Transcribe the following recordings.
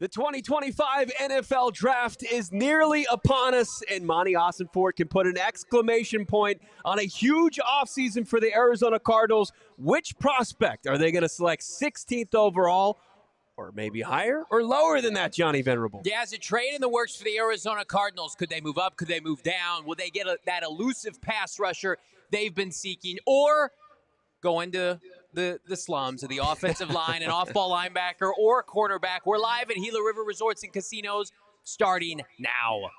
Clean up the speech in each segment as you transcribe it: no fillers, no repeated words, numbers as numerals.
The 2025 NFL Draft is nearly upon us, and Monti Ossenfort can put an exclamation point on a huge offseason for the Arizona Cardinals. Which prospect are they going to select 16th overall, or maybe higher or lower than that, Johnny Venerable? Yeah, as a trade in the works for the Arizona Cardinals, could they move up? Could they move down? Will they get that elusive pass rusher they've been seeking, or go into the slums of the offensive line, an off-ball linebacker, or a cornerback? We're live at Gila River Resorts and Casinos, starting now.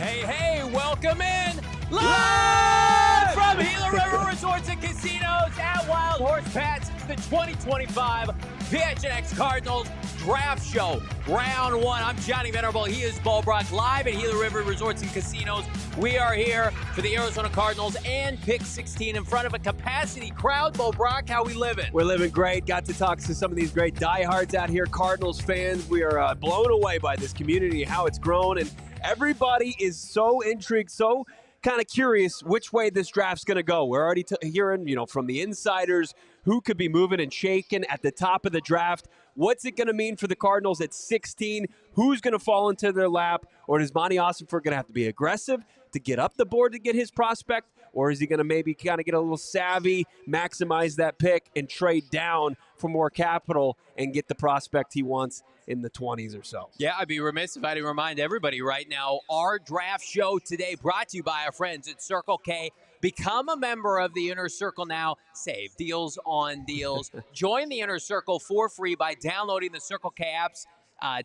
Hey, welcome in, live from Gila River Resorts and Casinos at Wild Horse Pats. It's the 2025 PHNX Cardinals Draft Show, Round 1. I'm Johnny Venerable. He is Brack, live at Gila River Resorts and Casinos. We are here for the Arizona Cardinals and pick 16 in front of a capacity crowd. Brack, how we living? We're living great. Got to talk to some of these great diehards out here, Cardinals fans. We are blown away by this community, how it's grown, and everybody is so intrigued, so kind of curious which way this draft's going to go. We're already hearing, from the insiders who could be moving and shaking at the top of the draft. What's it going to mean for the Cardinals at 16? Who's going to fall into their lap? Or is Monti Ossenfort going to have to be aggressive to get up the board to get his prospect? Or is he going to maybe kind of get a little savvy, maximize that pick, and trade down for more capital and get the prospect he wants in the 20s or so? Yeah, I'd be remiss if I didn't remind everybody right now, our draft show today brought to you by our friends at Circle K. Become a member of the Inner Circle now. Save deals on deals. Join the Inner Circle for free by downloading the Circle K apps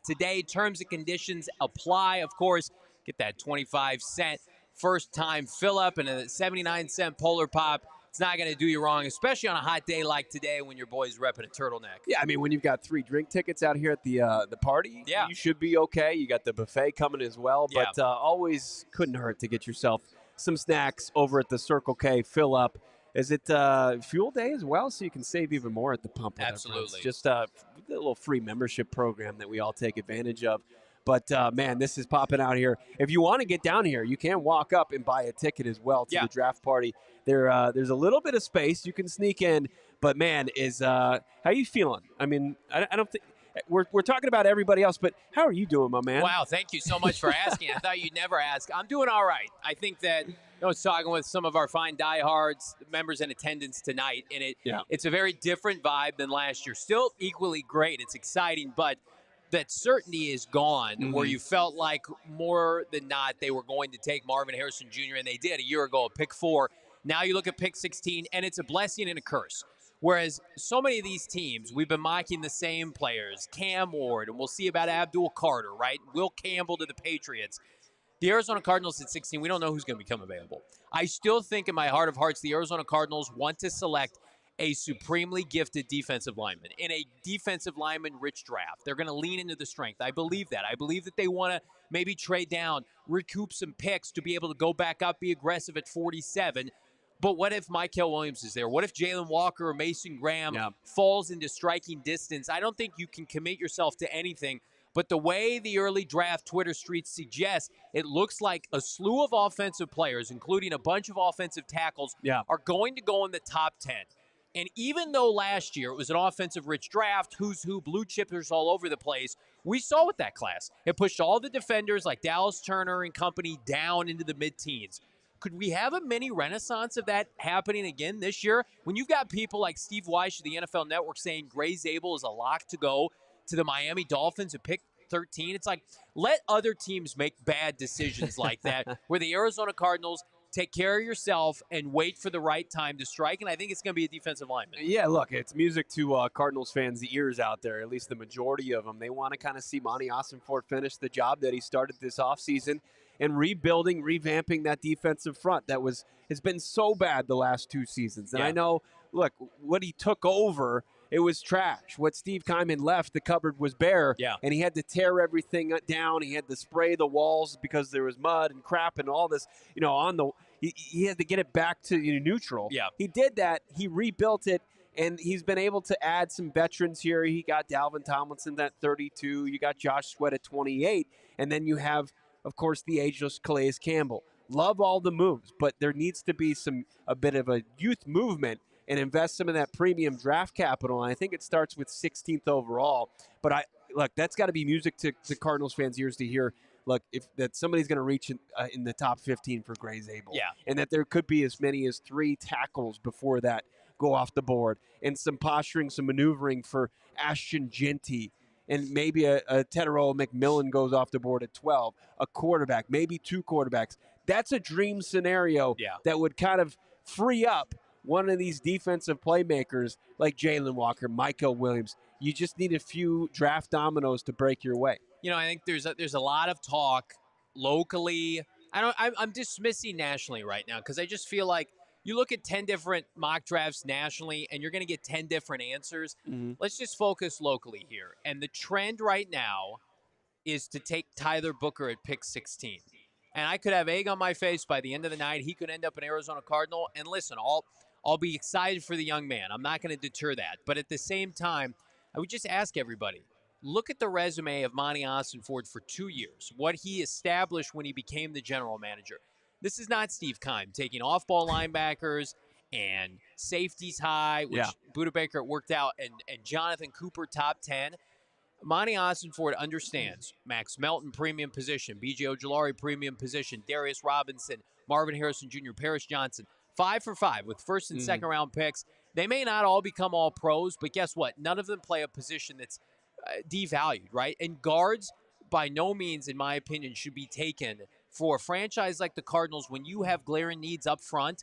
today. Terms and conditions apply. Of course, get that 25-cent first-time fill-up and a 79-cent Polar Pop. It's not going to do you wrong, especially on a hot day like today when your boy's repping a turtleneck. Yeah, I mean, when you've got 3 drink tickets out here at the party, yeah, you should be okay. You got the buffet coming as well, but always couldn't hurt to get yourself some snacks over at the Circle K fill up. Is it fuel day as well, so you can save even more at the pump? Absolutely. Just a little free membership program that we all take advantage of. But, man, this is popping out here. If you want to get down here, you can walk up and buy a ticket as well to the draft party. There's a little bit of space. You can sneak in. But, man, how are you feeling? I mean, I don't think – we're talking about everybody else, but how are you doing, my man? Wow, thank you so much for asking. I thought you'd never ask. I'm doing all right. I think that I was talking with some of our fine diehards, members in attendance tonight, and it's a very different vibe than last year. Still equally great. It's exciting, but – that certainty is gone, where you felt like more than not they were going to take Marvin Harrison Jr., and they did a year ago at pick 4. Now you look at pick 16, and it's a blessing and a curse. Whereas so many of these teams, we've been mocking the same players, Cam Ward, and we'll see about Abdul Carter, right? Will Campbell to the Patriots. The Arizona Cardinals at 16, we don't know who's going to become available. I still think in my heart of hearts the Arizona Cardinals want to select a supremely gifted defensive lineman in a defensive lineman-rich draft. They're going to lean into the strength. I believe that. I believe that they want to maybe trade down, recoup some picks to be able to go back up, be aggressive at 47. But what if Mykel Williams is there? What if Jalon Walker or Mason Graham falls into striking distance? I don't think you can commit yourself to anything. But the way the early draft Twitter streets suggest, it looks like a slew of offensive players, including a bunch of offensive tackles, are going to go in the top 10. And even though last year it was an offensive-rich draft, who's who, blue chippers all over the place, we saw with that class. It pushed all the defenders like Dallas Turner and company down into the mid-teens. Could we have a mini renaissance of that happening again this year? When you've got people like Steve Weish of the NFL Network saying Gray Zabel is a lock to go to the Miami Dolphins at pick 13, it's like, let other teams make bad decisions like that, where the Arizona Cardinals take care of yourself and wait for the right time to strike, and I think it's going to be a defensive lineman. Yeah, look, it's music to Cardinals fans' ears out there, at least the majority of them. They want to kind of see Monti Ossenfort finish the job that he started this offseason. and rebuilding, revamping that defensive front that has been so bad the last 2 seasons. And I know, look, what he took over, it was trash. What Steve Kyman left, the cupboard was bare, and he had to tear everything down. He had to spray the walls because there was mud and crap and all this, on the he had to get it back to neutral. Yeah. He did that. He rebuilt it, and he's been able to add some veterans here. He got Dalvin Tomlinson at 32. You got Josh Sweat at 28. And then you have, of course, the ageless Calais Campbell. Love all the moves, but there needs to be a bit of a youth movement and invest some of that premium draft capital. And I think it starts with 16th overall. But look, that's got to be music to Cardinals fans' ears to hear. Look, that somebody's going to reach in the top 15 for Gray Zabel. And that there could be as many as 3 tackles before that go off the board, and some posturing, some maneuvering for Ashton Genty, and maybe a Tetairoa McMillan goes off the board at 12, a quarterback, maybe 2 quarterbacks. That's a dream scenario that would kind of free up one of these defensive playmakers like Jalon Walker, Mykel Williams. You just need a few draft dominoes to break your way. I think there's a lot of talk locally. I'm dismissing nationally right now because I just feel like you look at 10 different mock drafts nationally and you're going to get 10 different answers. Let's just focus locally here. And the trend right now is to take Tyler Booker at pick 16. And I could have egg on my face by the end of the night. He could end up an Arizona Cardinal. And listen, I'll be excited for the young man. I'm not going to deter that. But at the same time, I would just ask everybody, look at the resume of Monti Ossenfort for 2 years, what he established when he became the general manager. This is not Steve Keim taking off-ball linebackers and safeties high, which Budda Baker worked out, and Jonathan Cooper top 10. Monti Ossenfort understands Max Melton premium position, B.J. Ojulari premium position, Darius Robinson, Marvin Harrison Jr., Paris Johnson, 5 for 5 with first and second round picks. They may not all become all pros, but guess what? None of them play a position that's devalued, right? And guards, by no means, in my opinion, should be taken for a franchise like the Cardinals when you have glaring needs up front.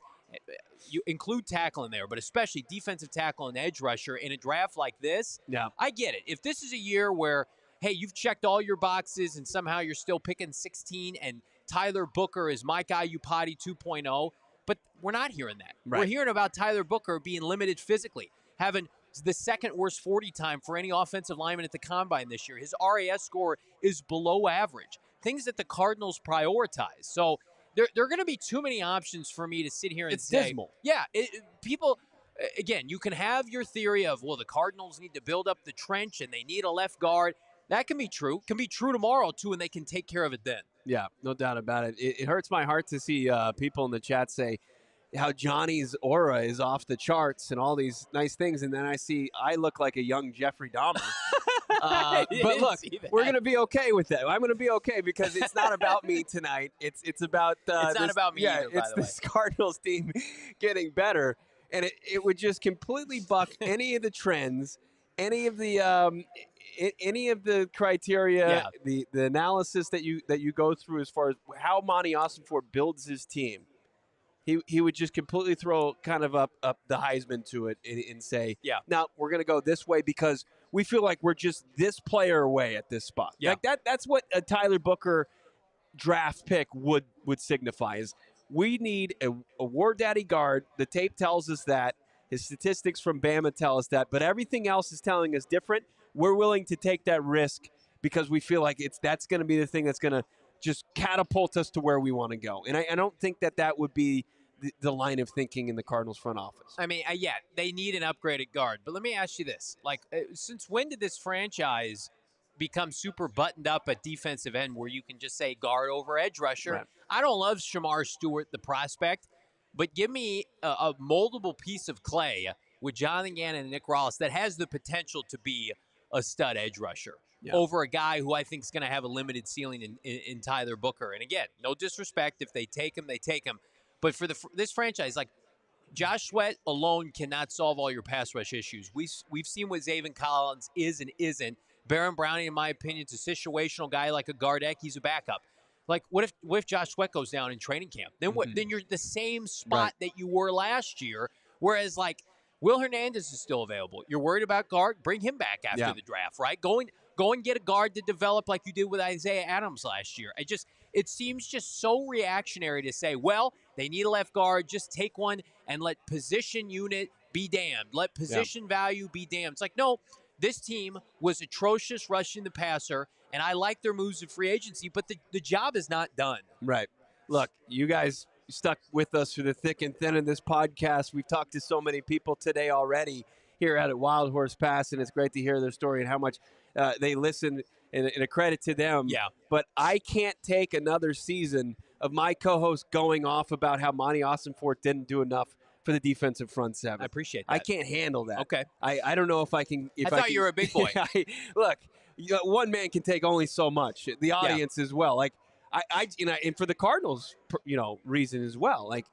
You include tackle in there, but especially defensive tackle and edge rusher in a draft like this. I get it. If this is a year where, hey, you've checked all your boxes and somehow you're still picking 16 and Tyler Booker is Mike Iupati 2.0, but we're not hearing that. We're hearing about Tyler Booker being limited physically, having the second worst 40 time for any offensive lineman at the Combine this year. His RAS score is below average, things that the Cardinals prioritize. So there are going to be too many options for me to sit here and say. It's dismal. Yeah, people, again, you can have your theory of, well, the Cardinals need to build up the trench and they need a left guard. That can be true. Can be true tomorrow, too, and they can take care of it then. Yeah, no doubt about it. It hurts my heart to see people in the chat say how Johnny's aura is off the charts and all these nice things, and then I look like a young Jeffrey Dahmer. But look, we're going to be okay with that. I'm going to be okay because it's not about me tonight. It's about it's not about me either, it's this Cardinals team getting better, and it would just completely buck any of the trends, any of the criteria, the analysis that you go through as far as how Monti Ossenfort builds his team. He would just completely throw kind of up the Heisman to it and say, now we're going to go this way because we feel like we're just this player away at this spot. Like that's what a Tyler Booker draft pick would signify is we need a War Daddy guard. The tape tells us that. His statistics from Bama tell us that. But everything else is telling us different. We're willing to take that risk because we feel like that's going to be the thing that's going to just catapult us to where we want to go. And I don't think that would be the line of thinking in the Cardinals front office. I mean, they need an upgraded guard. But let me ask you this. Like, since when did this franchise become super buttoned up at defensive end where you can just say guard over edge rusher? Right. I don't love Shamar Stewart, the prospect, but give me a moldable piece of clay with Jonathan Gannon and Nick Rollis that has the potential to be a stud edge rusher over a guy who I think is going to have a limited ceiling in Tyler Booker. And again, no disrespect. If they take him, they take him. But for this franchise, like Josh Sweat alone cannot solve all your pass rush issues. We've seen what Zaven Collins is and isn't. Baron Browning, in my opinion, is a situational guy like a Gardeck. He's a backup. Like, what if Josh Sweat goes down in training camp? Then what? Then you're the same spot that you were last year. Whereas, like, Will Hernandez is still available. You're worried about guard? Bring him back after the draft, right? Go and get a guard to develop like you did with Isaiah Adams last year. It seems just so reactionary to say, well, they need a left guard, just take one and let position unit be damned. Let position value be damned. It's like, no, this team was atrocious rushing the passer, and I like their moves in free agency, but the job is not done. Right. Look, you guys stuck with us through the thick and thin of this podcast. We've talked to so many people today already here at Wild Horse Pass, and it's great to hear their story and how much they listen, and a credit to them. Yeah. But I can't take another season of my co-host going off about how Monti Ossenfort didn't do enough for the defensive front seven. I appreciate that. I can't handle that. Okay. I don't know if I can. I thought you were a big boy. Look, one man can take only so much. The audience as well. Like, and for the Cardinals, reason as well. Like,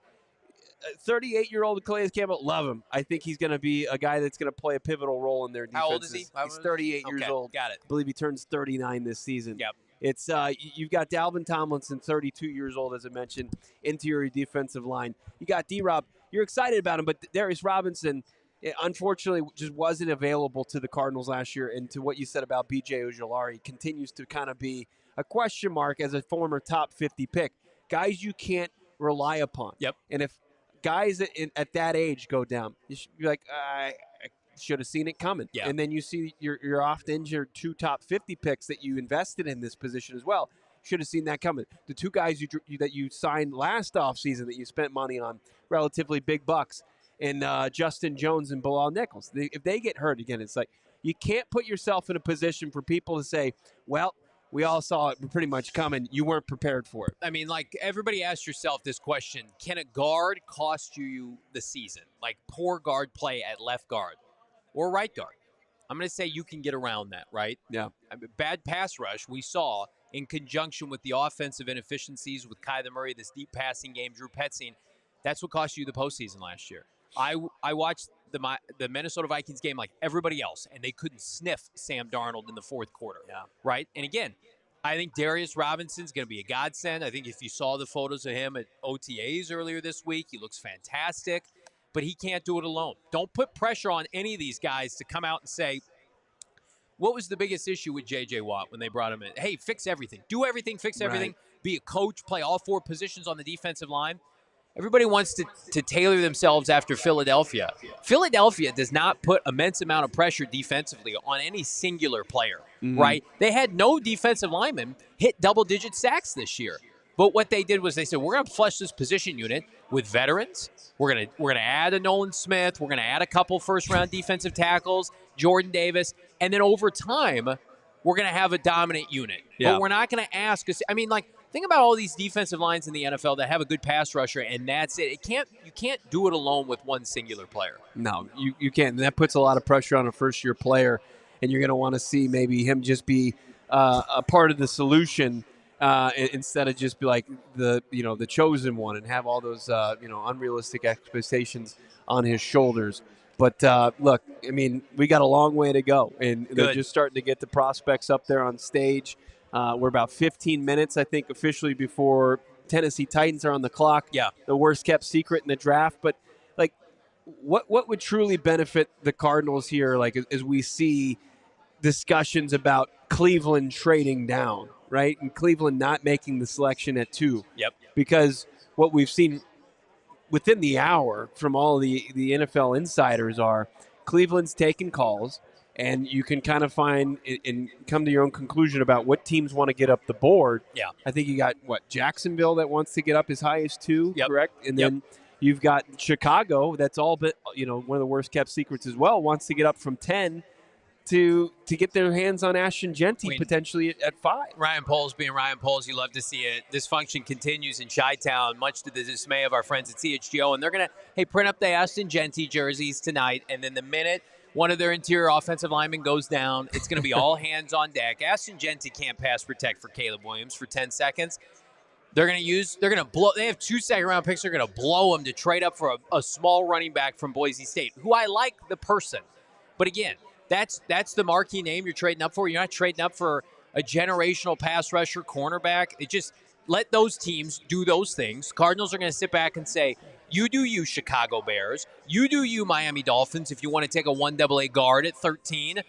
38-year-old Calais Campbell, love him. I think he's going to be a guy that's going to play a pivotal role in their defense. How old is he? He's 38 years old. Got it. I believe he turns 39 this season. Yep. It's you've got Dalvin Tomlinson, 32 years old, as I mentioned, interior defensive line. You got D-Rob. You're excited about him, but Darius Robinson, unfortunately, just wasn't available to the Cardinals last year. And to what you said about B.J. Ojulari, continues to kind of be a question mark as a former top 50 pick. Guys you can't rely upon. Yep. And if guys at that age go down, you should be like, I should have seen it coming. Yeah. And then you see you're off injured 2 top 50 picks that you invested in this position as well. Should have seen that coming. The 2 guys that you signed last offseason that you spent money on, relatively big bucks, and Justin Jones and Bilal Nichols. If they get hurt again, it's like you can't put yourself in a position for people to say, well, we all saw it pretty much coming. You weren't prepared for it. I mean, like, everybody ask yourself this question. Can a guard cost you the season? Like, poor guard play at left guard or right guard. I'm going to say you can get around that, right? Yeah. I mean, bad pass rush we saw in conjunction with the offensive inefficiencies with Kyler Murray, this deep passing game, Drew Petzing. That's what cost you the postseason last year. I watched the Minnesota Vikings game like everybody else, and they couldn't sniff Sam Darnold in the fourth quarter. Yeah. Right? And again, I think Darius Robinson's going to be a godsend. I think if you saw the photos of him at OTAs earlier this week, he looks fantastic, but he can't do it alone. Don't put pressure on any of these guys to come out and say, what was the biggest issue with J.J. Watt when they brought him in? Hey, fix everything. Do everything, fix everything. Right. Be a coach, play all 4 positions on the defensive line. Everybody wants to tailor themselves after Philadelphia. Philadelphia does not put immense amount of pressure defensively on any singular player, right? They had no defensive linemen hit double-digit sacks this year. But what they did was they said, we're going to flush this position unit with veterans. We're going to add a Nolan Smith. We're going to add a couple first-round defensive tackles, Jordan Davis. And then over time, we're going to have a dominant unit. Yeah. But we're not going to ask us. I mean, like, think about all these defensive lines in the NFL that have a good pass rusher, and that's it. You can't do it alone with one singular player. No, you can't. And that puts a lot of pressure on a first-year player, and you're going to want to see maybe him just be a part of the solution instead of just be like the chosen one and have all those unrealistic expectations on his shoulders. But look, I mean, we got a long way to go, and they're just starting to get the prospects up there on stage. We're about 15 minutes, I think, officially before Tennessee Titans are on the clock. Yeah. The worst kept secret in the draft. But, like, what would truly benefit the Cardinals here, like, as we see discussions about Cleveland trading down, right? And Cleveland not making the selection at 2. Yep. Because what we've seen within the hour from all the NFL insiders are Cleveland's taking calls. And you can kind of find and come to your own conclusion about what teams want to get up the board. Yeah. I think you got, Jacksonville that wants to get up as high as 2, correct? And then you've got Chicago that's all but, one of the worst kept secrets as well, wants to get up from 10 to get their hands on Ashton Genty potentially at 5. Ryan Poles being Ryan Poles, you love to see it. This function continues in Chi-Town, much to the dismay of our friends at CHGO. And they're going to, print up the Ashton Genty jerseys tonight. And then the minute one of their interior offensive linemen goes down, it's going to be all hands on deck. Ashton Genty can't pass protect for Caleb Williams for 10 seconds. They're going to blow. They have 2 second-round picks. They're going to blow them to trade up for a small running back from Boise State, who I like the person. But again, that's the marquee name you're trading up for. You're not trading up for a generational pass rusher, cornerback. It just let those teams do those things. Cardinals are going to sit back and say, you do you, Chicago Bears. You do you, Miami Dolphins, if you want to take a 1AA guard at 13.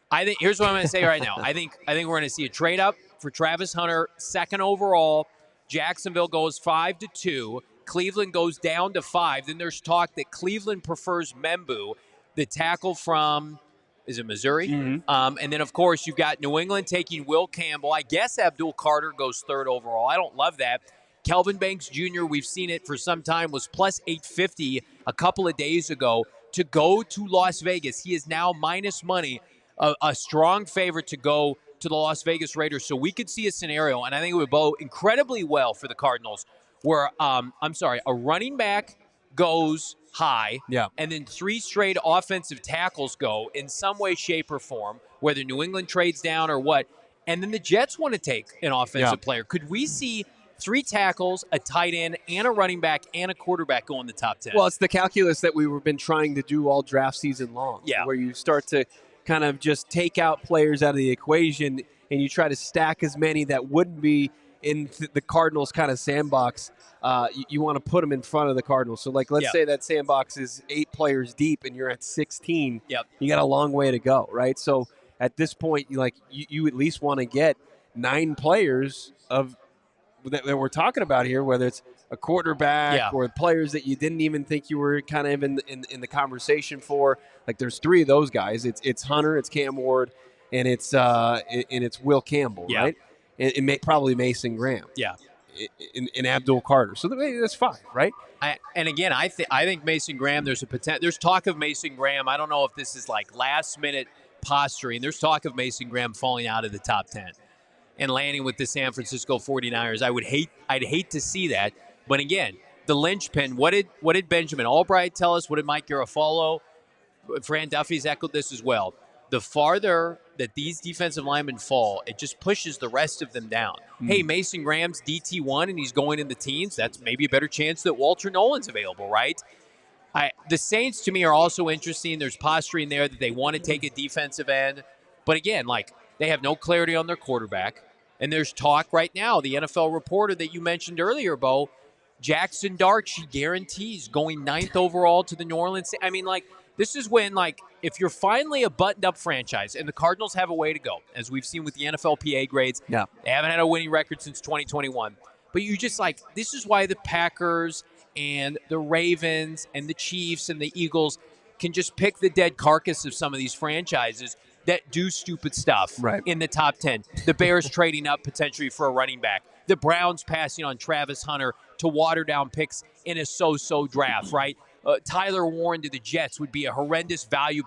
I think here's what I'm going to say right now. I think we're going to see a trade up for Travis Hunter, 2nd overall. Jacksonville goes 5-2. Cleveland goes down to 5. Then there's talk that Cleveland prefers Membu, the tackle from, is it Missouri? And then, of course, you've got New England taking Will Campbell. I guess Abdul Carter goes 3rd overall. I don't love that. Kelvin Banks Jr., we've seen it for some time, was plus 850 a couple of days ago to go to Las Vegas. He is now minus money, a strong favorite to go to the Las Vegas Raiders. So we could see a scenario, and I think it would bode incredibly well for the Cardinals, where, a running back goes high, and then 3 straight offensive tackles go in some way, shape, or form, whether New England trades down or what, and then the Jets want to take an offensive player. Could we see 3 tackles, a tight end, and a running back, and a quarterback go in the top 10? Well, it's the calculus that we've been trying to do all draft season long, where you start to kind of just take out players out of the equation and you try to stack as many that wouldn't be in the Cardinals kind of sandbox. You want to put them in front of the Cardinals. So, like, let's say that sandbox is 8 players deep and you're at 16. You got a long way to go, right? So, at this point, you at least want to get 9 players of that we're talking about here, whether it's a quarterback or players that you didn't even think you were kind of in the conversation for. Like, there's 3 of those guys. It's Hunter, it's Cam Ward, and it's Will Campbell, right? And probably Mason Graham. And Abdul Carter. So that's 5, right? I think Mason Graham, there's talk of Mason Graham. I don't know if this is like last minute posturing. There's talk of Mason Graham falling out of the top 10 and landing with the San Francisco 49ers. I'd hate to see that. But again, the linchpin, what did Benjamin Albright tell us? What did Mike Garafolo? Fran Duffy's echoed this as well. The farther that these defensive linemen fall, it just pushes the rest of them down. Hey, Mason Graham's DT1 and he's going in the teens. That's maybe a better chance that Walter Nolen's available, right? The Saints, to me, are also interesting. There's posturing there that they want to take a defensive end. But again, they have no clarity on their quarterback. And there's talk right now, the NFL reporter that you mentioned earlier, Bo, Jaxson Dart, she guarantees going 9th overall to the New Orleans. I mean, this is when, if you're finally a buttoned-up franchise, and the Cardinals have a way to go, as we've seen with the NFLPA grades. They haven't had a winning record since 2021. But you just, this is why the Packers and the Ravens and the Chiefs and the Eagles can just pick the dead carcass of some of these franchises that do stupid stuff in the top 10. The Bears trading up potentially for a running back. The Browns passing on Travis Hunter to water down picks in a so-so draft, right? Tyler Warren to the Jets would be a horrendous value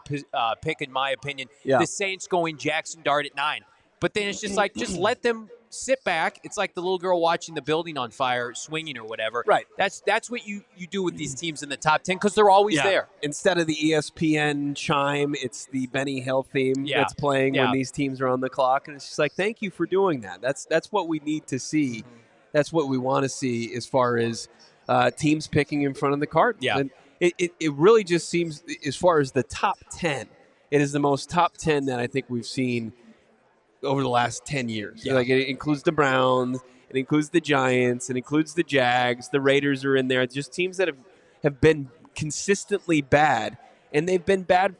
pick, in my opinion. The Saints going Jaxson Dart at 9. But then it's just just let them sit back. It's like the little girl watching the building on fire, swinging or whatever. Right. That's what you do with these teams in the top 10 because they're always there. Instead of the ESPN chime, it's the Benny Hill theme that's playing when these teams are on the clock. And it's just thank you for doing that. That's what we need to see. That's what we want to see as far as teams picking in front of the Cardinals. And it really just seems, as far as the top 10, it is the most top 10 that I think we've seen over the last 10 years. It includes the Browns, it includes the Giants, it includes the Jags, the Raiders are in there. Just teams that have been consistently bad, and they've been bad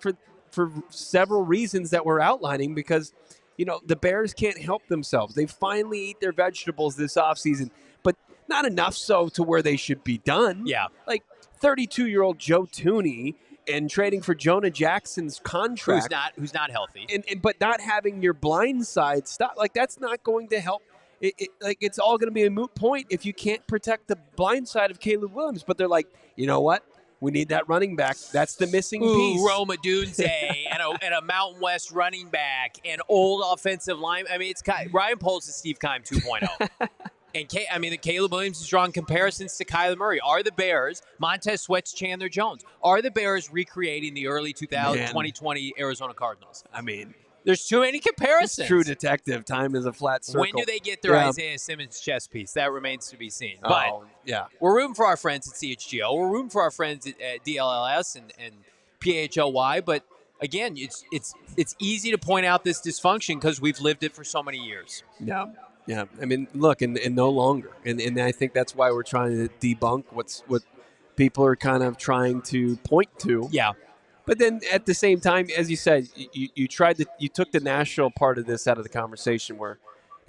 for several reasons that we're outlining because, the Bears can't help themselves. They finally eat their vegetables this offseason, but not enough so to where they should be done. 32-year-old Joe Thuney and trading for Jonah Jackson's contract, who's not healthy, but not having your blind side stop, that's not going to help. It's all going to be a moot point if you can't protect the blind side of Caleb Williams. But they're you know what? We need that running back. That's the missing piece. Rome Odunze and a Mountain West running back and old offensive line. I mean, it's Ryan Poles is Steve Keim 2.0. And the Caleb Williams is drawing comparisons to Kyler Murray. Are the Bears, Montez Sweat's Chandler Jones, are the Bears recreating the early 2020 Arizona Cardinals? I mean, there's too many comparisons. True detective. Time is a flat circle. When do they get their Isaiah Simmons chess piece? That remains to be seen. But we're rooting for our friends at CHGO. We're rooting for our friends at DLLS and PHLY. But again, it's easy to point out this dysfunction because we've lived it for so many years. Yeah, I mean, look, and no longer. And I think that's why we're trying to debunk what people are kind of trying to point to. But then at the same time, as you said, you took the national part of this out of the conversation where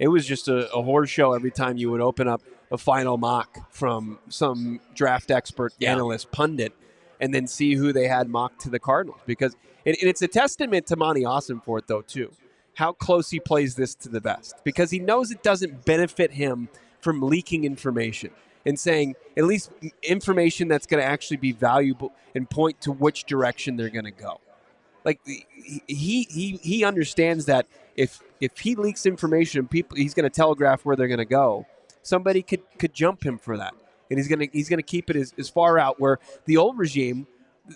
it was just a horror show every time you would open up a final mock from some draft expert, analyst, pundit, and then see who they had mocked to the Cardinals. Because and it's a testament to Monti Ossenfort, though, too, how close he plays this to the vest. Because he knows it doesn't benefit him from leaking information and saying at least information that's going to actually be valuable and point to which direction they're going to go. Like he understands that if he leaks information, he's going to telegraph where they're going to go. Somebody could jump him for that, and he's going to keep it as far out. Where the old regime,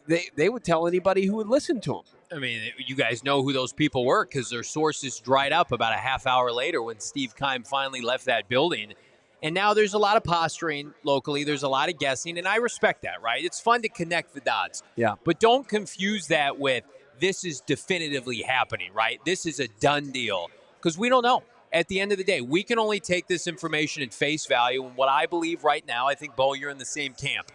they would tell anybody who would listen to him. I mean, you guys know who those people were because their sources dried up about a half hour later when Steve Keim finally left that building. And now there's a lot of posturing locally. There's a lot of guessing, and I respect that, right? It's fun to connect the dots. Yeah. But don't confuse that with this is definitively happening, right? This is a done deal because we don't know. At the end of the day, we can only take this information at face value. And what I believe right now, I think, Bo, you're in the same camp.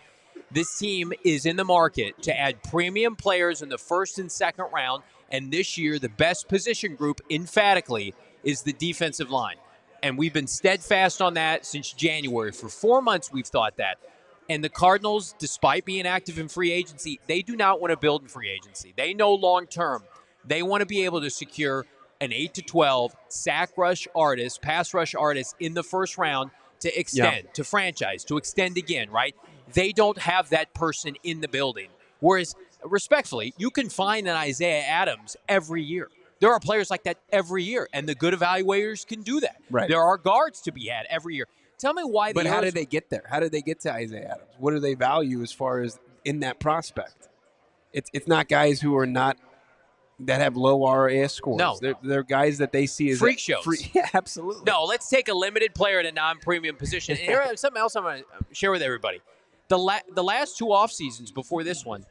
This team is in the market to add premium players in the first and second round. And this year, the best position group, emphatically, is the defensive line. And we've been steadfast on that since January. For 4 months, we've thought that. And the Cardinals, despite being active in free agency, they do not want to build in free agency. They know long-term. They want to be able to secure an 8 to 12 sack rush artist, pass rush artist in the first round to extend, to franchise, to extend again, right? They don't have that person in the building. Whereas, respectfully, you can find an Isaiah Adams every year. There are players like that every year, and the good evaluators can do that. Right. There are guards to be had every year. Tell me why. But how did they get there? How did they get to Isaiah Adams? What do they value as far as in that prospect? It's not guys who are not that have low RAS scores. No, they're guys that they see as freak shows. Yeah, absolutely. No, let's take a limited player at a non-premium position. And here, something else I'm going to share with everybody. The last two off seasons before this one,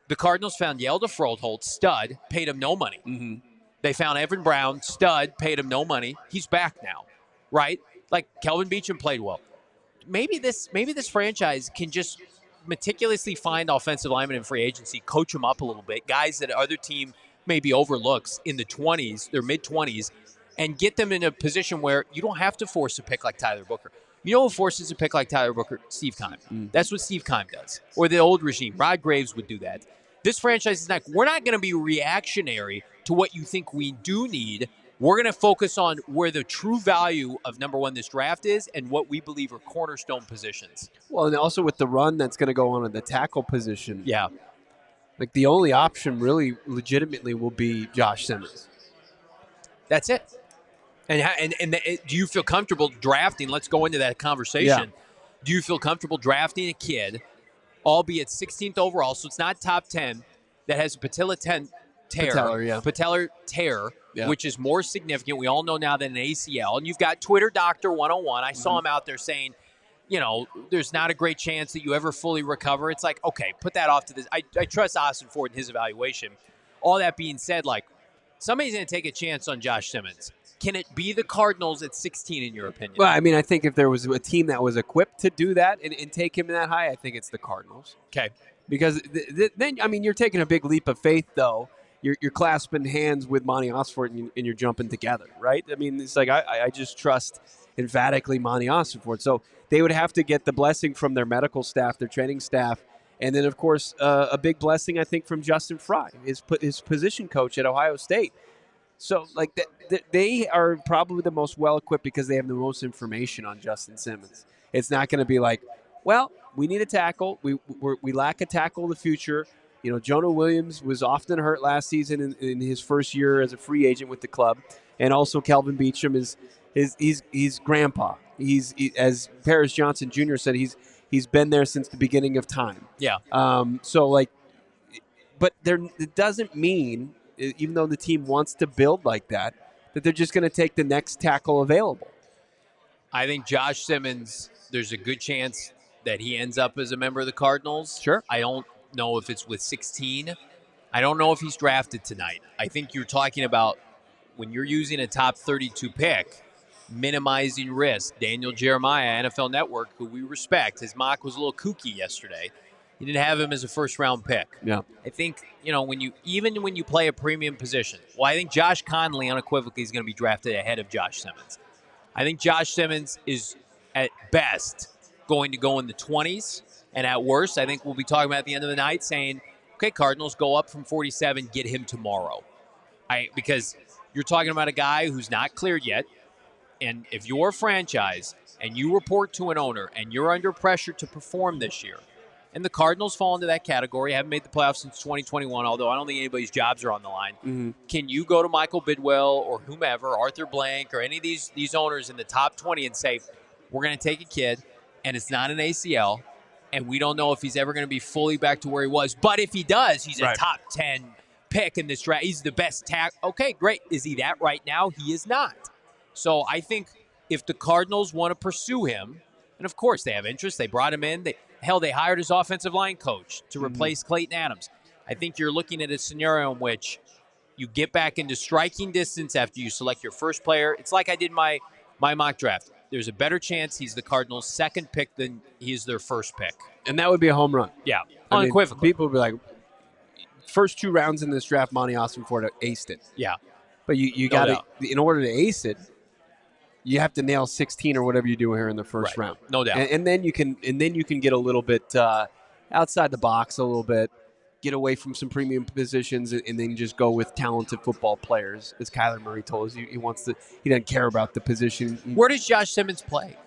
the Cardinals found Yelda Froholt, stud, paid him no money. Mm-hmm. They found Evan Brown, stud, paid him no money. He's back now, right? Like Kelvin Beachum played well. Maybe this franchise can just meticulously find offensive linemen in free agency, coach them up a little bit, guys that other team maybe overlooks in the 20s, their mid-20s, and get them in a position where you don't have to force a pick like Tyler Booker. You know who forces a pick like Tyler Booker? Steve Keim. That's what Steve Keim does. Or the old regime. Rod Graves would do that. This franchise is not – we're not going to be reactionary to what you think we do need. We're going to focus on where the true value of, number one, this draft is and what we believe are cornerstone positions. Well, and also with the run that's going to go on at the tackle position. Yeah. Like the only option really legitimately will be Josh Simmons. That's it. And do you feel comfortable drafting? Let's go into that conversation. Yeah. Do you feel comfortable drafting a kid, albeit 16th overall, so it's not top 10, that has a patellar tear, which is more significant, we all know now, than an ACL. And you've got Twitter Doctor 101. I saw him out there saying, you know, there's not a great chance that you ever fully recover. It's like, okay, put that off to this. I trust Ossenfort in his evaluation. All that being said, like, somebody's going to take a chance on Josh Simmons. Can it be the Cardinals at 16, in your opinion? Well, I mean, I think if there was a team that was equipped to do that and take him that high, I think it's the Cardinals. Okay. Because then, I mean, you're taking a big leap of faith, though. You're clasping hands with Monti Ossenfort and you're jumping together, right? I mean, it's like I just trust emphatically Monti Ossenfort. So they would have to get the blessing from their medical staff, their training staff, and then, of course, a big blessing, I think, from Justin Fry, his position coach at Ohio State. So, like, they are probably the most well-equipped because they have the most information on Justin Simmons. It's not going to be like, well, we need a tackle. We lack a tackle in the future. You know, Jonah Williams was often hurt last season in his first year as a free agent with the club. And also Kelvin Beachum he's grandpa. As Paris Johnson Jr. said, he's been there since the beginning of time. Yeah. So, like, but it doesn't mean, even though the team wants to build like that they're just going to take the next tackle available. I think Josh Simmons, there's a good chance that he ends up as a member of the Cardinals. Sure. I don't know if it's with 16. I don't know if he's drafted tonight. I think you're talking about when you're using a top 32 pick, minimizing risk. Daniel Jeremiah, NFL Network, who we respect, his mock was a little kooky yesterday. He didn't have him as a first-round pick. Yeah. I think, when you play a premium position, I think Josh Conley unequivocally is going to be drafted ahead of Josh Simmons. I think Josh Simmons is at best going to go in the 20s. And at worst, I think we'll be talking about at the end of the night saying, okay, Cardinals go up from 47, get him tomorrow. Because you're talking about a guy who's not cleared yet. And if you're a franchise and you report to an owner and you're under pressure to perform this year, and the Cardinals fall into that category, haven't made the playoffs since 2021, although I don't think anybody's jobs are on the line. Can you go to Michael Bidwell or whomever, Arthur Blank, or any of these owners in the top 20 and say, we're going to take a kid, and it's not an ACL, and we don't know if he's ever going to be fully back to where he was. But if he does, he's a top 10 pick in this draft. He's the best tackle. Okay, great. Is he that right now? He is not. So I think if the Cardinals want to pursue him, and of course they have interest, they brought him in. They hired his offensive line coach to replace Clayton Adams. I think you're looking at a scenario in which you get back into striking distance after you select your first player. It's like I did my mock draft. There's a better chance he's the Cardinals' second pick than he's their first pick. And that would be a home run. Yeah, unequivocally. People would be like, first 2 rounds in this draft, Monti Ossenfort aced it. Yeah. But you got to, in order to ace it, you have to nail 16 or whatever you do here in the first round. No doubt. And then you can get a little bit outside the box a little bit, get away from some premium positions, and then just go with talented football players. As Kyler Murray told us, he doesn't care about the position. Where does Josh Simmons play?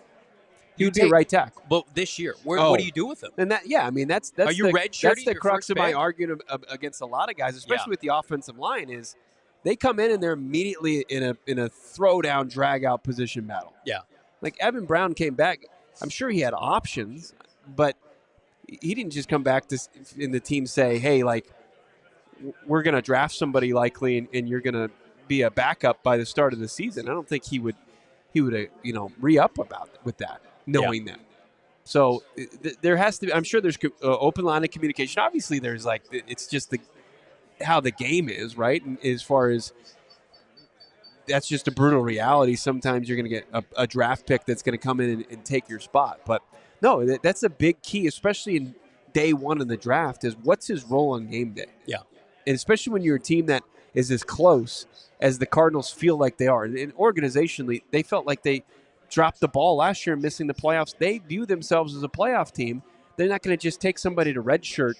He would be a right tackle. But this year, what do you do with him? And that's Are you redshirting? That's the your crux first of my pick? argument against a lot of guys, especially with the offensive line, is they come in and they're immediately in a throwdown, drag-out position battle. Yeah. Like Evan Brown came back. I'm sure he had options, but he didn't just come back in the team say, hey, like, we're going to draft somebody likely and you're going to be a backup by the start of the season. I don't think he would re-up with that, knowing that. So there has to be, I'm sure there's open line of communication. Obviously there's like, it's just how the game is, right? And as far as that's just a brutal reality. Sometimes you're going to get a draft pick that's going to come in and take your spot. But no, that's a big key, especially in day one of the draft, is what's his role on game day? Yeah. And especially when you're a team that is as close as the Cardinals feel like they are. And organizationally, they felt like they dropped the ball last year, missing the playoffs. They view themselves as a playoff team. They're not going to just take somebody to redshirt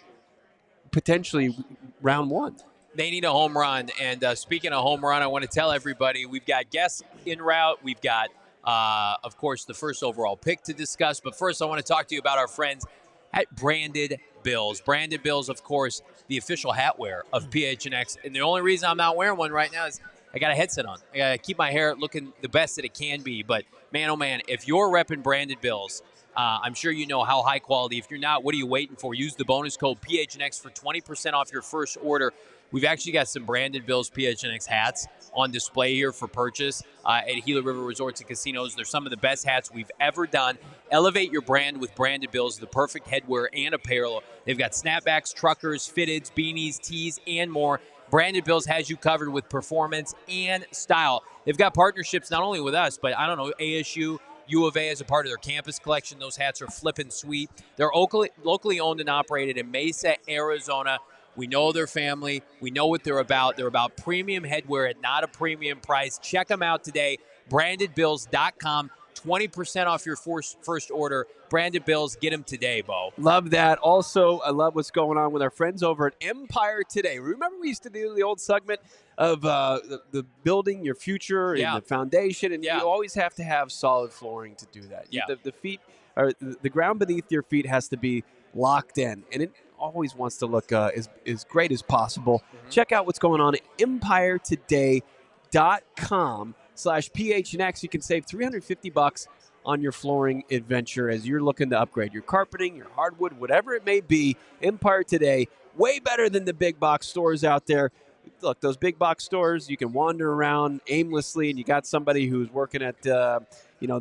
potentially round one. They need a home run. And speaking of home run, I want to tell everybody we've got guests en route. We've got, of course, the first overall pick to discuss. But first, I want to talk to you about our friends at Branded Bills. Branded Bills, of course, the official hat wear of PHNX. And the only reason I'm not wearing one right now is I got a headset on. I got to keep my hair looking the best that it can be. But, man, oh, man, if you're repping Branded Bills, I'm sure you know how high quality. If you're not, what are you waiting for? Use the bonus code PHNX for 20% off your first order. We've actually got some Branded Bills PHNX hats on display here for purchase at Gila River Resorts and Casinos. They're some of the best hats we've ever done. Elevate your brand with Branded Bills, the perfect headwear and apparel. They've got snapbacks, truckers, fitteds, beanies, tees, and more. Branded Bills has you covered with performance and style. They've got partnerships not only with us, but I don't know, ASU, U of A as a part of their campus collection. Those hats are flippin' sweet. They're locally owned and operated in Mesa, Arizona. We know their family. We know what they're about. They're about premium headwear at not a premium price. Check them out today. BrandedBills.com. 20% off your first order. Branded Bills. Get them today, Bo. Love that. Also, I love what's going on with our friends over at Empire Today. Remember we used to do the old segment of the building your future and the foundation, and you always have to have solid flooring to do that. Yeah. The feet, or the ground beneath your feet has to be locked in, and it always wants to look as great as possible. Mm-hmm. Check out what's going on at EmpireToday.com/PHNX. You can save $350 on your flooring adventure as you're looking to upgrade your carpeting, your hardwood, whatever it may be. Empire Today, way better than the big box stores out there. Look, those big box stores, you can wander around aimlessly, and you got somebody who's working at the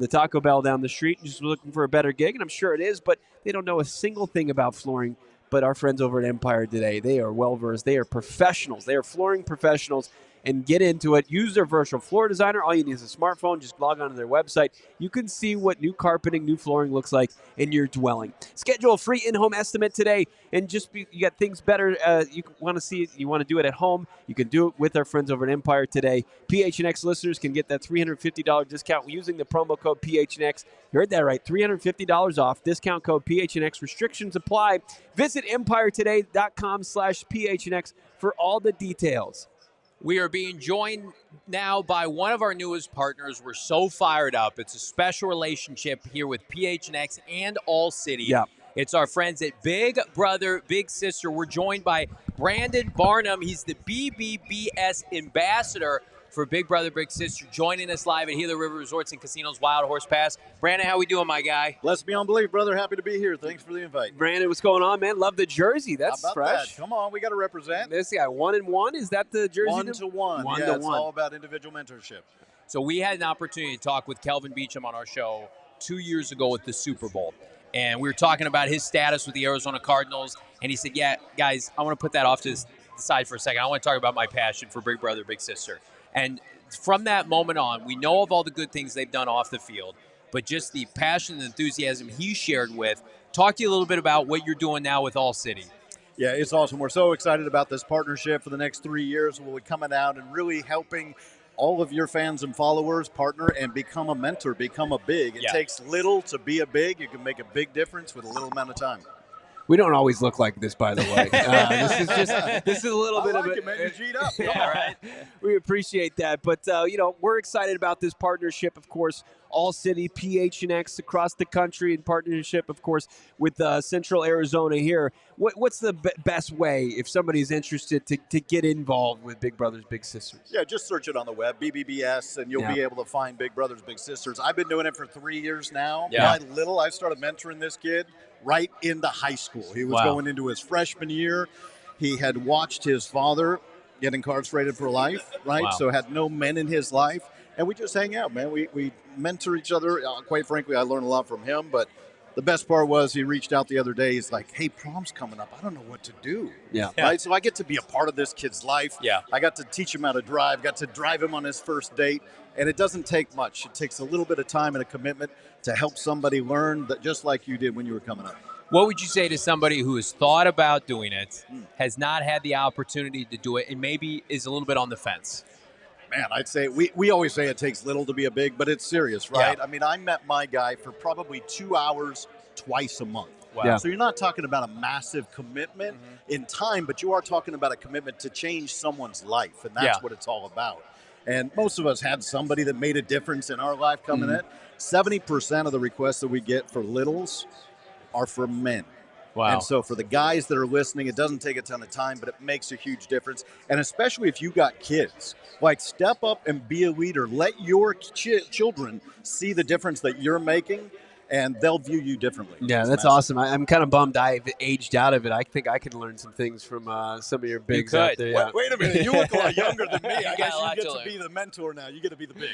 Taco Bell down the street and just looking for a better gig, and I'm sure it is, but they don't know a single thing about flooring. But our friends over at Empire Today, they are well-versed. They are professionals. They are flooring professionals, and get into it. Use their virtual floor designer. All you need is a smartphone. Just log on to their website. You can see what new carpeting, new flooring looks like in your dwelling. Schedule a free in-home estimate today, and you got things better. You want to see it. You want to do it at home. You can do it with our friends over at Empire today. PHNX listeners can get that $350 discount using the promo code PHNX. You heard that right. $350 off. Discount code PHNX. Restrictions apply. Visit EmpireToday.com/PHNX for all the details. We are being joined now by one of our newest partners. We're so fired up. It's a special relationship here with PHNX and ALLCITY. Yeah. It's our friends at Big Brother, Big Sister. We're joined by Brandon Barnum. He's the BBBS ambassador for Big Brother, Big Sister, joining us live at Gila River Resorts and Casinos Wild Horse Pass. Brandon, how we doing, my guy? Blessed beyond belief, brother. Happy to be here. Thanks for the invite. Brandon, what's going on, man? Love the jersey. That's How about fresh. That? Come on, we got to represent. This guy, 1-1. Is that the jersey? 1-to-1. One yeah, to it's one. all about individual mentorship. So we had an opportunity to talk with Kelvin Beachum on our show 2 years ago at the Super Bowl. And we were talking about his status with the Arizona Cardinals. And he said, yeah, guys, I want to put that off to the side for a second. I want to talk about my passion for Big Brother, Big Sister. And from that moment on, we know of all the good things they've done off the field, but just the passion and enthusiasm he shared with. Talk to you a little bit about what you're doing now with ALLCITY. Yeah, it's awesome. We're so excited about this partnership for the next 3 years. We'll be coming out and really helping all of your fans and followers partner and become a mentor, become a big. It takes little to be a big. You can make a big difference with a little amount of time. We don't always look like this, by the way. This is a little bit of it, man. You G'd up. Yeah, right. We appreciate that. But, we're excited about this partnership, of course, ALLCITY, PHNX across the country in partnership, of course, with Central Arizona here. What's the best way if somebody's interested to get involved with Big Brothers, Big Sisters? Yeah, just search it on the web, BBBS, and you'll be able to find Big Brothers, Big Sisters. I've been doing it for 3 years now. Yeah. I started mentoring this kid right into high school. He was going into his freshman year. He had watched his father get incarcerated for life, right? Wow. So had no men in his life. And we just hang out, man. We mentor each other. Quite frankly, I learned a lot from him. But the best part was he reached out the other day. He's like, hey, prom's coming up. I don't know what to do. Yeah. Right? So I get to be a part of this kid's life. Yeah. I got to teach him how to drive, got to drive him on his first date. And it doesn't take much. It takes a little bit of time and a commitment to help somebody learn that, just like you did when you were coming up. What would you say to somebody who has thought about doing it, has not had the opportunity to do it, and maybe is a little bit on the fence? Man, I'd say we always say it takes little to be a big, but it's serious, right? Yeah. I mean, I met my guy for probably 2 hours twice a month. Wow. Yeah. So you're not talking about a massive commitment in time, but you are talking about a commitment to change someone's life, and that's what it's all about. And most of us had somebody that made a difference in our life coming in. 70% of the requests that we get for littles are for men. Wow. And so for the guys that are listening, it doesn't take a ton of time, but it makes a huge difference. And especially if you got kids, like step up and be a leader. Let your children see the difference that you're making, and they'll view you differently. Yeah, that's awesome. I'm kind of bummed I've aged out of it. I think I could learn some things from some of your bigs out there. Yeah. Wait a minute. You look a lot younger than me. I got guess a lot you get to to learn. be the mentor now. You get to be the big.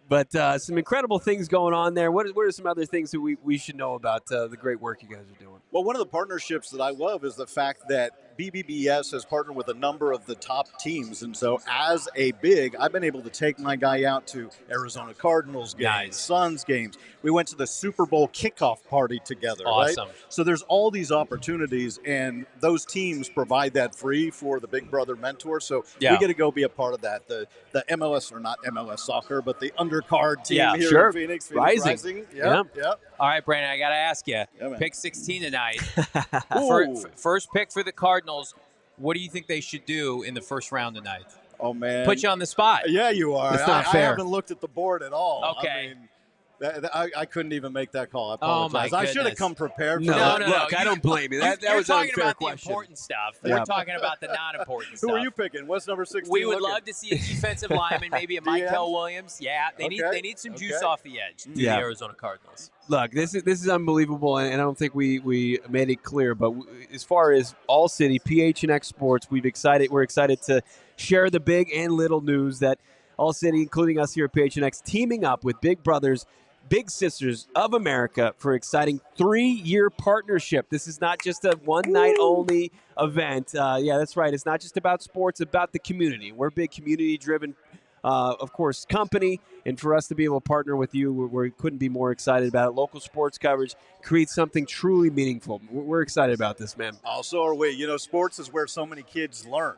But some incredible things going on there. What are some other things that we should know about the great work you guys are doing? Well, one of the partnerships that I love is the fact that BBBS has partnered with a number of the top teams. And so as a big, I've been able to take my guy out to Arizona Cardinals games, Suns games. We went to the Super Bowl kickoff party together, Awesome. right? So there's all these opportunities, and those teams provide that free for the Big Brother mentor. So we get to go be a part of that. The MLS, or not MLS soccer, but the undercard team here in Phoenix Rising. Yep. All right, Brandon, I got to ask you. Pick 16 tonight. First pick for the Cardinals. What do you think they should do in the first round tonight? Oh, man. Put you on the spot. Yeah, you are. It's not fair. I haven't looked at the board at all. Okay. I mean, I couldn't even make that call. I apologize. my I should have goodness. come prepared for No, that. look, I don't blame you. That You're was an talking unfair about question. the important stuff. Yeah. We're talking about the non-important stuff. Who are you picking? What's number 16? We would looking? love to see a defensive lineman, maybe a Mykel Williams. Yeah, they need some juice off the edge. The Arizona Cardinals. Look, this is unbelievable, and I don't think we made it clear. But as far as ALLCITY, PHNX Sports, we're excited to share the big and little news that ALLCITY, including us here at PHNX, teaming up with Big Brothers, Big Sisters of America for exciting 3-year partnership. This is not just a one-night-only event. Yeah, that's right. It's not just about sports, it's about the community. We're a big community-driven, of course, company, and for us to be able to partner with you, we couldn't be more excited about it. Local sports coverage creates something truly meaningful. We're excited about this, man. Also, are we? You know, sports is where so many kids learn.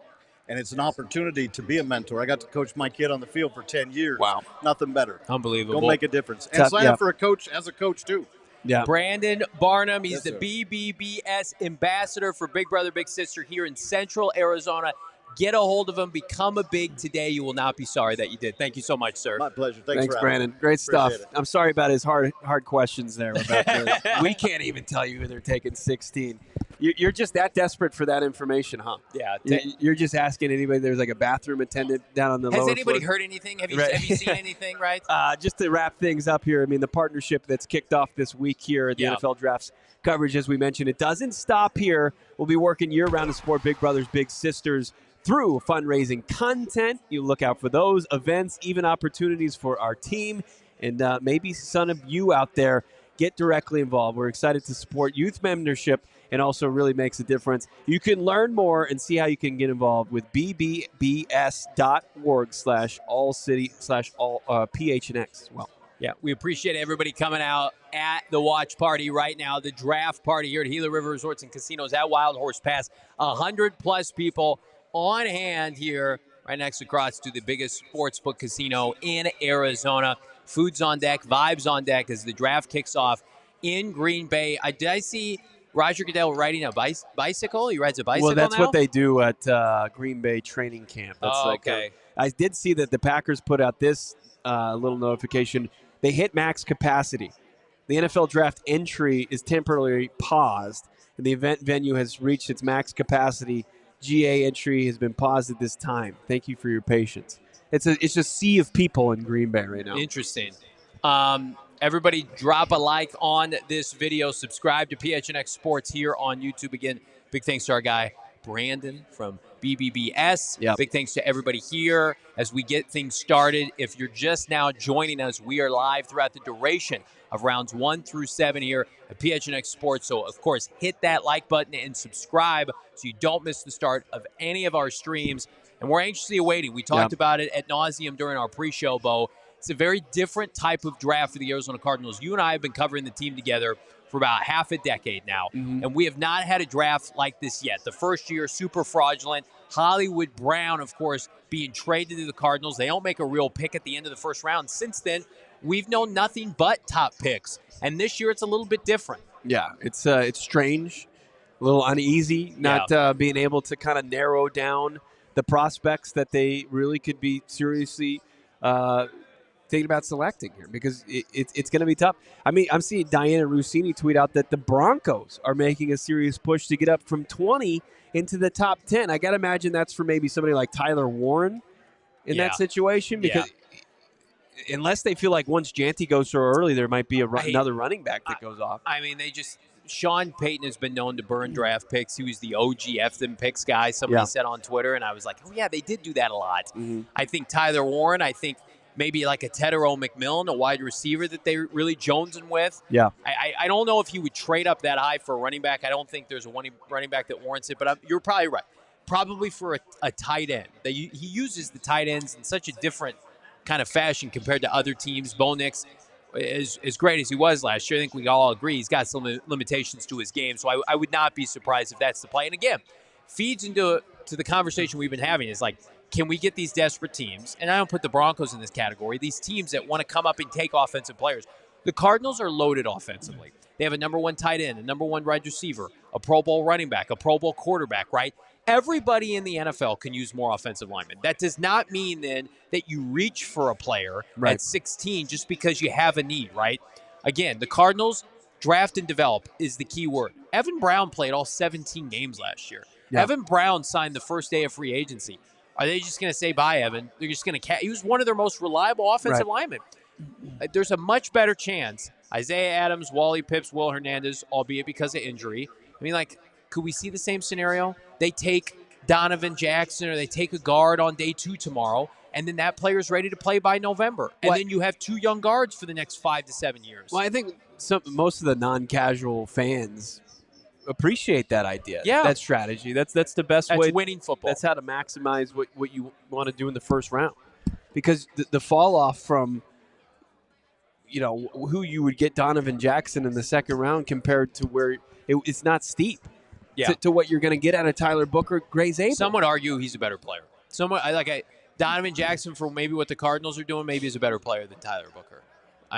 And it's an opportunity to be a mentor. I got to coach my kid on the field for 10 years. Wow. Nothing better. Unbelievable. Go make a difference. And sign up for a coach as a coach, too. Yeah. Brandon Barnum, he's Yes, the BBBS ambassador for Big Brother, Big Sister here in Central Arizona. Get a hold of him. Become a big today. You will not be sorry that you did. Thank you so much, sir. My pleasure. Thanks for Brandon. having me. Great stuff. Appreciate it. I'm sorry about his hard questions there. About we can't even tell you who they're taking 16. You're just that desperate for that information, huh? Yeah. You're just asking anybody. There's like a bathroom attendant down on the lower Has anybody floor. heard anything? Have you seen anything, right? Just to wrap things up here, I mean, the partnership that's kicked off this week here at the NFL Drafts coverage, as we mentioned, it doesn't stop here. We'll be working year-round to support Big Brothers, Big Sisters through fundraising content. You look out for those events, even opportunities for our team, and maybe some of you out there get directly involved. We're excited to support youth membership and also really makes a difference. You can learn more and see how you can get involved with bbbs.org/allcity/PHNX as well. Yeah, we appreciate everybody coming out at the watch party right now, the draft party here at Gila River Resorts and Casinos at Wild Horse Pass. 100+ people on hand here right next across to the biggest sportsbook casino in Arizona. Food's on deck, vibes on deck as the draft kicks off in Green Bay. Did I see Roger Goodell riding a bicycle? He rides a bicycle Well, that's now? what they do at Green Bay training camp. That's okay. I did see that the Packers put out this little notification. They hit max capacity. The NFL draft entry is temporarily paused, and the event venue has reached its max capacity. GA entry has been paused at this time. Thank you for your patience. It's a sea of people in Green Bay right now. Interesting. Everybody drop a like on this video. Subscribe to PHNX Sports here on YouTube. Again, big thanks to our guy, Brandon from BBBS. Yep. Big thanks to everybody here as we get things started. If you're just now joining us, we are live throughout the duration of rounds 1 through 7 here at PHNX Sports. So, of course, hit that like button and subscribe so you don't miss the start of any of our streams. And we're anxiously awaiting. We talked about it at nauseum during our pre-show, Bo. It's a very different type of draft for the Arizona Cardinals. You and I have been covering the team together for about half a decade now, and we have not had a draft like this yet. The first year, super fraudulent. Hollywood Brown, of course, being traded to the Cardinals. They don't make a real pick at the end of the first round. Since then, we've known nothing but top picks, and this year it's a little bit different. Yeah, it's strange, a little uneasy, not being able to kind of narrow down the prospects that they really could be seriously thinking about selecting here, because it's going to be tough. I mean, I'm seeing Diana Rossini tweet out that the Broncos are making a serious push to get up from 20 into the top 10. I got to imagine that's for maybe somebody like Tyler Warren in that situation, because unless they feel like once Janty goes so early, there might be another running back that goes off. I mean, Sean Payton has been known to burn draft picks. He was the OG F them picks guy, somebody said on Twitter, and I was like, oh, yeah, they did do that a lot. I think Tyler Warren, maybe like a Tetairoa McMillan, a wide receiver that they really jonesing with. Yeah. I don't know if he would trade up that high for a running back. I don't think there's a running back that warrants it, but you're probably right. Probably for a tight end. He uses the tight ends in such a different kind of fashion compared to other teams. Bo Nix, as great as he was last year, I think we all agree he's got some limitations to his game, so I would not be surprised if that's the play. And again, feeds into the conversation we've been having. Is like, can we get these desperate teams, and I don't put the Broncos in this category, these teams that want to come up and take offensive players. The Cardinals are loaded offensively. They have a number 1 tight end, a number 1 wide receiver, a Pro Bowl running back, a Pro Bowl quarterback, right? Everybody in the NFL can use more offensive linemen. That does not mean then that you reach for a player at 16 just because you have a need, right? Again, the Cardinals, draft and develop is the key word. Evan Brown played all 17 games last year. Yeah. Evan Brown signed the first day of free agency. Are they just going to say bye, Evan? They're just going to he was one of their most reliable offensive linemen. There's a much better chance Isaiah Adams, Wally Pitts, Will Hernandez, albeit because of injury. I mean, like, could we see the same scenario? They take Donovan Jackson or they take a guard on day 2 tomorrow. and then that player's ready to play by November. And then you have 2 young guards for the next 5 to 7 years. Well, I think most of the non-casual fans appreciate that idea. Yeah. That strategy. That's the best way. That's winning football. That's how to maximize what you want to do in the first round. Because the fall off from who you would get Donovan Jackson in the second round compared to where it's not steep to what you're going to get out of Tyler Booker, Gray's able. Some would argue he's a better player. Donovan Jackson, for maybe what the Cardinals are doing, maybe is a better player than Tyler Booker.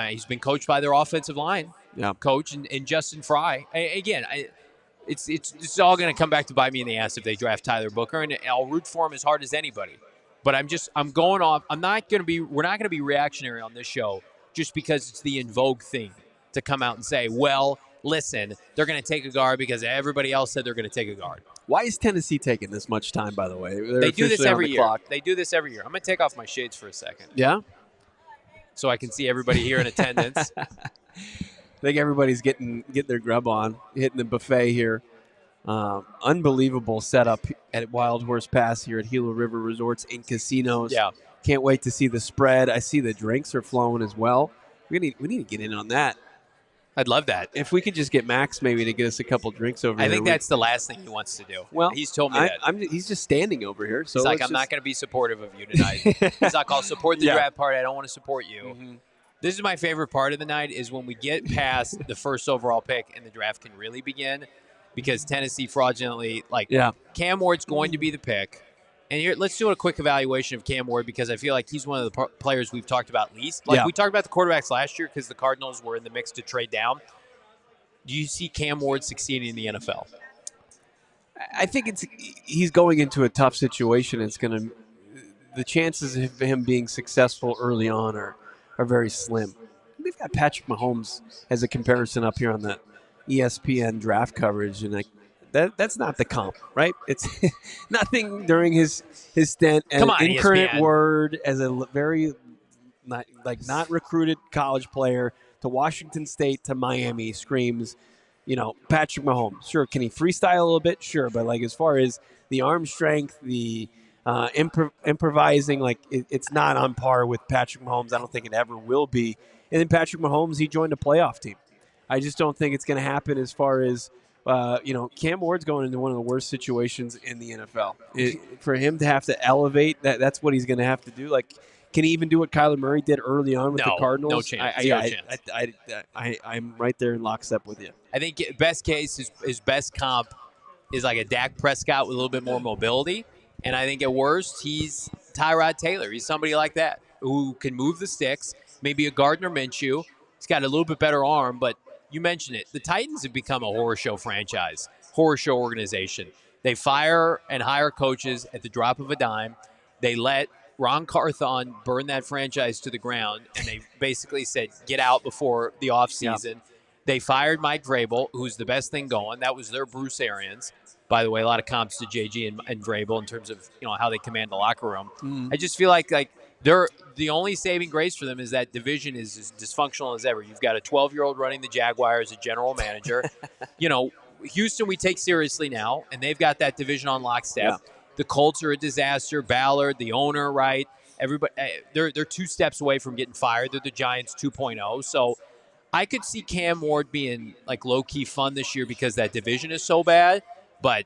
He's been coached by their offensive line coach and Justin Fry. It's all going to come back to bite me in the ass if they draft Tyler Booker, and I'll root for him as hard as anybody. But I'm going off. We're not going to be reactionary on this show just because it's the in vogue thing to come out and say, well, listen, they're going to take a guard because everybody else said they're going to take a guard. Why is Tennessee taking this much time, by the way? They do this every year. They do this every year. I'm going to take off my shades for a second. Yeah? So I can see everybody here in attendance. I think everybody's getting their grub on, hitting the buffet here. Unbelievable setup at Wild Horse Pass here at Gila River Resorts and Casinos. Yeah. Can't wait to see the spread. I see the drinks are flowing as well. We need to get in on that. I'd love that. If we could just get Max maybe to get us a couple drinks over here. I think that's the last thing he wants to do. Well, he's told me that. He's just standing over here. So he's like, I'm not going to be supportive of you tonight. He's like, I'll support the draft party. I don't want to support you. Mm-hmm. This is my favorite part of the night is when we get past the first overall pick and the draft can really begin because Tennessee fraudulently, Cam Ward's going to be the pick. And here, let's do a quick evaluation of Cam Ward because I feel like he's one of the players we've talked about least. We talked about the quarterbacks last year because the Cardinals were in the mix to trade down. Do you see Cam Ward succeeding in the NFL? I think he's going into a tough situation. The chances of him being successful early on are very slim. They've got Patrick Mahomes as a comparison up here on the ESPN draft coverage, and that's not the comp, right? It's nothing during his stint as Incarnate Word as a very not recruited college player to Washington State to Miami screams, Patrick Mahomes. Sure, can he freestyle a little bit? Sure, but as far as the arm strength, the improvising, it's not on par with Patrick Mahomes. I don't think it ever will be. And then Patrick Mahomes, he joined a playoff team. I just don't think it's going to happen as far as, Cam Ward's going into one of the worst situations in the NFL. For him to have to elevate, that's what he's going to have to do. Can he even do what Kyler Murray did early on with the Cardinals? No chance. Zero chance. I'm right there in lockstep with you. I think best case, his best comp is like a Dak Prescott with a little bit more mobility. And I think at worst, he's Tyrod Taylor. He's somebody like that who can move the sticks, maybe a Gardner Minshew. He's got a little bit better arm, but you mentioned it. The Titans have become a horror show franchise, horror show organization. They fire and hire coaches at the drop of a dime. They let Ron Carthon burned that franchise to the ground, and they basically said, get out before the offseason. Yeah. They fired Mike Vrabel, who's the best thing going. That was their Bruce Arians. By the way, a lot of comps to JG and Vrabel in terms of how they command the locker room. I just feel like they're the only saving grace for them is that division is as dysfunctional as ever. You've got a 12-year-old running the Jaguars as general manager. Houston we take seriously now, and they've got that division on lockstep. Yeah. The Colts are a disaster. Ballard, the owner, right? Everybody, they're 2 steps away from getting fired. They're the Giants 2.0. So I could see Cam Ward being low-key fun this year because that division is so bad. But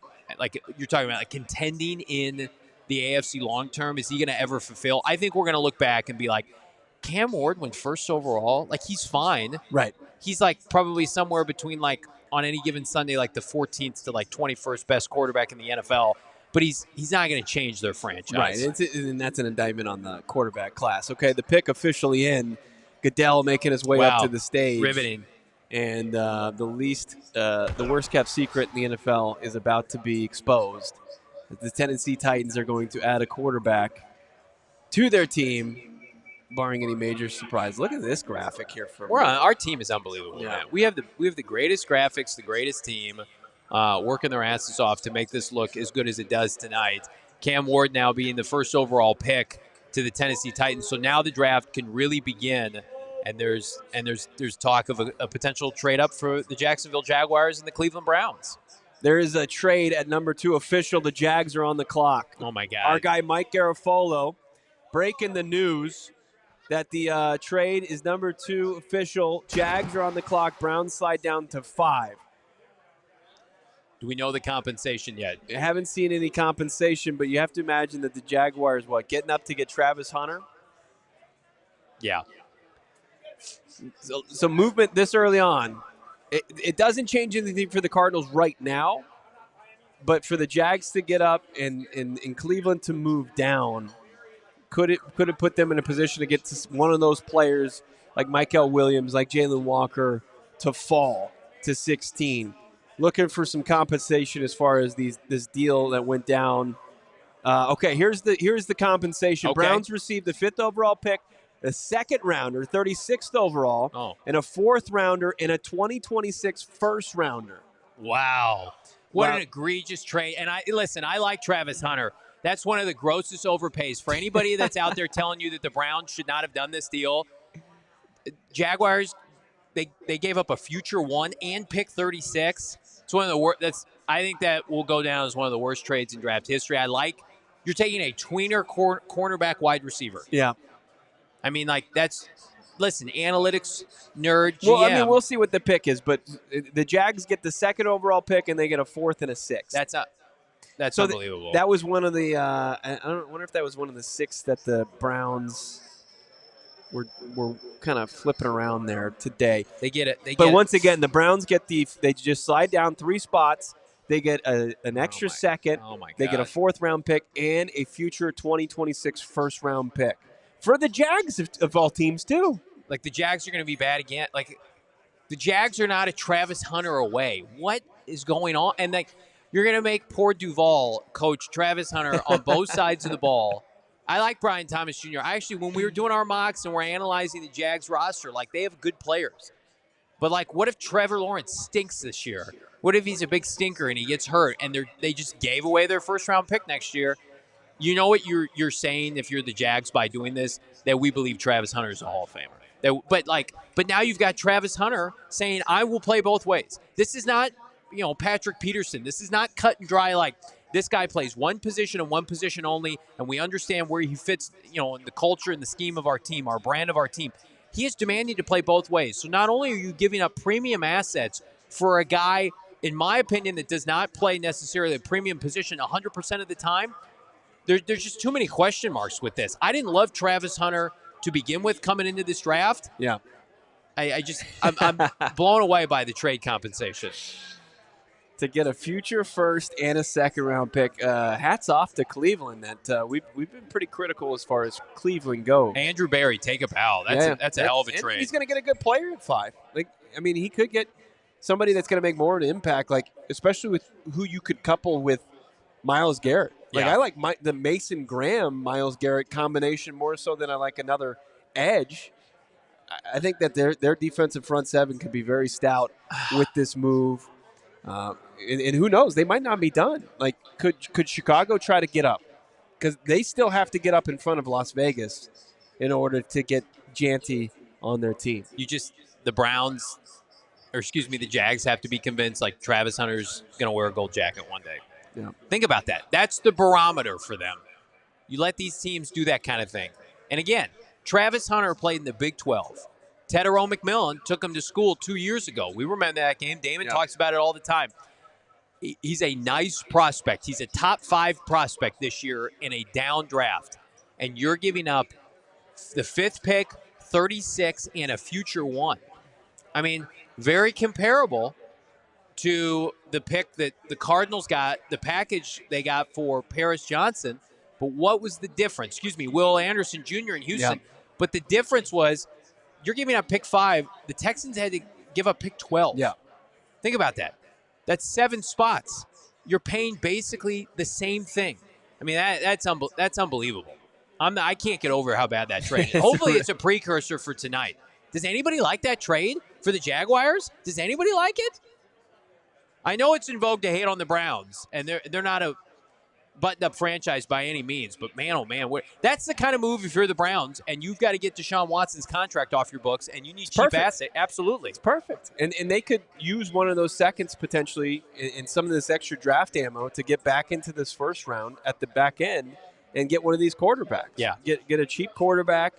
you're talking about contending in the AFC long term, is he going to ever fulfill? I think we're going to look back and be like, Cam Ward went first overall. He's fine. Right. He's probably somewhere between on any given Sunday the 14th to 21st best quarterback in the NFL. But he's not going to change their franchise. Right, and that's an indictment on the quarterback class. Okay, the pick officially in. Goodell making his way up to the stage. Riveting. And the worst-kept secret in the NFL is about to be exposed. The Tennessee Titans are going to add a quarterback to their team, barring any major surprise. Look at this graphic here. Our team is unbelievable, man. We have the greatest graphics, the greatest team. Working their asses off to make this look as good as it does tonight. Cam Ward now being the first overall pick to the Tennessee Titans. So now the draft can really begin, and there's talk of a potential trade up for the Jacksonville Jaguars and the Cleveland Browns. There is a trade at number 2 official. The Jags are on the clock. Oh, my God. Our guy Mike Garafolo breaking the news that the trade is number 2 official. Jags are on the clock. Browns slide down to 5. Do we know the compensation yet? I haven't seen any compensation, but you have to imagine that the Jaguars, getting up to get Travis Hunter? Yeah. So movement this early on, it doesn't change anything for the Cardinals right now, but for the Jags to get up and Cleveland to move down, could it put them in a position to get to one of those players like Mykel Williams, like Jalon Walker, to fall to 16? Looking for some compensation as far as this deal that went down. Okay, here's the compensation. Okay. Browns received the 5th overall pick, a 2nd rounder, 36th overall, and a 4th rounder, and a 2026 first rounder. Wow. What an egregious trade. And I like Travis Hunter. That's one of the grossest overpays. For anybody that's out there telling you that the Browns should not have done this deal, Jaguars, they gave up a future 1 and pick 36. It's one of the worst. I think that will go down as one of the worst trades in draft history. You're taking a tweener cornerback wide receiver. Yeah. I mean, listen, analytics nerd, GM. Well, I mean, we'll see what the pick is, but the Jags get the 2nd overall pick, and they get a 4th and a 6th. That's unbelievable. That was one of the I wonder if that was one of the 6 that the Browns were kind of flipping around there today. They get it. But once again, the Browns they just slide down 3 spots. They get an extra 2nd. Oh my God. They get a 4th round pick and a future 2026 first round pick. For the Jags of all teams, too. Like, the Jags are going to be bad again. Like, the Jags are not a Travis Hunter away. What is going on? And, you're going to make poor Duval coach Travis Hunter on both sides of the ball. I like Brian Thomas Jr. When we were doing our mocks and we're analyzing the Jags roster, they have good players. But, what if Trevor Lawrence stinks this year? What if he's a big stinker and he gets hurt and they just gave away their first-round pick next year? You know what you're saying if you're the Jags by doing this? That we believe Travis Hunter is a Hall of Famer. But now you've got Travis Hunter saying, I will play both ways. This is not, Patrick Peterson. This is not cut and dry this guy plays one position and one position only, and we understand where he fits, in the culture and the scheme of our team, our brand of our team. He is demanding to play both ways. So not only are you giving up premium assets for a guy, in my opinion, that does not play necessarily a premium position 100% of the time, there's just too many question marks with this. I didn't love Travis Hunter to begin with coming into this draft. Yeah. I'm blown away by the trade compensation. To get a future first and a 2nd round pick, hats off to Cleveland. That we've been pretty critical as far as Cleveland goes. Andrew Berry, take a bow. That's a hell of a trade. He's going to get a good player at 5. He could get somebody that's going to make more of an impact, especially with who you could couple with Myles Garrett. I like the Mason Graham Myles Garrett combination more so than I like another edge. I think that their defensive front 7 could be very stout with this move. And who knows? They might not be done. Could Chicago try to get up? Because they still have to get up in front of Las Vegas in order to get Janty on their team. The Jags have to be convinced Travis Hunter's going to wear a gold jacket one day. Yeah. Think about that. That's the barometer for them. You let these teams do that kind of thing. And again, Travis Hunter played in the Big 12. Tetairoa McMillan took him to school 2 years ago. We remember that game. Damon talks about it all the time. He's a nice prospect. He's a top 5 prospect this year in a down draft. And you're giving up the 5th pick, 36, and a future 1. I mean, very comparable to the pick that the Cardinals got, the package they got for Paris Johnson. But what was the difference? Will Anderson Jr. in Houston. Yeah. But the difference was you're giving up pick 5. The Texans had to give up pick 12. Yeah. Think about that. That's 7 spots. You're paying basically the same thing. I mean, that's unbelievable. I can't get over how bad that trade is. Hopefully it's a precursor for tonight. Does anybody like that trade for the Jaguars? Does anybody like it? I know it's in vogue to hate on the Browns, and they're not a buttoned-up franchise by any means, but man, oh man, that's the kind of move if you're the Browns, and you've got to get Deshaun Watson's contract off your books, and you need cheap asset. Absolutely. It's perfect. And they could use one of those seconds potentially in some of this extra draft ammo to get back into this first round at the back end and get one of these quarterbacks. Yeah. Get a cheap quarterback,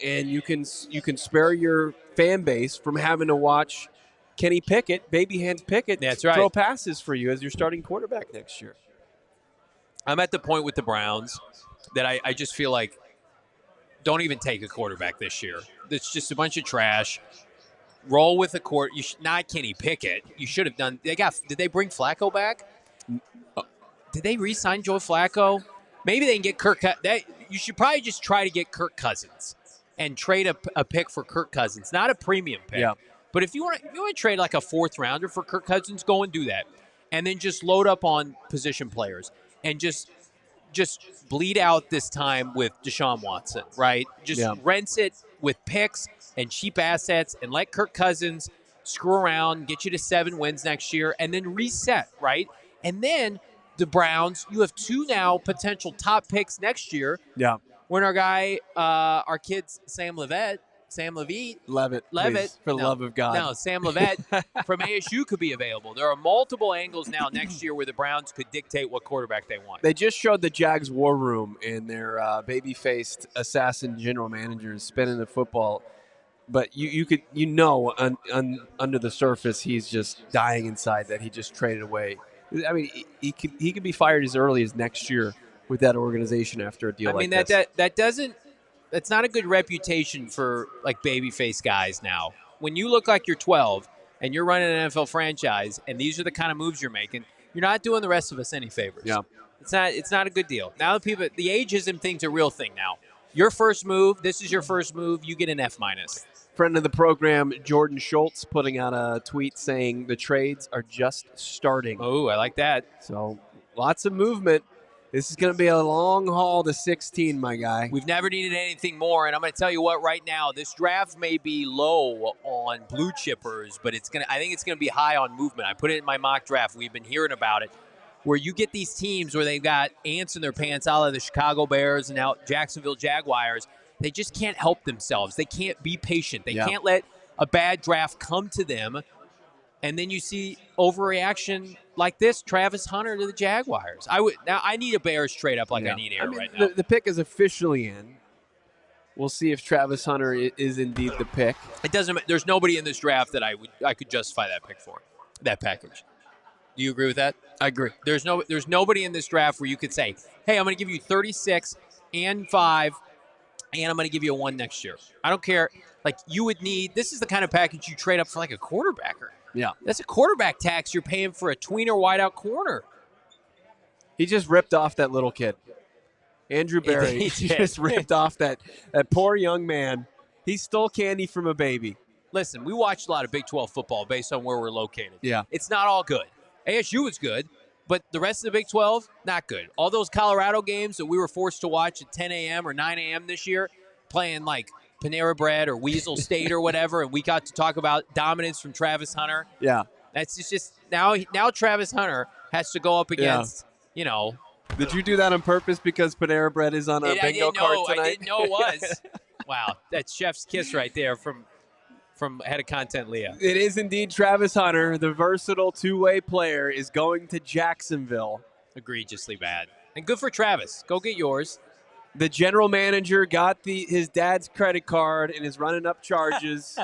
and you can spare your fan base from having to watch Kenny Pickett, baby hands Pickett, That's right. throw passes for you as your starting quarterback next year. I'm at the point with the Browns that I just feel like don't even take a quarterback this year. It's just a bunch of trash. Roll with a court. Not Kenny Pickett. You should have done. Did they bring Flacco back? Did they re-sign Joe Flacco? Maybe they can get Kirk. You should probably just try to get Kirk Cousins and trade a pick for Kirk Cousins, not a premium pick. Yeah. But if you want to trade like a fourth rounder for Kirk Cousins, go and do that, and then just load up on position players and just bleed out this time with Deshaun Watson, right? Just rinse it with picks and cheap assets and let Kirk Cousins screw around, get you to 7 wins next year, and then reset, right? And then the Browns, you have 2 now potential top picks next year. Yeah. When our kid Sam Levitt, Levitt, please, for the love of God. No, Sam Levitt from ASU could be available. There are multiple angles now next year where the Browns could dictate what quarterback they want. They just showed the Jags war room, and their baby-faced assassin general manager is spinning the football. But you could under the surface he's just dying inside that he just traded away. I mean, he could be fired as early as next year with that organization after a deal like this. That's not a good reputation for like babyface guys now. When you look like you're 12 and you're running an NFL franchise and these are the kind of moves you're making, you're not doing the rest of us any favors. Yeah. It's not a good deal. Now the ageism thing's a real thing now. Your first move, this is your first move, you get an F-. Friend of the program, Jordan Schultz, putting out a tweet saying the trades are just starting. Oh, I like that. So lots of movement. This is going to be a long haul to 16, my guy. We've never needed anything more, and I'm going to tell you what right now, this draft may be low on blue chippers, but I think it's going to be high on movement. I put it in my mock draft. We've been hearing about it, where you get these teams where they've got ants in their pants, a la the Chicago Bears and now Jacksonville Jaguars. They just can't help themselves. They can't be patient. They can't let a bad draft come to them. And then you see overreaction like this, Travis Hunter to the Jaguars. I need a Bears trade up like I need air right now. The pick is officially in. We'll see if Travis Hunter is indeed the pick. It doesn't. There's nobody in this draft that I could justify that pick for, that package. Do you agree with that? I agree. There's nobody in this draft where you could say, hey, I'm going to give you 36 and 5, and I'm going to give you a 1 next year. I don't care. Like, you would need – this is the kind of package you trade up for like a quarterbacker. Yeah. That's a quarterback tax you're paying for a tweener wideout corner. He just ripped off that little kid. Andrew Berry he just ripped off that poor young man. He stole candy from a baby. Listen, we watched a lot of Big 12 football based on where we're located. Yeah. It's not all good. ASU is good, but the rest of the Big 12, not good. All those Colorado games that we were forced to watch at 10 a.m. or 9 a.m. this year, playing like Panera Bread or Weasel State or whatever, and we got to talk about dominance from Travis Hunter. Yeah. That's just now Travis Hunter has to go up against, Did you do that on purpose because Panera Bread is on a bingo card tonight? I didn't know it was. Wow, that's chef's kiss right there from head of content Leah. It is indeed Travis Hunter, the versatile two-way player, is going to Jacksonville. Egregiously bad. And good for Travis. Go get yours. The general manager got his dad's credit card and is running up charges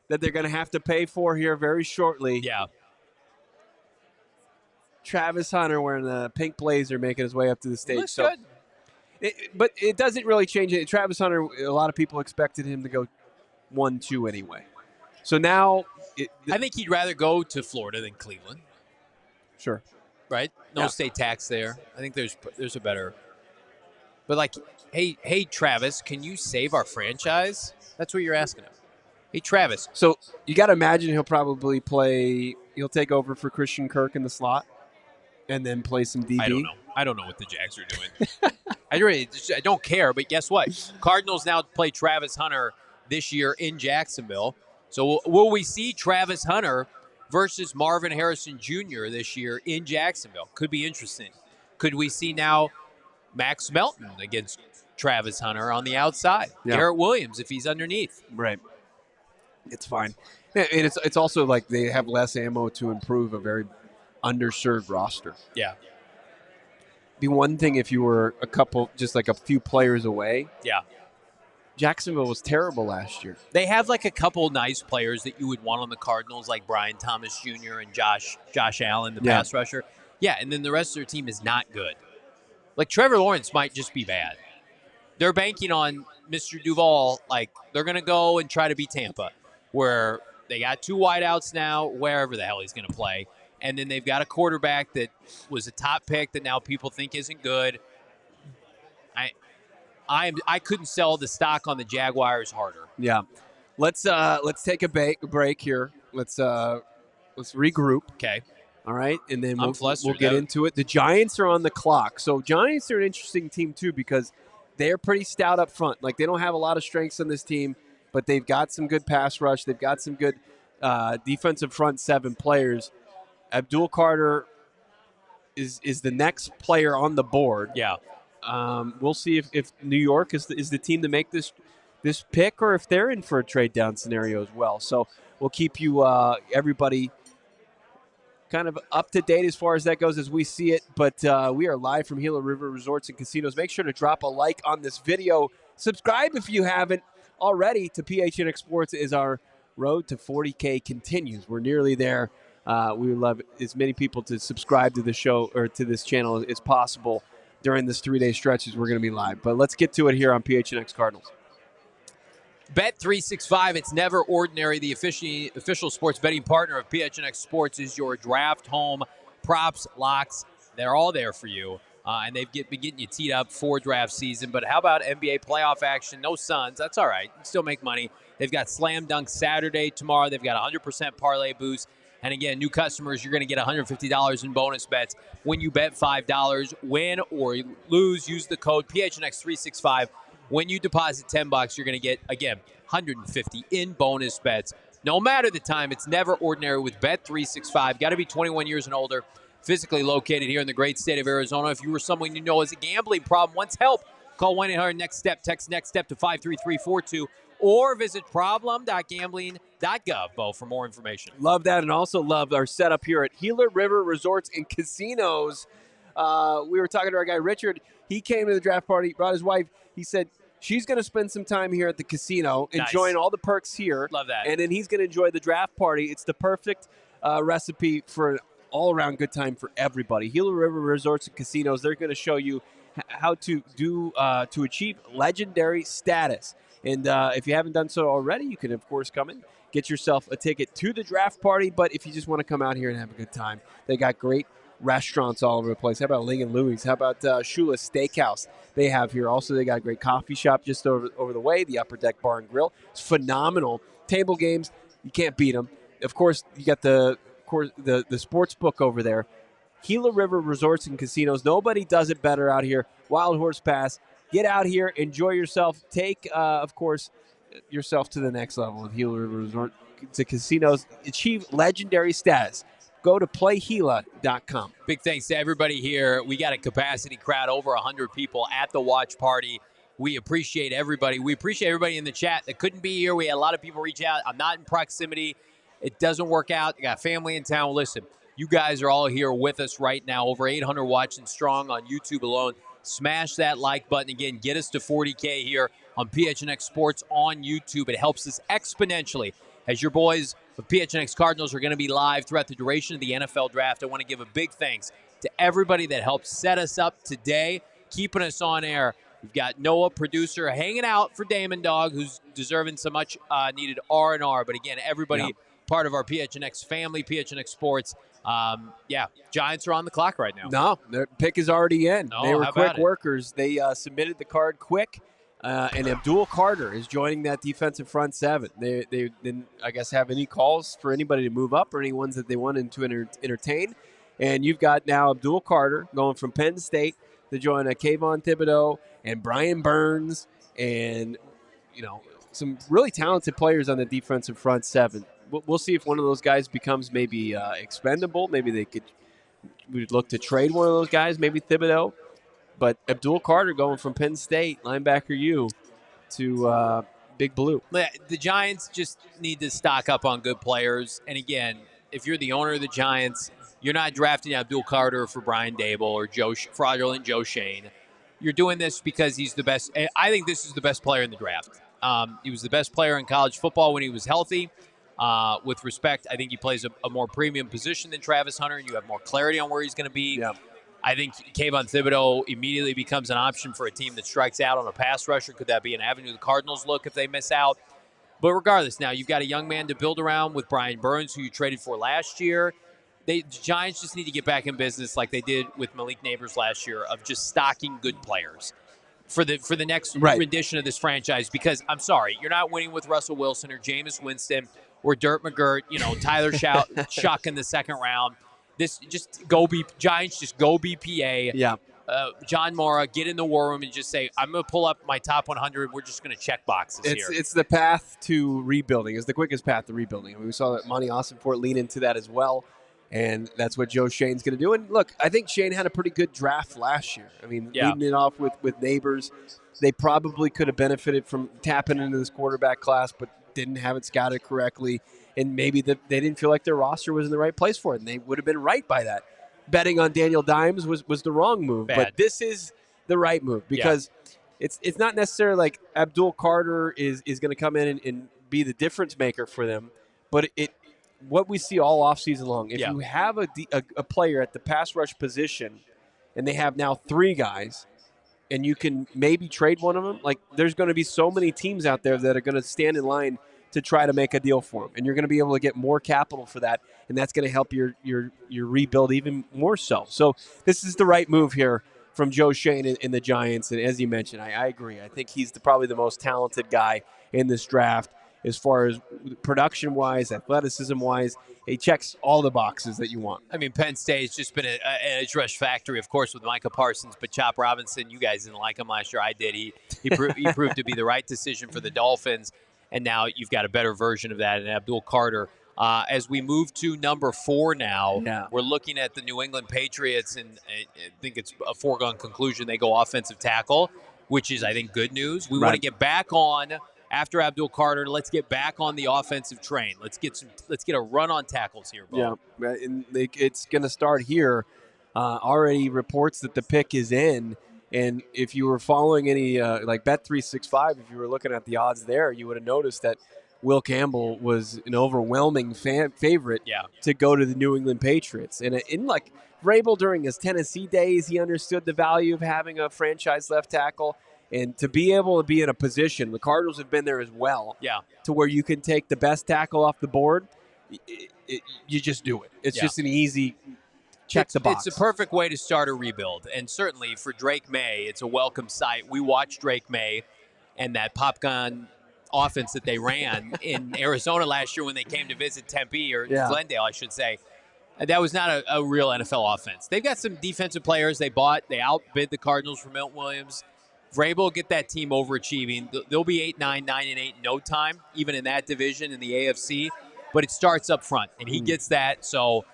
that they're going to have to pay for here very shortly. Yeah. Travis Hunter wearing a pink blazer making his way up to the stage. Looks good. But it doesn't really change it. Travis Hunter, a lot of people expected him to go 1-2 anyway. So now I think he'd rather go to Florida than Cleveland. Sure. Right? No state tax there. I think there's a better. But like, hey Travis, can you save our franchise? That's what you're asking him. Hey Travis. So you got to imagine he'll take over for Christian Kirk in the slot and then play some DB. I don't know what the Jags are doing. I don't care, but guess what? Cardinals now play Travis Hunter this year in Jacksonville. So will we see Travis Hunter versus Marvin Harrison Jr. this year in Jacksonville? Could be interesting. Could we see now Max Melton against Travis Hunter on the outside? Yeah. Garrett Williams if he's underneath. Right. It's fine. And it's also like they have less ammo to improve a very underserved roster. Yeah. be one thing if you were just like a few players away. Yeah. Jacksonville was terrible last year. They have like a couple nice players that you would want on the Cardinals, like Brian Thomas Jr. and Josh Allen, the pass rusher. Yeah, and then the rest of their team is not good. Like Trevor Lawrence might just be bad. They're banking on Mr. Duval. Like they're going to go and try to beat Tampa, where they got 2 wideouts now, wherever the hell he's going to play. And then they've got a quarterback that was a top pick that now people think isn't good. I couldn't sell the stock on the Jaguars harder. Yeah, let's take a break here. Let's regroup. Okay. All right, and then we'll get into it. The Giants are on the clock. So Giants are an interesting team too because they're pretty stout up front. Like they don't have a lot of strengths on this team, but they've got some good pass rush. They've got some good defensive front 7 players. Abdul Carter is the next player on the board. Yeah. We'll see if New York is the team to make this pick or if they're in for a trade down scenario as well. So we'll keep you everybody kind of up to date as far as that goes as we see it. But we are live from Gila River Resorts and Casinos. Make sure to drop a like on this video. Subscribe if you haven't already to PHNX Sports as our road to 40K continues. We're nearly there. We would love as many people to subscribe to the show or to this channel as possible during this 3-day stretch as we're going to be live. But let's get to it here on PHNX Cardinals. Bet365, it's never ordinary. The official sports betting partner of PHNX Sports is your draft home props, locks. They're all there for you. And they've been getting you teed up for draft season. But how about NBA playoff action? No Suns. That's all right. You can still make money. They've got Slam Dunk Saturday tomorrow. They've got 100% parlay boost. And again, new customers, you're going to get $150 in bonus bets when you bet $5. Win or lose, use the code PHNX365. When you deposit $10, you're going to get, again, $150 in bonus bets. No matter the time, it's never ordinary with Bet365. Got to be 21 years and older, physically located here in the great state of Arizona. If you or someone you know has a gambling problem, wants help, call 1-800-NEXT-STEP. Text NEXT STEP to 53342. Or visit problem.gambling.gov, Bo, for more information. Love that, and also love our setup here at Gila River Resorts and Casinos. We were talking to our guy, Richard. He came to the draft party, brought his wife. He said she's going to spend some time here at the casino, enjoying all the perks here. Love that. And then he's going to enjoy the draft party. It's the perfect recipe for an all-around good time for everybody. Gila River Resorts and Casinos, they're going to show you how to do to achieve legendary status. And if you haven't done so already, you can, of course, come in, get yourself a ticket to the draft party. But if you just want to come out here and have a good time, they got great restaurants all over the place. How about Ling & Louie's? How about Shula's Steakhouse they have here? Also, they got a great coffee shop just over the way, the Upper Deck Bar and Grill. It's phenomenal. Table games, you can't beat them. Of course, you got the sports book over there. Gila River Resorts and Casinos. Nobody does it better out here. Wild Horse Pass. Get out here, enjoy yourself. Take, of course, yourself to the next level with Gila River Resort to Casinos. Achieve legendary status. Go to playGila.com. Big thanks to everybody here. We got a capacity crowd, over 100 people at the watch party. We appreciate everybody. We appreciate everybody in the chat that couldn't be here. We had a lot of people reach out. I'm not in proximity. It doesn't work out. I got family in town. Listen, you guys are all here with us right now. Over 800 watching strong on YouTube alone. Smash that like button. Again, get us to 40K here on PHNX Sports on YouTube. It helps us exponentially as your boys of PHNX Cardinals are going to be live throughout the duration of the NFL Draft. I want to give a big thanks to everybody that helped set us up today, keeping us on air. We've got Noah, producer, hanging out for Damon Dog, who's deserving so much needed R&R. But again, everybody part of our PHNX family, PHNX Sports. Giants are on the clock right now. No, their pick is already in. Oh, they were quick workers. They submitted the card quick, and Abdul Carter is joining that defensive front 7. They didn't, I guess, have any calls for anybody to move up or any ones that they wanted to entertain. And you've got now Abdul Carter going from Penn State to join Kayvon Thibodeau and Brian Burns and, some really talented players on the defensive front 7. We'll see if one of those guys becomes maybe expendable. Maybe we'd look to trade one of those guys, maybe Thibodeau. But Abdul Carter going from Penn State, linebacker U, to Big Blue. The Giants just need to stock up on good players. And again, if you're the owner of the Giants, You're not drafting Abdul Carter for Brian Dable or fraudulent Joe Shane. You're doing this because he's the best. I think this is the best player in the draft. He was the best player in college football when he was healthy. With respect, I think he plays a more premium position than Travis Hunter, and you have more clarity on where he's going to be. Yeah. I think Kayvon Thibodeau immediately becomes an option for a team that strikes out on a pass rusher. Could that be an avenue the Cardinals look if they miss out? But regardless, now you've got a young man to build around with Brian Burns, who you traded for last year. The Giants just need to get back in business like they did with Malik Neighbors last year of just stocking good players for the next rendition of this franchise. Because I'm sorry, you're not winning with Russell Wilson or Jameis Winston or Dirt McGirt, Tyler Shuck in the second round. Giants just go BPA. Yeah. John Mara, get in the war room and just say, I'm going to pull up my top 100. We're just going to check boxes here. It's the path to rebuilding. It's the quickest path to rebuilding. I mean, we saw that Monti Ossenfort lean into that as well, and that's what Joe Shane's going to do. And look, I think Shane had a pretty good draft last year. I mean, leading it off with Neighbors, they probably could have benefited from tapping into this quarterback class, but didn't have it scouted correctly. And maybe they didn't feel like their roster was in the right place for it, and they would have been right by that. Betting on Daniel Dimes was the wrong move, but this is the right move because it's not necessarily like Abdul Carter is going to come in and be the difference maker for them, but what we see all offseason long, if you have a player at the pass rush position and they have now 3 guys and you can maybe trade one of them, like there's going to be so many teams out there that are going to stand in line to try to make a deal for him, and you're going to be able to get more capital for that, and that's going to help your rebuild even more so. So this is the right move here from Joe Shane in the Giants, and as you mentioned, I agree. I think he's probably the most talented guy in this draft as far as production-wise, athleticism-wise. He checks all the boxes that you want. I mean, Penn State's just been an edge rush factory, of course, with Micah Parsons, but Chop Robinson, you guys didn't like him last year. I did. He proved to be the right decision for the Dolphins. And now you've got a better version of that in Abdul Carter. As we move to number 4 now, we're looking at the New England Patriots, and I think it's a foregone conclusion they go offensive tackle, which is, I think, good news. We want to get back on, after Abdul Carter, let's get back on the offensive train. Let's get a run on tackles here, Bo. Yeah, and it's going to start here. Already reports that the pick is in. And if you were following any, like Bet365, if you were looking at the odds there, you would have noticed that Will Campbell was an overwhelming favorite to go to the New England Patriots. And in like Vrabel during his Tennessee days, he understood the value of having a franchise left tackle. And to be able to be in a position, the Cardinals have been there as well, to where you can take the best tackle off the board, you just do it. It's just an easy check the box. It's a perfect way to start a rebuild. And certainly for Drake May, it's a welcome sight. We watched Drake May and that popgun offense that they ran in Arizona last year when they came to visit Tempe, or Glendale, I should say. And that was not a real NFL offense. They've got some defensive players they outbid the Cardinals for Mykel Williams. Vrabel will get that team overachieving. They'll be 8-9, 9-8 in no time, even in that division in the AFC. But it starts up front, and he gets that. So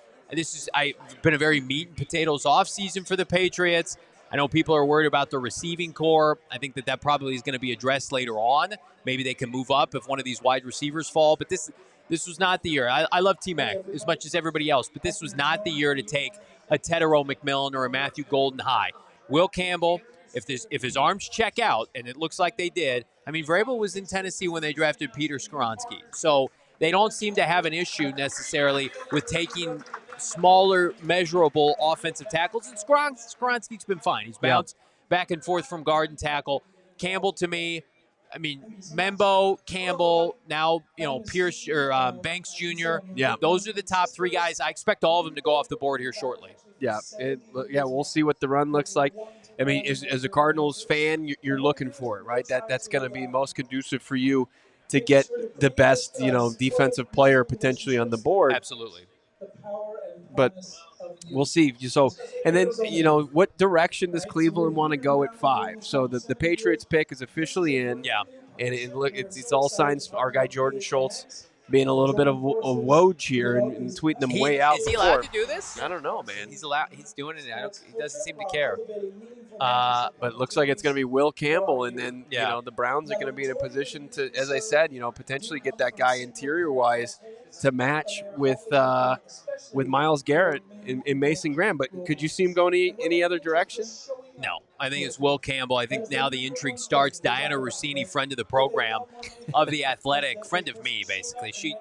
I've been a very meat and potatoes offseason for the Patriots. I know people are worried about the receiving core. I think that probably is going to be addressed later on. Maybe they can move up if one of these wide receivers fall. But this was not the year. I love T-Mac as much as everybody else, but this was not the year to take a Tetairoa McMillan or a Matthew Golden high. Will Campbell, if his arms check out, and it looks like they did. I mean, Vrabel was in Tennessee when they drafted Peter Skoronski. So they don't seem to have an issue necessarily with taking smaller, measurable offensive tackles. And Skoronski's been fine. He's bounced back and forth from guard and tackle. Campbell, to me, I mean, Membo, Campbell, now, Pierce or Banks Jr. Yeah. Those are the top 3 guys. I expect all of them to go off the board here shortly. Yeah. We'll see what the run looks like. I mean, as a Cardinals fan, you're looking for it, right? That's going to be most conducive for you to get the best, defensive player potentially on the board. Absolutely. But we'll see. So, and then, what direction does Cleveland want to go at 5? So the Patriots pick is officially in. Yeah. And look, it's all signs. Our guy Jordan Schultz being a little bit of a Woj here and tweeting them way out. Is he allowed to do this? I don't know, man. He's allowed. He's doing it. He doesn't seem to care. But it looks like it's going to be Will Campbell, and then the Browns are going to be in a position to, as I said, potentially get that guy interior-wise to match with Myles Garrett in Mason Graham. But could you see him going any other direction? No, I think it's Will Campbell. I think now the intrigue starts. Diana Rossini, friend of the program, of The Athletic, friend of me, basically. She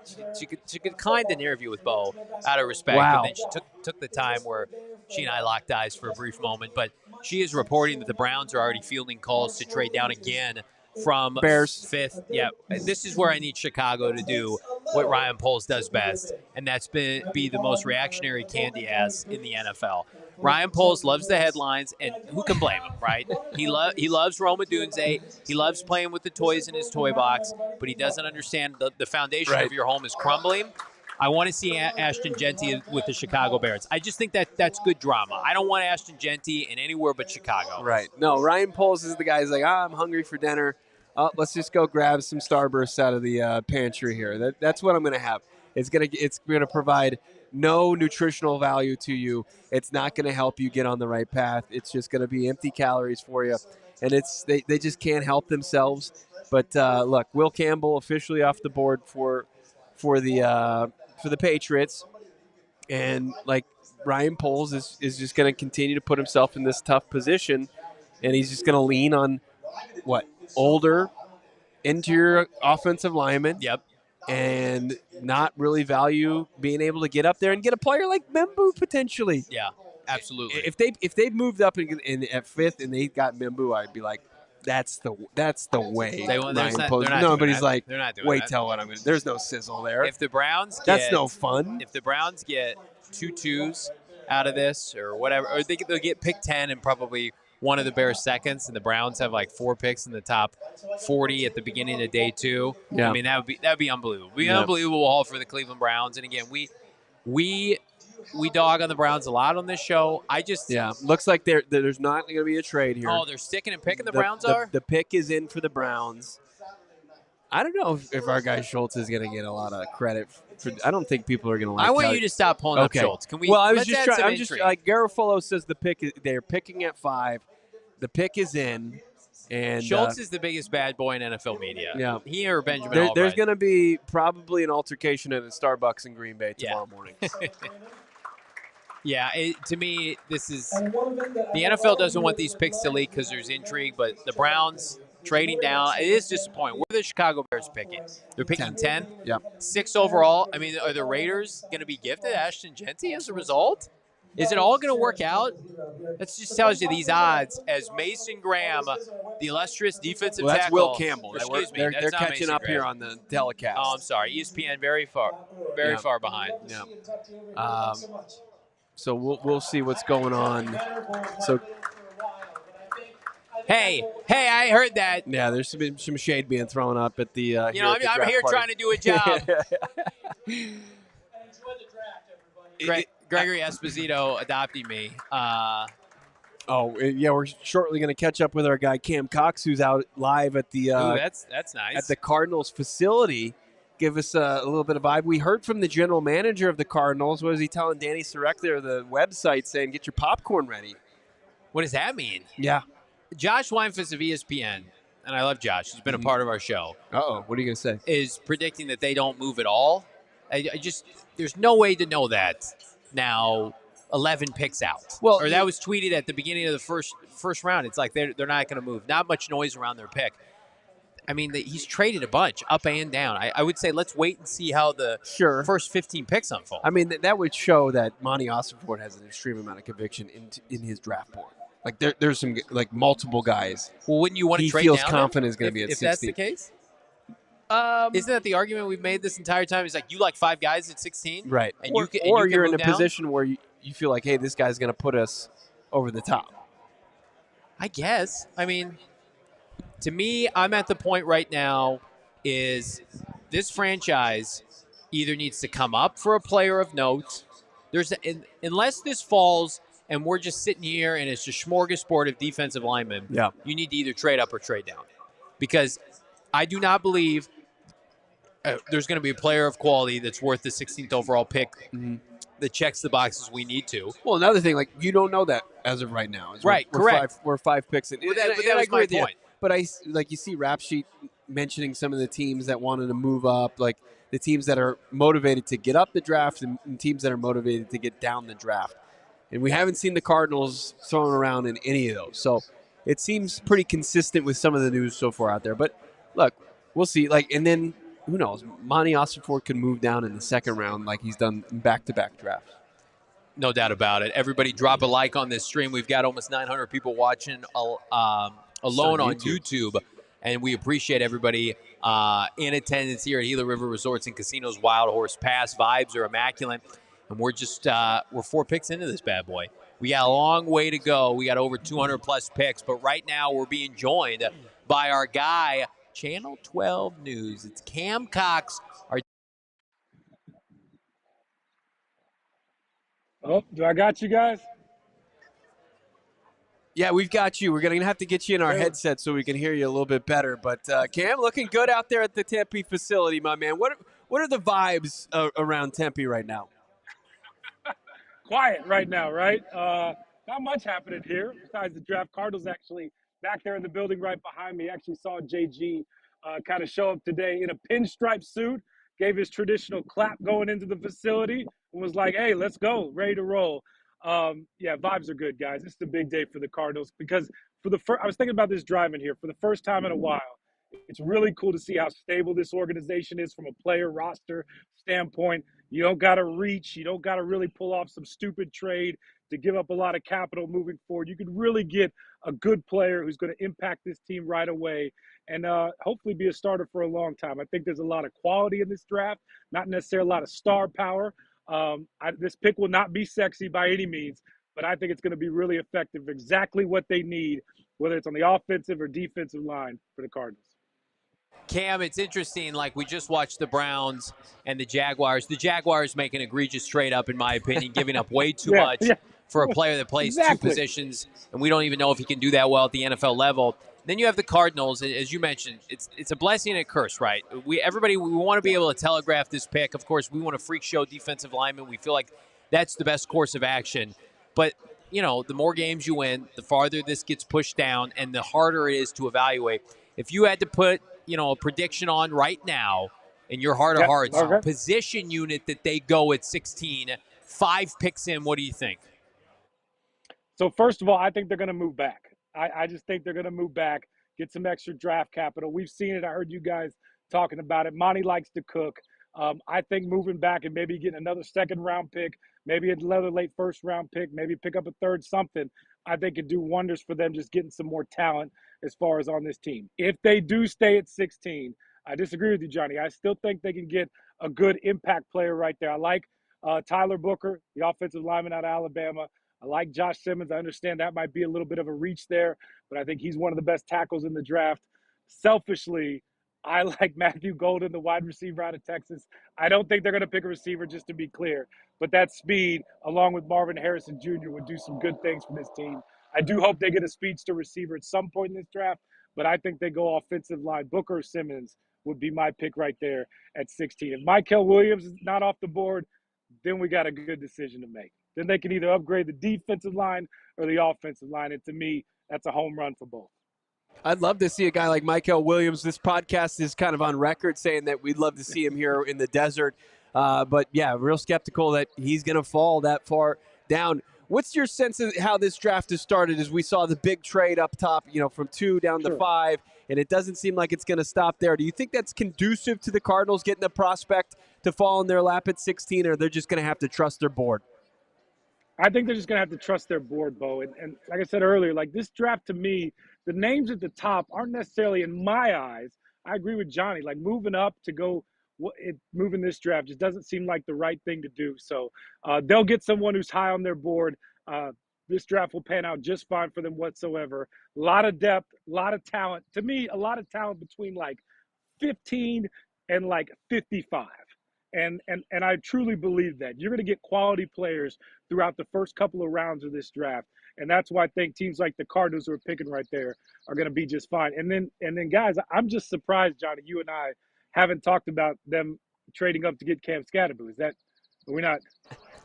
declined an interview with Bo out of respect, Wow. but then she took the time where she and I locked eyes for a brief moment. But she is reporting that the Browns are already fielding calls to trade down again from Bears. 5th. Yeah, this is where I need Chicago to do what Ryan Poles does best, and that's be the most reactionary candy ass in the NFL. Ryan Poles loves the headlines, and who can blame him, right? He loves Roma Dunze. He loves playing with the toys in his toy box, but he doesn't understand the foundation of your home is crumbling. I want to see Ashton Genty with the Chicago Bears. I just think that's good drama. I don't want Ashton Genty in anywhere but Chicago. Right. No, Ryan Poles is the guy who's like, I'm hungry for dinner. Let's just go grab some Starbursts out of the pantry here. That's what I'm going to have. It's gonna provide no nutritional value to you. It's not going to help you get on the right path. It's just going to be empty calories for you, and they just can't help themselves. But look, Will Campbell officially off the board for the Patriots, and like Ryan Poles is just going to continue to put himself in this tough position, and he's just going to lean on older interior offensive linemen. Yep. And not really value being able to get up there and get a player like Membu potentially. Yeah, absolutely. If they moved up at 5th and they got Membu, I'd be like, that's the way. Nobody's like, they're not doing wait that. till what I'm gonna. There's no sizzle there. If the Browns that's no fun. If the Browns get 2 2s out of this or whatever, or they'll get pick 10 and probably one of the Bears seconds, and the Browns have like 4 picks in the top 40 at the beginning of day 2. Yeah. I mean, that would be unbelievable. It would be an unbelievable haul for the Cleveland Browns. And again, we dog on the Browns a lot on this show. Looks like there's not going to be a trade here. Oh, they're sticking and picking. The Browns are. The pick is in for the Browns. I don't know if our guy Schultz is going to get a lot of credit. I don't think people are going to like. I want you to stop pulling up Schultz. Can we? Well, I was let's just add trying. some I'm just intrigue. like Garofalo says they're picking at 5. The pick is in, and Schultz is the biggest bad boy in NFL media. Yeah, he or Benjamin. There's going to be probably an altercation at a Starbucks in Green Bay tomorrow morning. Yeah, to me, this is the NFL doesn't want these picks to leak because there's intrigue, but the Browns trading down, it is disappointing. Where are the Chicago Bears picking? They're picking 10th, 6th overall. I mean, are the Raiders going to be gifted Ashton Genty as a result? Is it all going to work out? That just tells you these odds as Mason Graham, the illustrious defensive tackle. That's Will Campbell. Excuse me, they're catching Mason up Graham here on the telecast. Oh, I'm sorry. ESPN very far behind. Yeah. So we'll see what's going on. So. Hey, I heard that. Yeah, there's some shade being thrown up at the. I'm here trying to do a job. Gregory Esposito adopted me. We're shortly going to catch up with our guy Cam Cox, who's out live at the. That's nice. At the Cardinals facility. Give us a little bit of vibe. We heard from the general manager of the Cardinals. What was he telling Danny Sarek there, the website, saying, get your popcorn ready? What does that mean? Yeah. Josh Weinfuss of ESPN, and I love Josh. He's been a part of our show. Uh-oh. What are you going to say? Is predicting that they don't move at all. There's no way to know that now 11 picks out. Well, or that was tweeted at the beginning of the first round. It's like they're not going to move. Not much noise around their pick. I mean, he's traded a bunch, up and down. I would say let's wait and see how the first 15 picks unfold. I mean, that would show that Monti Ossenfort has an extreme amount of conviction in his draft board. Like, there's some, like, multiple guys. Well, wouldn't you want to trade down? He feels down confident is going to be at 60. If that's the case? Isn't that the argument we've made this entire time? It's like, you like 5 guys at 16? Right. And you're in a down? position where you feel like, hey, this guy's going to put us over the top. I guess. I mean, to me, I'm at the point right now is this franchise either needs to come up for a player of note. Unless this falls and we're just sitting here and it's a smorgasbord of defensive linemen, you need to either trade up or trade down. Because I do not believe there's going to be a player of quality that's worth the 16th overall pick that checks the boxes we need to. Well, another thing, like, you don't know that as of right now. Correct. We're 5 picks in. But that was my point. But you see Rap Sheet mentioning some of the teams that wanted to move up. Like, the teams that are motivated to get up the draft and teams that are motivated to get down the draft. And we haven't seen the Cardinals thrown around in any of those. So it seems pretty consistent with some of the news so far out there. But look, we'll see. And then who knows? Monti Ossenfort could move down in the second round like he's done in back-to-back drafts. No doubt about it. Everybody drop a like on this stream. We've got almost 900 people watching alone on YouTube. And we appreciate everybody in attendance here at Gila River Resorts and Casinos Wild Horse Pass. Vibes are immaculate. And we're just we're 4 picks into this bad boy. We got a long way to go. We got over 200-plus picks. But right now we're being joined by our guy, Channel 12 News. It's Cam Cox. Oh, do I got you guys? Yeah, we've got you. We're going to have to get you in our headset so we can hear you a little bit better. But, Cam, looking good out there at the Tempe facility, my man. What are the vibes around Tempe right now? Quiet right now, right? Not much happening here besides the draft. Cardinals actually back there in the building right behind me. Actually saw JG kind of show up today in a pinstripe suit, gave his traditional clap going into the facility, and was like, hey, let's go, ready to roll. Yeah, vibes are good, guys. This is a big day for the Cardinals because I was thinking about this driving here for the first time in a while. It's really cool to see how stable this organization is from a player roster standpoint. You don't got to reach. You don't got to really pull off some stupid trade to give up a lot of capital moving forward. You could really get a good player who's going to impact this team right away and hopefully be a starter for a long time. I think there's a lot of quality in this draft, not necessarily a lot of star power. This pick will not be sexy by any means, but I think it's going to be really effective, exactly what they need, whether it's on the offensive or defensive line for the Cardinals. Cam, it's interesting. Like, we just watched the Browns and the Jaguars. The Jaguars make an egregious trade up, in my opinion, giving up way too much for a player that plays two positions, and we don't even know if he can do that well at the NFL level. Then you have the Cardinals, as you mentioned. It's a blessing and a curse, right? We want to be able to telegraph this pick. Of course, we want a freak show defensive lineman. We feel like that's the best course of action. But, you know, the more games you win, the farther this gets pushed down, and the harder it is to evaluate. If you had to put, a prediction on right now in your heart of hearts, position unit that they go at 16, 5 picks in, what do you think? So first of all, I think they're going to move back. I just think they're going to move back, get some extra draft capital. We've seen it. I heard you guys talking about it. Monty likes to cook. I think moving back and maybe getting another second-round pick, maybe another late first-round pick, maybe pick up a third something, I think could do wonders for them just getting some more talent as far as on this team. If they do stay at 16, I disagree with you, Johnny. I still think they can get a good impact player right there. I like Tyler Booker, the offensive lineman out of Alabama. I like Josh Simmons. I understand that might be a little bit of a reach there, but I think he's one of the best tackles in the draft. Selfishly, I like Matthew Golden, the wide receiver out of Texas. I don't think they're going to pick a receiver, just to be clear. But that speed, along with Marvin Harrison Jr., would do some good things for this team. I do hope they get a speedster receiver at some point in this draft, but I think they go offensive line. Booker or Simmons would be my pick right there at 16. If Mykel Williams is not off the board, then we got a good decision to make. Then they can either upgrade the defensive line or the offensive line. And to me, that's a home run for both. I'd love to see a guy like Mykel Williams. This podcast is kind of on record saying that we'd love to see him here in the desert. But, yeah, real skeptical that he's going to fall that far down. What's your sense of how this draft has started as we saw the big trade up top, from 2 down to 5, and it doesn't seem like it's going to stop there. Do you think that's conducive to the Cardinals getting the prospect to fall in their lap at 16, or they're just going to have to trust their board? I think they're just going to have to trust their board, Bo. And like I said earlier, like this draft to me, the names at the top aren't necessarily, in my eyes, I agree with Johnny, like moving up to go moving this draft just doesn't seem like the right thing to do. So they'll get someone who's high on their board. This draft will pan out just fine for them whatsoever. A lot of depth, a lot of talent. To me, a lot of talent between like 15 and like 55. And I truly believe that. You're going to get quality players throughout the first couple of rounds of this draft. And that's why I think teams like the Cardinals who are picking right there are going to be just fine. And then guys, I'm just surprised, Johnny, you and I haven't talked about them trading up to get Cam Skattebo. Are we not?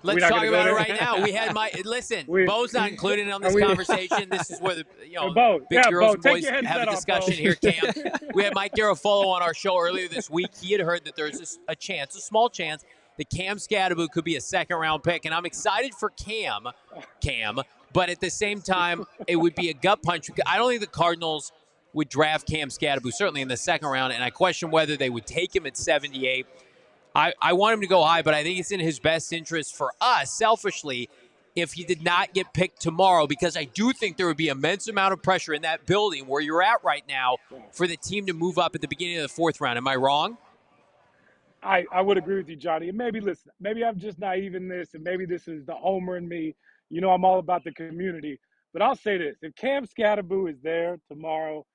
Let's talk about it right now. We had listen. Bo's not included on this conversation. This is where the big girls and boys have a discussion here, Cam. We had Mike Garafolo on our show earlier this week. He had heard that there's a chance, a small chance, that Cam Skattebo could be a second-round pick, and I'm excited for Cam. But at the same time, it would be a gut punch. I don't think the Cardinals would draft Cam Skattebo, certainly in the second round, and I question whether they would take him at 78. I want him to go high, but I think it's in his best interest for us, selfishly, if he did not get picked tomorrow, because I do think there would be immense amount of pressure in that building where you're at right now for the team to move up at the beginning of the fourth round. Am I wrong? I would agree with you, Johnny. And maybe I'm just naive in this, and maybe this is the homer in me. You know, I'm all about the community. But I'll say this. If Cam Skattebo is there tomorrow,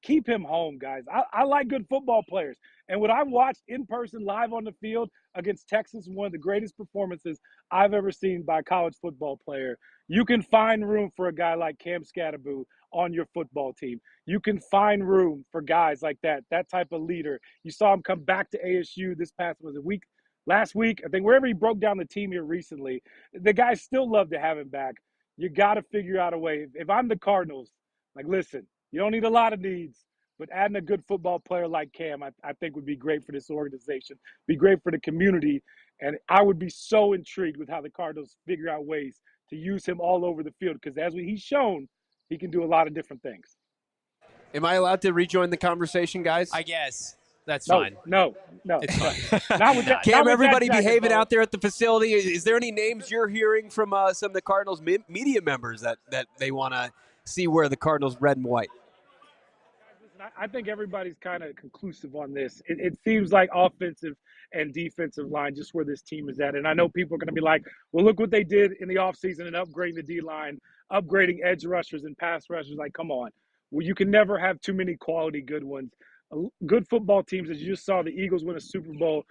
keep him home, guys. I like good football players. And what I watched in person live on the field against Texas, one of the greatest performances I've ever seen by a college football player. You can find room for a guy like Cam Skattebo on your football team. You can find room for guys like that type of leader. You saw him come back to ASU this last week, I think, wherever he broke down the team here recently. The guys still love to have him back. You got to figure out a way. If I'm the Cardinals, listen, you don't need a lot of needs, but adding a good football player like Cam, I think would be great for this organization, be great for the community. And I would be so intrigued with how the Cardinals figure out ways to use him all over the field, because he's shown, he can do a lot of different things. Am I allowed to rejoin the conversation, guys? I guess. That's fine. No. It's fine. Not with that, Cam, not everybody with that behaving jacket, out there at the facility. Is there any names you're hearing from some of the Cardinals media members that they want to see wear the Cardinals red and white? I think everybody's kind of conclusive on this. It seems like offensive and defensive line, just where this team is at. And I know people are going to be like, well, look what they did in the offseason and upgrading the D-line, upgrading edge rushers and pass rushers. Like, come on. Well, you can never have too many quality good ones. Good football teams, as you just saw the Eagles win a Super Bowl,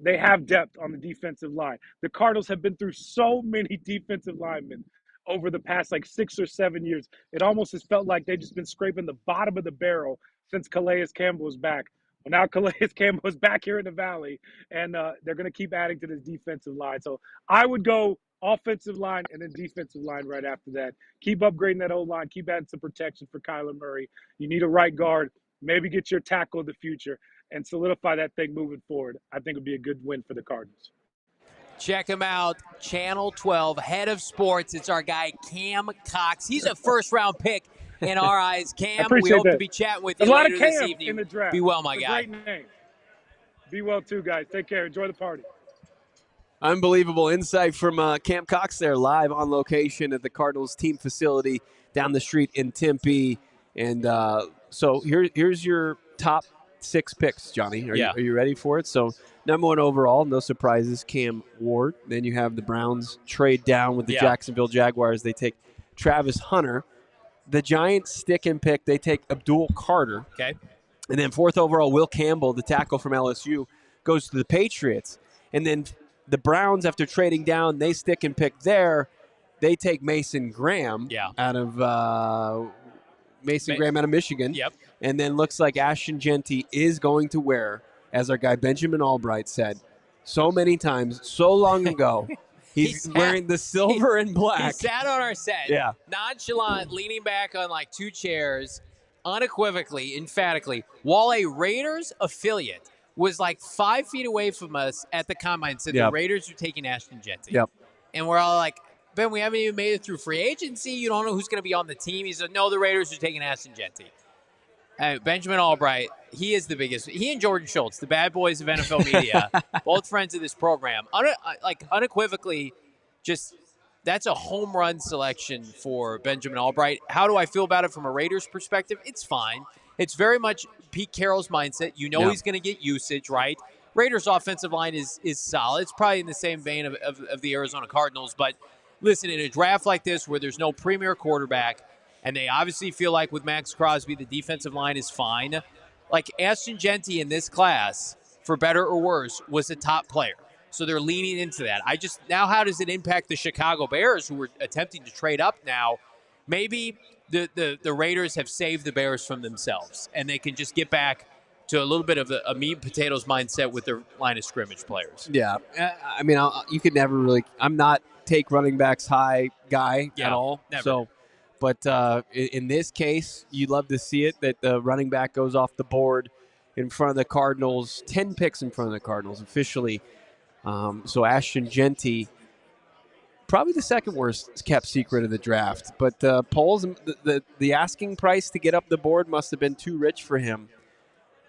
they have depth on the defensive line. The Cardinals have been through so many defensive linemen over the past 6 or 7 years. It almost has felt like they've just been scraping the bottom of the barrel since Calais Campbell was back. Well, now Calais Campbell is back here in the Valley, and they're going to keep adding to this defensive line. So I would go offensive line and then defensive line right after that. Keep upgrading that O-line. Keep adding some protection for Kyler Murray. You need a right guard. Maybe get your tackle of the future and solidify that thing moving forward. I think it would be a good win for the Cardinals. Check him out, Channel 12, head of sports. It's our guy, Cam Cox. He's a first-round pick in our eyes. Cam, we hope to be chatting with you later this evening. In the draft. Be well, my guy. Great name. Be well, too, guys. Take care. Enjoy the party. Unbelievable insight from Cam Cox there, live on location at the Cardinals team facility down the street in Tempe. And so here's your top 6 picks, Johnny. Are you ready for it? So number 1 overall, no surprises, Cam Ward. Then you have the Browns trade down with the Jacksonville Jaguars. They take Travis Hunter. The Giants stick and pick. They take Abdul Carter. Okay. And then 4th overall, Will Campbell, the tackle from LSU, goes to the Patriots. And then the Browns, after trading down, they stick and pick there. They take Mason Graham out of Graham out of Michigan. Yep. And then looks like Ashton Genty is going to wear, as our guy Benjamin Albright said so many times, so long ago, he's wearing the silver and black. He sat on our set, nonchalant, leaning back on 2 chairs, unequivocally, emphatically, while a Raiders affiliate was 5 feet away from us at the combine and said the Raiders are taking Ashton Genty. Yep. And we're all like, Ben, we haven't even made it through free agency. You don't know who's going to be on the team. He said, no, the Raiders are taking Ashton Genty. Benjamin Albright, he is the biggest. He and Jordan Schultz, the bad boys of NFL media, both friends of this program. Unequivocally, just that's a home run selection for Benjamin Albright. How do I feel about it from a Raiders perspective? It's fine. It's very much Pete Carroll's mindset. You know he's going to get usage, right? Raiders' offensive line is solid. It's probably in the same vein of the Arizona Cardinals. But listen, in a draft like this where there's no premier quarterback, and they obviously feel like with Max Crosby, the defensive line is fine. Ashton Genty in this class, for better or worse, was a top player. So they're leaning into that. Now how does it impact the Chicago Bears, who are attempting to trade up now? Maybe the Raiders have saved the Bears from themselves, and they can just get back to a little bit of a meat and potatoes mindset with their line of scrimmage players. Yeah. I mean, you could never really – I'm not take running backs high guy at all. Never. So, but in this case, you'd love to see it that the running back goes off the board in front of the Cardinals, 10 picks in front of the Cardinals officially. So Ashton Genty, probably the second worst kept secret of the draft. But polls, the asking price to get up the board must have been too rich for him.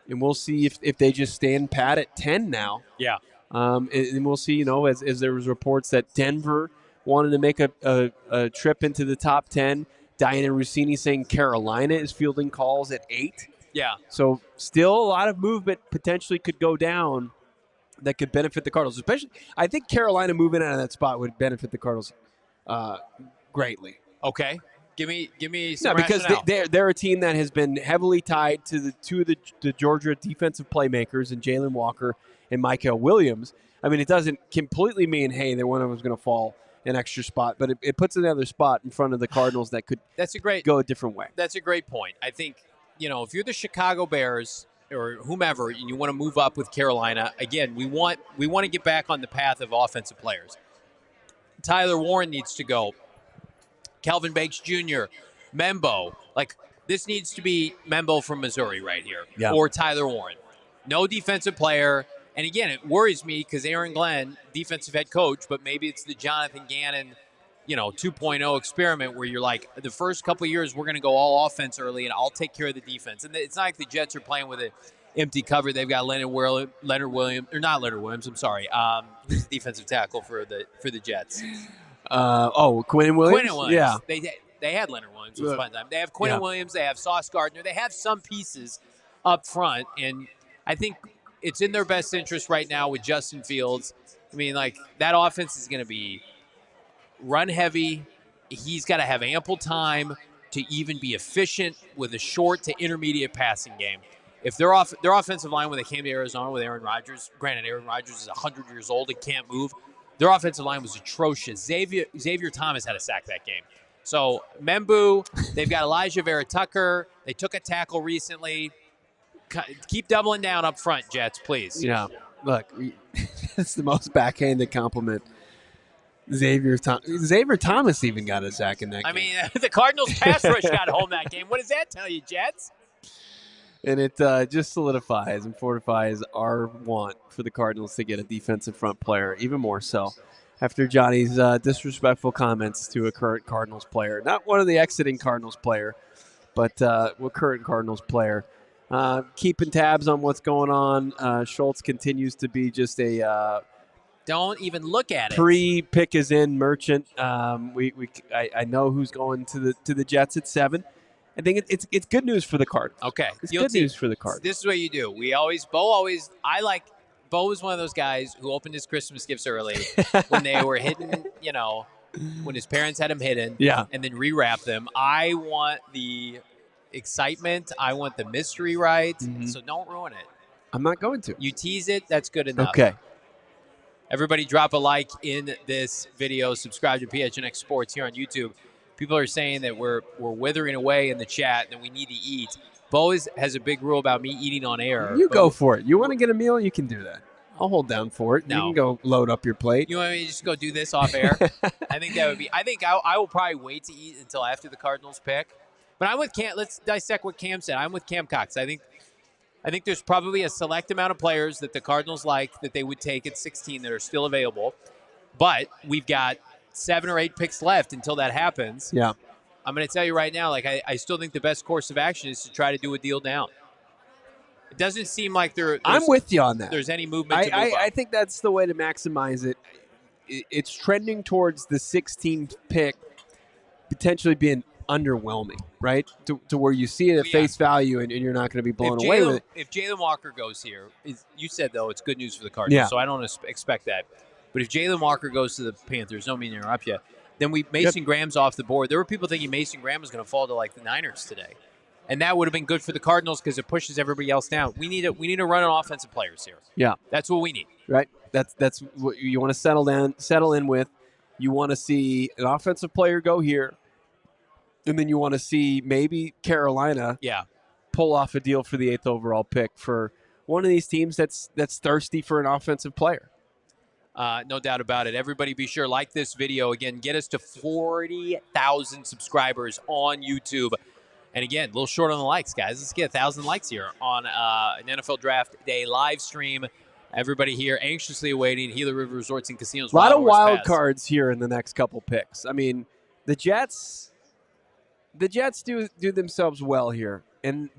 And we'll see if they just stand pat at 10 now. Yeah. And we'll see, as there was reports that Denver wanted to make a trip into the top 10. Diana Rossini saying Carolina is fielding calls at 8. Yeah. So still a lot of movement potentially could go down that could benefit the Cardinals. Especially, I think Carolina moving out of that spot would benefit the Cardinals greatly. Okay. Give me some because rationale. they're a team that has been heavily tied to the two of the Georgia defensive playmakers and Jalon Walker and Mykel Williams. I mean, it doesn't completely mean, hey, that one of them is going to fall an extra spot, but it puts another spot in front of the Cardinals that could go a different way. That's a great point. I think, if you're the Chicago Bears or whomever and you want to move up with Carolina, again, we want to get back on the path of offensive players. Tyler Warren needs to go. Kelvin Banks Jr., Membo. This needs to be Membo from Missouri right here. Yeah. Or Tyler Warren. No defensive player. And again, it worries me because Aaron Glenn, defensive head coach, but maybe it's the Jonathan Gannon, 2.0 experiment where you're like, the first couple of years we're going to go all offense early and I'll take care of the defense. And it's not like the Jets are playing with an empty cover. They've got Leonard Williams, or not Leonard Williams, I'm sorry, defensive tackle for the Jets. Quinn Williams? Yeah. They had Leonard Williams. It was a fun time. They have Quinn Williams. They have Sauce Gardner. They have some pieces up front. And I think it's in their best interest right now with Justin Fields. I mean, that offense is going to be run heavy. He's got to have ample time to even be efficient with a short to intermediate passing game. If their offensive line, when they came to Arizona with Aaron Rodgers, granted Aaron Rodgers is 100 years old and can't move, their offensive line was atrocious. Xavier Thomas had a sack that game. So, Membu, they've got Elijah Vera Tucker. They took a tackle recently. Keep doubling down up front, Jets, please. Yeah. Look, it's the most backhanded compliment. Xavier Thomas even got a sack in that game. I mean, the Cardinals pass rush got home that game. What does that tell you, Jets? And it just solidifies and fortifies our want for the Cardinals to get a defensive front player, even more so after Johnny's disrespectful comments to a current Cardinals player. Not one of the exiting Cardinals player, but a current Cardinals player. Keeping tabs on what's going on. Schultz continues to be just a don't even look at it. Pre-pick is in merchant. I know who's going to the Jets at 7. I think it's good news for the Cardinals. Okay. It's good news for the Cardinals. This is what you do. Bo was one of those guys who opened his Christmas gifts early when they were hidden, when his parents had them hidden. Yeah. And then rewrap them. I want the excitement. I want the mystery right. Mm-hmm. So don't ruin it. I'm not going to. You tease it. That's good enough. Okay. Everybody drop a like in this video. Subscribe to PHNX Sports here on YouTube. People are saying that we're withering away in the chat and we need to eat. Bo has a big rule about me eating on air. You go for it. You want to get a meal? You can do that. I'll hold down for it. No. You can go load up your plate. You want me to just go do this off air? I think that would be. I think I will probably wait to eat until after the Cardinals pick. But I'm with Cam. Let's dissect what Cam said. I'm with Cam Cox. I think there's probably a select amount of players that the Cardinals like that they would take at 16 that are still available. But we've got 7 or 8 picks left until that happens. Yeah. I'm going to tell you right now, I still think the best course of action is to try to do a deal down. It doesn't seem like I'm with you on that. There's any movement to move up. I think that's the way to maximize it. It's trending towards the 16th pick potentially being underwhelming, right? To where you see it at face value and you're not going to be blown away with it. If Jalon Walker goes here, you said, though, it's good news for the Cardinals, so I don't expect that. But if Jalon Walker goes to the Panthers, don't mean to interrupt you, then Mason Graham's off the board. There were people thinking Mason Graham was going to fall to the Niners today. And that would have been good for the Cardinals because it pushes everybody else down. We need to run on offensive players here. Yeah. That's what we need. Right. That's what you want to settle in with. You want to see an offensive player go here. And then you want to see maybe Carolina pull off a deal for the 8th overall pick for one of these teams that's thirsty for an offensive player. No doubt about it. Everybody be sure, like this video. Again, get us to 40,000 subscribers on YouTube. And again, a little short on the likes, guys. Let's get 1,000 likes here on an NFL Draft Day live stream. Everybody here anxiously awaiting Gila River Resorts and Casinos. A lot of wild cards here in the next couple picks. I mean, the Jets do themselves well here.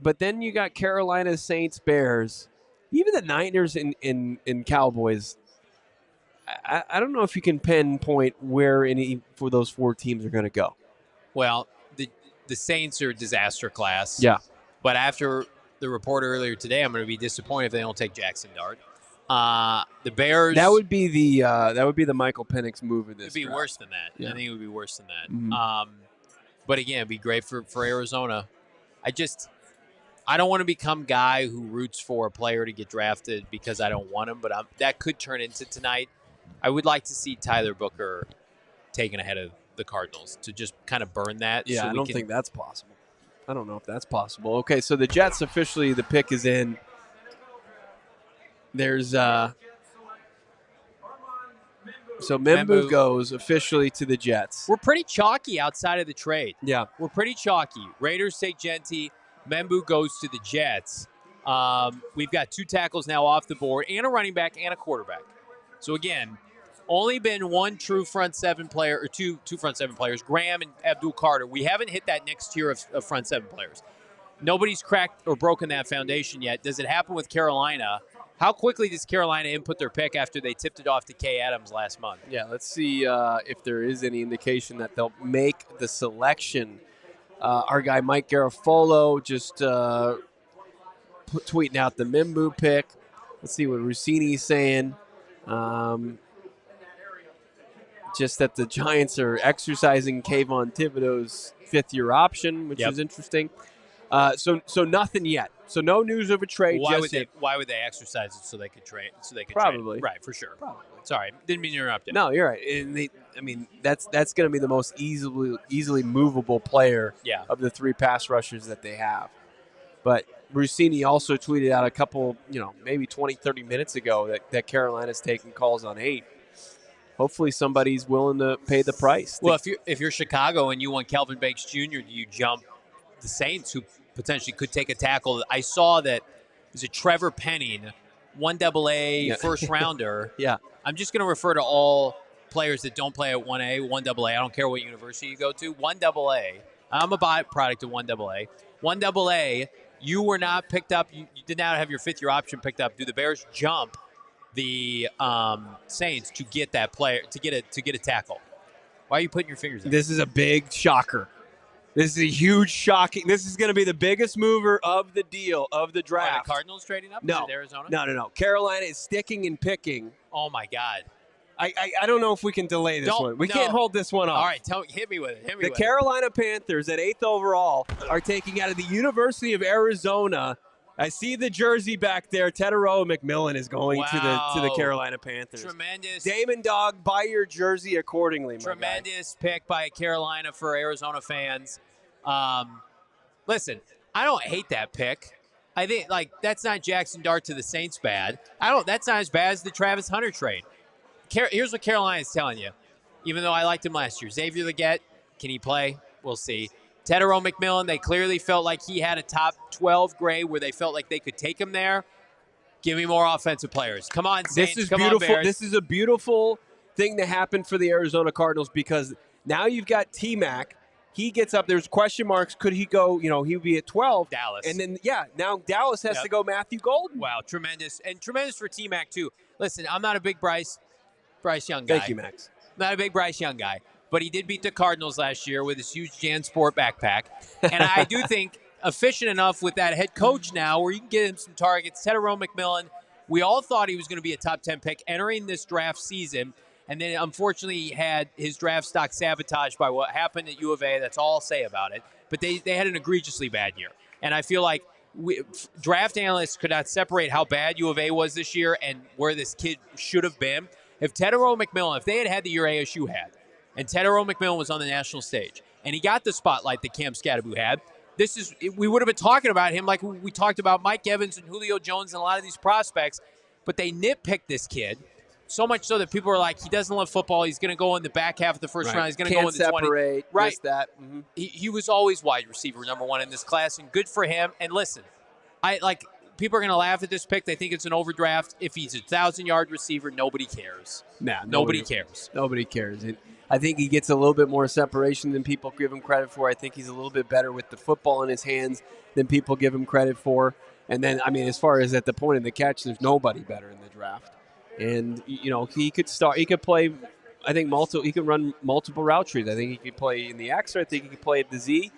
But then you got Carolina, Saints, Bears, even the Niners and Cowboys. I don't know if you can pinpoint where any for those 4 teams are going to go. Well, the Saints are disaster class. Yeah. But after the report earlier today, I'm going to be disappointed if they don't take Jaxson Dart. The Bears. That would be the Mykel Penix move in this. It'd be draft. worse than that. Yeah. I think it would be worse than that. Mm-hmm. But again, it'd be great for Arizona. I don't want to become guy who roots for a player to get drafted because I don't want him. But that could turn into tonight. I would like to see Tyler Booker taken ahead of the Cardinals to just kind of burn that. Yeah, I don't think that's possible. I don't know if that's possible. Okay, so the Jets officially, the pick is in. There's so Membu goes officially to the Jets. We're pretty chalky outside of the trade. Yeah. We're pretty chalky. Raiders take Genty. Membu goes to the Jets. We've got 2 tackles now off the board and a running back and a quarterback. So again, only been one true front 7 player or two front 7 players, Graham and Abdul Carter. We haven't hit that next tier of front 7 players. Nobody's cracked or broken that foundation yet. Does it happen with Carolina? How quickly does Carolina input their pick after they tipped it off to Kay Adams last month? Yeah, let's see if there is any indication that they'll make the selection. Our guy Mike Garafolo just tweeting out the Membu pick. Let's see what Rossini's saying. Just that the Giants are exercising Kayvon Thibodeau's 5th-year option, which is interesting. So nothing yet. So no news of a trade. Why would they exercise it so they could trade? Probably. Trade? Right, for sure. Probably. Sorry, didn't mean to interrupt you. No, you're right. And that's going to be the most easily movable player of the 3 pass rushers that they have. But Rossini also tweeted out a couple, maybe 20, 30 minutes ago that Carolina's taking calls on 8. Hopefully somebody's willing to pay the price. Well, if you're Chicago and you want Kelvin Banks Jr., do you jump the Saints, who potentially could take a tackle? I saw that there's a Trevor Penning, 1AA first rounder. Yeah. I'm just going to refer to all players that don't play at 1A, 1AA. I don't care what university you go to. 1AA. I'm a byproduct of 1AA. 1AA, you were not picked up. You did not have your 5th-year option picked up. Do the Bears jump the Saints to get that player, to get a tackle? Why are you putting your fingers in? This is a big shocker. This is a huge shocking. This is going to be the biggest mover of the deal, of the draft. Are the Cardinals trading up? No. Is it Arizona? No. Carolina is sticking and picking. Oh, my God. I don't know if we can delay this one. We can't hold this one off. All right, hit me with it. The Carolina Panthers at 8th overall are taking out of the University of Arizona. I see the jersey back there. Tetairoa McMillan is going to the Carolina Panthers. Tremendous. Damon Dog, buy your jersey accordingly, my Tremendous pick by Carolina for Arizona fans. Listen, I don't hate that pick. I think that's not Jaxson Dart to the Saints bad. That's not as bad as the Travis Hunter trade. Here's what Carolina is telling you. Even though I liked him last year, Xavier Legette, can he play? We'll see. Tetairoa McMillan, they clearly felt like he had a top 12 grade where they felt like they could take him there. Give me more offensive players. Come on, Saints. This is Come beautiful. on, Bears. This is a beautiful thing to happen for the Arizona Cardinals because now you've got T-Mac. He gets up. There's question marks. Could he go? He would be at 12. Dallas. And then, now Dallas has to go Matthew Golden. Wow, tremendous. And tremendous for T-Mac, too. Listen, I'm not a big Bryce Young guy. Thank you, Max. Not a big Bryce Young guy. But he did beat the Cardinals last year with his huge JanSport backpack. And I do think efficient enough with that head coach now where you can get him some targets. Tetairoa McMillan, we all thought he was going to be a top 10 pick entering this draft season. And then, unfortunately, he had his draft stock sabotaged by what happened at U of A. That's all I'll say about it. But they had an egregiously bad year. And I feel like draft analysts could not separate how bad U of A was this year and where this kid should have been. If Tetairoa McMillan, if they had the year ASU had, and Tetairoa McMillan was on the national stage, and he got the spotlight that Cam Skattebo had, we would have been talking about him like we talked about Mike Evans and Julio Jones and a lot of these prospects, but they nitpicked this kid so much so that people are like, he doesn't love football. He's going to go in the back half of the first round. He's going to go in the 20. Separate, right. That. He was always wide receiver #1 in this class, and good for him. And listen, people are going to laugh at this pick. They think it's an overdraft. If he's a 1,000-yard receiver, nobody cares. Nah, nobody cares. Nobody cares. I think he gets a little bit more separation than people give him credit for. I think he's a little bit better with the football in his hands than people give him credit for. And then, as far as at the point of the catch, there's nobody better in the draft. And, he could start. He could play, I think, he could run multiple route trees. I think he could play in the X, or I think he could play at the Z.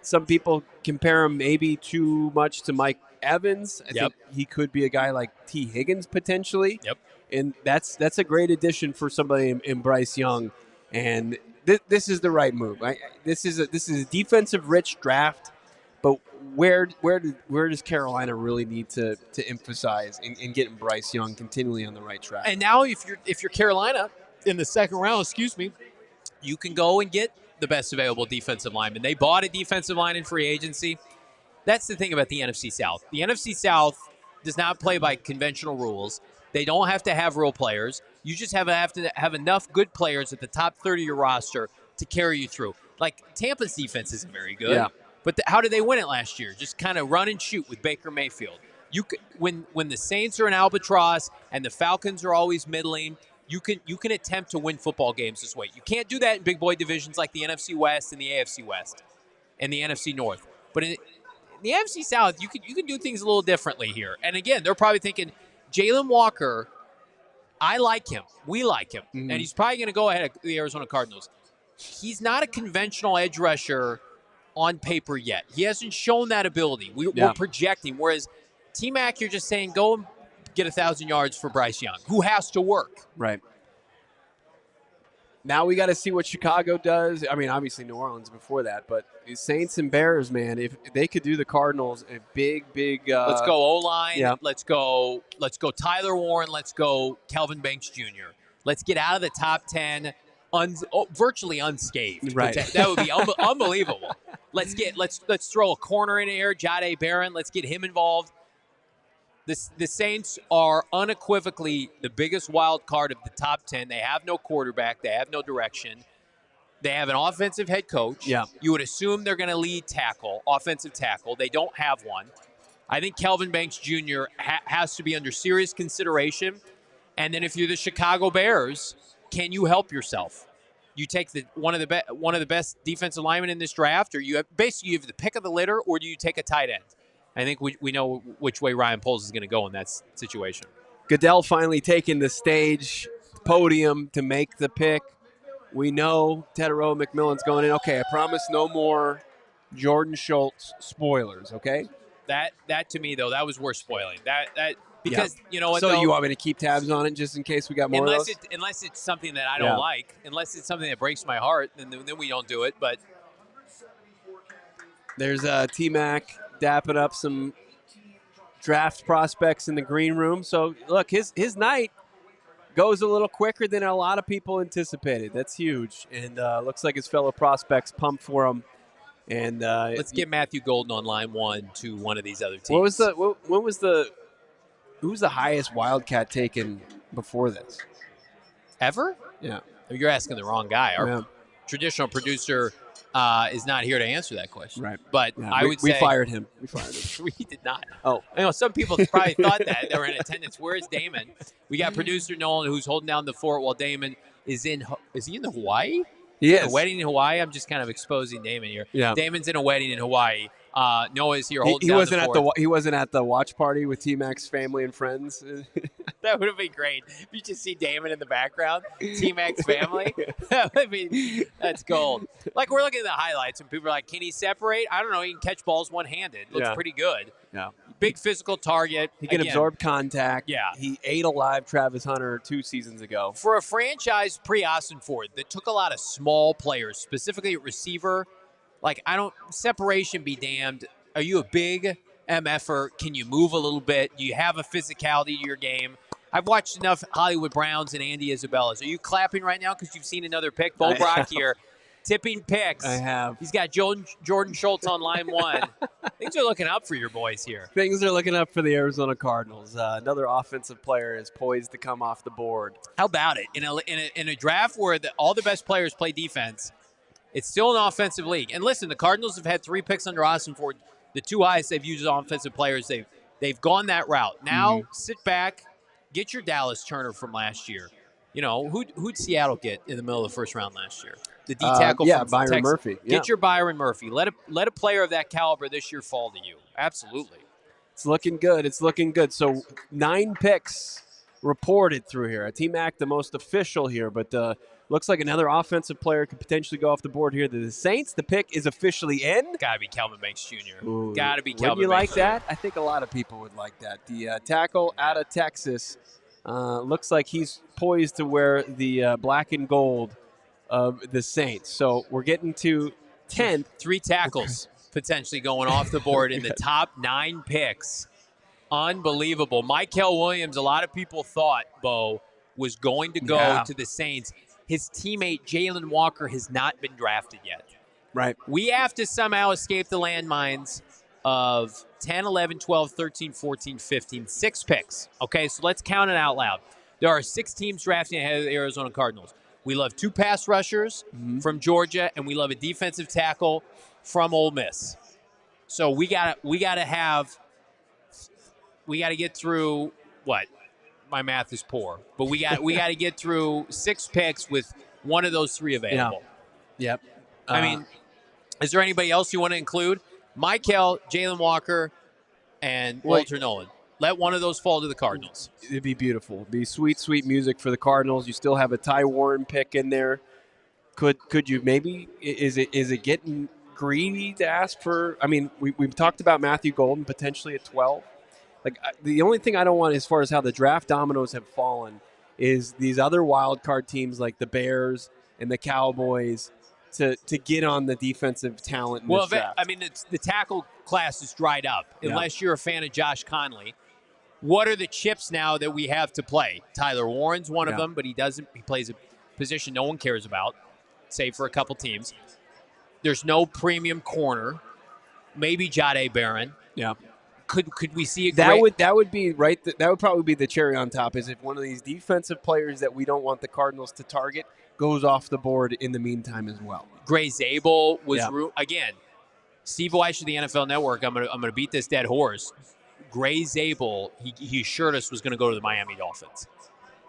Some people compare him maybe too much to Mike Evans. I think he could be a guy like T. Higgins potentially. Yep. And that's a great addition for somebody in Bryce Young. And this is the right move. This is a defensive-rich draft, but where does Carolina really need to emphasize in getting Bryce Young continually on the right track? And now, if you're Carolina in the second round, you can go and get the best available defensive lineman. They bought a defensive line in free agency. That's the thing about the NFC South. The NFC South does not play by conventional rules. They don't have to have real players. You just have to have enough good players at the top 30 of your roster to carry you through. Like, Tampa's defense isn't very good. Yeah. But how did they win it last year? Just kind of run and shoot with Baker Mayfield. When the Saints are an albatross and the Falcons are always middling, you can attempt to win football games this way. You can't do that in big boy divisions like the NFC West and the AFC West and the NFC North. But in the NFC South, you can do things a little differently here. And again, they're probably thinking, Jalon Walker, I like him. We like him. Mm-hmm. And he's probably going to go ahead of the Arizona Cardinals. He's not a conventional edge rusher on paper yet. He hasn't shown that ability. We're projecting. Whereas T-Mac, you're just saying, go and get 1,000 yards for Bryce Young, who has to work. Right. Now we got to see what Chicago does. Obviously New Orleans before that, but the Saints and Bears, man, if they could do the Cardinals a big. Let's go O-line. Yeah. Let's go Tyler Warren. Let's go Kelvin Banks Jr. Let's get out of the top 10 virtually unscathed. Right. That would be unbelievable. Let's throw a corner in here, Jahdae Barron. Let's get him involved. The Saints are unequivocally the biggest wild card of the top 10. They have no quarterback. They have no direction. They have an offensive head coach. Yeah. You would assume they're going to lead offensive tackle. They don't have one. I think Kelvin Banks Jr. has to be under serious consideration. And then if you're the Chicago Bears, can you help yourself? You take one of the best defensive linemen in this draft, or you have the pick of the litter, or do you take a tight end? I think we know which way Ryan Poles is going to go in that situation. Goodell finally taking the podium to make the pick. We know Tetairoa McMillan's going in. Okay, I promise no more Jordan Schultz spoilers, okay? That to me, though, that was worth spoiling. Because, you know what, So though, you want me to keep tabs on it just in case we got more of those? Unless it's something that I don't like, unless it's something that breaks my heart, then we don't do it. But there's T-Mac dapping up some draft prospects in the green room. So, look, his night goes a little quicker than a lot of people anticipated. That's huge. And looks like his fellow prospects pumped for him. And let's get Matthew Golden on line one to one of these other teams. Who was the highest Wildcat taken before this? Ever? Yeah. You're asking the wrong guy. Our traditional producer is not here to answer that question. Right. But I would say we fired him. We did not. Oh. I know some people probably thought that. They were in attendance. Where is Damon? We got producer Nolen who's holding down the fort while Damon is he in the Hawaii? He is. A wedding in Hawaii? I'm just kind of exposing Damon here. Yeah. Damon's in a wedding in Hawaii. Noah's here holding down the fort. He wasn't at the watch party with T-Mac's family and friends. That would have been great. If you just see Damon in the background, T-Mac's family. That's gold. Like, we're looking at the highlights, and people are like, can he separate? I don't know. He can catch balls one-handed. Looks pretty good. Yeah. Big physical target. He can absorb contact. Yeah. He ate alive Travis Hunter 2 seasons ago. For a franchise pre-Ossenfort that took a lot of small players, specifically at receiver, separation be damned. Are you a big MFer? Can you move a little bit? Do you have a physicality to your game? I've watched enough Hollywood Browns and Andy Isabella's. Are you clapping right now because you've seen another pick? Bo Brock here. tipping picks. I have. He's got Jordan Schultz on line 1. Things are looking up for your boys here. Things are looking up for the Arizona Cardinals. Another offensive player is poised to come off the board. How about it? In a draft where all the best players play defense, it's still an offensive league. And listen, the Cardinals have had 3 picks under Ossenfort. The 2 highest they've used as offensive players. They've gone that route. Now, sit back, get your Dallas Turner from last year. You know, who'd Seattle get in the middle of the first round last year? The D tackle from Byron Texas. Murphy. Get your Byron Murphy. Let a player of that caliber this year fall to you. Absolutely. It's looking good. It's looking good. So 9 picks reported through here. T-Mac, the most official here, but looks like another offensive player could potentially go off the board here. The Saints, the pick is officially in. Got to be Kelvin Banks Jr. Ooh. Got to be Kelvin Would you Banks like that? I think a lot of people would like that. The tackle out of Texas looks like he's poised to wear the black and gold of the Saints. So we're getting to 10th. 3 tackles potentially going off the board in the top 9 picks. Unbelievable. Mykel Williams, a lot of people thought, Bo, was going to go to the Saints. His teammate, Jalon Walker, has not been drafted yet. Right. We have to somehow escape the landmines of 10, 11, 12, 13, 14, 15, 6 picks. Okay, so let's count it out loud. There are 6 teams drafting ahead of the Arizona Cardinals. We love 2 pass rushers from Georgia, and we love a defensive tackle from Ole Miss. So we gotta get through what? My math is poor, but we got to get through 6 picks with one of those 3 available. Yeah. Yep. I mean, is there anybody else you want to include? Mykel, Jalon Walker, and Walter Nolen. Let one of those fall to the Cardinals. It'd be beautiful. It'd be sweet, sweet music for the Cardinals. You still have a Ty Warren pick in there. Could you maybe is it getting greedy to ask for? I mean, we've talked about Matthew Golden potentially at 12. Like the only thing I don't want as far as how the draft dominoes have fallen is these other wild card teams like the Bears and the Cowboys to get on the defensive talent in this draft. I mean, the tackle class is dried up unless you're a fan of Josh Conley. What are the chips now that we have to play? Tyler Warren's one of them, but he plays a position no one cares about, save for a couple teams. There's no premium corner. Maybe Jahdae Barron. Yeah. Could we see a that would be right? That would probably be the cherry on top. Is if one of these defensive players that we don't want the Cardinals to target goes off the board in the meantime as well. Gray Zabel was again. Steve Weish of the NFL Network. I'm gonna beat this dead horse. Gray Zabel, he assured us was going to go to the Miami Dolphins.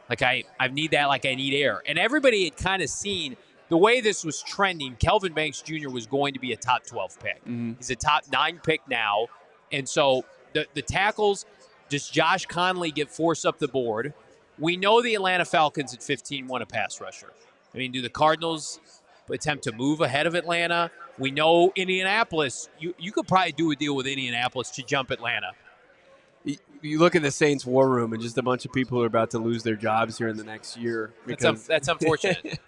Like I need that like I need air. And everybody had kind of seen the way this was trending. Kelvin Banks Jr. was going to be a top 12 pick. He's a top 9 pick now. And so the tackles, does Josh Conley get forced up the board? We know the Atlanta Falcons at 15 want a pass rusher. I mean, do the Cardinals attempt to move ahead of Atlanta? We know Indianapolis, you could probably do a deal with Indianapolis to jump Atlanta. You look at the Saints war room and just a bunch of people who are about to lose their jobs here in the next year. That's unfortunate.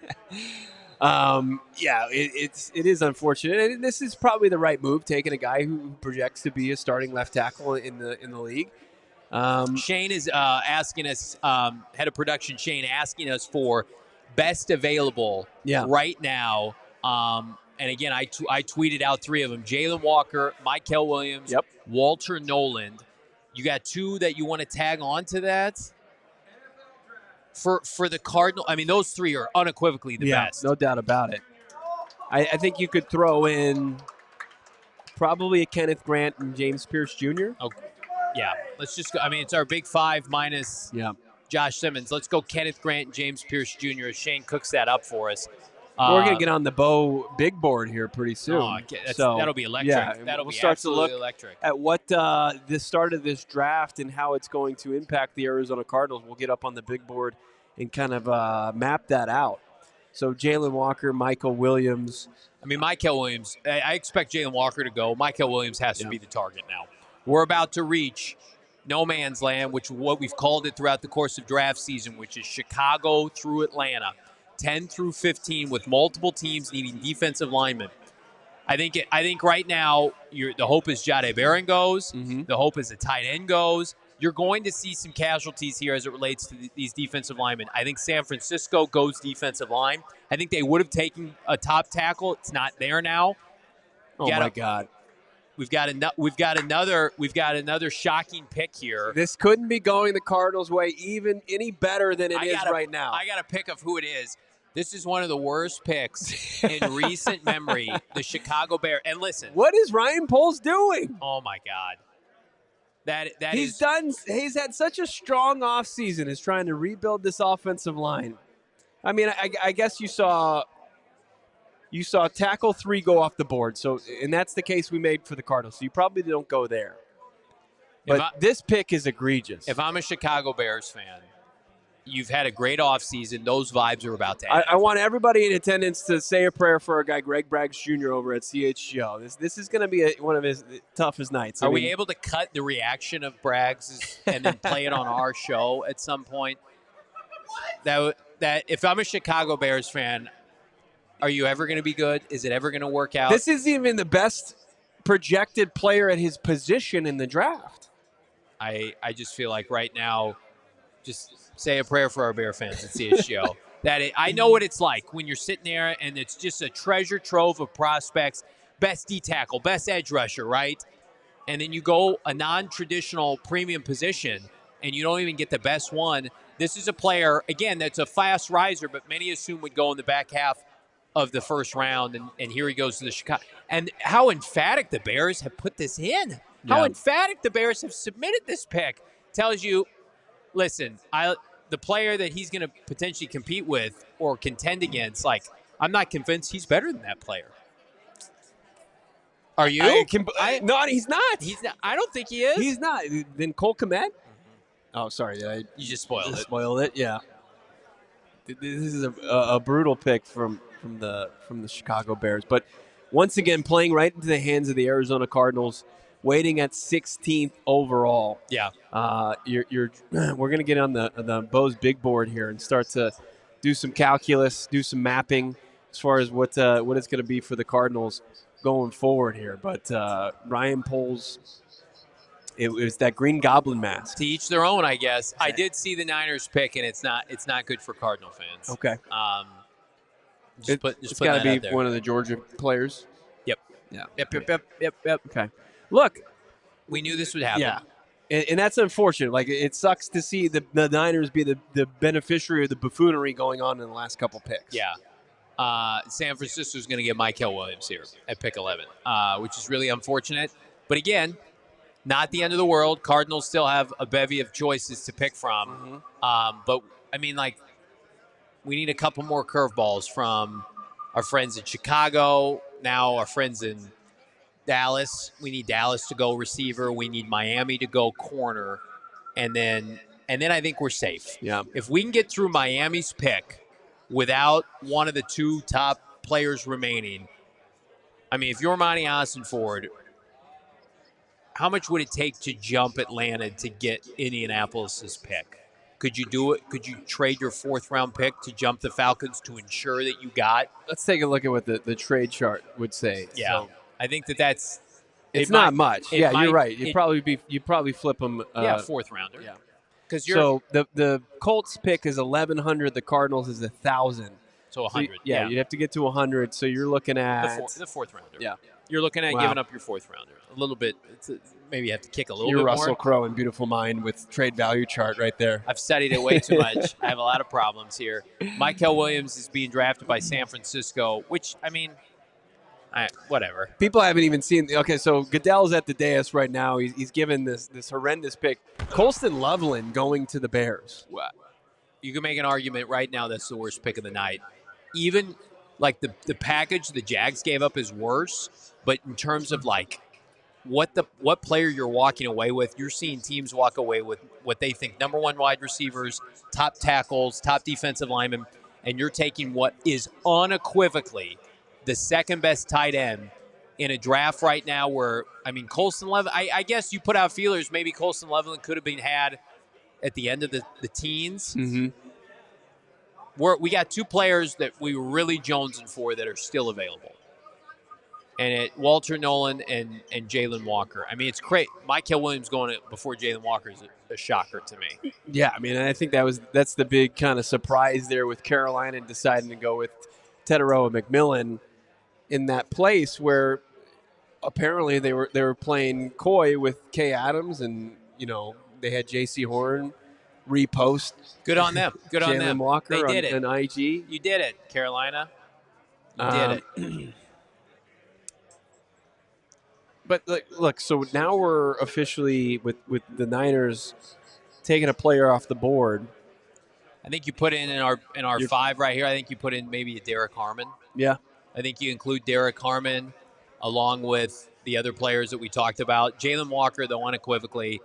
It is unfortunate. And this is probably the right move, taking a guy who projects to be a starting left tackle in the league. Shane is asking us, head of production Shane, asking us for best available right now. And again, I tweeted out 3 of them: Jalon Walker, Mykel Williams, Walter Nolen. You got 2 that you want to tag on to that? For the Cardinal, I mean, those 3 are unequivocally the best. No doubt about it. I think you could throw in probably a Kenneth Grant and James Pierce Jr. Oh, yeah. Let's just go. I mean, it's our big 5 minus Josh Simmons. Let's go Kenneth Grant and James Pierce Jr. as Shane cooks that up for us. We're going to get on the Bo big board here pretty soon. That'll be electric. Yeah, we'll start to look electric at what the start of this draft and how it's going to impact the Arizona Cardinals. We'll get up on the big board and kind of map that out. So Jalon Walker, Mykel Williams. I mean, Mykel Williams, I expect Jalon Walker to go. Mykel Williams has to be the target now. We're about to reach no man's land, which is what we've called it throughout the course of draft season, which is Chicago through Atlanta. 10 through 15 with multiple teams needing defensive linemen. I think right now the hope is Jahdae Barron goes. The hope is a tight end goes. you're going to see some casualties here as it relates to these defensive linemen. I think San Francisco goes defensive line. I think they would have taken a top tackle. It's not there now. Oh my God. We've got another shocking pick here. This couldn't be going the Cardinals' way any better than it is right now. I got a pick of who it is. This is one of the worst picks in recent memory. The Chicago Bears. And listen, what is Ryan Poles doing? Oh my God. He's had such a strong offseason is trying to rebuild this offensive line. I mean, I guess you saw tackle 3 go off the board. So, and that's the case we made for the Cardinals. So you probably don't go there. But this pick is egregious. If I'm a Chicago Bears fan, you've had a great offseason. Those vibes are about to end. I want everybody in attendance to say a prayer for our guy, Greg Braggs Jr. over at CHGO. This is going to be one of his toughest nights. Are we able to cut the reaction of Braggs and then play it on our show at some point? That if I'm a Chicago Bears fan, are you ever going to be good? Is it ever going to work out? This is even the best projected player at his position in the draft. I just feel like right now, just say a prayer for our Bear fans at CHGO. I know what it's like when you're sitting there and it's just a treasure trove of prospects, best D tackle, best edge rusher, right? And then you go a non-traditional premium position and you don't even get the best one. This is a player, again, that's a fast riser, but many assume would go in the back half of the first round, and here he goes to the Chicago. And how emphatic the Bears have put this in. How emphatic the Bears have submitted this pick tells you, listen, the player that he's going to potentially compete with or contend against, like, I'm not convinced he's better than that player. Are you? No, he's not. He's not. I don't think he is. He's not. Then Cole Kmet? Oh, sorry. You just spoiled it. Spoiled it, yeah. This is a brutal pick from the Chicago Bears. But once again, playing right into the hands of the Arizona Cardinals, waiting at 16th overall. Yeah. We're going to get on the Bo's big board here and start to do some calculus, do some mapping as far as what it's going to be for the Cardinals going forward here. But Ryan Poles, it was that Green Goblin mask. To each their own, I guess. I did see the Niners pick, and it's not good for Cardinal fans. Okay. It's got to be one of the Georgia players. Yep. Yeah. Yep. Okay. Look, we knew this would happen. Yeah. And that's unfortunate. Like, it sucks to see the Niners be the beneficiary of the buffoonery going on in the last couple picks. Yeah. San Francisco's going to get Mykel Williams here at pick 11, which is really unfortunate. But again, not the end of the world. Cardinals still have a bevy of choices to pick from. Mm-hmm. But, I mean, like, we need a couple more curveballs from our friends in Chicago, now our friends in Dallas. We need Dallas to go receiver. We need Miami to go corner. And then I think we're safe. Yeah. If we can get through Miami's pick without one of the two top players remaining, I mean, if you're Monti Ossenfort, how much would it take to jump Atlanta to get Indianapolis's pick? Could you do it? Could you trade your 4th-round pick to jump the Falcons to ensure that you got? Let's take a look at what the trade chart would say. Yeah. So, I think that's it's not much. Yeah, you're right. You'd probably flip them. 4th rounder. Yeah. Because so the Colts pick is 1,100. The Cardinals is 1,000. So 100. Yeah, you'd have to get to 100. So you're looking at the 4th rounder. Yeah. You're looking at giving up your 4th rounder a little bit. Maybe you have to kick a little bit more. You're Russell Crowe in Beautiful Mind with trade value chart right there. I've studied it way too much. I have a lot of problems here. Mykel Williams is being drafted by San Francisco, which, I mean, whatever. People haven't even seen. Okay, so Goodell's at the dais right now. He's given this horrendous pick. Colston Loveland going to the Bears. You can make an argument right now that's the worst pick of the night. Even like the package the Jags gave up is worse, but in terms of like what player you're walking away with, you're seeing teams walk away with what they think number 1 wide receivers, top tackles, top defensive linemen, and you're taking what is unequivocally the 2nd best tight end in a draft right now where, I mean, Colston Loveland, I guess you put out feelers, maybe Colston Loveland could have been had at the end of the teens. Mm-hmm. We got 2 players that we were really jonesing for that are still available. and Walter Nolen and Jalon Walker. I mean, it's great. Mykel Williams going before Jalon Walker is a shocker to me. Yeah, I mean, I think that's the big kind of surprise there with Carolina deciding to go with Tetairoa McMillan in that place where apparently they were playing coy with Kay Adams, and they had J.C. Horn repost. Good on them. Good on them. Jalon Walker they did it. on IG. You did it, Carolina. You did it. But look, so now we're officially with the Niners taking a player off the board. I think you put in our 5 right here. I think you put in maybe a Derek Harmon. Yeah. I think you include Derek Harmon along with the other players that we talked about. Jalon Walker, though, unequivocally.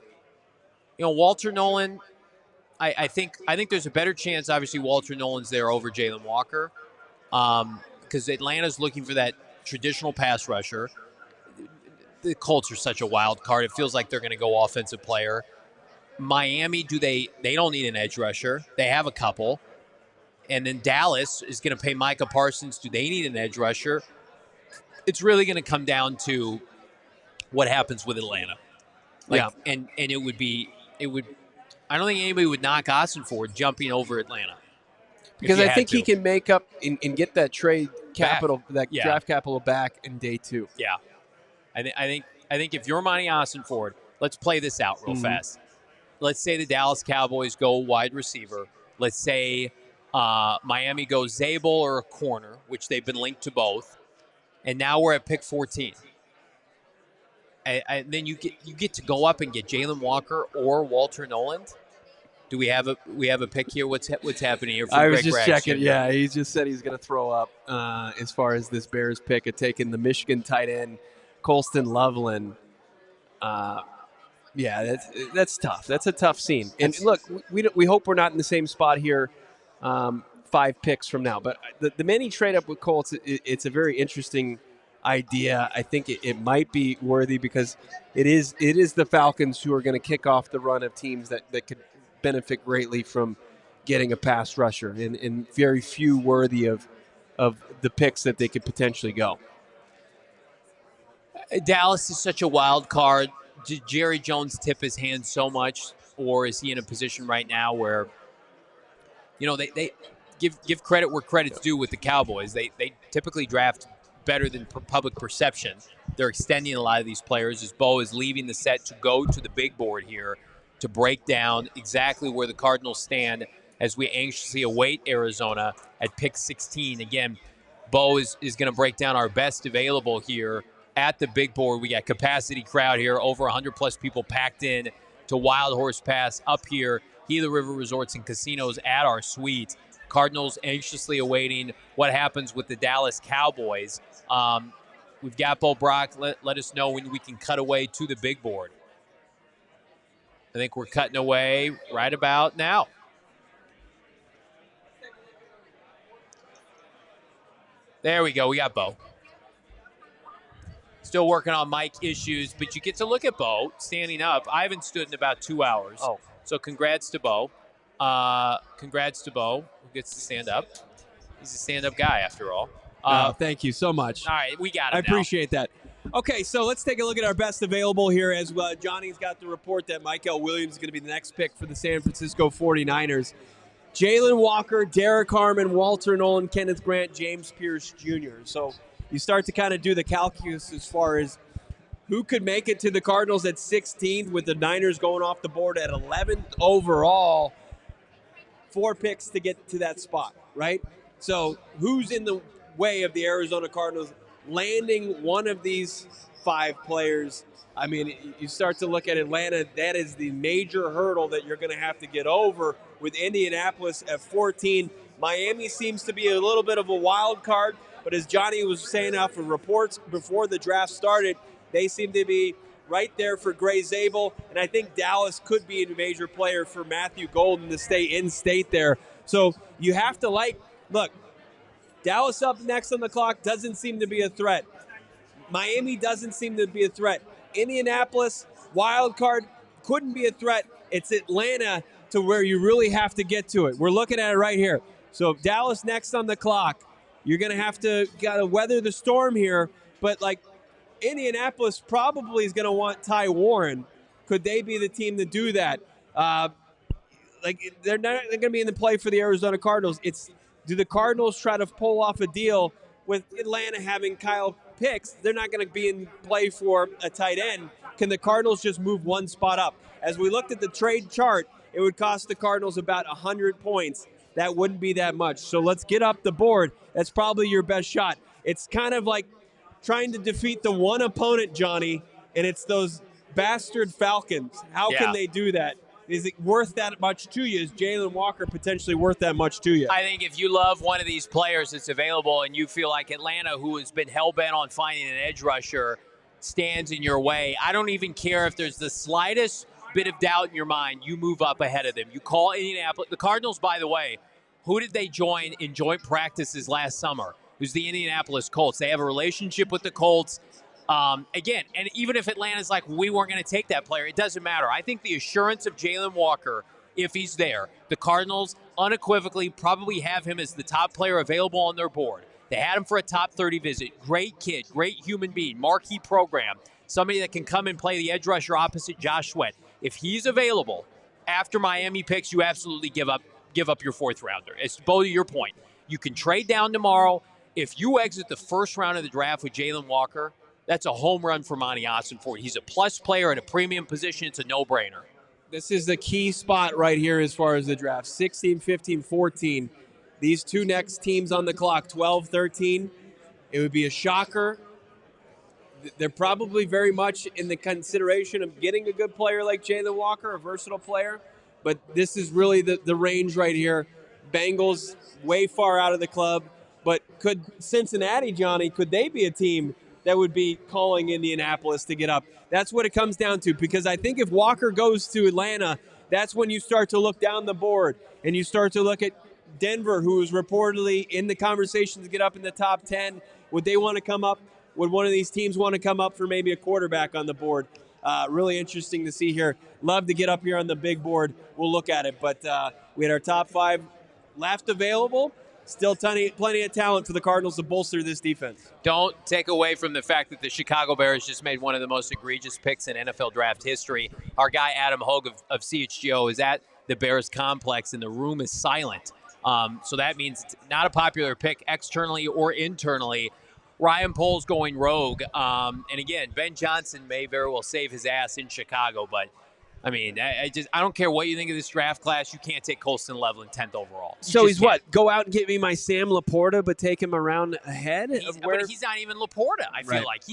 Walter Nolen. I think there's a better chance. Obviously, Walter Nolen's there over Jalon Walker, because Atlanta's looking for that traditional pass rusher. The Colts are such a wild card. It feels like they're going to go offensive player. Miami, they don't need an edge rusher. They have a couple. And then Dallas is going to pay Micah Parsons. Do they need an edge rusher? It's really going to come down to what happens with Atlanta. And it would I don't think anybody would knock Ossenfort jumping over Atlanta. Because I think he can make up and get that trade capital, back. Draft capital back in day 2. Yeah. I think if you're Monti Ossenfort, let's play this out real fast. Let's say the Dallas Cowboys go wide receiver. Let's say Miami goes Zabel or a corner, which they've been linked to both. And now we're at pick 14. And then you get to go up and get Jalon Walker or Walter Nolen. Do we have a pick here? What's happening here? I was just checking. Yeah, he just said he's going to throw up as far as this Bears pick of taking the Michigan tight end Colston Loveland. That's tough. That's a tough scene. And look, we hope we're not in the same spot here 5 picks from now. But the many trade up with Colts, it's a very interesting idea. I think it might be worthy because it is the Falcons who are going to kick off the run of teams that could benefit greatly from getting a pass rusher, and very few worthy of the picks that they could potentially go. Dallas is such a wild card. Did Jerry Jones tip his hand so much, or is he in a position right now where, they give credit where credit's due with the Cowboys. They typically draft better than public perception. They're extending a lot of these players as Bo is leaving the set to go to the big board here to break down exactly where the Cardinals stand as we anxiously await Arizona at pick 16. Again, Bo is going to break down our best available here at the big board. We got capacity crowd here, over 100-plus people packed in to Wild Horse Pass up here, Gila River Resorts and Casinos at our suite. Cardinals anxiously awaiting what happens with the Dallas Cowboys. We've got Bo Brack. Let us know when we can cut away to the big board. I think we're cutting away right about now. There we go. We got Bo. Still working on mic issues, but you get to look at Bo standing up. I haven't stood in about 2 hours. Oh. So congrats to Bo. Congrats to Bo, who gets to stand up. He's a stand-up guy, after all. Thank you so much. All right, we got it. I appreciate that. Okay, so let's take a look at our best available here as well. Johnny's got the report that Mykel Williams is going to be the next pick for the San Francisco 49ers. Jalon Walker, Derek Harmon, Walter Nolen, Kenneth Grant, James Pierce Jr. So you start to kind of do the calculus as far as who could make it to the Cardinals at 16th with the Niners going off the board at 11th overall. 4 picks to get to that spot, right? So who's in the way of the Arizona Cardinals landing one of these 5 players? I mean, you start to look at Atlanta, that is the major hurdle that you're going to have to get over with Indianapolis at 14. Miami seems to be a little bit of a wild card, but as Johnny was saying out for reports before the draft started, they seem to be right there for Gray Zabel, and I think Dallas could be a major player for Matthew Golden to stay in state there. So you have to look, Dallas up next on the clock doesn't seem to be a threat. Miami doesn't seem to be a threat. Indianapolis, wild card, couldn't be a threat. It's Atlanta to where you really have to get to it. We're looking at it right here. So Dallas next on the clock. You're going to have to weather the storm here. but like Indianapolis probably is going to want Ty Warren. Could they be the team to do that? Like they're going to be in the play for the Arizona Cardinals. Do the Cardinals try to pull off a deal with Atlanta having Kyle Pitts? They're not going to be in play for a tight end. Can the Cardinals just move one spot up? As we looked at the trade chart, it would cost the Cardinals about 100 points. That wouldn't be that much. So let's get up the board. That's probably your best shot. It's kind of like trying to defeat the one opponent, Johnny, and it's those bastard Falcons. How can they do that? Is it worth that much to you? Is Jalon Walker potentially worth that much to you? I think if you love one of these players that's available and you feel like Atlanta, who has been hell-bent on finding an edge rusher, stands in your way, I don't even care if there's the slightest bit of doubt in your mind, you move up ahead of them. You call Indianapolis. The Cardinals, by the way, who did they join in joint practices last summer? It was the Indianapolis Colts. They have a relationship with the Colts. Again, and even if Atlanta's like, we weren't going to take that player, it doesn't matter. I think the assurance of Jalon Walker, if he's there, the Cardinals unequivocally probably have him as the top player available on their board. They had him for a top 30 visit. Great kid, great human being, marquee program, somebody that can come and play the edge rusher opposite Josh Sweat. If he's available after Miami picks, you absolutely give up your fourth rounder. It's both of your point. You can trade down tomorrow. If you exit the first round of the draft with Jalon Walker, that's a home run for Monti Ossenfort. He's a plus player at a premium position. It's a no-brainer. This is the key spot right here as far as the draft. 16, 15, 14. These two next teams on the clock, 12, 13. It would be a shocker. They're probably very much in the consideration of getting a good player like Jalon Walker, a versatile player. But this is really the range right here. Bengals way far out of the club. But could Cincinnati, Johnny, could they be a team that would be calling Indianapolis to get up? That's what it comes down to, because I think if Walker goes to Atlanta, that's when you start to look down the board and you start to look at Denver, who is reportedly in the conversation to get up in the top 10. Would they want to come up? Would one of these teams want to come up for maybe a quarterback on the board? Really interesting to see here. Love to get up here on the big board. We'll look at it. But we had our top 5 left available. Still plenty of talent for the Cardinals to bolster this defense. Don't take away from the fact that the Chicago Bears just made one of the most egregious picks in NFL draft history. Our guy Adam Hogue of CHGO is at the Bears complex, and the room is silent. So that means it's not a popular pick externally or internally. Ryan Poles going rogue. And again, Ben Johnson may very well save his ass in Chicago, but I mean, I don't care what you think of this draft class. You can't take Colston Loveland 10th overall. So he's can't. What? Go out and get me my Sam Laporta, but take him around ahead? But he's not even Laporta, I feel like.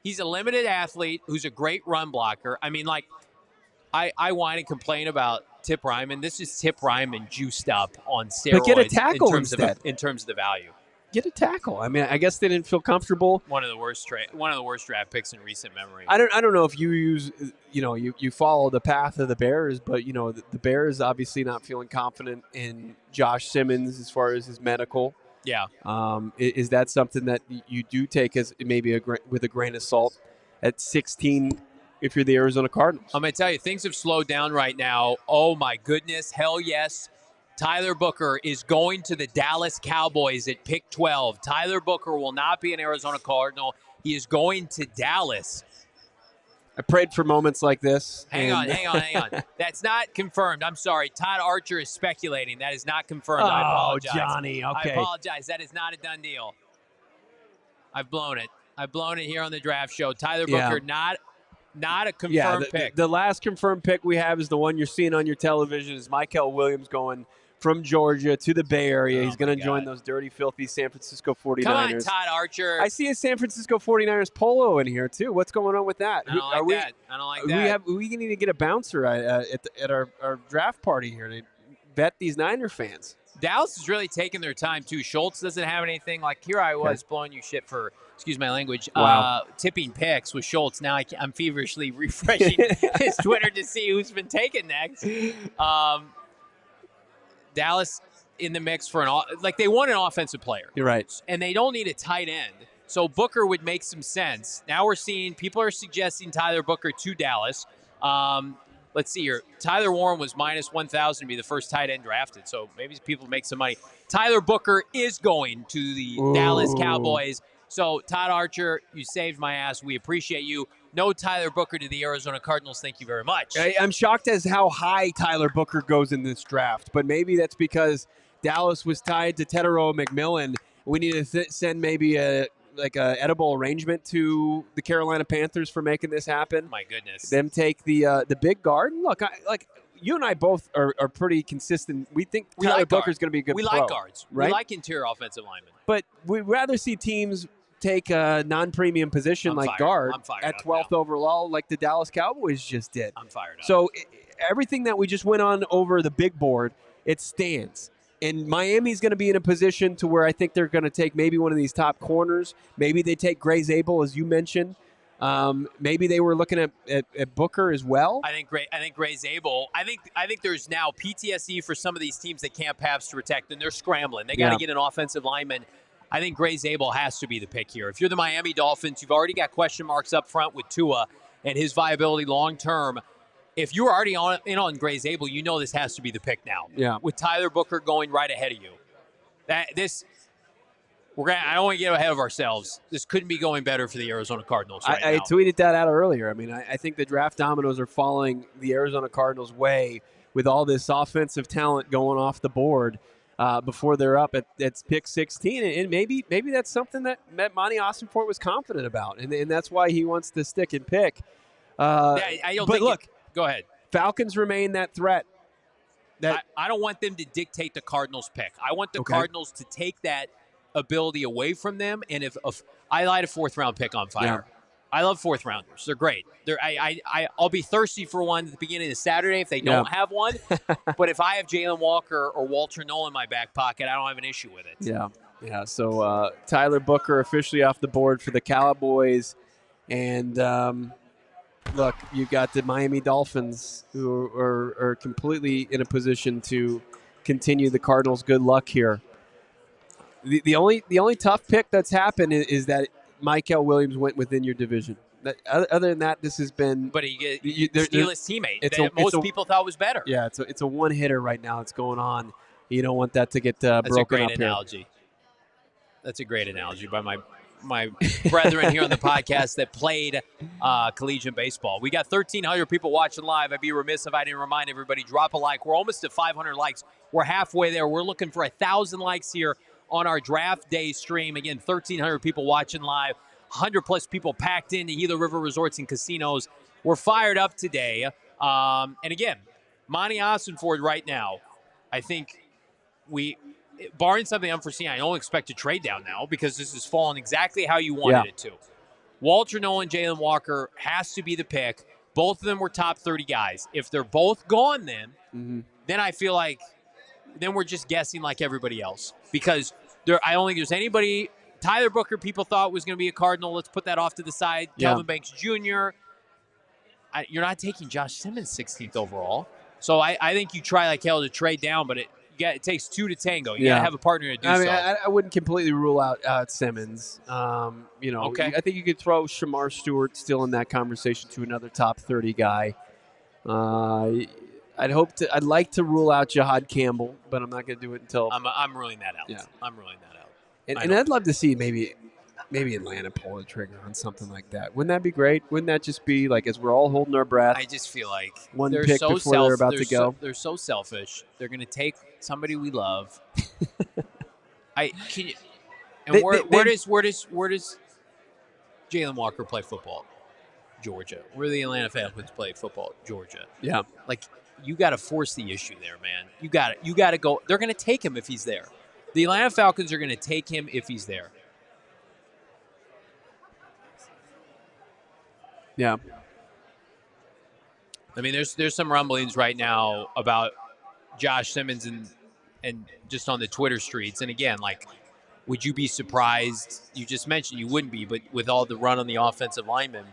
He's a limited athlete who's a great run blocker. I mean, like, I whine and complain about Tip Ryman. This is Tip Ryman juiced up on steroids. But get a tackle instead. In terms of the value. Get a tackle. I mean, I guess they didn't feel comfortable. One of the worst draft picks in recent memory. I don't know if you use, you follow the path of the Bears, but the Bears obviously not feeling confident in Josh Simmons as far as his medical. Yeah. Is that something that you do take as maybe with a grain of salt at 16? If you're the Arizona Cardinals, I'm going to tell you, things have slowed down right now. Oh my goodness, hell yes. Tyler Booker is going to the Dallas Cowboys at pick 12. Tyler Booker will not be an Arizona Cardinal. He is going to Dallas. I prayed for moments like this. Hang on. That's not confirmed. I'm sorry. Todd Archer is speculating. That is not confirmed. I apologize. Oh, Johnny, okay. I apologize. That is not a done deal. I've blown it here on the draft show. Tyler Booker, not a confirmed pick. The last confirmed pick we have is the one you're seeing on your television is Mykel Williams going from Georgia to the Bay Area. He's going to join those dirty, filthy San Francisco 49ers. Come on, Todd Archer. I see a San Francisco 49ers polo in here, too. What's going on with that? I don't like that. We need to get a bouncer at our draft party here to vet these Niner fans. Dallas is really taking their time, too. Schultz doesn't have anything. Like, here I was blowing you shit for, excuse my language, tipping picks with Schultz. Now I'm feverishly refreshing his Twitter to see who's been taken next. Dallas in the mix for they want an offensive player. You're right. And they don't need a tight end. So Booker would make some sense. Now we're seeing people are suggesting Tyler Booker to Dallas. Let's see here. Tyler Warren was minus 1,000 to be the first tight end drafted. So maybe people make some money. Tyler Booker is going to the Dallas Cowboys. So, Todd Archer, you saved my ass. We appreciate you. No Tyler Booker to the Arizona Cardinals. Thank you very much. I'm shocked as how high Tyler Booker goes in this draft, but maybe that's because Dallas was tied to Tetairoa McMillan. We need to send maybe a edible arrangement to the Carolina Panthers for making this happen. My goodness. Them take the big guard. Look, you and I both are pretty consistent. We think Tyler Booker's going to be a good We pro, like guards. right? We like interior offensive linemen. But we'd rather see teams take a non-premium position guard at 12th overall like the Dallas Cowboys just did. I'm fired up. So everything that we just went on over the big board, it stands. And Miami's going to be in a position to where I think they're going to take maybe one of these top corners. Maybe they take Gray Zabel, as you mentioned. Maybe they were looking at Booker as well. I think Gray Zabel. I think there's now PTSD for some of these teams that can't pass to protect, and they're scrambling. They got to get an offensive lineman. I think Gray Zabel has to be the pick here. If you're the Miami Dolphins, you've already got question marks up front with Tua and his viability long term. If you're already in on Gray Zabel, you know this has to be the pick now. Yeah. With Tyler Booker going right ahead of you. I don't want to get ahead of ourselves. This couldn't be going better for the Arizona Cardinals right now. I tweeted that out earlier. I mean, I think the draft dominoes are falling the Arizona Cardinals' way with all this offensive talent going off the board before they're up at pick 16. And maybe that's something that Monti Ossenfort was confident about, and that's why he wants to stick and pick. Go ahead. Falcons remain that threat. I don't want them to dictate the Cardinals' pick. I want the Cardinals to take that ability away from them. And if I light a fourth-round pick on fire. Yeah. I love fourth-rounders. They're great. I'll be thirsty for one at the beginning of Saturday if they don't have one. But if I have Jalon Walker or Walter Nolen in my back pocket, I don't have an issue with it. Yeah. So Tyler Booker officially off the board for the Cowboys. And look, you've got the Miami Dolphins who are completely in a position to continue the Cardinals' good luck here. The only tough pick that's happened is that Mykel Williams went within your division. Other than that, this has been. But he steal his teammate. Most people thought was better. Yeah, it's a one hitter right now that's going on. You don't want that to get broken up. That's a great analogy. That's a great analogy by my brethren here on the podcast that played collegiate baseball. We got 1,300 people watching live. I'd be remiss if I didn't remind everybody, drop a like. We're almost at 500 likes. We're halfway there. We're looking for 1,000 likes here on our draft day stream. Again, 1,300 people watching live, 100-plus people packed into Gila River Resorts and Casinos. We're fired up today. And again, Monti Ossenfort right now, I think barring something unforeseen, I don't expect to trade down now because this has fallen exactly how you wanted it to. Walter Nolen, Jalon Walker has to be the pick. Both of them were top 30 guys. If they're both gone then I feel like then we're just guessing like everybody else. Because I don't think there's anybody. Tyler Booker, people thought was going to be a Cardinal. Let's put that off to the side. Yeah. Kelvin Banks Jr. You're not taking Josh Simmons 16th overall. So I think you try like hell to trade down, but it takes two to tango. You got to have a partner to do so. I wouldn't completely rule out Simmons. I think you could throw Shamar Stewart still in that conversation to another top 30 guy. I'd like to rule out Jahad Campbell, but I'm not going to do it until I'm ruling that out. Yeah. I'm ruling that out. And I'd love to see maybe Atlanta pull the trigger on something like that. Wouldn't that be great? Wouldn't that just be like as we're all holding our breath? I just feel like one pick before they're about to go. They're so selfish. They're going to take somebody we love. Where does Jalon Walker play football? Georgia. Where the Atlanta Falcons play football? Georgia. Yeah. Like you got to force the issue there, man. You got to go. They're going to take him if he's there. The Atlanta Falcons are going to take him if he's there. Yeah. I mean, there's some rumblings right now about Josh Simmons and just on the Twitter streets. And again, like, would you be surprised? You just mentioned you wouldn't be, but with all the run on the offensive linemen,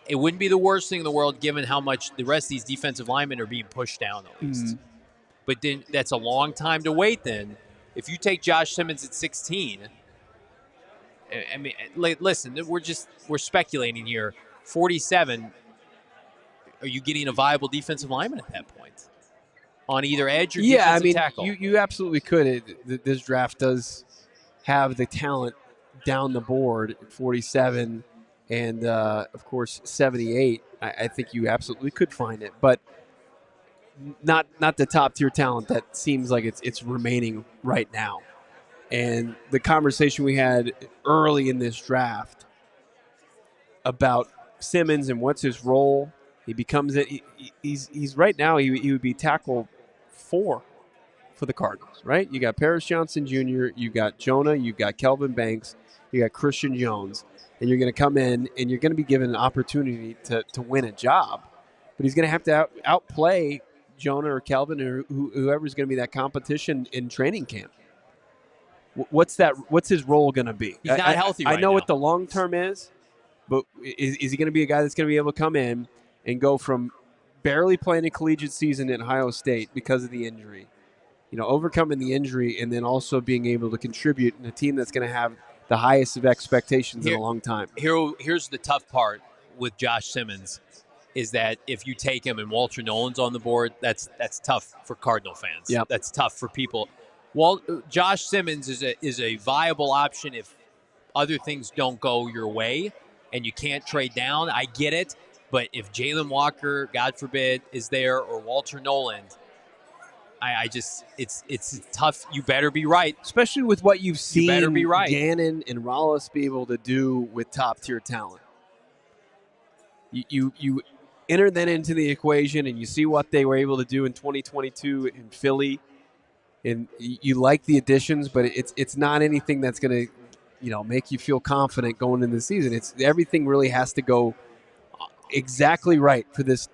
it wouldn't be the worst thing in the world given how much the rest of these defensive linemen are being pushed down at least. But then that's a long time to wait then. If you take Josh Simmons at 16, I mean, listen, we're speculating here. 47, are you getting a viable defensive lineman at that point? On either edge or defensive tackle? You absolutely could. This draft does have the talent down the board, 47 and, of course, 78, I think you absolutely could find it. But not the top-tier talent that seems like it's remaining right now. And the conversation we had early in this draft about Simmons and what's his role, he becomes it. He's right now he would be tackle 4 for the Cardinals, right? You got Paris Johnson Jr., you got Jonah, you got Kelvin Banks, you got Christian Jones, and you're going to come in and you're going to be given an opportunity to win a job, but he's going to have to outplay Jonah or Kelvin or whoever's going to be that competition in training camp. What's his role going to be? He's not healthy right I know now. what the long term is, but is he going to be a guy that's going to be able to come in and go from barely playing a collegiate season at Ohio State because of the injury, overcoming the injury, and then also being able to contribute in a team that's going to have the highest of expectations in a long time? Here's the tough part with Josh Simmons is that if you take him and Walter Nolen's on the board, that's tough for Cardinal fans. Yep. That's tough for people. Well, Josh Simmons is a viable option if other things don't go your way and you can't trade down. I get it. But if Jalon Walker, God forbid, is there, or Walter Nolen, it's tough. You better be right. Especially with what you've seen You better be right. Gannon and Rollis be able to do with top-tier talent. You enter that into the equation and you see what they were able to do in 2022 in Philly. And you like the additions, but it's not anything that's going to, make you feel confident going into the season. It's everything really has to go exactly right for this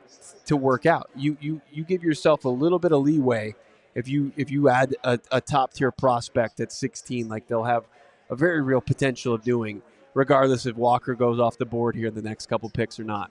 to work out. You give yourself a little bit of leeway if you add a top tier prospect at 16, like they'll have a very real potential of doing, regardless if Walker goes off the board here in the next couple picks or not.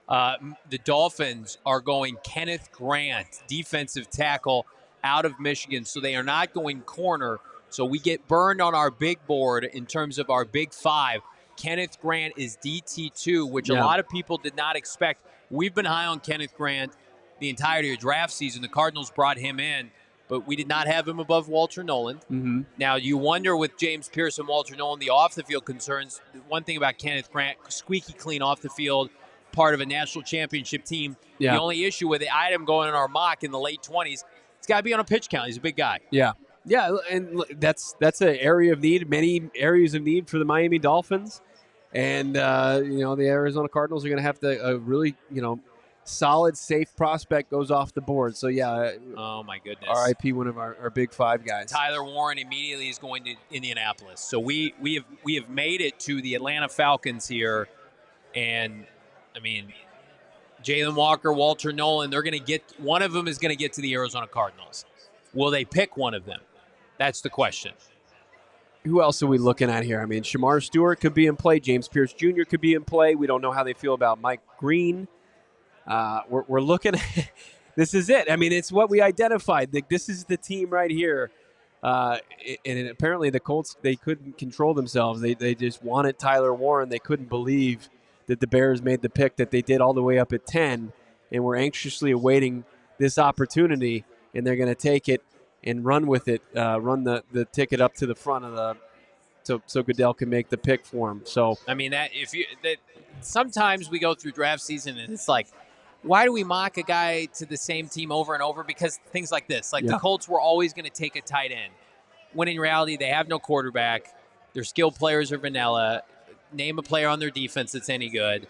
The Dolphins are going Kenneth Grant, defensive tackle out of Michigan, so they are not going corner. So we get burned on our big board in terms of our big 5. Kenneth Grant is DT2, which a lot of people did not expect. We've been high on Kenneth Grant the entirety of draft season. The Cardinals brought him in, but we did not have him above Walter Nolen. Mm-hmm. Now, you wonder with James Pierce and Walter Nolen, the off-the-field concerns. One thing about Kenneth Grant, squeaky clean off the field, part of a national championship team. Yeah. The only issue with it, I had him going in our mock in the late 20s. It's got to be on a pitch count. He's a big guy. Yeah, and that's an area of need, many areas of need for the Miami Dolphins. And, the Arizona Cardinals are going to have to really, solid, safe prospect goes off the board. So, yeah. Oh, my goodness. RIP, one of our big 5 guys. Tyler Warren immediately is going to Indianapolis. So we have made it to the Atlanta Falcons here. And, Jalon Walker, Walter Nolen, they're going to get – one of them is going to get to the Arizona Cardinals. Will they pick one of them? That's the question. Who else are we looking at here? Shamar Stewart could be in play. James Pierce Jr. could be in play. We don't know how they feel about Mike Green. We're looking at – this is it. It's what we identified. This is the team right here. And apparently the Colts, they couldn't control themselves. They just wanted Tyler Warren. They couldn't believe that the Bears made the pick that they did all the way up at 10, and we're anxiously awaiting this opportunity, and they're going to take it and run with it, run the ticket up to the front of so Goodell can make the pick for him. So sometimes we go through draft season and it's like, why do we mock a guy to the same team over and over? Because things like this, the Colts were always going to take a tight end, when in reality they have no quarterback. Their skilled players are vanilla. Name a player on their defense that's any good.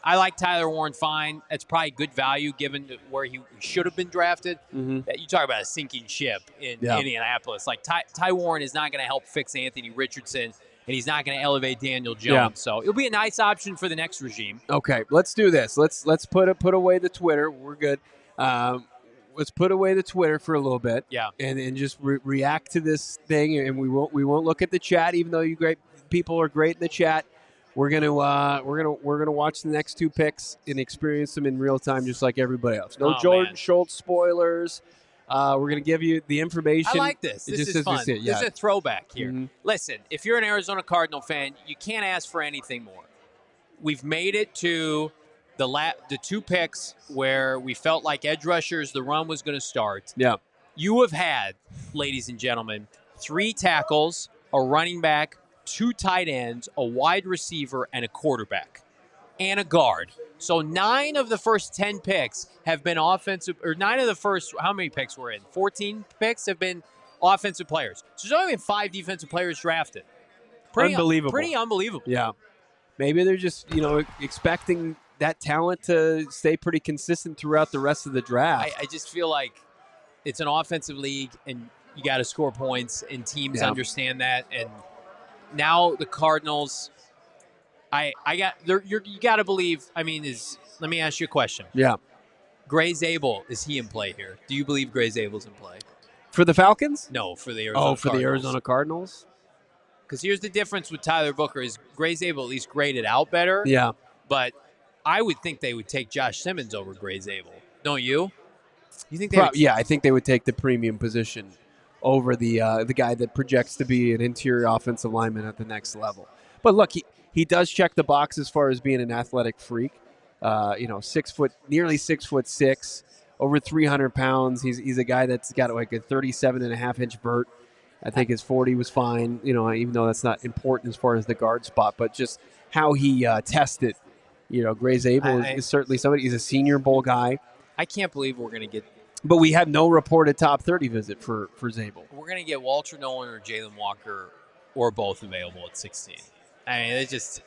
I like Tyler Warren fine. That's probably good value given where he should have been drafted. Mm-hmm. You talk about a sinking ship in Indianapolis. Ty Warren is not going to help fix Anthony Richardson, and he's not going to elevate Daniel Jones. Yeah. So it'll be a nice option for the next regime. Okay, let's do this. Let's put away the Twitter. We're good. Let's put away the Twitter for a little bit. Yeah, and just react to this thing. And we won't look at the chat, even though you great people are great in the chat. We're gonna watch the next 2 picks and experience them in real time, just like everybody else. No Jordan Schultz spoilers. We're gonna give you the information. I like this. This is fun. This is a throwback here. Mm-hmm. Listen, if you're an Arizona Cardinal fan, you can't ask for anything more. We've made it to the 2 picks where we felt like edge rushers, the run was going to start. Yeah. You have had, ladies and gentlemen, 3 tackles, a running back, 2 tight ends, a wide receiver, and a quarterback, and a guard. So 9 of the first 10 picks have been offensive, or 9 of the first, how many picks were in? 14 picks have been offensive players. So there's only been 5 defensive players drafted. Unbelievable. Pretty unbelievable. Yeah. Maybe they're just, expecting that talent to stay pretty consistent throughout the rest of the draft. I just feel like it's an offensive league, and you got to score points, and teams understand that. And now the Cardinals, you got to believe. I mean, let me ask you a question. Yeah. Gray Zabel, is he in play here? Do you believe Gray Zabel's in play? For the Falcons? No, for the Arizona Cardinals. The Arizona Cardinals? Because here's the difference with Tyler Booker is Gray Zabel at least graded out better. Yeah. But I would think they would take Josh Simmons over Gray Zabel. Don't you? You think Yeah, I think they would take the premium position over the guy that projects to be an interior offensive lineman at the next level. But look, he does check the box as far as being an athletic freak. 6 foot, nearly 6'6", over 300 pounds. He's a guy that's got like a 37.5-inch vert. I think his 40 was fine, even though that's not important as far as the guard spot, but just how he tested. Gray Zabel is certainly somebody. He's a Senior Bowl guy. I can't believe we're going to get. But we have no reported top 30 visit for Zabel. We're going to get Walter Nolen or Jalon Walker or both available at 16. I mean, it's just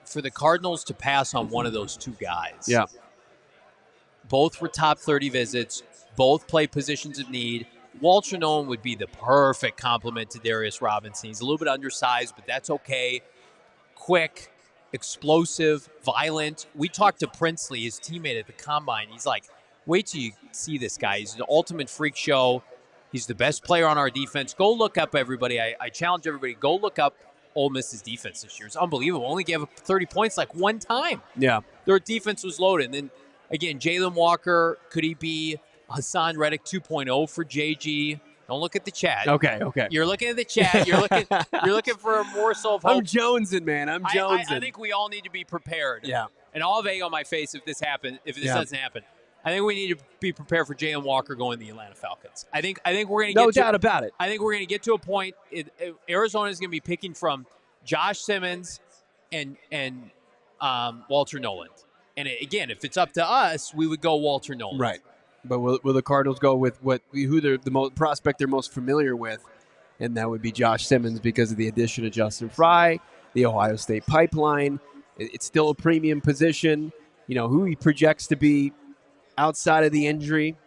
for the Cardinals to pass on one of those 2 guys. Yeah. Both were top 30 visits. Both play positions of need. Walter Nolen would be the perfect complement to Darius Robinson. He's a little bit undersized, but that's okay. Quick, explosive, violent. We talked to Princely, his teammate at the Combine. He's like, wait till you see this guy. He's the ultimate freak show. He's the best player on our defense. Go look up, everybody. I challenge everybody. Go look up Ole Miss's defense this year. It's unbelievable. Only gave up 30 points like one time. Yeah. Their defense was loaded. And then, again, Jalon Walker, could he be Hassan Reddick 2.0 for JG? Don't look at the chat. Okay. You're looking at the chat. You're looking for a morsel of hope. I'm jonesing, man. I'm jonesing. I think we all need to be prepared. Yeah. And I'll have egg on my face if this happens. If this doesn't happen, I think we need to be prepared for Jalon Walker going to the Atlanta Falcons. I think we're going to get no doubt about it. I think we're going to get to a point. Arizona is going to be picking from Josh Simmons and Walter Nolen. And again, if it's up to us, we would go Walter Nolen. Right. But will the Cardinals go with who they're the prospect they're most familiar with, and that would be Josh Simmons because of the addition of Justin Fry, the Ohio State pipeline. It's still a premium position. Who he projects to be outside of the injury.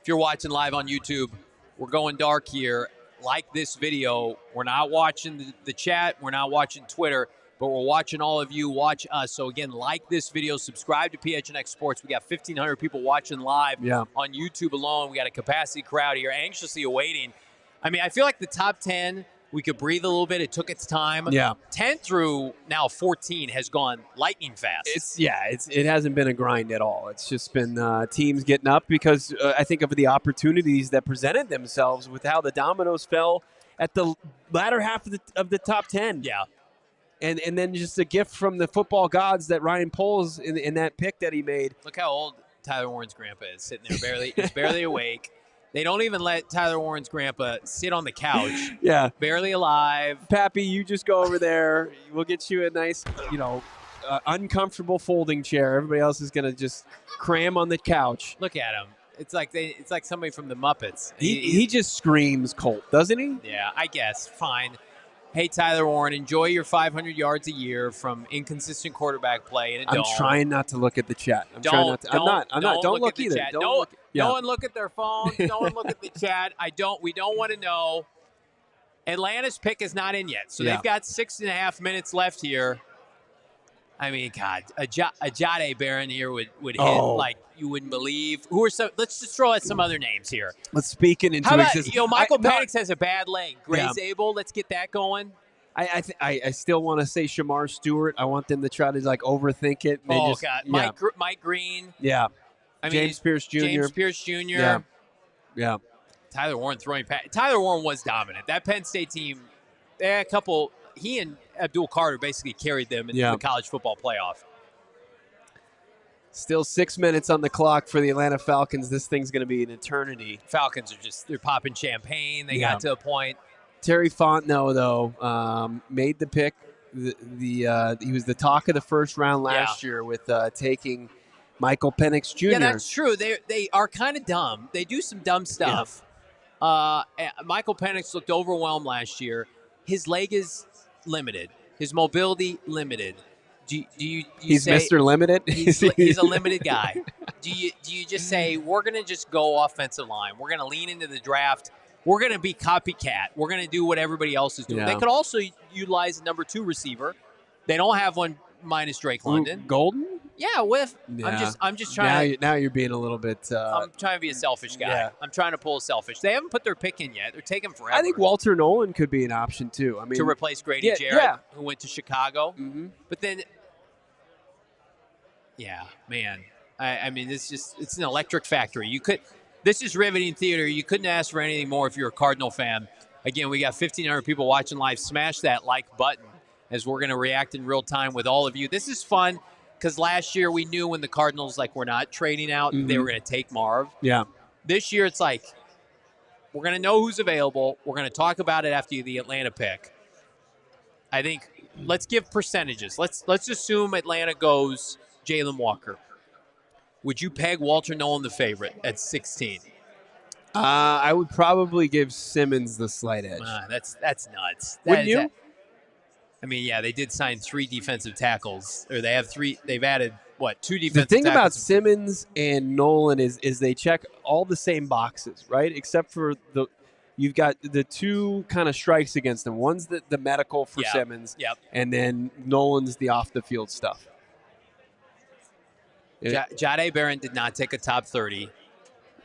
If you're watching live on YouTube, we're going dark here. Like this video. We're not watching the chat. We're not watching Twitter. But we're watching all of you watch us. So, again, like this video. Subscribe to PHNX Sports. We got 1,500 people watching live on YouTube alone. We got a capacity crowd here anxiously awaiting. I mean, I feel like the top 10, we could breathe a little bit. It took its time. Yeah. 10 through now 14 has gone lightning fast. It hasn't been a grind at all. It's just been teams getting up because I think of the opportunities that presented themselves with how the dominoes fell at the latter half of the top 10. Yeah. And then just a gift from the football gods that Ryan Poles in that pick that he made. Look how old Tyler Warren's grandpa is, sitting there he's barely awake. They don't even let Tyler Warren's grandpa sit on the couch. Yeah. Barely alive. Pappy, you just go over there. We'll get you a nice, uncomfortable folding chair. Everybody else is going to just cram on the couch. Look at him. It's like somebody from the Muppets. He just screams Colt, doesn't he? Yeah, I guess. Fine. Hey, Tyler Warren, enjoy your 500 yards a year from inconsistent quarterback play in a dome. I'm trying not to look at the chat. I'm not. Don't look either. No one look at their phone. No one look at the chat. We don't want to know. Atlanta's pick is not in yet, so they've got 6.5 minutes left here. I mean, God, a Jade Barron here would hit like you wouldn't believe. Who are some? Let's just throw out some other names here. Let's speak it into existence. Mykel Penix has a bad leg. Gray Zabel, let's get that going. I still want to say Shamar Stewart. I want them to try to overthink it. God, Mike Green. Yeah, James Pierce Jr. James Pierce Jr. Yeah. Tyler Warren throwing. Tyler Warren was dominant. That Penn State team. They had a couple. He and Abdul Carter basically carried them into the college football playoff. Still 6 minutes on the clock for the Atlanta Falcons. This thing's going to be an eternity. Falcons are they're popping champagne. They got to a point. Terry Fontenot, though, made the pick. He was the talk of the first round last year with taking Mykel Penix Jr. Yeah, that's true. They are kind of dumb. They do some dumb stuff. Mykel Penix looked overwhelmed last year. His leg is limited. His mobility limited. Do you he's say, Mr. Limited? He's a limited guy. Do you just say, we're going to just go offensive line. We're going to lean into the draft. We're going to be copycat. We're going to do what everybody else is doing. Yeah. They could also utilize a number 2 receiver. They don't have one minus Drake London. Golden? Yeah, with I'm just trying. Now you're being a little bit. I'm trying to be a selfish guy. Yeah. I'm trying to pull a selfish. They haven't put their pick in yet. They're taking forever. I think Walter Nolen could be an option too. I mean, to replace Grady Jarrett, who went to Chicago. Mm-hmm. But then, man, I mean, it's an electric factory. This is riveting theater. You couldn't ask for anything more if you're a Cardinal fan. Again, we got 1,500 people watching live. Smash that like button as we're going to react in real time with all of you. This is fun. Because last year we knew when the Cardinals were not trading out, they were going to take Marv. Yeah. This year it's like, we're going to know who's available. We're going to talk about it after the Atlanta pick. I think let's give percentages. Let's assume Atlanta goes Jalon Walker. Would you peg Walter Nolen the favorite at 16? I would probably give Simmons the slight edge. That's nuts. Wouldn't you? I mean, they did sign 3 defensive tackles, or they have 3. They've added 2 defensive tackles. The thing about Simmons and Nolen is they check all the same boxes, right? Except for you've got the 2 kind of strikes against them. One's the medical for Simmons, and then Nolen's the off the field stuff. Jahdae Barron did not take a top 30.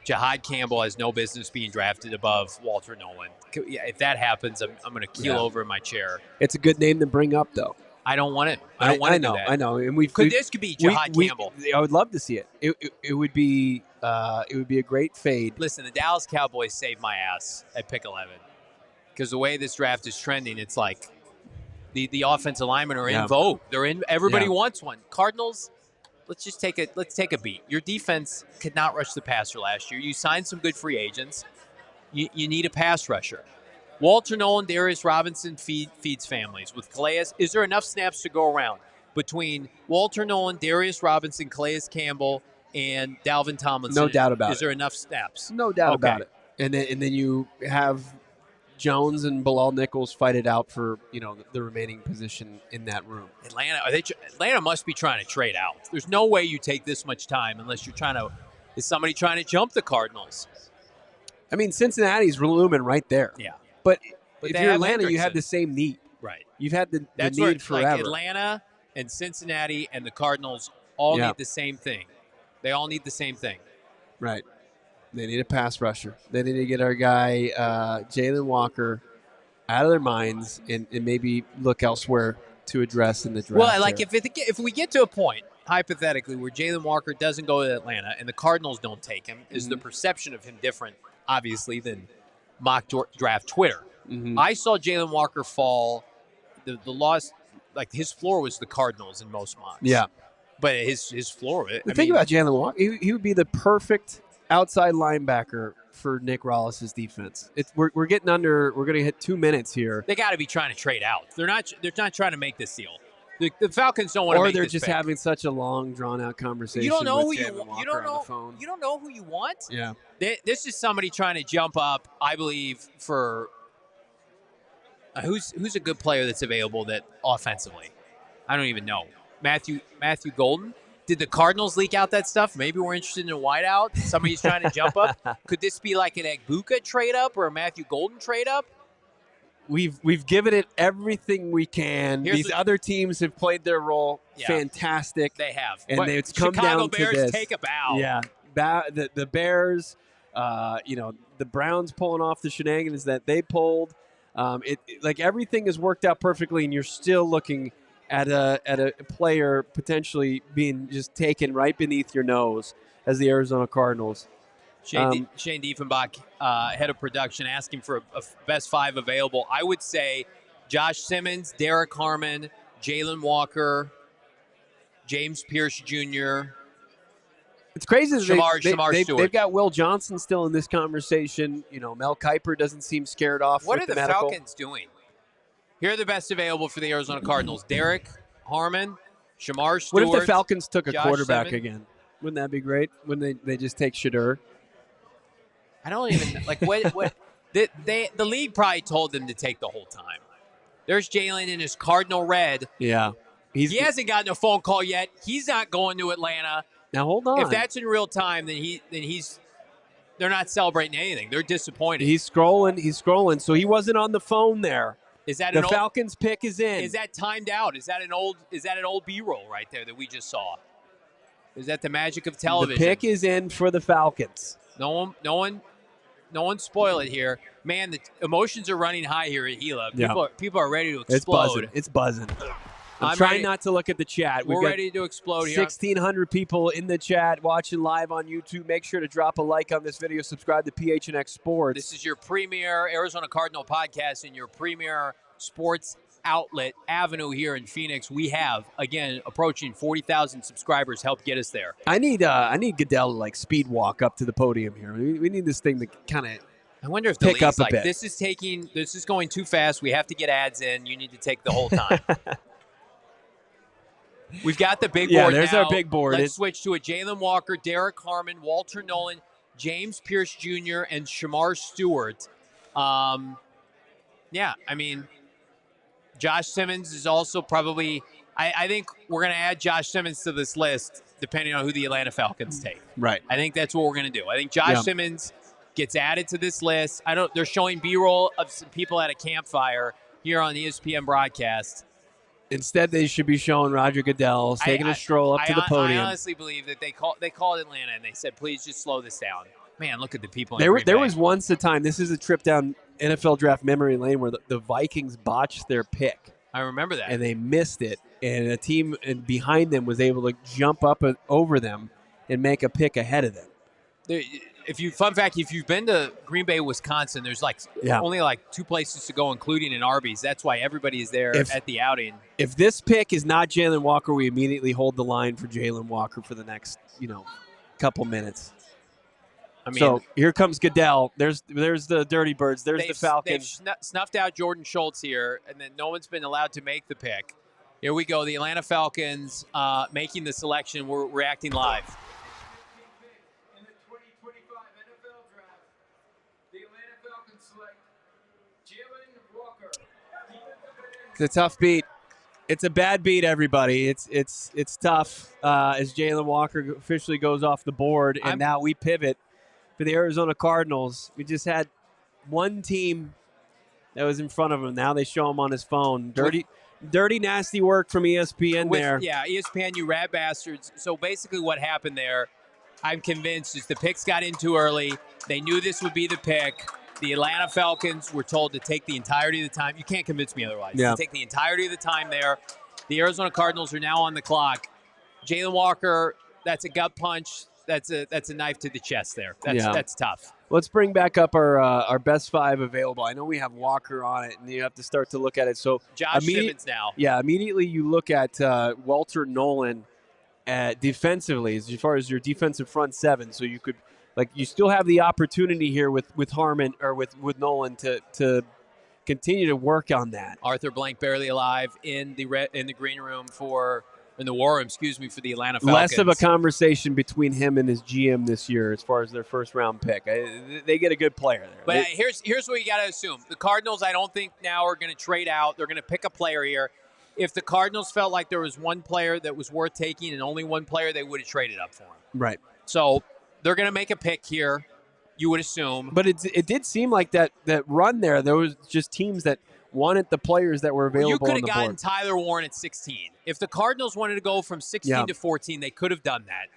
Jahad Campbell has no business being drafted above Walter Nolen. If that happens, I'm going to keel over in my chair. It's a good name to bring up, though. I don't want it. I don't want to do that. I know. And this could be Jahad Campbell. I would love to see it. It would be a great fade. Listen, the Dallas Cowboys saved my ass at pick 11 because the way this draft is trending, it's like the offensive linemen are in vogue. They're in. Everybody wants one. Cardinals. Let's take a beat. Your defense could not rush the passer last year. You signed some good free agents. You need a pass rusher. Walter Nolen, Darius Robinson feeds families. With Calais, is there enough snaps to go around between Walter Nolen, Darius Robinson, Calais Campbell, and Dalvin Tomlinson? No doubt about it. Is there enough snaps? No doubt about it. And then you have Jones and Bilal Nichols fight it out for the remaining position in that room. Atlanta must be trying to trade out. There's no way you take this much time unless you're trying to. Is somebody trying to jump the Cardinals? I mean, Cincinnati's looming right there. Yeah, but if you're Atlanta, you have the same need. Right. You've had the need forever. Like Atlanta and Cincinnati and the Cardinals all need the same thing. They all need the same thing. Right. They need a pass rusher. They need to get our guy Jalon Walker out of their minds and maybe look elsewhere to address in the draft. Well, like if we get to a point, hypothetically, where Jalon Walker doesn't go to Atlanta and the Cardinals don't take him, is the perception of him different, obviously, than mock draft Twitter. Mm-hmm. I saw Jalon Walker fall. The loss, like his floor was the Cardinals in most mocks. Yeah. But his floor. The thing about Jalon Walker, he would be the perfect outside linebacker for Nick Rollis's defense. We're getting under. We're going to hit 2 minutes here. They got to be trying to trade out. They're not trying to make this deal. The Falcons don't want to make this Or they're just pick. having such a long, drawn out conversation. You don't know who you want. You don't know who you want. Yeah. This is somebody trying to jump up. I believe for who's a good player that's available that offensively. I don't even know. Matthew Golden. Did the Cardinals leak out that stuff? Maybe we're interested in a wideout. Somebody's trying to jump up. Could this be like an Egbuka trade up or a Matthew Golden trade up? We've given it everything we can. These other teams have played their role fantastic. They have. And it's come Chicago down Bears to this. Take a bow. Yeah. The Bears, the Browns pulling off the shenanigans that they pulled. Like everything has worked out perfectly, and you're still looking at a player potentially being just taken right beneath your nose as the Arizona Cardinals. Shane Diefenbach, head of production, asking for a best 5 available. I would say Josh Simmons, Derek Harmon, Jalon Walker, James Pierce Jr. It's crazy that Stewart. they've got Will Johnson still in this conversation. You know, Mel Kiper doesn't seem scared off. What with are the medical. Falcons doing? Here are the best available for the Arizona Cardinals. Derek Harmon, Shamar Stewart. What if the Falcons took a Josh quarterback Simmons? again? Wouldn't that be great? Wouldn't they just take Shedeur? I don't even like what the league probably told them to take the whole time. There's Jalon in his Cardinal red. Yeah. He hasn't gotten a phone call yet. He's not going to Atlanta. Now hold on. If that's in real time, then they're not celebrating anything. They're disappointed. He's scrolling. So he wasn't on the phone there. Is that the Falcons pick is in? Is that timed out? Is that an old B-roll right there that we just saw? Is that the magic of television? The pick is in for the Falcons. No one spoil it here. Man, the emotions are running high here at Gila. People are ready to explode. It's buzzing. I'm trying not to look at the chat. We're ready to explode here. 1,600 people in the chat watching live on YouTube. Make sure to drop a like on this video. Subscribe to PHNX Sports. This is your premier Arizona Cardinal podcast and your premier sports outlet avenue here in Phoenix. We have, again, approaching 40,000 subscribers. Help get us there. I need Goodell to like speed walk up to the podium here. We need this thing to kind of. I wonder if the pick up league's a like, bit. this is going too fast. We have to get ads in. You need to take the whole time. We've got the big board Yeah, there's now. our big board. Let's switch to a Jalon Walker, Derek Harmon, Walter Nolen, James Pierce Jr., and Shamar Stewart. Yeah, I mean, Josh Simmons is also probably – I think we're going to add Josh Simmons to this list depending on who the Atlanta Falcons take. Right. I think that's what we're going to do. I think Josh Simmons gets added to this list. They're showing B-roll of some people at a campfire here on the ESPN broadcast. Instead, they should be showing Roger Goodell taking a stroll up to the podium. I honestly believe that they called Atlanta and they said, please just slow this down. Man, look at the people in There was once a time, this is a trip down NFL draft memory lane where the Vikings botched their pick. I remember that. And they missed it. And a team behind them was able to jump up over them and make a pick ahead of them. Fun fact, if you've been to Green Bay, Wisconsin, there's only like 2 places to go, including an Arby's. That's why everybody is there at the outing. If this pick is not Jalon Walker, we immediately hold the line for Jalon Walker for the next, couple minutes. I mean, so here comes Goodell. There's the Dirty Birds. There's the Falcons. They've snuffed out Jordan Schultz here, and then no one's been allowed to make the pick. Here we go. The Atlanta Falcons making the selection. We're reacting live. It's a tough beat. It's a bad beat, everybody. It's tough as Jalon Walker officially goes off the board, and now we pivot for the Arizona Cardinals. We just had one team that was in front of him. Now they show him on his phone. Dirty, nasty work from ESPN there. Yeah, ESPN, you rat bastards. So basically what happened there, I'm convinced, is the picks got in too early. They knew this would be the pick. The Atlanta Falcons were told to take the entirety of the time. You can't convince me otherwise. Yeah. To take the entirety of the time there. The Arizona Cardinals are now on the clock. Jalon Walker, that's a gut punch. That's a knife to the chest there. That's tough. Let's bring back up our best 5 available. I know we have Walker on it, and you have to start to look at it. So Josh Simmons now. Yeah, immediately you look at Walter Nolen defensively as far as your defensive front 7. So you could – you still have the opportunity here with Harmon or with Nolen to continue to work on that. Arthur Blank barely alive in the war room, for the Atlanta Falcons. Less of a conversation between him and his GM this year as far as their first round pick. They get a good player there. But here's what you got to assume: the Cardinals, I don't think now are going to trade out. They're going to pick a player here. If the Cardinals felt like there was one player that was worth taking and only one player, they would have traded up for him. Right. So they're going to make a pick here, you would assume. But it did seem like that run there was just teams that wanted the players that were available on the board. You could have gotten Tyler Warren at 16. If the Cardinals wanted to go from 16 to 14, they could have done that.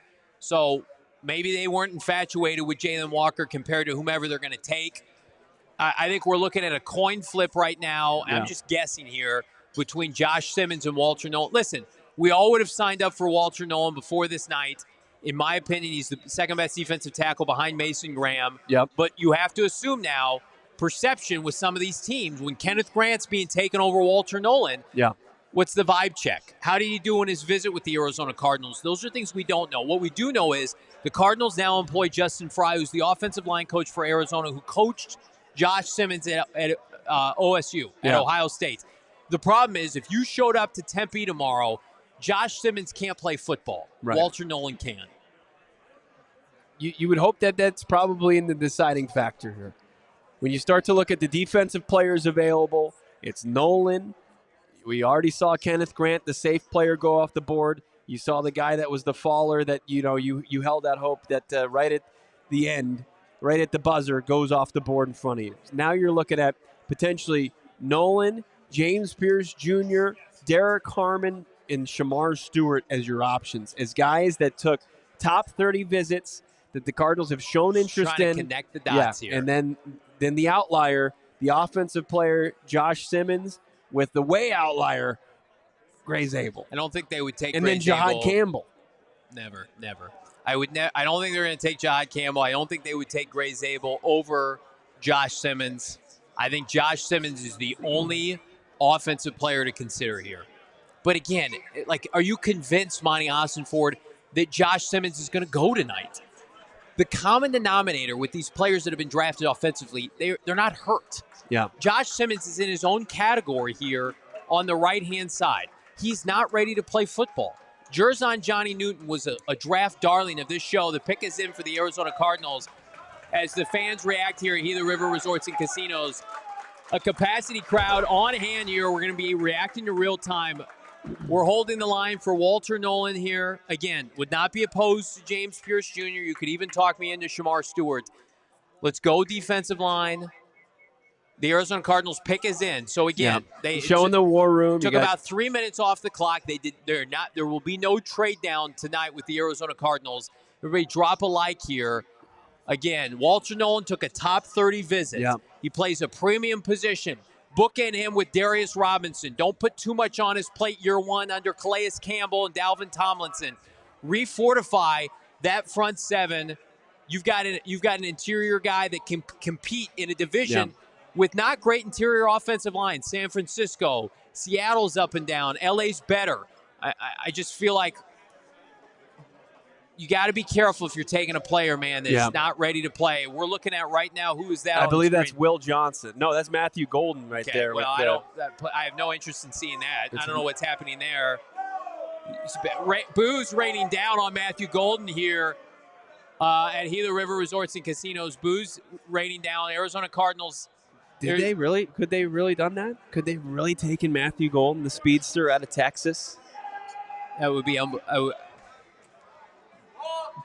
So maybe they weren't infatuated with Jalon Walker compared to whomever they're going to take. I think we're looking at a coin flip right now. Yeah. I'm just guessing here between Josh Simmons and Walter Nolen. Listen, we all would have signed up for Walter Nolen before this night. In my opinion, he's the second best defensive tackle behind Mason Graham. Yep. But you have to assume now perception with some of these teams when Kenneth Grant's being taken over Walter Nolen. Yeah. What's the vibe check? How did he do in his visit with the Arizona Cardinals? Those are things we don't know. What we do know is the Cardinals now employ Justin Fry, who's the offensive line coach for Arizona, who coached Josh Simmons at OSU, at Ohio State. The problem is if you showed up to Tempe tomorrow, Josh Simmons can't play football. Right. Walter Nolen can. You would hope that that's probably in the deciding factor here. When you start to look at the defensive players available, it's Nolen. We already saw Kenneth Grant, the safe player, go off the board. You saw the guy that was the faller that, you held that hope that right at the end, right at the buzzer, goes off the board in front of you. Now you're looking at potentially Nolen, James Pierce Jr., Derek Harmon, and Shamar Stewart as your options, as guys that took top 30 visits that the Cardinals have shown interest in. Connect the dots here. And then the outlier, the offensive player, Josh Simmons, with the way outlier, Gray Zabel. I don't think they would take and Gray then Jahad Zabel. Campbell. Never. I don't think they're going to take Jahad Campbell. I don't think they would take Gray Zabel over Josh Simmons. I think Josh Simmons is the only offensive player to consider here. But again, are you convinced, Monti Ossenfort, that Josh Simmons is going to go tonight? The common denominator with these players that have been drafted offensively, they're not hurt. Yeah. Josh Simmons is in his own category here on the right-hand side. He's not ready to play football. Jerzon Johnny Newton was a draft darling of this show. The pick is in for the Arizona Cardinals. As the fans react here at Gila River Resorts and Casinos, a capacity crowd on hand here. We're going to be reacting to real time. We're holding the line for Walter Nolen here. Again, would not be opposed to James Pierce Jr. You could even talk me into Shamar Stewart. Let's go defensive line. The Arizona Cardinals pick is in. So again, they showing the war room. Took about 3 minutes off the clock. There will be no trade down tonight with the Arizona Cardinals. Everybody drop a like here. Again, Walter Nolen took a top 30 visit. Yep. He plays a premium position. Bookend him with Darius Robinson. Don't put too much on his plate year one under Calais Campbell and Dalvin Tomlinson. Refortify that front seven. You've got an interior guy that can compete in a division with not great interior offensive lines. San Francisco, Seattle's up and down. LA's better. I just feel like you got to be careful if you're taking a player, man, that's not ready to play. We're looking at right now, who is that? I believe that's Will Johnson. No, that's Matthew Golden right there. Well, I have no interest in seeing that. I don't know what's happening there. Booze raining down on Matthew Golden here at Gila River Resorts and Casinos. Booze raining down. Arizona Cardinals. Could they really done that? Could they really taken Matthew Golden, the speedster out of Texas? That would be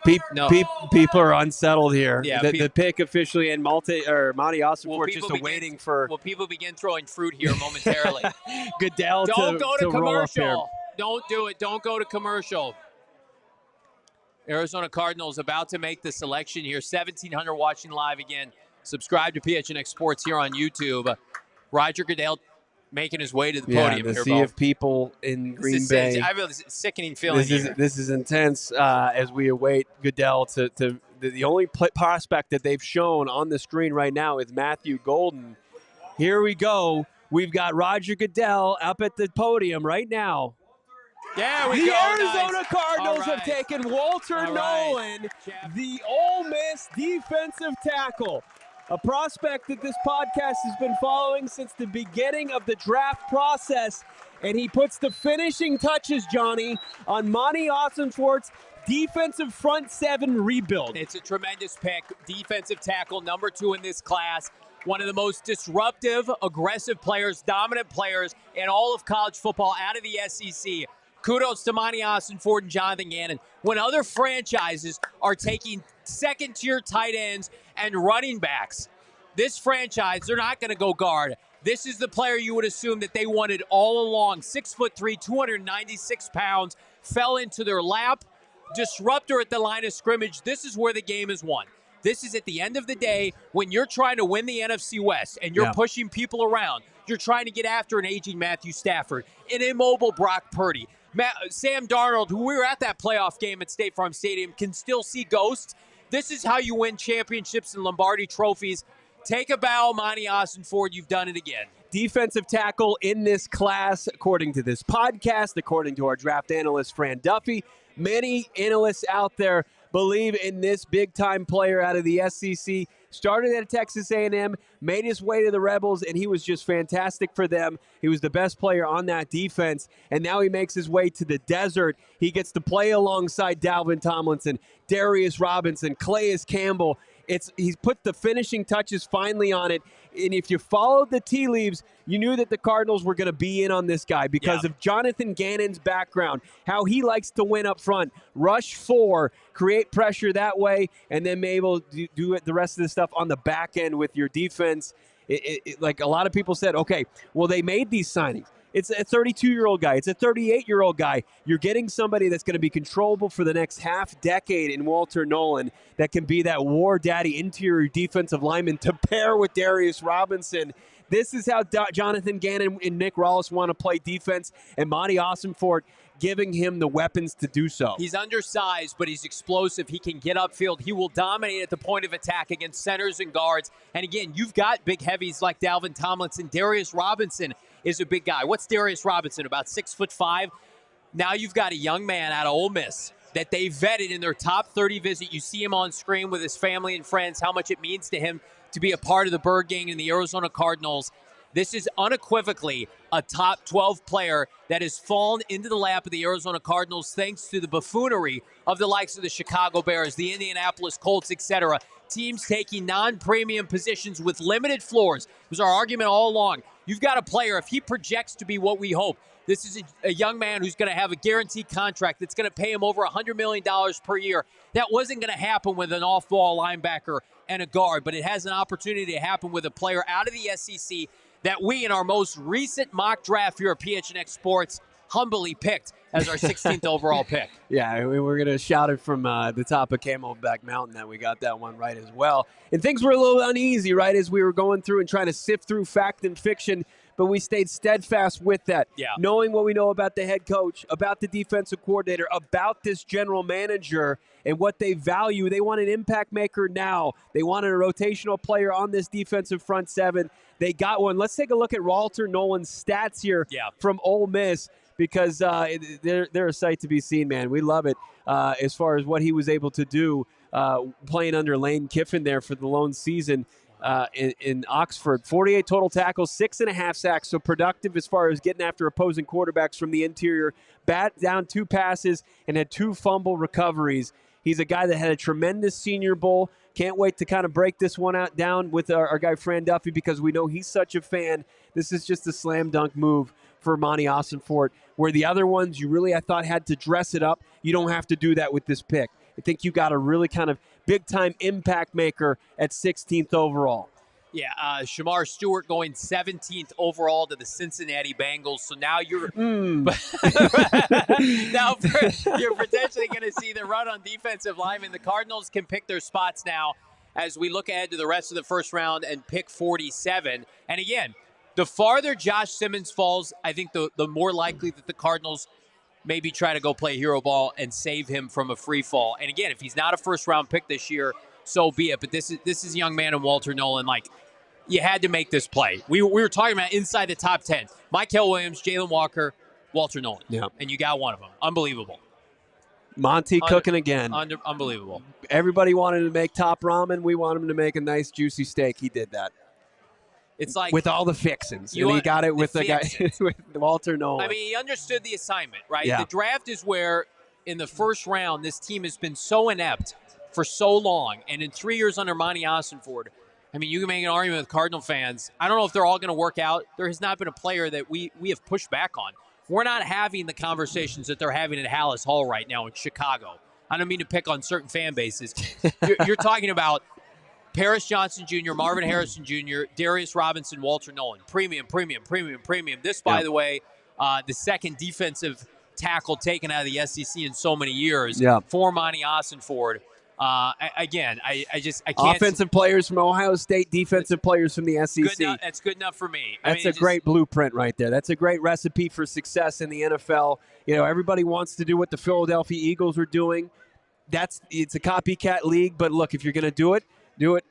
People are unsettled here. Yeah, the pick officially, and Monti Ossenfort just waiting for. Will people begin throwing fruit here momentarily? Goodell Don't go to commercial. Don't do it. Don't go to commercial. Arizona Cardinals about to make the selection here. 1,700 watching live again. Subscribe to PHNX Sports here on YouTube. Roger Goodell making his way to the podium to here, see if people in Green Bay. I have a sickening feeling This is intense as we await Goodell to the only prospect that they've shown on the screen right now is Matthew Golden. Here we go. We've got Roger Goodell up at the podium right now. Yeah, the Arizona Cardinals have taken Walter Nolen, the Ole Miss defensive tackle. A prospect that this podcast has been following since the beginning of the draft process. And he puts the finishing touches, Johnny, on Monti Ossenfort's defensive front seven rebuild. It's a tremendous pick. Defensive tackle, number 2 in this class. One of the most disruptive, aggressive players, dominant players in all of college football out of the SEC. Kudos to Monti Ossenfort and Jonathan Gannon. When other franchises are taking second-tier tight ends and running backs, this franchise, they're not going to go guard. This is the player you would assume that they wanted all along. 6'3", 296 pounds, fell into their lap. Disruptor at the line of scrimmage. This is where the game is won. This is at the end of the day when you're trying to win the NFC West and you're pushing people around. You're trying to get after an aging Matthew Stafford, an immobile Brock Purdy. Sam Darnold, who we were at that playoff game at State Farm Stadium, can still see ghosts. This is how you win championships and Lombardi trophies. Take a bow, Monti Ossenfort. You've done it again. defensive tackle in this class, according to this podcast, according to our draft analyst, Fran Duffy. Many analysts out there believe in this big-time player out of the SEC. Started at Texas A&M, made his way to the Rebels, and he was just fantastic for them. He was the best player on that defense, and now he makes his way to the desert. He gets to play alongside Dalvin Tomlinson, Darius Robinson, Calais Campbell. He's put the finishing touches finally on it. And if you followed the tea leaves, you knew that the Cardinals were going to be in on this guy because of Jonathan Gannon's background, how he likes to win up front, rush 4, create pressure that way, and then be able to do the rest of the stuff on the back end with your defense. Like a lot of people said, okay, well, they made these signings. It's a 32-year-old guy. It's a 38-year-old guy. You're getting somebody that's going to be controllable for the next half decade in Walter Nolen that can be that war daddy interior defensive lineman to pair with Darius Robinson. This is how Jonathan Gannon and Nick Rawls want to play defense, and Monti Ossenfort giving him the weapons to do so. He's undersized, but he's explosive. He can get upfield. He will dominate at the point of attack against centers and guards. And again, you've got big heavies like Dalvin Tomlinson. Darius Robinson is a big guy. What's Darius Robinson, about 6'5"? Now you've got a young man out of Ole Miss that they vetted in their top 30 visit. You see him on screen with his family and friends, how much it means to him to be a part of the Bird Gang and the Arizona Cardinals. This is unequivocally a top 12 player that has fallen into the lap of the Arizona Cardinals thanks to the buffoonery of the likes of the Chicago Bears, the Indianapolis Colts, etc. Teams taking non-premium positions with limited floors. It was our argument all along. You've got a player, if he projects to be what we hope, this is a young man who's going to have a guaranteed contract that's going to pay him over $100 million per year. That wasn't going to happen with an off-ball linebacker and a guard, but it has an opportunity to happen with a player out of the SEC that we, in our most recent mock draft here at PHNX Sports, humbly picked as our 16th overall pick. Yeah, we're going to shout it from the top of Camelback Mountain that we got that one right as well. And things were a little uneasy, right, as we were going through and trying to sift through fact and fiction, but we stayed steadfast with that. Yeah. Knowing what we know about the head coach, about the defensive coordinator, about this general manager and what they value. They want an impact maker now. They wanted a rotational player on this defensive front seven. They got one. Let's take a look at Walter Nolen's stats here from Ole Miss because they're a sight to be seen, man. We love it as far as what he was able to do playing under Lane Kiffin there for the lone season in Oxford. 48 total tackles, 6.5 sacks, so productive as far as getting after opposing quarterbacks from the interior. Bat down 2 passes and had 2 fumble recoveries. He's a guy that had a tremendous Senior Bowl. Can't wait to kind of break this one out down with our guy Fran Duffy because we know he's such a fan. This is just a slam dunk move for Monti Ossenfort, where the other ones you really, I thought, had to dress it up. You don't have to do that with this pick. I think you got a really kind of big-time impact maker at 16th overall. Yeah, Shamar Stewart going 17th overall to the Cincinnati Bengals. So now you're now you're potentially going to see the run on defensive linemen. The Cardinals can pick their spots now as we look ahead to the rest of the first round and pick 47. And again, the farther Josh Simmons falls, I think the more likely that the Cardinals maybe try to go play hero ball and save him from a free fall. And again, if he's not a first-round pick this year, so be it. But this is young man and Walter Nolen. Like, you had to make this play. We were talking about inside the top 10. Mykel Williams, Jalon Walker, Walter Nolen. Yeah. And you got one of them. Unbelievable. Monty cooking again. Unbelievable. Everybody wanted to make top ramen. We want him to make a nice, juicy steak. He did that. It's like with all the fixings. And he got it with the guy, with Walter Nolen. I mean, he understood the assignment, right? Yeah. The draft is where, in the first round, this team has been so inept for so long. And in 3 years under Monti Ossenfort, I mean, you can make an argument with Cardinal fans. I don't know if they're all going to work out. There has not been a player that we have pushed back on. We're not having the conversations that they're having at Hallis Hall right now in Chicago. I don't mean to pick on certain fan bases. You're talking about Paris Johnson Jr., Marvin Harrison Jr., Darius Robinson, Walter Nolen. Premium. This, by the way, the second defensive tackle taken out of the SEC in so many years for Monti Ossenfort. I can't. Offensive players from Ohio State, defensive players from the SEC. That's good enough for me. That's a great blueprint right there. That's a great recipe for success in the NFL. You know, everybody wants to do what the Philadelphia Eagles are doing. It's a copycat league, but look, if you're going to do it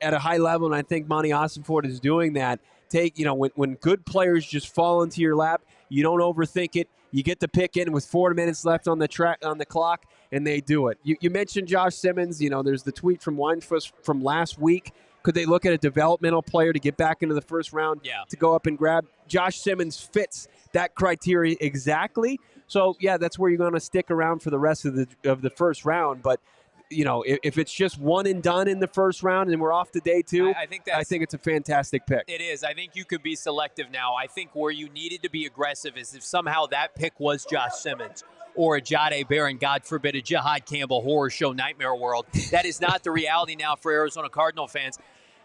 at a high level, and I think Monti Ossenfort is doing that. take, when good players just fall into your lap, you don't overthink it. You get the pick in with 4 minutes left on the clock, and they do it. You mentioned Josh Simmons. There's the tweet from Weinfuss from last week. Could they look at a developmental player to get back into the first round to go up and grab? Josh Simmons fits that criteria exactly. So, yeah, that's where you're going to stick around for the rest of the first round. But, if it's just one and done in the first round and we're off to day two, I think it's a fantastic pick. It is. I think you could be selective now. I think where you needed to be aggressive is if somehow that pick was Josh Simmons or a Jahdae Barron, God forbid, a Jihad Campbell horror show nightmare world. That is not the reality now for Arizona Cardinal fans.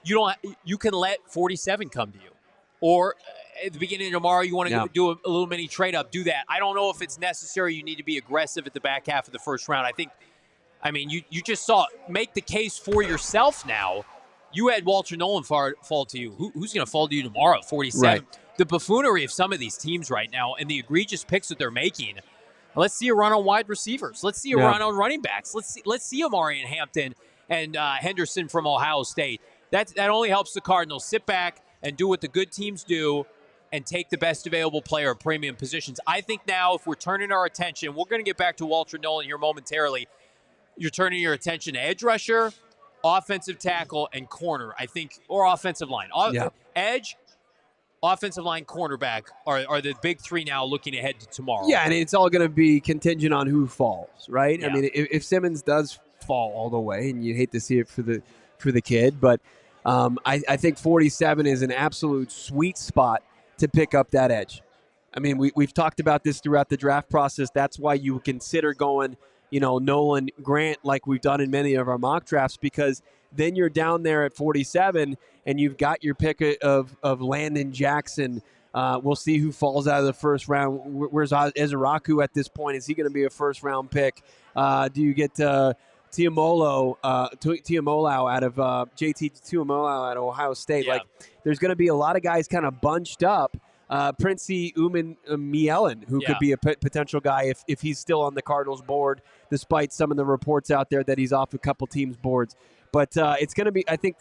You can let 47 come to you. Or at the beginning of tomorrow, you want to do a little mini trade-up, do that. I don't know if it's necessary. You need to be aggressive at the back half of the first round. You just saw make the case for yourself now. You had Walter Nolen fall to you. Who's going to fall to you tomorrow at 47? Right. The buffoonery of some of these teams right now and the egregious picks that they're making. Let's see a run on wide receivers. Let's see a run on running backs. Let's see Amari and Hampton and Henderson from Ohio State. That only helps the Cardinals sit back and do what the good teams do and take the best available player at premium positions. I think now if we're turning our attention, we're going to get back to Walter Nolen here momentarily. You're turning your attention to edge rusher, offensive tackle, and corner, I think, or offensive line. Edge, offensive line, cornerback are the big three now looking ahead to tomorrow. Yeah, and it's all going to be contingent on who falls, right? Yeah. I mean, if Simmons does fall all the way, and you hate to see it for the kid, but I think 47 is an absolute sweet spot to pick up that edge. I mean, we've talked about this throughout the draft process. That's why you consider going, Nolen, Grant, like we've done in many of our mock drafts, because then you're down there at 47 and you've got your pick of Landon Jackson. We'll see who falls out of the first round. Where's Ezeraku at this point? Is he going to be a first-round pick? Do you get Tiamolo out of JT Tiamolo out of Ohio State? Yeah. Like, there's going to be a lot of guys kind of bunched up. Princey Mykelin, who could be a potential guy if he's still on the Cardinals board, despite some of the reports out there that he's off a couple teams' boards. But it's going to be, I think,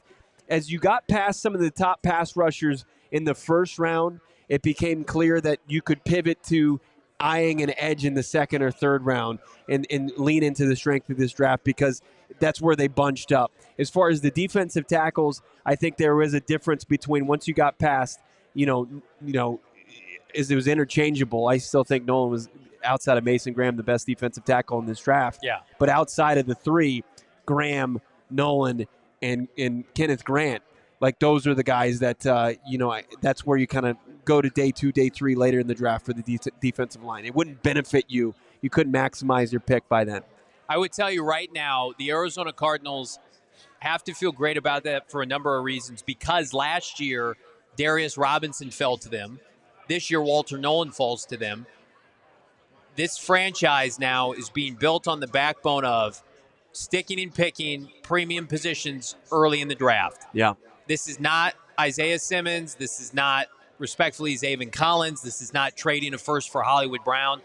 as you got past some of the top pass rushers in the first round, it became clear that you could pivot to eyeing an edge in the second or third round and lean into the strength of this draft, because that's where they bunched up. As far as the defensive tackles, I think there was a difference between once you got past, as it was interchangeable. I still think Nolen was, outside of Mason Graham, the best defensive tackle in this draft. Yeah. But outside of the three, Graham, Nolen, and Kenneth Grant, like those are the guys that, that's where you kind of go to day 2, day 3 later in the draft for the defensive line. It wouldn't benefit you. You couldn't maximize your pick by then. I would tell you right now, the Arizona Cardinals have to feel great about that for a number of reasons, because last year Darius Robinson fell to them. This year Walter Nolen falls to them. This franchise now is being built on the backbone of sticking and picking premium positions early in the draft. Yeah. This is not Isaiah Simmons. This is not, respectfully, Zaven Collins. This is not trading a first for Hollywood Brown.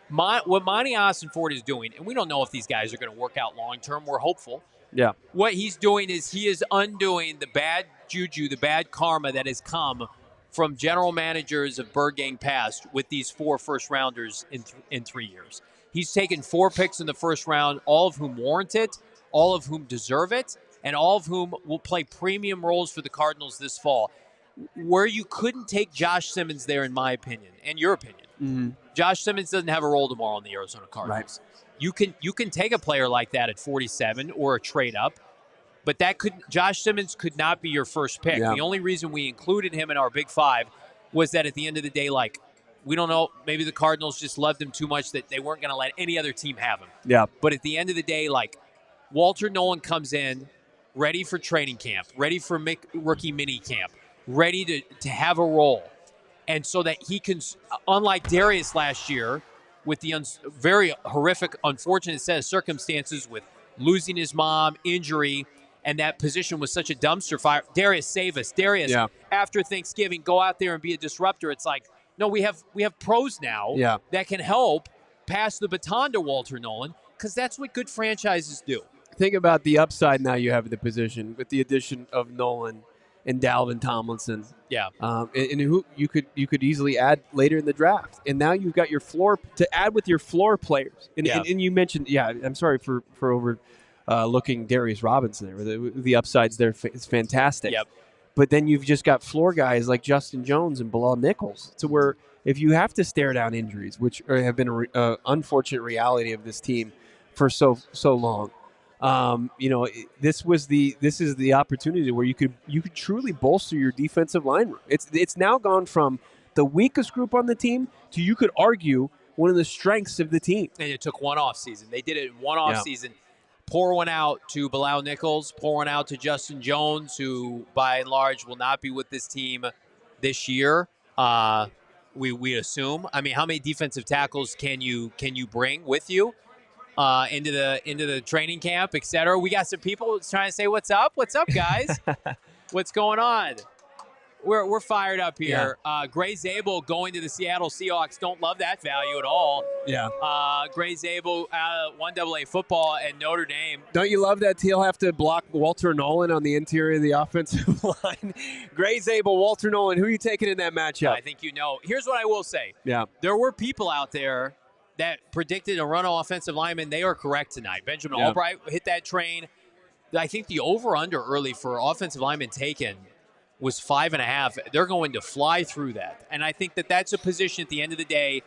What Monti Ossenfort is doing, and we don't know if these guys are going to work out long-term. We're hopeful. Yeah. What he's doing is he is undoing the bad juju, the bad karma that has come from general managers of Bird Gang past with these 4 first-rounders in 3 years. He's taken 4 picks in the first round, all of whom warrant it, all of whom deserve it, and all of whom will play premium roles for the Cardinals this fall. Where you couldn't take Josh Simmons there, in my opinion, and your opinion, Josh Simmons doesn't have a role tomorrow in the Arizona Cardinals. Right. You can take a player like that at 47 or a trade up, but Josh Simmons could not be your first pick. Yeah. The only reason we included him in our Big Five was that at the end of the day, like, we don't know, maybe the Cardinals just loved him too much that they weren't going to let any other team have him. Yeah. But at the end of the day, like, Walter Nolen comes in ready for training camp, ready for rookie mini camp, ready to have a role. And so that he can, unlike Darius last year, with the very horrific, unfortunate set of circumstances with losing his mom, injury, and that position was such a dumpster fire. Darius, save us. Darius, after Thanksgiving, go out there and be a disruptor. It's like, no, we have pros now that can help pass the baton to Walter Nolen, because that's what good franchises do. Think about the upside now you have at the position with the addition of Nolen and Dalvin Tomlinson. Yeah. And who you could easily add later in the draft. And now you've got your floor to add with your floor players. And you mentioned, I'm sorry for looking Darius Robinson there. The upsides there is fantastic. Yep. But then you've just got floor guys like Justin Jones and Bilal Nichols, to where if you have to stare down injuries, which have been an unfortunate reality of this team for so long, this is the opportunity where you could truly bolster your defensive line room. It's now gone from the weakest group on the team to, you could argue, one of the strengths of the team. And it took one off season. They did it in one off season. Pour one out to Bilal Nichols, pour one out to Justin Jones, who by and large will not be with this team this year. We assume. I mean, how many defensive tackles can you bring with you into the training camp, et cetera? We got some people trying to say, "What's up? What's up, guys? What's going on?" We're fired up here. Yeah. Gray Zabel going to the Seattle Seahawks. Don't love that value at all. Yeah. Gray Zabel, 1AA football at Notre Dame. Don't you love that he'll have to block Walter Nolen on the interior of the offensive line? Gray Zabel, Walter Nolen, who are you taking in that matchup? I think you know. Here's what I will say. Yeah. There were people out there that predicted a run offensive lineman. They are correct tonight. Benjamin Albright hit that train. I think the over-under early for offensive lineman taken was 5.5. They're going to fly through that. And I think that that's a position at the end of the day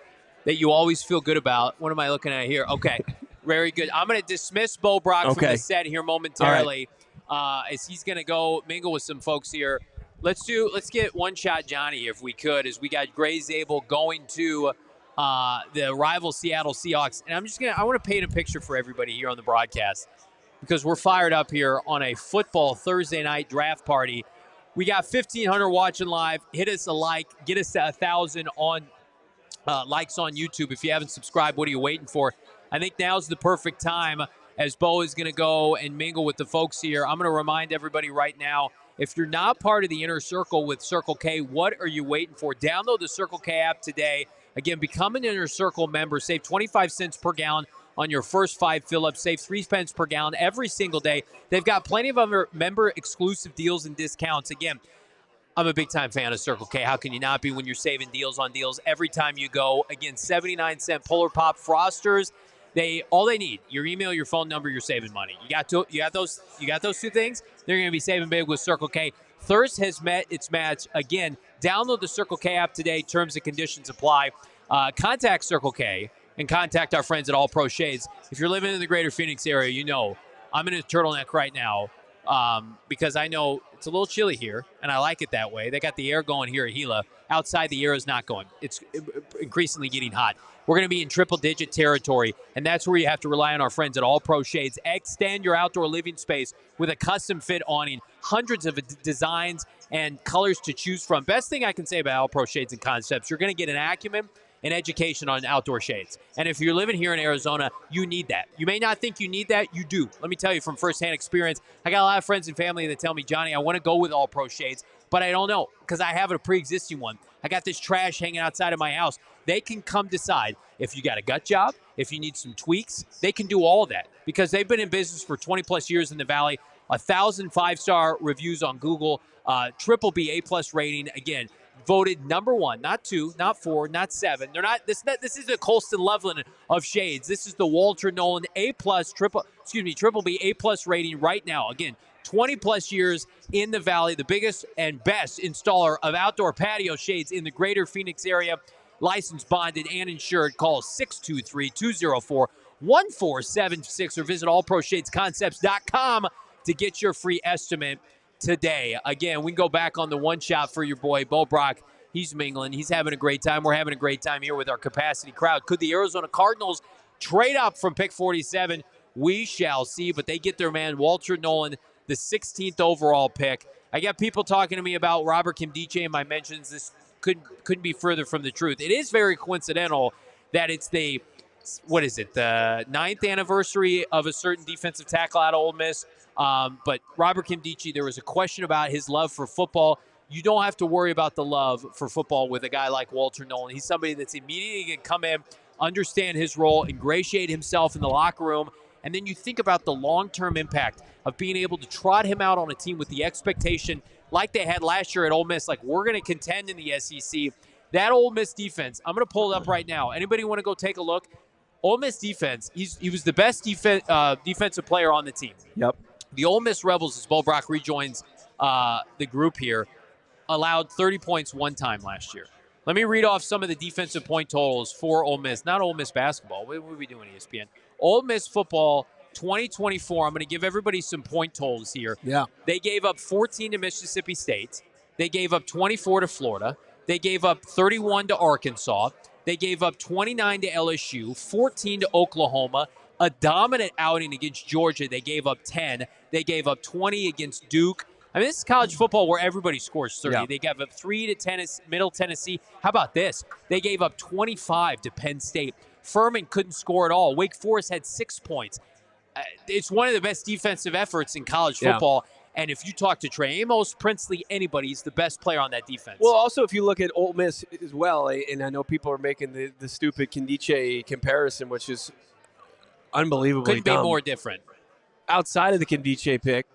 that you always feel good about. What am I looking at here? Okay, very good. I'm going to dismiss Bo Brock from the set here momentarily, as he's going to go mingle with some folks here. Let's get one shot Johnny if we could, as we got Gray Zabel going to the rival Seattle Seahawks. And I want to paint a picture for everybody here on the broadcast, because we're fired up here on a football Thursday night draft party. We got 1,500 watching live. Hit us a like. Get us to 1,000 on likes on YouTube. If you haven't subscribed, what are you waiting for? I think now's the perfect time, as Bo is going to go and mingle with the folks here. I'm going to remind everybody right now, if you're not part of the inner circle with Circle K, what are you waiting for? Download the Circle K app today. Again, become an inner circle member. Save 25 cents per gallon on your first 5 fill-ups. Save 3 cents per gallon every single day. They've got plenty of other member-exclusive deals and discounts. Again, I'm a big-time fan of Circle K. How can you not be when you're saving deals on deals every time you go? Again, 79-cent Polar Pop Frosters. All they need, your email, your phone number, you're saving money. You got those 2 things, they're going to be saving big with Circle K. Thirst has met its match. Again, download the Circle K app today. Terms and conditions apply. Contact Circle K and contact our friends at All Pro Shades. If you're living in the greater Phoenix area, you know I'm in a turtleneck right now because I know it's a little chilly here, and I like it that way. They got the air going here at Gila. Outside, the air is not going. It's increasingly getting hot. We're going to be in triple-digit territory, and that's where you have to rely on our friends at All Pro Shades. Extend your outdoor living space with a custom-fit awning, hundreds of designs and colors to choose from. Best thing I can say about All Pro Shades and Concepts, you're going to get an acumen and education on outdoor shades. And if you're living here in Arizona, you need that. You may not think you need that. You do. Let me tell you from firsthand experience, I got a lot of friends and family that tell me, Johnny, I want to go with All Pro Shades, but I don't know because I have a pre-existing one. I got this trash hanging outside of my house. They can come decide if you got a gut job, if you need some tweaks. They can do all of that because they've been in business for 20-plus years in the Valley, 1,000 5-star reviews on Google, triple B A+ rating. Again, voted number 1, not 2, not 4, not 7. They're not. This is the Colston Loveland of shades. This is the Walter Nolen triple B A+ rating right now. Again, 20-plus years in the Valley, the biggest and best installer of outdoor patio shades in the greater Phoenix area. Licensed, bonded, and insured. Call 623-204-1476 or visit allproshadesconcepts.com to get your free estimate today. Again, we can go back on the one shot for your boy, Bo Brock. He's mingling. He's having a great time. We're having a great time here with our capacity crowd. Could the Arizona Cardinals trade up from pick 47? We shall see, but they get their man, Walter Nolen, the 16th overall pick. I got people talking to me about Robert Kimdiche in my mentions. This couldn't be further from the truth. It is very coincidental that it's the 9th anniversary of a certain defensive tackle out of Ole Miss. But Robert Kimdiche, there was a question about his love for football. You don't have to worry about the love for football with a guy like Walter Nolen. He's somebody that's immediately going to come in, understand his role, ingratiate himself in the locker room, And then you think about the long-term impact of being able to trot him out on a team with the expectation, like they had last year at Ole Miss, like we're going to contend in the SEC. That Ole Miss defense, I'm going to pull it up right now. Anybody want to go take a look? Ole Miss defense, he was the best defensive player on the team. Yep. The Ole Miss Rebels, as Bo Brack rejoins the group here, allowed 30 points one time last year. Let me read off some of the defensive point totals for Ole Miss. Not Ole Miss basketball. What are we doing, ESPN? Ole Miss football 2024. I'm going to give everybody some point totals here. Yeah. They gave up 14 to Mississippi State. They gave up 24 to Florida. They gave up 31 to Arkansas. They gave up 29 to LSU, 14 to Oklahoma, a dominant outing against Georgia. They gave up 10. They gave up 20 against Duke. I mean, this is college football where everybody scores 30. Yeah. They gave up 3 to Middle Tennessee. How about this? They gave up 25 to Penn State. Furman couldn't score at all. Wake Forest had 6 points. It's one of the best defensive efforts in college football. Yeah. And if you talk to Trey Amos, Princely, anybody, he's the best player on that defense. Well, also, if you look at Ole Miss as well, and I know people are making the stupid Kindiche comparison, which is unbelievably Couldn't be more different. Outside of the Kindiche pick,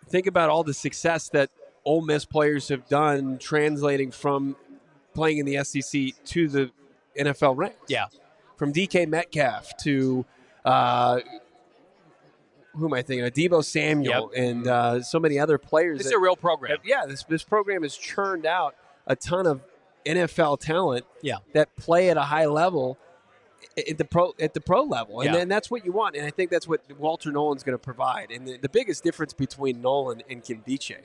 think about all the success that Ole Miss players have done translating from playing in the SEC to the NFL ranks. Yeah. From DK Metcalf to who am I thinking of? Deebo Samuel and so many other players. This is a real program. This program has churned out a ton of NFL talent that play at a high level at the pro level. And then that's what you want. And I think that's what Walter Nolen's going to provide. And the biggest difference between Nolen and Kindiche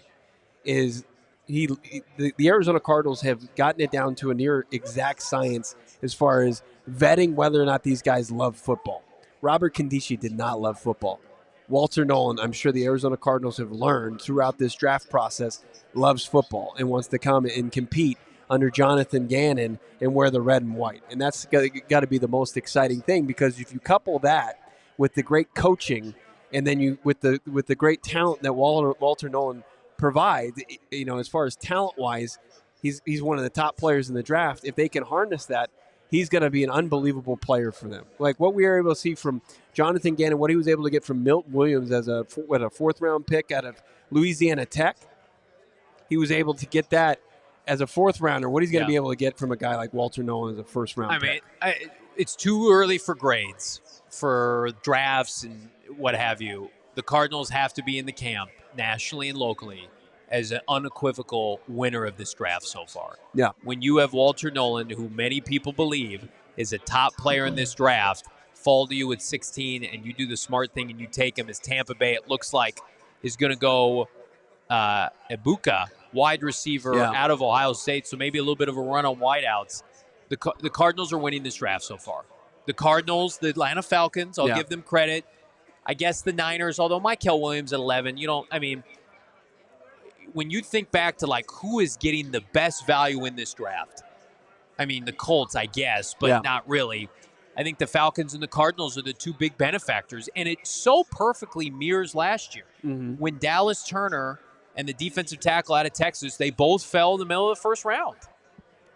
is the Arizona Cardinals have gotten it down to a near exact science as far as vetting whether or not these guys love football. Robert Kindiche did not love football. Walter Nolen, I'm sure the Arizona Cardinals have learned throughout this draft process, loves football and wants to come and compete under Jonathan Gannon and wear the red and white. And that's got to be the most exciting thing, because if you couple that with the great coaching and then you with the great talent that Walter Nolen provides, as far as talent-wise, he's one of the top players in the draft. If they can harness that, he's going to be an unbelievable player for them. Like what we were able to see from Jonathan Gannon, what he was able to get from Mykel Williams as a fourth-round pick out of Louisiana Tech, he was able to get that as a fourth-rounder. What he's going to be able to get from a guy like Walter Nolen as a first-round pick. It's too early for grades, for drafts and what have you. The Cardinals have to be in the camp, nationally and locally, as an unequivocal winner of this draft so far. Yeah. When you have Walter Nolen, who many people believe is a top player in this draft, fall to you at 16, and you do the smart thing and you take him as Tampa Bay, it looks like, is going to go Ibuka, wide receiver out of Ohio State, so maybe a little bit of a run on wideouts. The Cardinals are winning this draft so far. The Cardinals, the Atlanta Falcons, I'll give them credit. I guess the Niners, although Mykel Williams at 11, when you think back to who is getting the best value in this draft, the Colts, I guess, but not really. I think the Falcons and the Cardinals are the two big benefactors, and it so perfectly mirrors last year when Dallas Turner and the defensive tackle out of Texas, they both fell in the middle of the first round.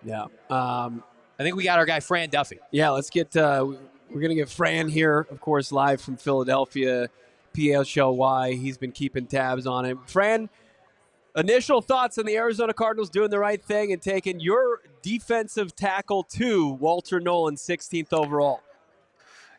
Yeah. I think we got our guy Fran Duffy. Yeah, let's get we're going to get Fran here, of course, live from Philadelphia, PHLY. He's been keeping tabs on him. Fran, initial thoughts on the Arizona Cardinals doing the right thing and taking your defensive tackle to Walter Nolen, 16th overall.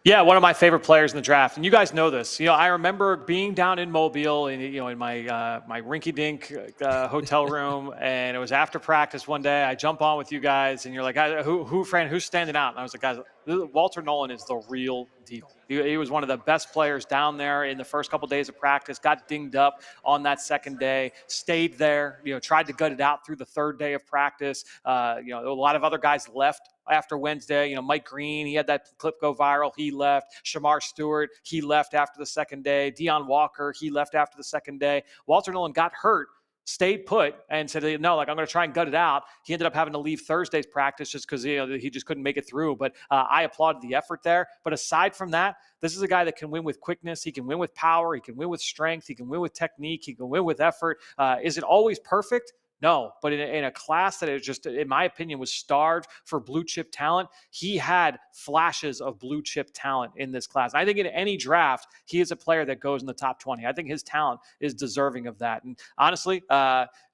Yeah, one of my favorite players in the draft, and you guys know this. I remember being down in Mobile, in my my rinky-dink hotel room, and it was after practice one day. I jump on with you guys, and you're like, "Who, Fran? Who's standing out?" And I was like, "Guys, Walter Nolen is the real deal. He was one of the best players down there in the first couple of days of practice. Got dinged up on that second day, stayed there. Tried to gut it out through the third day of practice. A lot of other guys left after Wednesday. Mike Green, he had that clip go viral. He left. Shamar Stewart, he left after the second day. Deon Walker, he left after the second day. Walter Nolen got hurt, stayed put, and said, no, I'm going to try and gut it out. He ended up having to leave Thursday's practice just because he just couldn't make it through. But I applauded the effort there. But aside from that, this is a guy that can win with quickness. He can win with power. He can win with strength. He can win with technique. He can win with effort. Is it always perfect? No, but in a class that is just, in my opinion, was starved for blue chip talent, he had flashes of blue chip talent in this class. I think in any draft, he is a player that goes in the top 20. I think his talent is deserving of that. And honestly,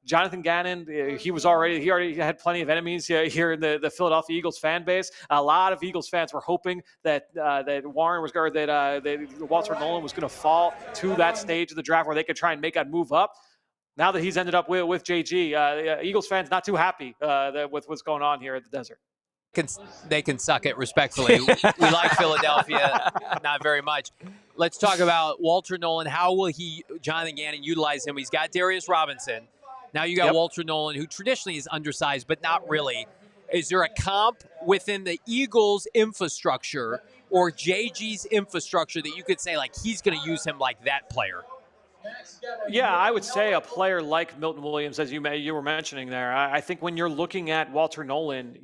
Jonathan Gannon, he already had plenty of enemies here in the Philadelphia Eagles fan base. A lot of Eagles fans were hoping that Walter Nolen was going to fall to that stage of the draft where they could try and make that move up. Now that he's ended up with JG, Eagles fans not too happy with what's going on here at the desert. They can suck it respectfully. We like Philadelphia, not very much. Let's talk about Walter Nolen. How will Jonathan Gannon, utilize him? He's got Darius Robinson. Now you got Walter Nolen, who traditionally is undersized, but not really. Is there a comp within the Eagles' infrastructure or JG's infrastructure that you could say, like, he's going to use him like that player? Yeah, I would say a player like Milton Williams, as you were mentioning there. I think when you're looking at Walter Nolen,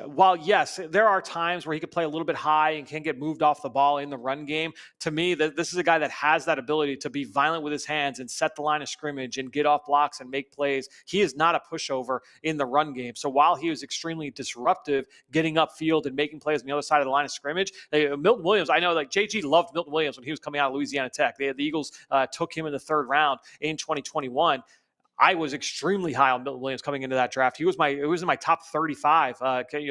while yes, there are times where he could play a little bit high and can get moved off the ball in the run game. To me, this is a guy that has that ability to be violent with his hands and set the line of scrimmage and get off blocks and make plays. He is not a pushover in the run game. So while he was extremely disruptive, getting upfield and making plays on the other side of the line of scrimmage, Milton Williams, I know like JG loved Milton Williams when he was coming out of Louisiana Tech. The Eagles took him in the third round in 2021. I was extremely high on Milton Williams coming into that draft. It was in my top 35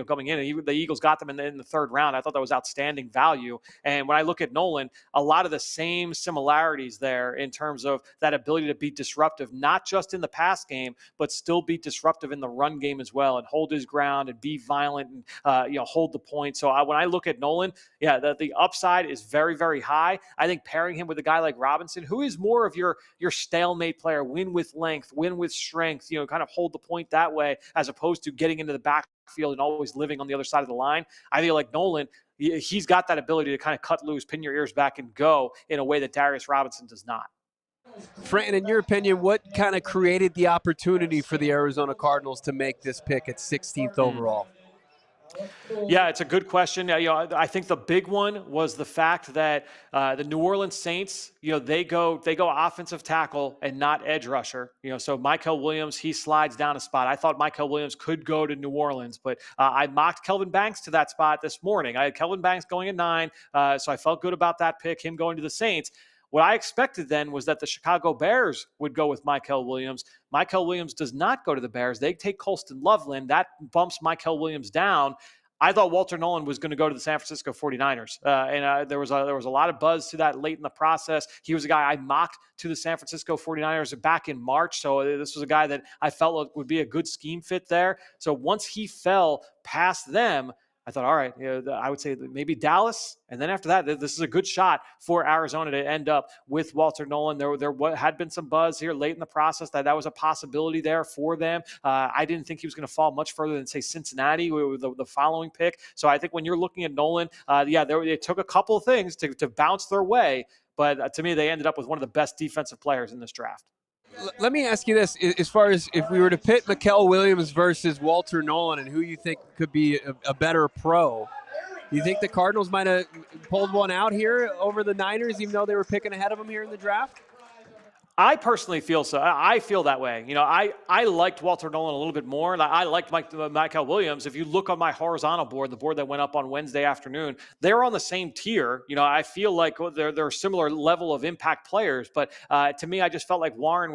coming in. The Eagles got them in the third round. I thought that was outstanding value. And when I look at Nolen, a lot of the same similarities there in terms of that ability to be disruptive, not just in the pass game, but still be disruptive in the run game as well and hold his ground and be violent and hold the point. So when I look at Nolen, the upside is very, very high. I think pairing him with a guy like Robinson, who is more of your stalemate player, win with length, win with strength, kind of hold the point that way, as opposed to getting into the backfield and always living on the other side of the line. I feel like Nolen, he's got that ability to kind of cut loose, pin your ears back, and go in a way that Darius Robinson does not. Fran, in your opinion, what kind of created the opportunity for the Arizona Cardinals to make this pick at 16th overall? Yeah, it's a good question. I think the big one was the fact that the New Orleans Saints, they go offensive tackle and not edge rusher. So Mykel Williams, he slides down a spot. I thought Mykel Williams could go to New Orleans, but I mocked Kelvin Banks to that spot this morning. I had Kelvin Banks going at 9, so I felt good about that pick, him going to the Saints. What I expected then was that the Chicago Bears would go with Mykel Williams. Mykel Williams does not go to the Bears. They take Colston Loveland. That bumps Mykel Williams down. I thought Walter Nolen was going to go to the San Francisco 49ers. And there was a lot of buzz to that late in the process. He was a guy I mocked to the San Francisco 49ers back in March. So this was a guy that I felt would be a good scheme fit there. So once he fell past them, I thought, all right, I would say maybe Dallas. And then after that, this is a good shot for Arizona to end up with Walter Nolen. There had been some buzz here late in the process that was a possibility there for them. I didn't think he was going to fall much further than, say, Cincinnati with the following pick. So I think when you're looking at Nolen, they took a couple of things to bounce their way. But to me, they ended up with one of the best defensive players in this draft. Let me ask you this, as far as if we were to pit Mykel Williams versus Walter Nolen and who you think could be a better pro, you think the Cardinals might have pulled one out here over the Niners, even though they were picking ahead of them here in the draft? I personally feel so. I feel that way. I liked Walter Nolen a little bit more, and I liked Mykel Williams. If you look on my horizontal board, the board that went up on Wednesday afternoon, they're on the same tier. I feel like they're similar level of impact players, but to me, I just felt like Walter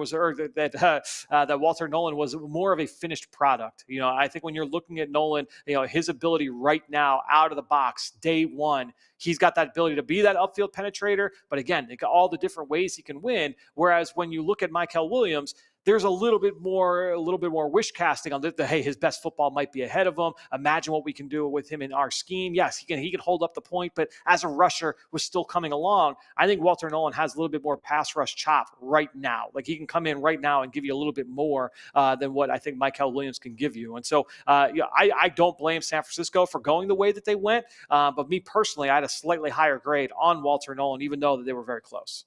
Nolen was more of a finished product. I think when you're looking at Nolen, his ability right now out of the box, day one, he's got that ability to be that upfield penetrator, but again, all the different ways he can win. Whereas when you look at Mykel Williams, there's a little bit more wish casting on hey, his best football might be ahead of him. Imagine what we can do with him in our scheme. Yes, he can hold up the point, but as a rusher was still coming along. I think Walter Nolen has a little bit more pass rush chop right now. Like he can come in right now and give you a little bit more than what I think Mykel Williams can give you. And so I don't blame San Francisco for going the way that they went. But me personally, I had a slightly higher grade on Walter Nolen, even though they were very close.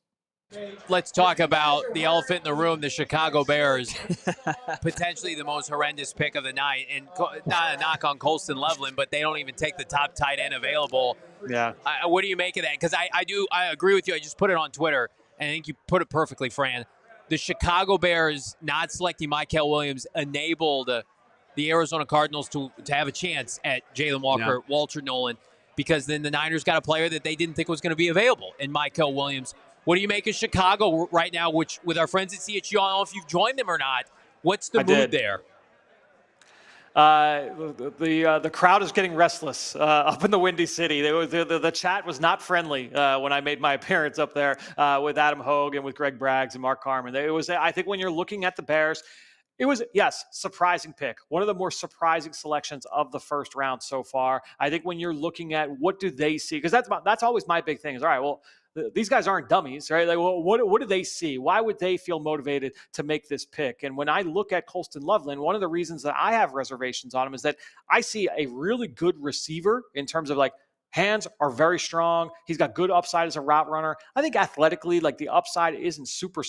Let's talk about the elephant in the room, the Chicago Bears. Potentially the most horrendous pick of the night. And not a knock on Colston Loveland, but they don't even take the top tight end available. Yeah. What do you make of that? Because I agree with you. I just put it on Twitter, and I think you put it perfectly, Fran. the Chicago Bears not selecting Mykel Williams enabled the Arizona Cardinals to have a chance at Jalon Walker, Walter Nolen, because then the Niners got a player that they didn't think was going to be available in Mykel Williams. What do you make of Chicago right now, which with our friends at CHU, I don't know if you've joined them or not. What's the mood there? The crowd is getting restless up in the Windy City. The chat was not friendly when I made my appearance up there with Adam Hogue and with Greg Braggs and Mark Carman. I think when you're looking at the Bears, it was, yes, surprising pick. One of the more surprising selections of the first round so far. I think when you're looking at what do they see, because that's always my big thing is, all right, well, these guys aren't dummies, right? Like, well, what do they see? Why would they feel motivated to make this pick? And when I look at Colston Loveland, one of the reasons that I have reservations on him is that I see a really good receiver in terms of like, hands are very strong. He's got good upside as a route runner. I think athletically, like the upside isn't super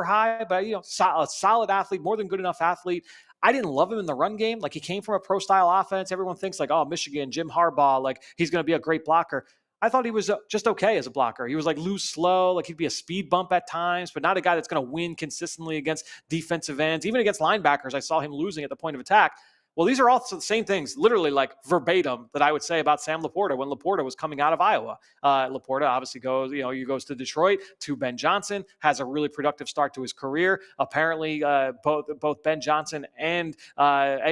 high, but a solid athlete, more than good enough athlete. I didn't love him in the run game. Like he came from a pro style offense. Everyone thinks like, oh, Michigan, Jim Harbaugh, like he's going to be a great blocker. I thought he was just okay as a blocker. He was like loose, slow, like he'd be a speed bump at times, but not a guy that's going to win consistently against defensive ends, even against linebackers. I saw him losing at the point of attack. Well, these are also the same things, literally like verbatim, that I would say about Sam Laporta when Laporta was coming out of Iowa. Laporta obviously goes to Detroit, to Ben Johnson, has a really productive start to his career. Apparently, both Ben Johnson and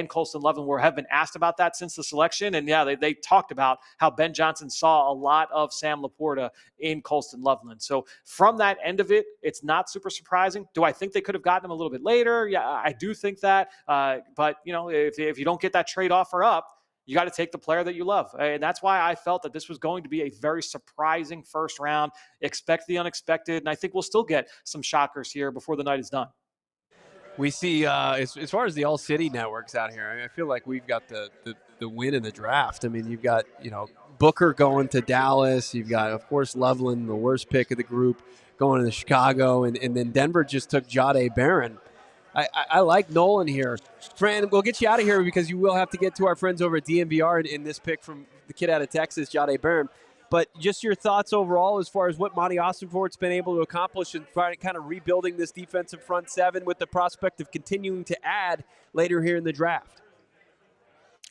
Colston Loveland have been asked about that since the selection. And yeah, they talked about how Ben Johnson saw a lot of Sam Laporta in Colston Loveland. So from that end of it, it's not super surprising. Do I think they could have gotten him a little bit later? Yeah, I do think that. But if you don't get that trade offer up, you got to take the player that you love. And that's why I felt that this was going to be a very surprising first round. Expect the unexpected. And I think we'll still get some shockers here before the night is done. We see, as far as the All-City networks out here, I feel like we've got the win in the draft. I mean, you've got, Booker going to Dallas. You've got, of course, Loveland, the worst pick of the group, going to Chicago. And then Denver just took Jahdae Barron. I like Nolen here. Fran, we'll get you out of here because you will have to get to our friends over at DMVR in this pick from the kid out of Texas, Jahdae Barron. But just your thoughts overall as far as what Monti Ossenfort's been able to accomplish in kind of rebuilding this defensive front seven with the prospect of continuing to add later here in the draft.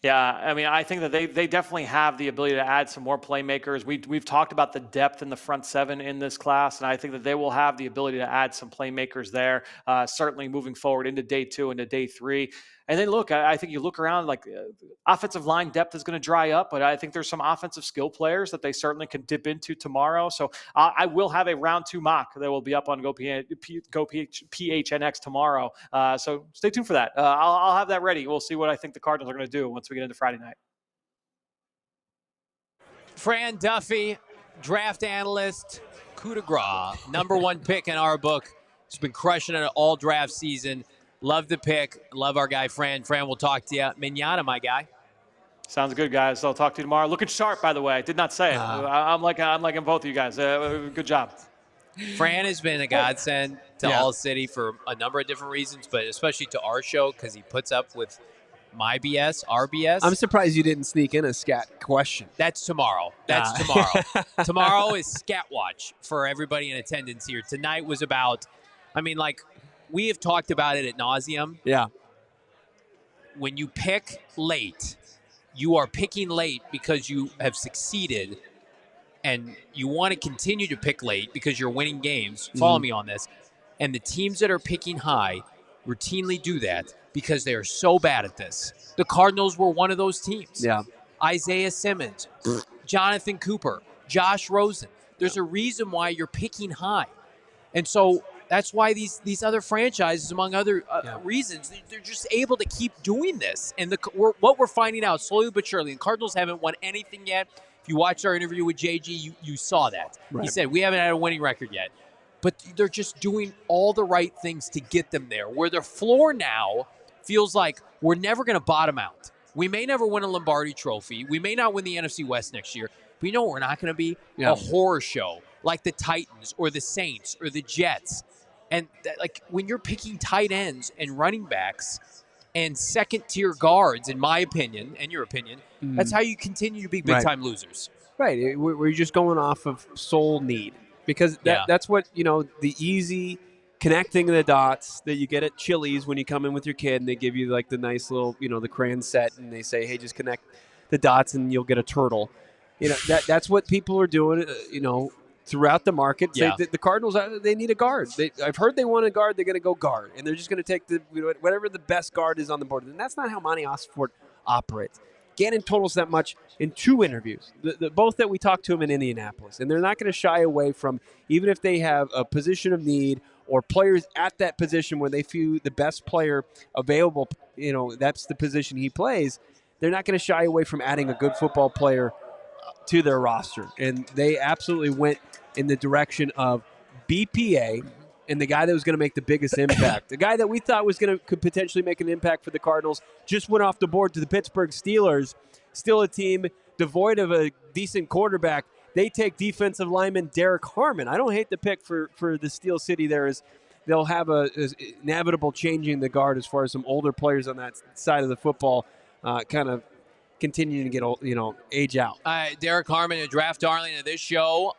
Yeah, I mean, I think that they definitely have the ability to add some more playmakers. We've talked about the depth in the front seven in this class, and I think that they will have the ability to add some playmakers there, certainly moving forward into day 2 and into day 3. And then look, I think you look around, like offensive line depth is going to dry up, but I think there's some offensive skill players that they certainly can dip into tomorrow. So I will have a round 2 mock that will be up on Go PHNX tomorrow. So stay tuned for that. I'll have that ready. We'll see what I think the Cardinals are going to do once we get into Friday night. Fran Duffy, draft analyst, coup de grace, number 1 pick in our book. He's been crushing it all draft season. Love the pick. Love our guy, Fran. Fran, we'll talk to you mañana, my guy. Sounds good, guys. I'll talk to you tomorrow. Looking sharp, by the way. I did not say it. I'm liking both of you guys. Good job. Fran has been a godsend to ALLCITY for a number of different reasons, but especially to our show because he puts up with my BS, our BS. I'm surprised you didn't sneak in a scat question. That's tomorrow. Tomorrow. Tomorrow is Scat Watch for everybody in attendance here. Tonight was about, we have talked about it ad nauseum. Yeah. When you pick late, you are picking late because you have succeeded and you want to continue to pick late because you're winning games. Follow me on this. And the teams that are picking high routinely do that because they are so bad at this. The Cardinals were one of those teams. Yeah. Isaiah Simmons, Jonathan Cooper, Josh Rosen. There's a reason why you're picking high. And so that's why these other franchises, among other reasons, they're just able to keep doing this. And what we're finding out slowly but surely, and Cardinals haven't won anything yet. If you watched our interview with JG, you saw that. Right. He said, we haven't had a winning record yet. But they're just doing all the right things to get them there. Where their floor now feels like we're never going to bottom out. We may never win a Lombardi trophy. We may not win the NFC West next year. But you know what we're not going to be? A horror show like the Titans or the Saints or the Jets. And when you're picking tight ends and running backs and second-tier guards, in my opinion, and your opinion, that's how you continue to be big-time losers. Right. We're just going off of soul need because that's what, the easy connecting the dots that you get at Chili's when you come in with your kid and they give you like the nice little, the crayon set and they say, hey, just connect the dots and you'll get a turtle. That's what people are doing, throughout the market. Yeah. The Cardinals, they need a guard. I've heard they want a guard. They're going to go guard. And they're just going to take whatever the best guard is on the board. And that's not how Monti Ossenfort operates. Gannon told us that much in 2 interviews, both that we talked to him in Indianapolis. And they're not going to shy away from, even if they have a position of need or players at that position where they feel the best player available, that's the position he plays, they're not going to shy away from adding a good football player to their roster. And they absolutely went in the direction of BPA and the guy that was going to make the biggest impact. The guy that we thought could potentially make an impact for the Cardinals just went off the board to the Pittsburgh Steelers, still a team devoid of a decent quarterback. They take defensive lineman Derek Harmon. I don't hate the pick for the Steel City there, is they'll have a inevitable changing the guard as far as some older players on that side of the football kind of continuing to get age out. Derek Harmon, a draft darling of this show.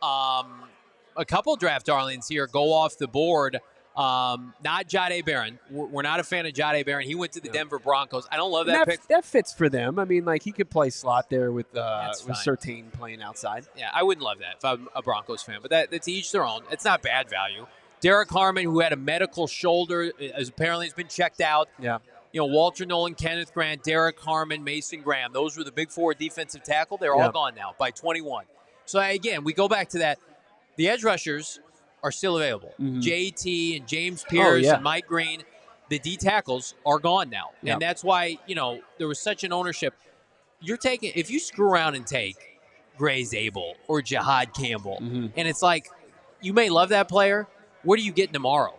A couple draft darlings here go off the board. Not Jahdae Barron. We're not a fan of Jahdae Barron. He went to the Denver Broncos. I don't love that pick. That fits for them. I mean, he could play slot there with Surtain playing outside. Yeah, I wouldn't love that if I'm a Broncos fan, but that's each their own. It's not bad value. Derek Harmon, who had a medical shoulder, apparently has been checked out. Yeah. Walter Nolen, Kenneth Grant, Derek Harmon, Mason Graham. Those were the big 4 defensive tackle. They're all gone now by 21. So, again, we go back to that. The edge rushers are still available. Mm-hmm. JT and James Pierce and Mike Green, the D tackles are gone now. Yeah. And that's why, there was such an ownership. If you screw around and take Gray Zabel or Jihad Campbell, and it's like, you may love that player, what are you getting tomorrow?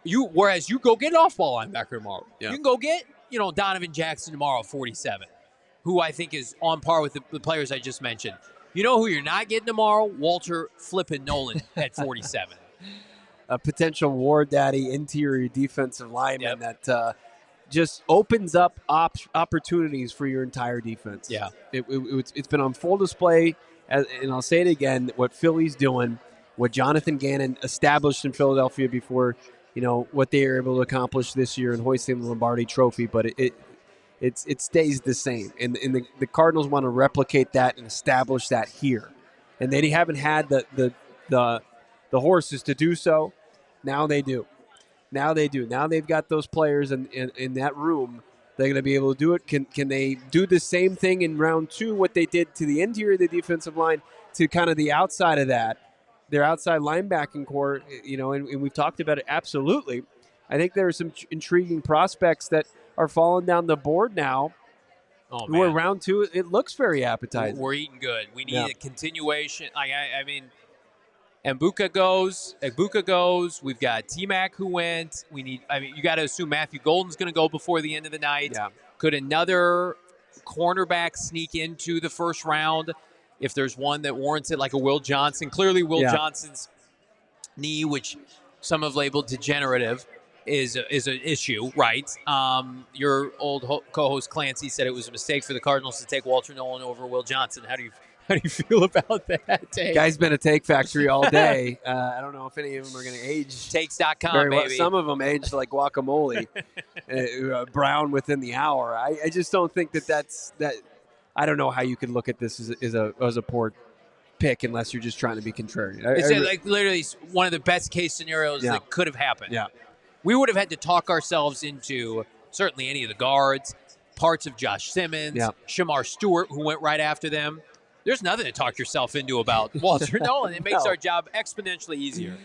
Whereas you go get an off-ball linebacker tomorrow. Yeah. You can go get, Donovan Jackson tomorrow, 47, who I think is on par with the players I just mentioned. You know who you're not getting tomorrow? Walter flipping Nolen at 47. A potential war daddy interior defensive lineman that just opens up opportunities for your entire defense. Yeah. It's been on full display, and I'll say it again, what Philly's doing, what Jonathan Gannon established in Philadelphia before, what they were able to accomplish this year in hoisting the Lombardi Trophy, but it stays the same. And the Cardinals want to replicate that and establish that here. And they haven't had the horses to do so. Now they do. Now they've got those players in that room. They're going to be able to do it. Can they do the same thing in round 2, what they did to the interior of the defensive line, to kind of the outside of that, their outside linebacking core, and we've talked about it. Absolutely. I think there are some intriguing prospects that are falling down the board now. Oh, man. Where round 2, it looks very appetizing. We're eating good. We need a continuation. I mean, Egbuka goes. We've got T-Mac who went. You got to assume Matthew Golden's going to go before the end of the night. Yeah. Could another cornerback sneak into the first round if there's one that warrants it, like a Will Johnson? Clearly, Will Johnson's knee, which some have labeled degenerative, is an issue, right? Your old co-host Clancy said it was a mistake for the Cardinals to take Walter Nolen over Will Johnson. How do you feel about that take? Guy's been a take factory all day. I don't know if any of them are going to age. Takes.com, baby. Well. Some of them aged like guacamole, brown within the hour. I just don't think that's. I don't know how you could look at this as a poor pick unless you're just trying to be contrarian. It's like literally one of the best case scenarios that could have happened. Yeah. We would have had to talk ourselves into certainly any of the guards, parts of Josh Simmons, Shamar Stewart, who went right after them. There's nothing to talk yourself into about Walter Nolen. It makes our job exponentially easier.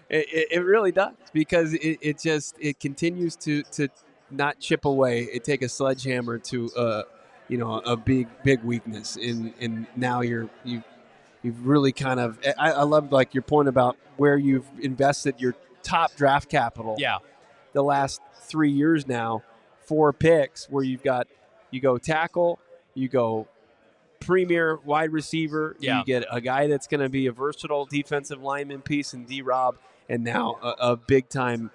It really does, because it continues to not chip away. It take a sledgehammer to a big weakness, and now you've really kind of. I love like your point about where you've invested your top draft capital. Yeah, the last 3 years now, 4 picks where you go tackle, you go premier wide receiver, you get a guy that's going to be a versatile defensive lineman piece in D-Rob, and now a big time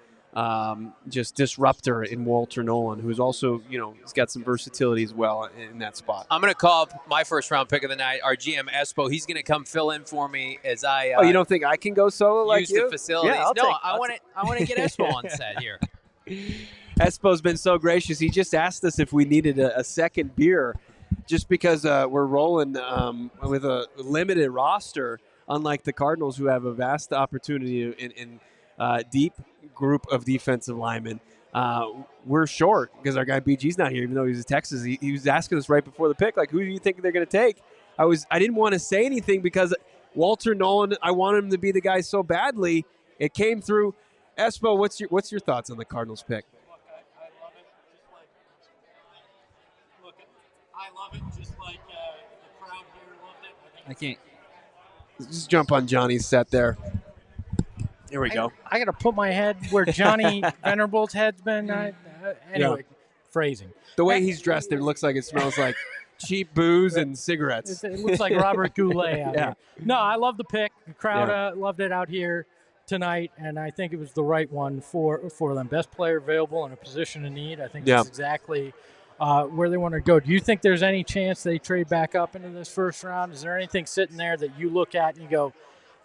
just disruptor in Walter Nolen, who's also, he's got some versatility as well in that spot. I'm going to call up my first-round pick of the night, our GM Espo. He's going to come fill in for me as I you don't think I can go solo like you? Use the facilities. Yeah, I want to get Espo on set here. Espo's been so gracious. He just asked us if we needed a second beer just because we're rolling with a limited roster, unlike the Cardinals, who have a vast opportunity in deep group of defensive linemen. We're short because our guy BG's not here, even though he's in Texas. He was asking us right before the pick, like, who do you think they're going to take? I didn't want to say anything because Walter Nolen, I wanted him to be the guy so badly. It came through. Espo, what's your thoughts on the Cardinals pick? I love it just like the crowd here loved it. I can't. Just jump on Johnny's set there. Here we go. I got to put my head where Johnny Venerable's head's been. Anyway, phrasing. The way he's dressed, it looks like it smells like cheap booze and cigarettes. It looks like Robert Goulet out here. No, I love the pick. The crowd loved it out here tonight, and I think it was the right one for them. Best player available in a position of need. I think that's exactly where they want to go. Do you think there's any chance they trade back up into this first round? Is there anything sitting there that you look at and you go,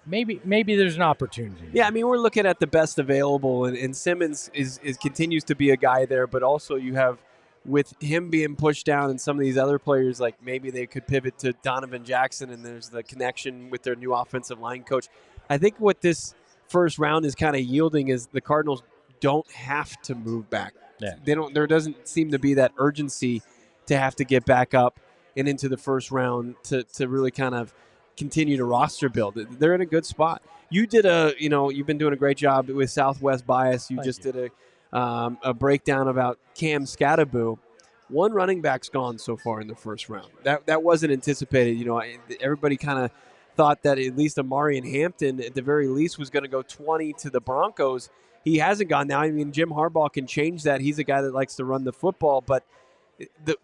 maybe there's an opportunity? Yeah, I mean, we're looking at the best available, and Simmons is continues to be a guy there, but also you have, with him being pushed down and some of these other players, like maybe they could pivot to Donovan Jackson, and there's the connection with their new offensive line coach. I think what this first round is kind of yielding is the Cardinals don't have to move back. Yeah. There doesn't seem to be that urgency to have to get back up and into the first round to really kind of continue to roster build. They're in a good spot. You did you've been doing a great job with Southwest Bias. You did a breakdown about Cam Skattebo. One running back's gone so far in the first round. That wasn't anticipated. Everybody kind of thought that at least Amari and Hampton, at the very least, was going to go 20 to the Broncos. He hasn't gone now. I mean, Jim Harbaugh can change that. He's a guy that likes to run the football, but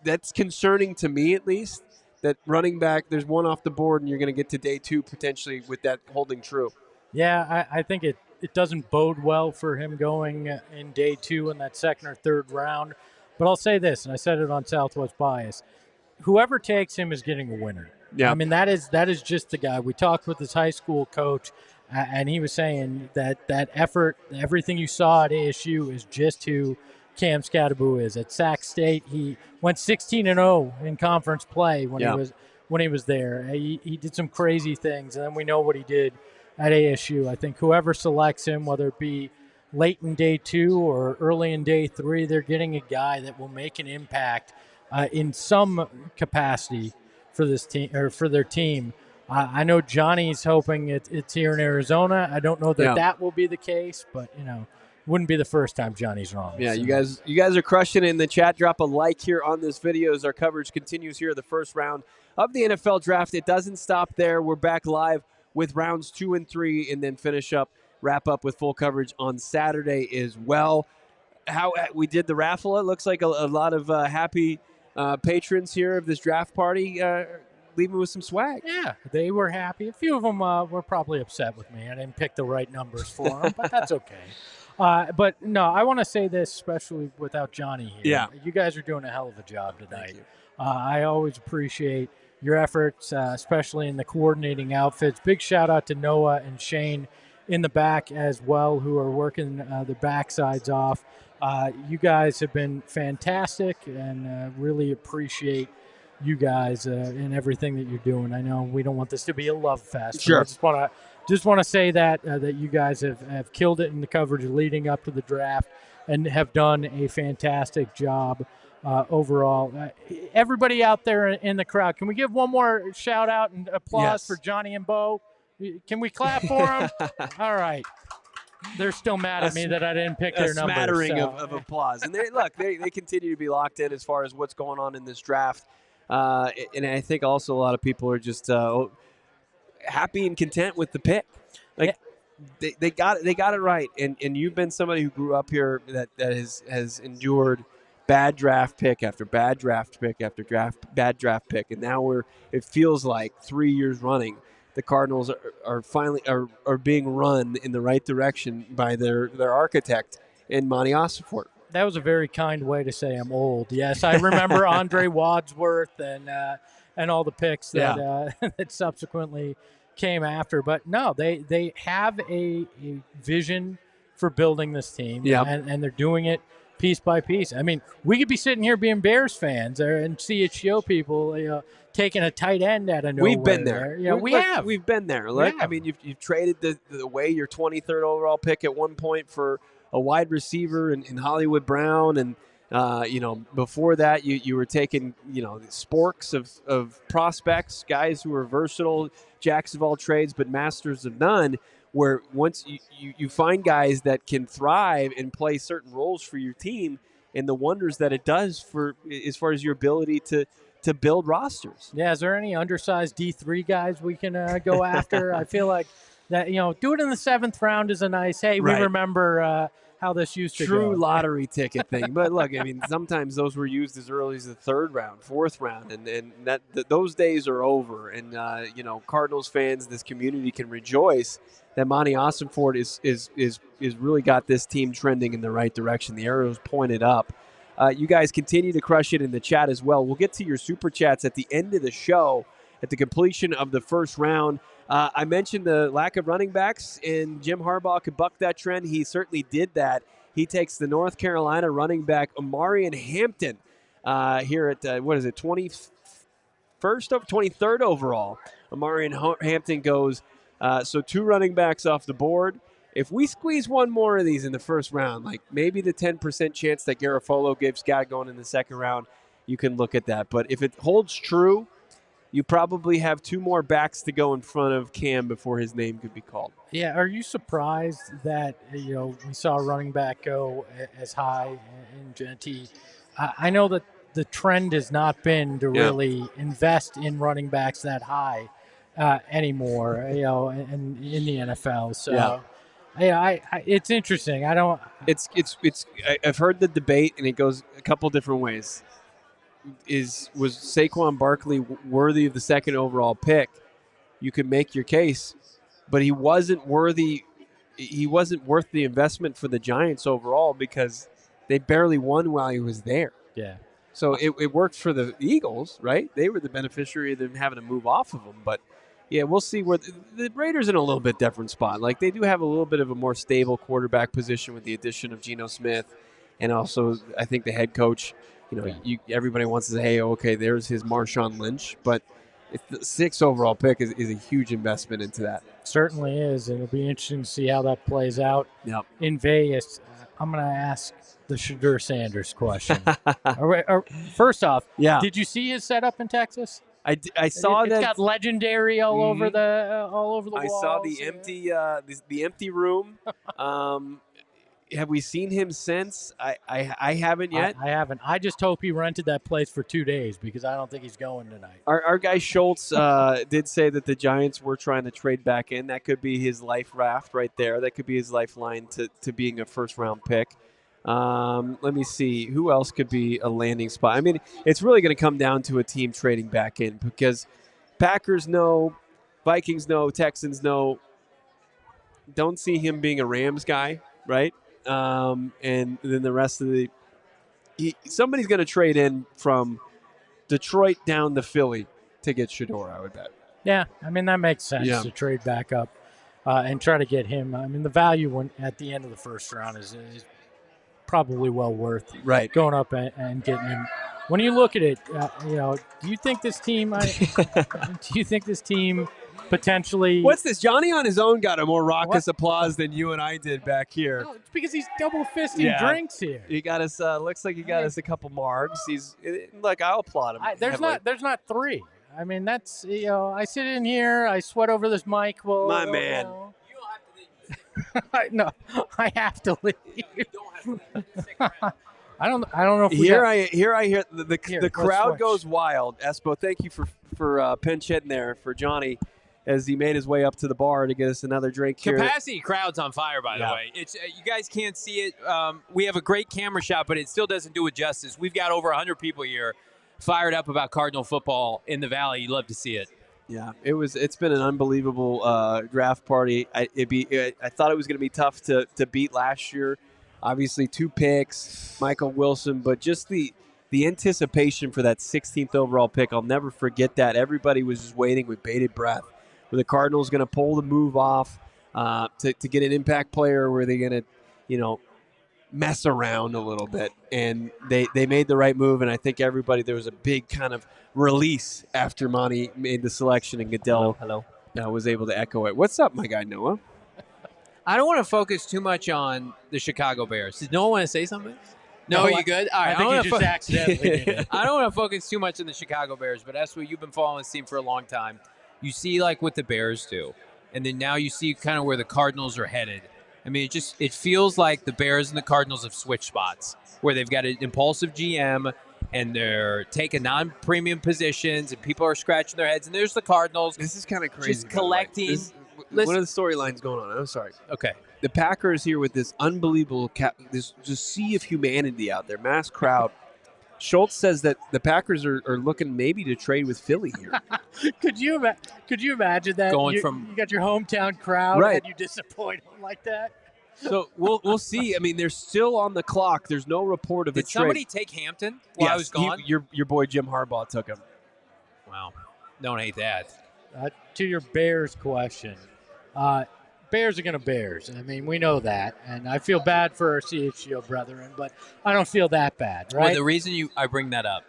that's concerning to me, at least, that running back, there's one off the board, and you're going to get to day two potentially with that holding true. Yeah, I think it doesn't bode well for him going in day two in that second or third round. But I'll say this, and I said it on Southwest Bias, whoever takes him is getting a winner. Yeah. I mean, that is just the guy. We talked with his high school coach, and he was saying that effort, everything you saw at ASU is just who Cam Skattebo is. At Sac State, he went 16-0 in conference play when he was there. He did some crazy things, and then we know what he did at ASU. I think whoever selects him, whether it be late in day two or early in day three, they're getting a guy that will make an impact in some capacity for this team or for their team. I know Johnny's hoping it's here in Arizona. I don't know that will be the case, but wouldn't be the first time Johnny's wrong. Yeah, so. you guys are crushing it in the chat. Drop a like here on this video as our coverage continues here, the first round of the NFL draft. It doesn't stop there. We're back live with rounds 2 and 3, and then wrap up with full coverage on Saturday as well. How we did the raffle, it looks like a lot of happy patrons here of this draft party leaving with some swag. Yeah, they were happy. A few of them were probably upset with me. I didn't pick the right numbers for them, but that's okay. But no, I want to say this, especially without Johnny here. Yeah. You guys are doing a hell of a job tonight. I always appreciate your efforts, especially in the coordinating outfits. Big shout out to Noah and Shane in the back as well, who are working the backsides off. You guys have been fantastic, and really appreciate you guys and everything that you're doing. I know we don't want this to be a love fest. Sure. I just want to say that you guys have killed it in the coverage leading up to the draft and have done a fantastic job overall. Everybody out there in the crowd, can we give one more shout out and applause for Johnny and Bo? Can we clap for them? All right. They're still mad at me that I didn't pick their numbers. A smattering of applause. And they continue to be locked in as far as what's going on in this draft. And I think also a lot of people are just happy and content with the pick. They got it right. And you've been somebody who grew up here that has endured bad draft pick after bad draft pick after bad draft pick. And now it feels like 3 years running, the Cardinals are finally being run in the right direction by their architect in Monti Ossenfort. That was a very kind way to say I'm old. Yes, I remember Andre Wadsworth and all the picks that that subsequently came after. But no, they have a vision for building this team, and they're doing it piece by piece. I mean, we could be sitting here being Bears fans and CHGO people, taking a tight end out of nowhere. We've been there. Yeah, we have. We've been there. I mean, you've traded the way your 23rd overall pick at one point for a wide receiver in Hollywood Brown, and before that you were taking sporks of prospects, guys who were versatile, jacks of all trades but masters of none. Where once you find guys that can thrive and play certain roles for your team, and the wonders that it does for as far as your ability to build rosters. Yeah, is there any undersized D3 guys we can go after? I feel like that, do it in the 7th round is a nice, hey, we remember how this used to go. True lottery ticket thing. But look, I mean, sometimes those were used as early as the 3rd round, 4th round, and those days are over. And, Cardinals fans, this community can rejoice that Monti Ossenfort is really got this team trending in the right direction. The arrow's pointed up. You guys continue to crush it in the chat as well. We'll get to your super chats at the end of the show at the completion of the 1st round. I mentioned the lack of running backs, and Jim Harbaugh could buck that trend. He certainly did that. He takes the North Carolina running back Omarion Hampton here at, 23rd overall. Omarion Hampton goes, so 2 running backs off the board. If we squeeze one more of these in the 1st round, like maybe the 10% chance that Garofalo gives Scott going in the 2nd round, you can look at that. But if it holds true, you probably have 2 more backs to go in front of Cam before his name could be called. Yeah, are you surprised that we saw a running back go as high in Genty? I know that the trend has not been to really invest in running backs that high anymore, in the NFL. So. Yeah, it's interesting. It's. I've heard the debate, and it goes a couple different ways. Was Saquon Barkley worthy of the 2nd overall pick? You could make your case, but he wasn't worthy. He wasn't worth the investment for the Giants overall because they barely won while he was there. Yeah. So it worked for the Eagles, right? They were the beneficiary of them having to move off of him, but. Yeah, we'll see where the Raiders in a little bit different spot. Like they do have a little bit of a more stable quarterback position with the addition of Geno Smith, and also I think the head coach. Everybody wants to say, "Hey, okay, there's his Marshawn Lynch," but the 6th overall pick is a huge investment into that. Certainly is, and it'll be interesting to see how that plays out in Vegas. I'm going to ask the Shedeur Sanders question. First off, did you see his setup in Texas? I saw that. It's got legendary all over the walls. I saw the empty room. Have we seen him since? I haven't yet. I haven't. I just hope he rented that place for 2 days because I don't think he's going tonight. Our guy Schultz did say that the Giants were trying to trade back in. That could be his life raft right there. That could be his lifeline to being a 1st round pick. Let me see. Who else could be a landing spot? I mean, it's really going to come down to a team trading back in because Packers know, Vikings know, Texans know. Don't see him being a Rams guy, right? And then the rest of somebody's going to trade in from Detroit down to Philly to get Shedeur, I would bet. Yeah, I mean, that makes sense to trade back up and try to get him. I mean, the value at the end of the 1st round is probably well worth going up and getting him. When you look at it, do you think this team potentially? What's this? Johnny on his own got a more raucous applause than you and I did back here. No, it's because he's double fisting drinks here. He got us. Looks like he got us a couple margs. I'll applaud him. There's not 3. I mean, that's I sit in here, I sweat over this mic. Well, my man. No, I have to leave. I don't know if I hear the crowd goes wild. Espo, thank you for pinch hitting there for Johnny as he made his way up to the bar to get us another drink here. Capacity crowd's on fire, by the way. It's you guys can't see it. We have a great camera shot, but it still doesn't do it justice. We've got over 100 people here fired up about Cardinal football in the Valley. You'd love to see it. Yeah, it's been an unbelievable draft party. I thought it was going to be tough to beat last year. Obviously, 2 picks, Mykel Wilson, but just the anticipation for that 16th overall pick, I'll never forget that. Everybody was just waiting with bated breath. Were the Cardinals going to pull the move off to get an impact player, or were they going to, mess around a little bit? And they made the right move, and I think everybody, there was a big kind of release after Monti made the selection, and Goodell was able to echo it. What's up, my guy Noah? I don't want to focus too much on the Chicago Bears. Does no one want to say something? No, you good? All right. I think you just accidentally did it. I don't want to focus too much on the Chicago Bears, but that's what you've been following this team for a long time. You see, like, what the Bears do, and then now you see kind of where the Cardinals are headed. I mean, it feels like the Bears and the Cardinals have switched spots, where they've got an impulsive GM, and they're taking non-premium positions, and people are scratching their heads. And there's the Cardinals. This is kind of crazy. Just collecting. One of the storylines going on. I'm sorry. Okay. The Packers here with this unbelievable this just sea of humanity out there, mass crowd. Schultz says that the Packers are looking maybe to trade with Philly here. Could you imagine that? You got your hometown crowd, right, and you disappoint them like that? So we'll see. I mean, they're still on the clock. There's no report of a trade. Did somebody take Hampton while I was gone? Your boy Jim Harbaugh took him. Wow. Don't hate that. To your Bears question, Bears are going to Bears. I mean, we know that. And I feel bad for our CHGO brethren, but I don't feel that bad, right? Well, the reason I bring that up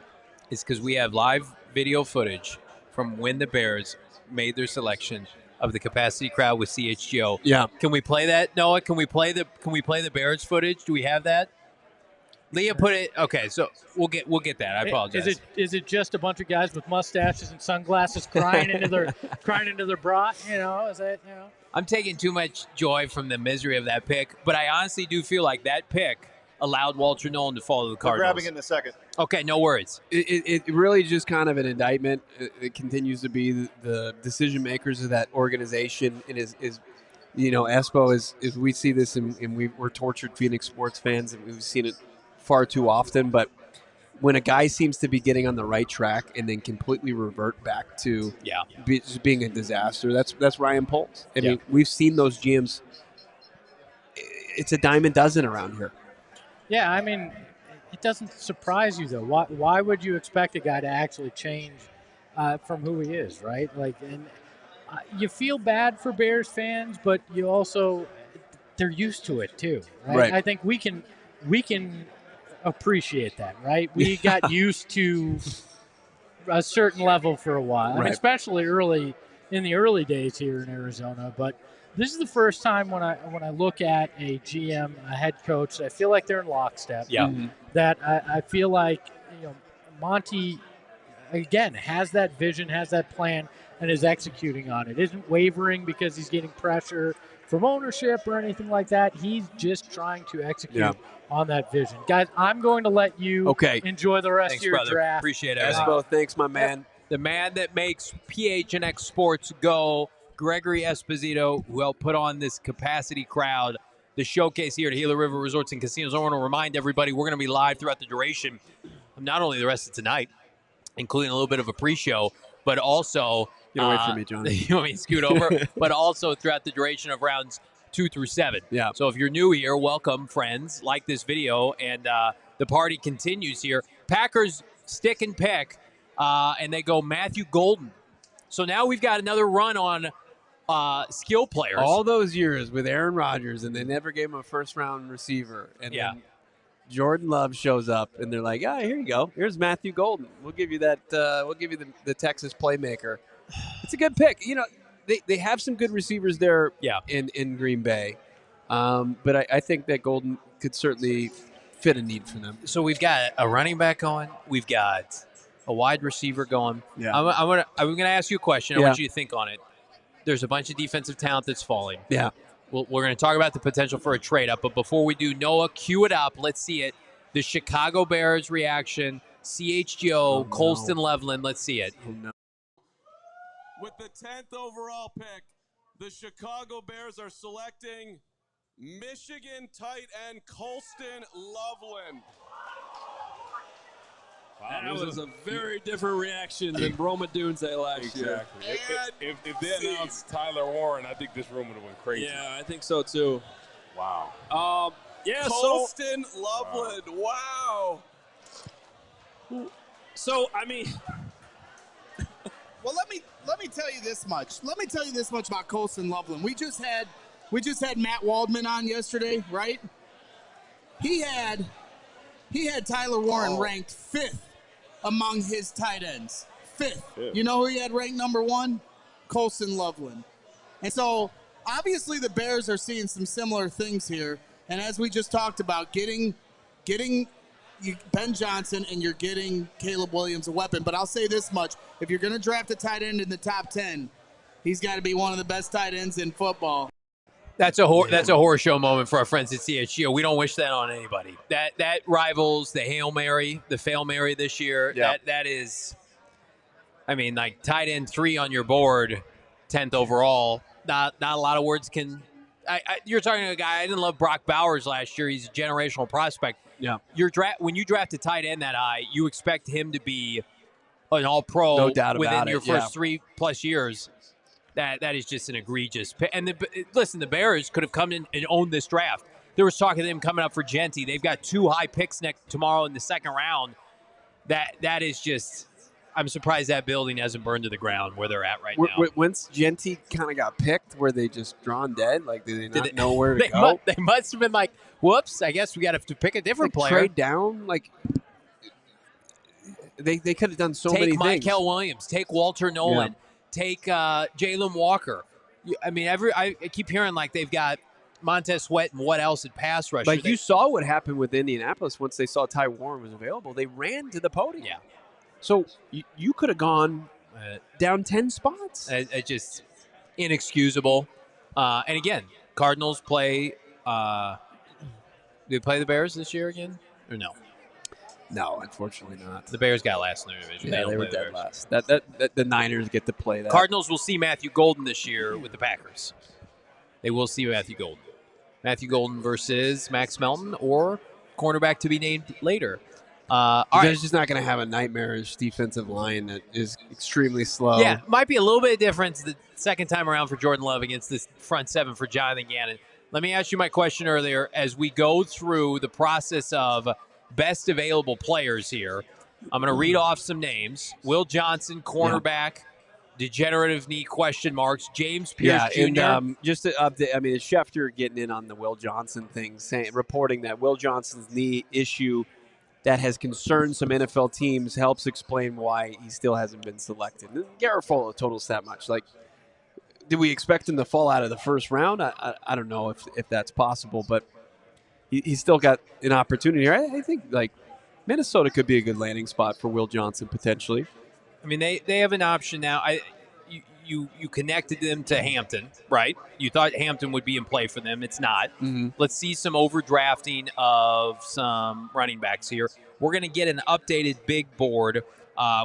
is because we have live video footage from when the Bears made their selection of the capacity crowd with CHGO. Yeah. Can we play that, Noah? Can we play the Bears footage? Do we have that? Leah put it. Okay, so we'll get that. I apologize. Is it just a bunch of guys with mustaches and sunglasses crying into their bra? Is that I'm taking too much joy from the misery of that pick, but I honestly do feel like that pick allowed Walter Nolen to follow the Cardinals. We're grabbing it in a second. Okay, no worries. It really just kind of an indictment. It continues to be the decision makers of that organization. And is Espo is we see this and we're tortured Phoenix sports fans, and we've seen it far too often. But when a guy seems to be getting on the right track and then completely revert back to just being a disaster, that's Ryan Poles. I mean, we've seen those GMs. It's a dime a dozen around here. Yeah, I mean, it doesn't surprise you though. Why would you expect a guy to actually change from who he is, right? You feel bad for Bears fans, but you also they're used to it too, right? I think we can appreciate that, right? We got used to a certain level for a while, and especially in the early days here in Arizona. But this is the first time when I look at a GM, a head coach, that I feel like they're in lockstep. Yeah. Mm-hmm. That I feel like Monti again has that vision, has that plan, and is executing on it. Isn't wavering because he's getting pressure from ownership or anything like that. He's just trying to execute on that vision. Guys, I'm going to let you enjoy the rest of your draft. Appreciate it. Espo, thanks, my man. The man that makes PHNX Sports go, Gregory Esposito, who helped put on this capacity crowd, the showcase here at Gila River Resorts and Casinos. I want to remind everybody we're going to be live throughout the duration of not only the rest of tonight, including a little bit of a pre-show, but also get away from me, John. You want me to scoot over? But also throughout the duration of rounds 2 through 7. Yeah. So if you're new here, welcome, friends. Like this video, and the party continues here. Packers stick and pick, and they go Matthew Golden. So now we've got another run on skill players. All those years with Aaron Rodgers, and they never gave him a first-round receiver. And then Jordan Love shows up, and they're like, here you go. Here's Matthew Golden. We'll give you that. We'll give you the Texas playmaker. It's a good pick. They have some good receivers there in Green Bay. But I think that Golden could certainly fit a need for them. So we've got a running back going. We've got a wide receiver going. Yeah. I'm going to ask you a question. I want you to think on it. There's a bunch of defensive talent that's falling. Yeah. We're going to talk about the potential for a trade-up. But before we do, Noah, cue it up. Let's see it. The Chicago Bears reaction. CHGO, Colston Loveland. Let's see it. Oh, no. With the 10th overall pick, the Chicago Bears are selecting Michigan tight end Colston Loveland. Wow, that was a very different reaction than Roma Dunze last year. Exactly. If they announced Tyler Warren, I think this room would have went crazy. Yeah, I think so too. Wow. Yeah, Colston Loveland. Wow. So I mean, well, let me tell you this much. Let me tell you this much about Colston Loveland. We just had Matt Waldman on yesterday, right? He had Tyler Warren ranked 5th among his tight ends. 5th. Yeah. You know who he had ranked number 1? Colston Loveland. And so obviously the Bears are seeing some similar things here. And as we just talked about, getting Ben Johnson and you're getting Caleb Williams a weapon. But I'll say this much. If you're going to draft a tight end in the top 10, he's got to be one of the best tight ends in football. That's a horror show moment for our friends at CHGO. We don't wish that on anybody. That rivals the Hail Mary, the Fail Mary this year. Yep. That is, I mean, like tight end 3 on your board, 10th overall. Not a lot of words can. You're talking to a guy. I didn't love Brock Bowers last year. He's a generational prospect. Yeah. When you draft a tight end that high, you expect him to be an All-Pro. No doubt within about your it. first 3+ years. That is just an egregious pick. And listen, the Bears could have come in and owned this draft. There was talk of them coming up for Genty. They've got 2 high picks tomorrow in the second round. That is just. I'm surprised that building hasn't burned to the ground where they're at right now. Once Genty kind of got picked, were they just drawn dead? Like, did they not know where to go? They must have been like, whoops, I guess we got to pick a different player. Trade down? Like, they could have done so many things. Take Mykel Williams. Take Walter Nolen. Yeah. Take Jalon Walker. I mean, I keep hearing like they've got Montez Sweat and what else at pass rush. Like you saw what happened with Indianapolis once they saw Ty Warren was available. They ran to the podium. Yeah. So you could have gone down 10 spots. It's just inexcusable. And again, Cardinals play. Do they play the Bears this year again, or no? No, unfortunately not. The Bears got last in their division. Yeah, they were dead last. That the Niners get to play that. Cardinals will see Matthew Golden this year with the Packers. They will see Matthew Golden. Matthew Golden versus Max Melton or cornerback to be named later. They're just not going to have a nightmarish defensive line that is extremely slow. Yeah, might be a little bit of difference the second time around for Jordan Love against this front 7 for Jonathan Gannon. Let me ask you my question earlier. As we go through the process of best available players here, I'm going to read off some names. Will Johnson, cornerback, degenerative knee question marks. James Pierce Jr. And, just to update, I mean, Schefter getting in on the Will Johnson thing, reporting that Will Johnson's knee issue that has concerned some NFL teams helps explain why he still hasn't been selected. Garofalo told us that much. Like, did we expect him to fall out of the first round? I don't know if that's possible, but he's still got an opportunity here. I think, like, Minnesota could be a good landing spot for Will Johnson potentially. I mean, they have an option now. You connected them to Hampton, right? You thought Hampton would be in play for them. It's not. Mm-hmm. Let's see some overdrafting of some running backs here. We're going to get an updated big board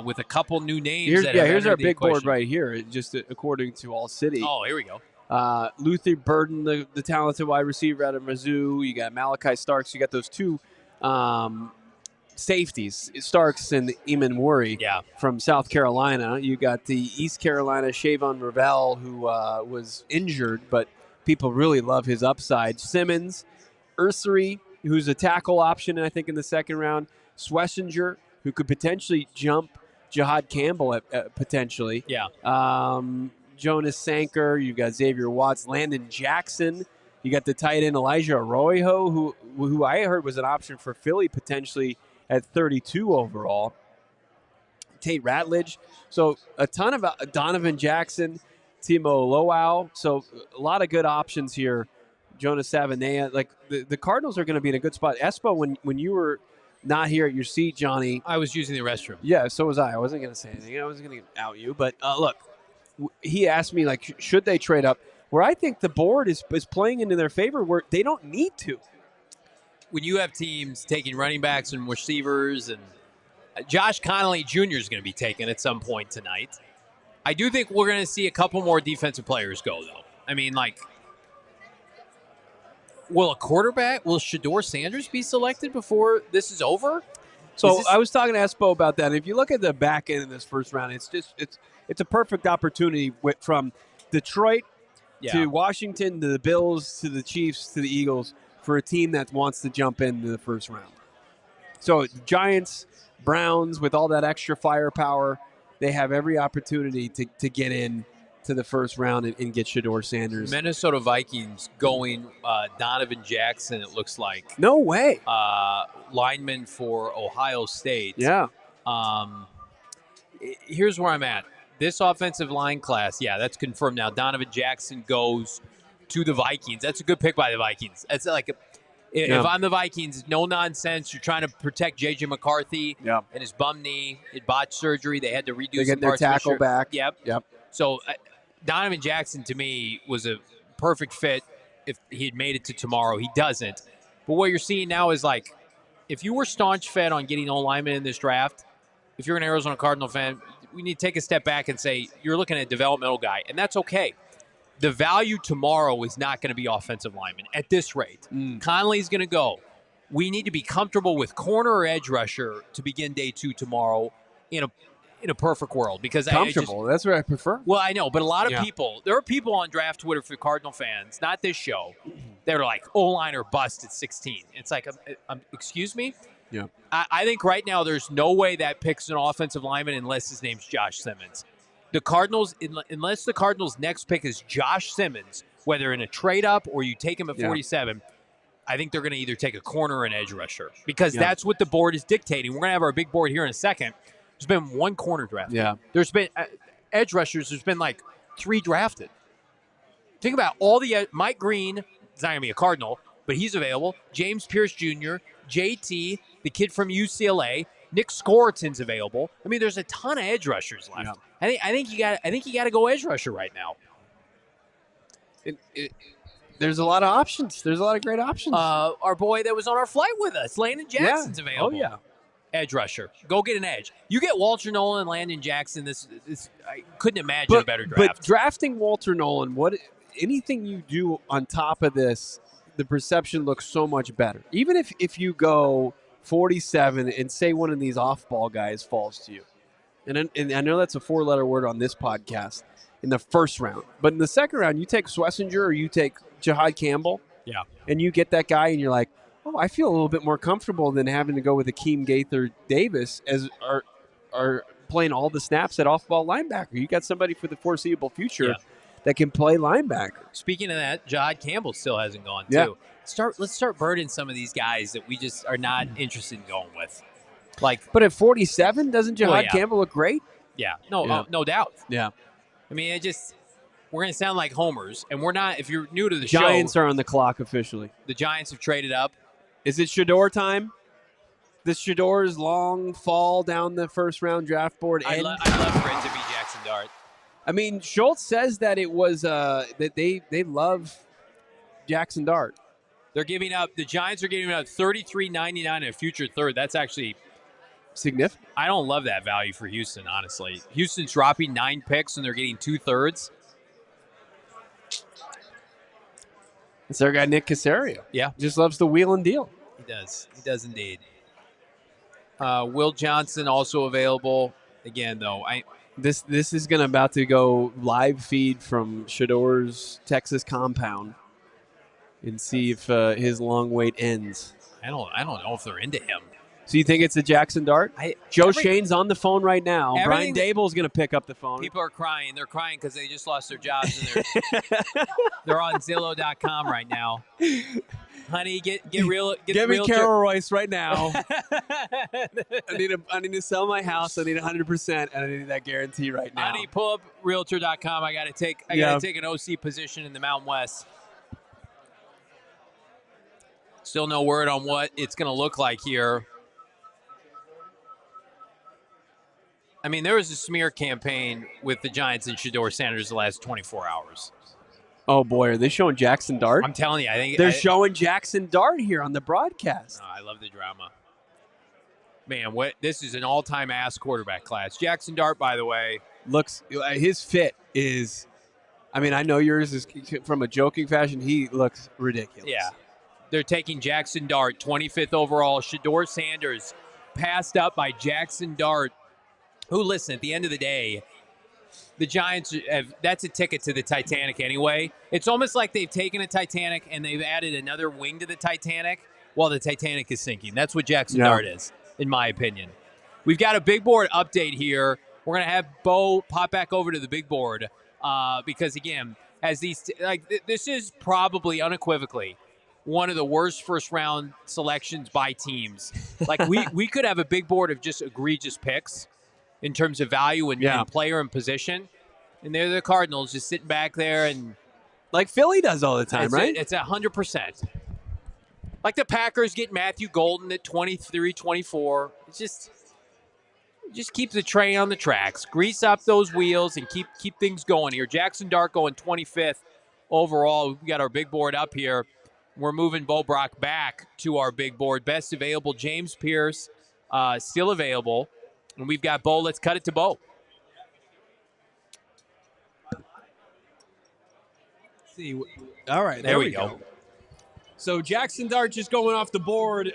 with a couple new names. Here's our big board right here, just according to AllCity. Oh, here we go. Luther Burden, the talented wide receiver out of Mizzou. You got Malachi Starks. You got those 2 safeties, Starks and Eamon Worry from South Carolina. You got the East Carolina Shavon Ravel, who was injured, but people really love his upside. Simmons, Ursery, who's a tackle option, I think, in the second round. Swessinger, who could potentially jump Jihad Campbell potentially. Yeah. Jonas Sanker. You got Xavier Watts, Landon Jackson. You got the tight end Elijah Arroyo, who I heard was an option for Philly potentially at 32 overall. Tate Ratledge. So a ton of Donovan Jackson, Timo Lowell. So a lot of good options here. Jonas Savanea. Like the Cardinals are going to be in a good spot. Espo, when you were not here at your seat, Johnny. I was using the restroom. Yeah, so was I. I wasn't going to say anything. I wasn't going to out you. But look, he asked me, like, should they trade up? Where I think the board is playing into their favor where they don't need to. When you have teams taking running backs and receivers, and Josh Connolly Jr. is going to be taken at some point tonight. I do think we're going to see a couple more defensive players go, though. I mean, like, will Shedeur Sanders be selected before this is over? So I was talking to Espo about that. If you look at the back end of this first round, it's a perfect opportunity from Detroit to Washington to the Bills to the Chiefs to the Eagles for a team that wants to jump into the first round. So Giants, Browns, with all that extra firepower, they have every opportunity to get in to the first round and get Shedeur Sanders. Minnesota Vikings going Donovan Jackson, it looks like. No way. Lineman for Ohio State. Yeah. Here's where I'm at. This offensive line class, yeah, that's confirmed now. Donovan Jackson goes to the Vikings. That's a good pick by the Vikings. That's like if I'm the Vikings, no nonsense. You're trying to protect J.J. McCarthy and his bum knee. It botched surgery. They had to redo They some get their parts tackle back. Yep. So Donovan Jackson, to me, was a perfect fit if he had made it to tomorrow. He doesn't. But what you're seeing now is, like, if you were staunch fed on getting O-linemen in this draft, if you're an Arizona Cardinal fan, we need to take a step back and say you're looking at a developmental guy, and that's okay. The value tomorrow is not going to be offensive lineman at this rate. Conley's going to go. We need to be comfortable with corner or edge rusher to begin day 2 tomorrow in a perfect world. Because comfortable. That's what I prefer. Well, I know, but a lot of people, there are people on draft Twitter for Cardinal fans, not this show, that are like, O-line or bust at 16. It's like, excuse me? Yeah. I think right now there's no way that picks an offensive lineman unless his name's Josh Simmons. The Cardinals, unless the Cardinals' next pick is Josh Simmons, whether in a trade-up or you take him at 47, I think they're going to either take a corner or an edge rusher because that's what the board is dictating. We're going to have our big board here in a second. There's been one corner drafted. Yeah. There's been edge rushers. There's been like 3 drafted. Think about all the Mike Green. He's not going to be a Cardinal, but he's available. James Pierce Jr., JT, the kid from UCLA, Nick Scoreton's available. I mean, there's a ton of edge rushers left. Yeah. I think you got to go edge rusher right now. There's a lot of options. There's a lot of great options. Our boy that was on our flight with us, Landon Jackson's available. Oh yeah. Edge rusher. Go get an edge. You get Walter Nolen and Landon Jackson. This I couldn't imagine a better draft. But drafting Walter Nolen, anything you do on top of this, the perception looks so much better. Even if you go 47 and say one of these off-ball guys falls to you. And I know that's a 4-letter word on this podcast in the first round. But in the second round, you take Schlesinger or you take Jahad Campbell. Yeah. And you get that guy and you're like, oh, I feel a little bit more comfortable than having to go with Akeem Gaither Davis as are playing all the snaps at off-ball linebacker. You got somebody for the foreseeable future that can play linebacker. Speaking of that, Jahad Campbell still hasn't gone too. Let's start burning some of these guys that we just are not interested in going with. But at 47, doesn't Jahad Campbell look great? Yeah, no doubt. Yeah, I mean, we're going to sound like homers, and we're not. If you're new to the Giants are on the clock officially. The Giants have traded up. Is it Shedeur time? This Shedeur's long fall down the first round draft board. I love for it to be Jaxson Dart. I mean, Schultz says that it was that they love Jaxson Dart. They're giving up. The Giants are giving up $33.99 and a future third. That's actually significant. I don't love that value for Houston, honestly. Houston's dropping 9 picks and they're getting 2/3. It's our guy Nick Caserio. Yeah, just loves the wheel and deal. He does. He does indeed. Will Johnson also available. Again, though, this is about to go live feed from Shedeur's Texas compound and see if his long wait ends. I don't know if they're into him. So you think it's a Jaxson Dart? Joe Shane's on the phone right now. Brian Dable's going to pick up the phone. People are crying. They're crying because they just lost their jobs and they're on Zillow.com right now. Honey, get real. Get me Carol Royce right now. I need to sell my house. I need 100%, and I need that guarantee right now. Honey, pull up Realtor.com. I got to take an OC position in the Mountain West. Still no word on what it's going to look like here. I mean, there was a smear campaign with the Giants and Shedeur Sanders the last 24 hours. Oh, boy. Are they showing Jaxson Dart? I'm telling you. I think they're showing Jaxson Dart here on the broadcast. Oh, I love the drama. Man, this is an all-time ass quarterback class. Jaxson Dart, by the way. His fit is, I mean, I know yours is from a joking fashion. He looks ridiculous. Yeah. They're taking Jaxson Dart, 25th overall. Shedeur Sanders passed up by Jaxson Dart, who, listen, at the end of the day, the Giants that's a ticket to the Titanic anyway. It's almost like they've taken a Titanic and they've added another wing to the Titanic while the Titanic is sinking. That's what Jaxson Dart is, in my opinion. We've got a big board update here. We're going to have Bo pop back over to the big board because, again, as this is probably unequivocally one of the worst first-round selections by teams. Like, we could have a big board of just egregious picks in terms of value and player and position. And they're the Cardinals just sitting back there. And like Philly does all the time, right? It's 100%. Like the Packers get Matthew Golden at 23, 24. It's just keep the train on the tracks. Grease up those wheels and keep things going here. Jaxson Dart going 25th overall. We got our big board up here. We're moving Bo Brack back to our big board. Best available, James Pierce, still available. And we've got Bo. Let's cut it to Bo. See, all right, there we go. So Jaxson Dart just going off the board.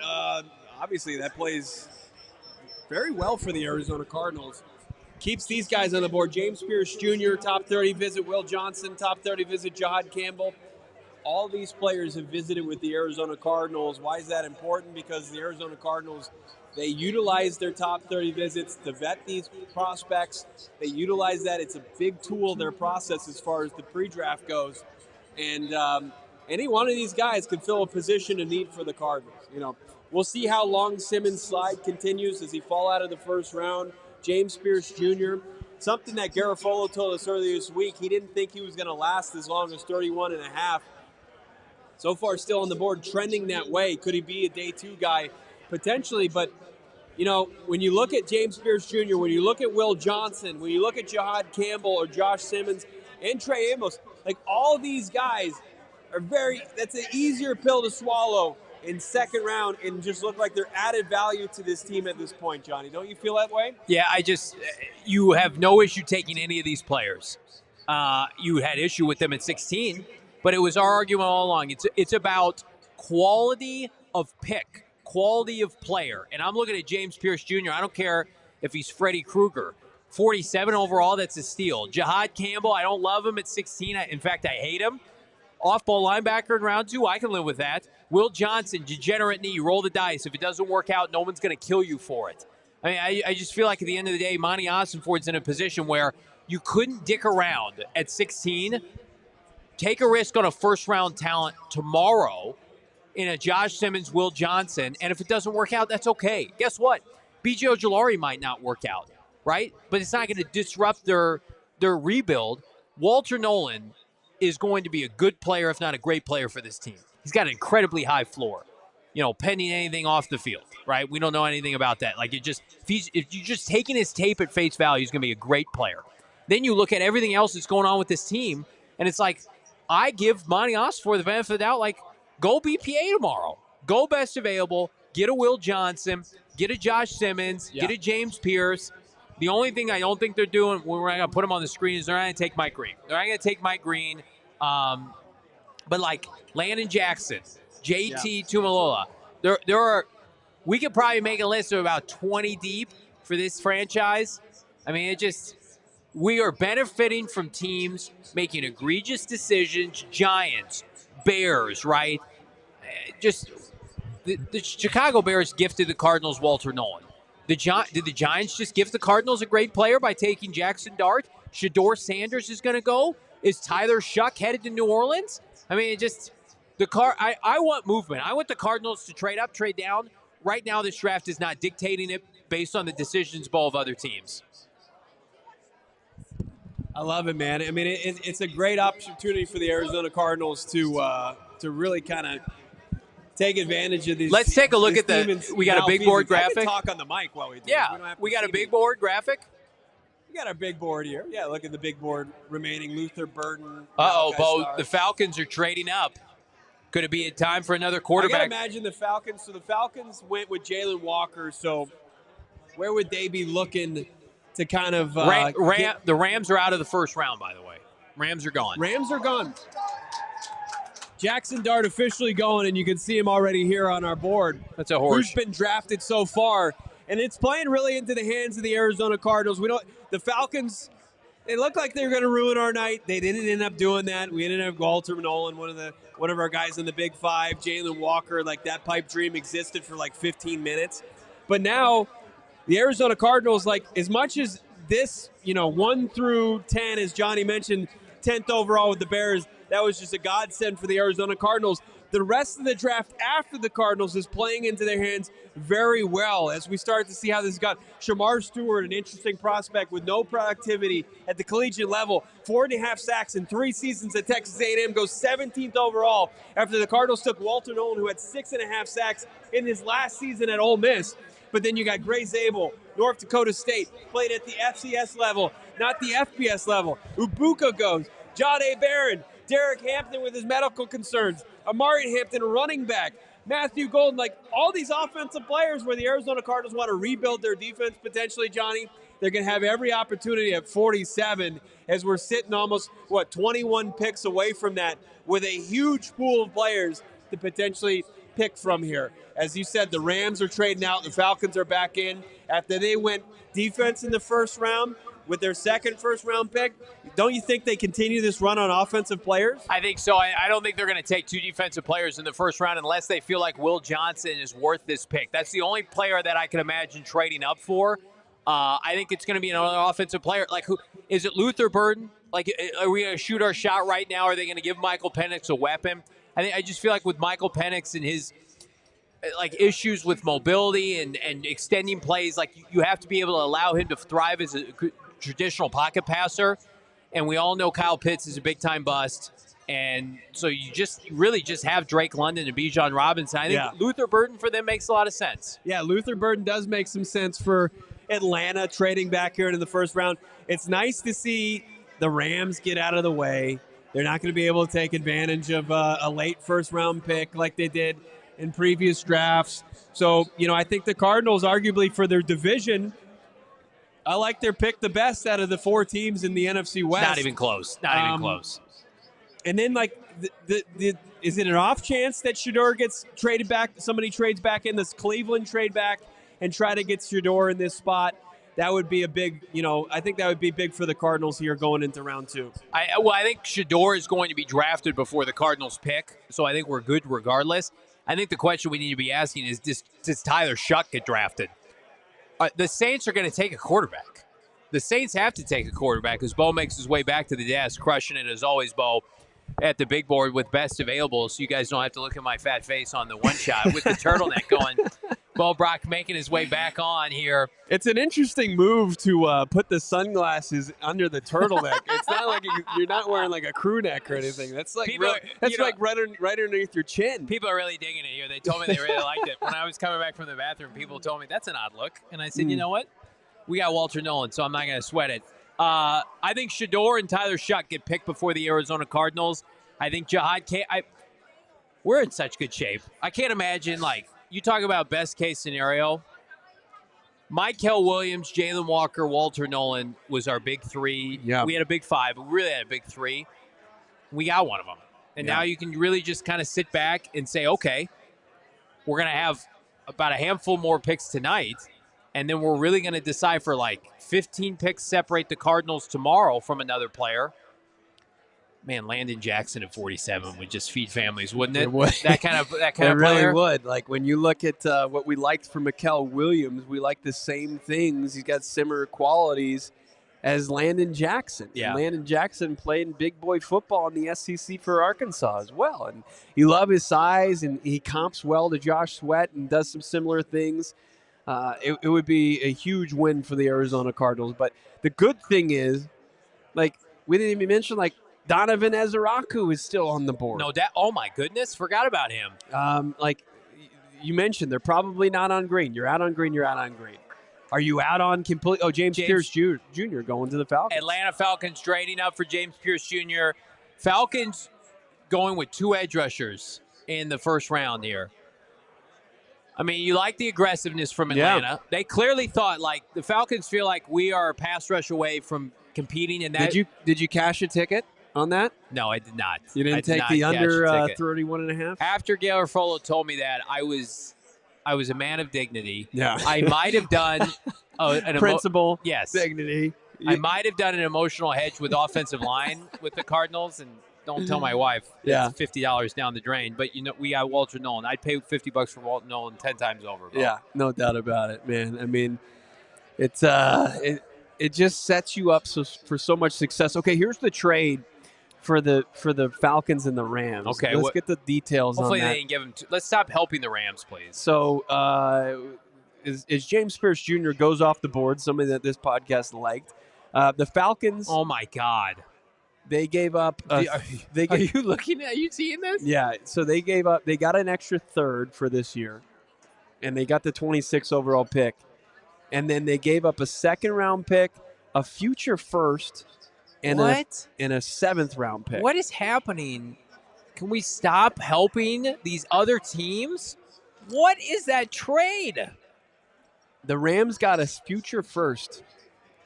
Obviously, that plays very well for the Arizona Cardinals. Keeps these guys on the board. James Pierce Jr., top 30 visit. Will Johnson, top 30 visit. Jahad Campbell. All these players have visited with the Arizona Cardinals. Why is that important? Because the Arizona Cardinals, they utilize their top 30 visits to vet these prospects. They utilize that. It's a big tool in their process as far as the pre-draft goes. And any one of these guys can fill a position of need for the Cardinals. You know, we'll see how long Simmons' slide continues. Does he fall out of the first round? James Pierce Jr., something that Garofalo told us earlier this week, he didn't think he was going to last as long as 31 and a half. So far, still on the board, trending that way. Could he be a day two guy? Potentially, but, you know, when you look at James Pierce Jr., when you look at Will Johnson, when you look at Jahad Campbell or Josh Simmons and Trey Amos, like all these guys are that's an easier pill to swallow in second round and just look like they're added value to this team at this point, Johnny. Don't you feel that way? Yeah, you have no issue taking any of these players. You had issue with them at 16. But it was our argument all along. It's about quality of pick, quality of player. And I'm looking at James Pierce Jr. I don't care if he's Freddy Krueger. 47 overall, that's a steal. Jahad Campbell, I don't love him at 16. In fact, I hate him. Off-ball linebacker in round 2, I can live with that. Will Johnson, degenerate knee, roll the dice. If it doesn't work out, no one's going to kill you for it. I mean, I just feel like at the end of the day, Monti Ossenfort's in a position where you couldn't dick around at 16. Take a risk on a first-round talent tomorrow in a Josh Simmons, Will Johnson, and if it doesn't work out, that's okay. Guess what? B.J. Ojulari might not work out, right? But it's not going to disrupt their rebuild. Walter Nolen is going to be a good player, if not a great player for this team. He's got an incredibly high floor, you know, pending anything off the field, right? We don't know anything about that. Like, if you're just taking his tape at face value, he's going to be a great player. Then you look at everything else that's going on with this team, and it's like, I give Monti Ossenfort the benefit of the doubt, like, go BPA tomorrow. Go best available. Get a Will Johnson. Get a Josh Simmons. Get a James Pierce. The only thing I don't think they're doing, we're not going to put them on the screen, is they're not going to take Mike Green. They're not going to take Mike Green. But, like, Landon Jackson, JT Tuimoloau, there are – we could probably make a list of about 20 deep for this franchise. I mean, we are benefiting from teams making egregious decisions. Giants, Bears, right? Just the Chicago Bears gifted the Cardinals Walter Nolen. Did the Giants just gift the Cardinals a great player by taking Jaxson Dart? Shedeur Sanders is going to go? Is Tyler Shuck headed to New Orleans? I mean, I want movement. I want the Cardinals to trade up, trade down. Right now, this draft is not dictating it based on the decisions of other teams. I love it, man. I mean, it's a great opportunity for the Arizona Cardinals to really kind of take advantage of these. Let's take a look at we got a big board graphic. I can talk on the mic while we do Yeah, we got a big board graphic. We got our big board here. Yeah, look at the big board remaining. Luther Burden. Bo, the Falcons are trading up. Could it be a time for another quarterback? I can imagine the Falcons. So the Falcons went with Jalon Walker. So where would they be looking to kind of the Rams are out of the first round, by the way. Rams are gone. Rams are gone. Jaxson Dart officially going, and you can see him already here on our board. That's a horse. Who's been drafted so far, and it's playing really into the hands of the Arizona Cardinals. The Falcons, It looked like they were going to ruin our night. They didn't end up doing that. We ended up Walter Nolen, one of our guys in the Big Five, Jalon Walker. Like, that pipe dream existed for like 15 minutes. But now the Arizona Cardinals, like, as much as this, 1 through 10, as Johnny mentioned, 10th overall with the Bears, that was just a godsend for the Arizona Cardinals. The rest of the draft after the Cardinals is playing into their hands very well as we start to see how this got. Shamar Stewart, an interesting prospect with no productivity at the collegiate level, 4.5 sacks in 3 seasons at Texas A&M, goes 17th overall after the Cardinals took Walter Nolen, who had 6.5 sacks in his last season at Ole Miss. But then you got Gray Zabel, North Dakota State, played at the FCS level, not the FBS level. Ubuka goes, Jahdae Barron, Derek Hampton with his medical concerns, Amari Hampton, running back, Matthew Golden, like all these offensive players where the Arizona Cardinals want to rebuild their defense potentially, Johnny. They're going to have every opportunity at 47 as we're sitting almost, 21 picks away from that with a huge pool of players to potentially pick from here. As you said, the Rams are trading out. The Falcons are back in. After they went defense in the first round with their second first-round pick, don't you think they continue this run on offensive players? I think so. I don't think they're going to take 2 defensive players in the first round unless they feel like Will Johnson is worth this pick. That's the only player that I can imagine trading up for. I think it's going to be another offensive player. Like, who is it? Luther Burden? Like, are we going to shoot our shot right now? Are they going to give Mykel Penix a weapon? I just feel like with Mykel Penix and his issues with mobility and extending plays, like you have to be able to allow him to thrive as a traditional pocket passer. And we all know Kyle Pitts is a big-time bust. And so you really just have Drake London and Bijan Robinson. I think Luther Burden for them makes a lot of sense. Yeah, Luther Burden does make some sense for Atlanta trading back here into the first round. It's nice to see the Rams get out of the way. They're not going to be able to take advantage of a late first-round pick like they did in previous drafts. So, I think the Cardinals, arguably for their division, I like their pick the best out of the 4 teams in the NFC West. Not even close. Not even close. And then, is it an off chance that Shedeur gets traded back? Somebody trades back in this Cleveland trade back and try to get Shedeur in this spot. That would be a big, I think that would be big for the Cardinals here going into round 2. I think Shedeur is going to be drafted before the Cardinals pick, so I think we're good regardless. I think the question we need to be asking is, does Tyler Shuck get drafted? The Saints are going to take a quarterback. The Saints have to take a quarterback as Bo makes his way back to the desk, crushing it as always, Bo, at the big board with best available, so you guys don't have to look at my fat face on the one shot with the turtleneck going. Bo Brack making his way back on here. It's an interesting move to put the sunglasses under the turtleneck. It's not like you're not wearing like a crew neck or anything. That's like right underneath your chin. People are really digging it here. They told me they really liked it. When I was coming back from the bathroom, people told me that's an odd look, and I said, you know what? We got Walter Nolen, so I'm not going to sweat it. I think Shedeur and Tyler Shuck get picked before the Arizona Cardinals. I think we're in such good shape. I can't imagine, you talk about best case scenario. Mykel Williams, Jalon Walker, Walter Nolen was our big 3. Yeah. We had a big 5, but we really had a big 3. We got one of them. And now you can really just kind of sit back and say, okay, we're going to have about a handful more picks tonight. And then we're really going to decipher 15 picks separate the Cardinals tomorrow from another player. Man, Landon Jackson at 47 would just feed families, wouldn't it? It would. That kind of It player. really would. When you look at what we liked from Mykel Williams, we like the same things. He's got similar qualities as Landon Jackson. Yeah. And Landon Jackson played in big boy football in the SEC for Arkansas as well. And you love his size, and he comps well to Josh Sweat and does some similar things. It would be a huge win for the Arizona Cardinals. But the good thing is, we didn't even mention, Donovan Ezeraku is still on the board. No, oh my goodness, forgot about him. You mentioned, they're probably not on green. You're out on green, you're out on green. Are you out on complete? Oh, James Pierce Jr. going to the Falcons. Atlanta Falcons trading up for James Pierce Jr. Falcons going with 2 edge rushers in the first round here. I mean, you like the aggressiveness from Atlanta. Yeah. They clearly thought, the Falcons feel like we are a pass rush away from competing in that. Did you cash a ticket on that? No, I did not. You didn't take the under 31.5? After Gaylor Folo told me that, I was a man of dignity. Yeah. I might have done an principle, yes, dignity. I might have done an emotional hedge with offensive line with the Cardinals, and don't tell my wife it's $50 down the drain. But we got Walter Nolen. I'd pay $50 for Walter Nolen 10 times over. Bro. Yeah, no doubt about it, man. I mean, it's it just sets you up for so much success. Okay, here's the trade for the Falcons and the Rams. Okay, let's get the details on that. Hopefully they didn't give him. Let's stop helping the Rams, please. So, is James Pierce Jr. goes off the board, somebody that this podcast liked. The Falcons. Oh my God! They gave up. Are you looking at? Are you seeing this? Yeah. So they gave up. They got an extra third for this year, and they got the 26th overall pick, and then they gave up a second-round pick, a future first, and a 7th-round pick. What is happening? Can we stop helping these other teams? What is that trade? The Rams got a future first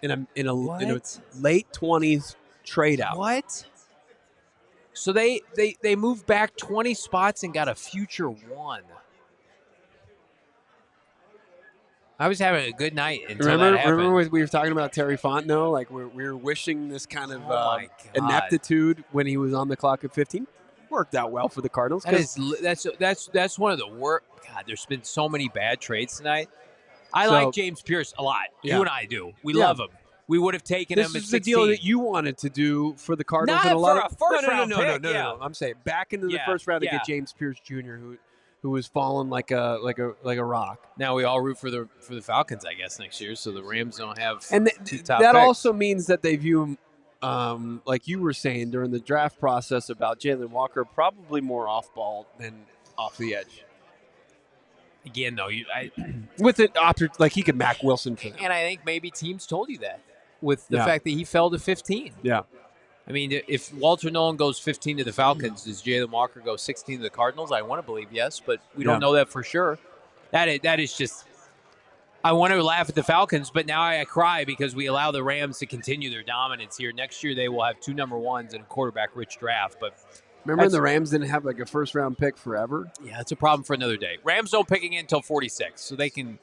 in a late 20s trade out. What? So they moved back 20 spots and got a future 1. I was having a good night until that happened. Remember we were talking about Terry Fontenot? Like we were wishing this kind of ineptitude when he was on the clock at 15. Worked out well for the Cardinals. That's one of the worst. God, there's been so many bad trades tonight. I like James Pierce a lot. You and I do. We love him. We would have taken him at 16. This is the deal that you wanted to do for the Cardinals. Not for a first-round pick. No. I'm saying back into the first round to get James Pierce Jr., who was falling like a rock. Now we all root for the Falcons, I guess, next year. So the Rams don't have two top that picks. also means that they view him, like you were saying during the draft process about Jalon Walker, probably more off ball than off the edge. Again, though, with it, like he could Mac Wilson for them. And I think maybe teams told you that with the fact that he fell to 15. Yeah. I mean, if Walter Nolen goes 15 to the Falcons, does Jalon Walker go 16 to the Cardinals? I want to believe yes, but we don't know that for sure. That is just – I want to laugh at the Falcons, but now I cry because we allow the Rams to continue their dominance here. Next year they will have 2 number 1s and a quarterback-rich draft. But remember the Rams didn't have like a first-round pick forever? Yeah, it's a problem for another day. Rams don't pick again until 46, so they can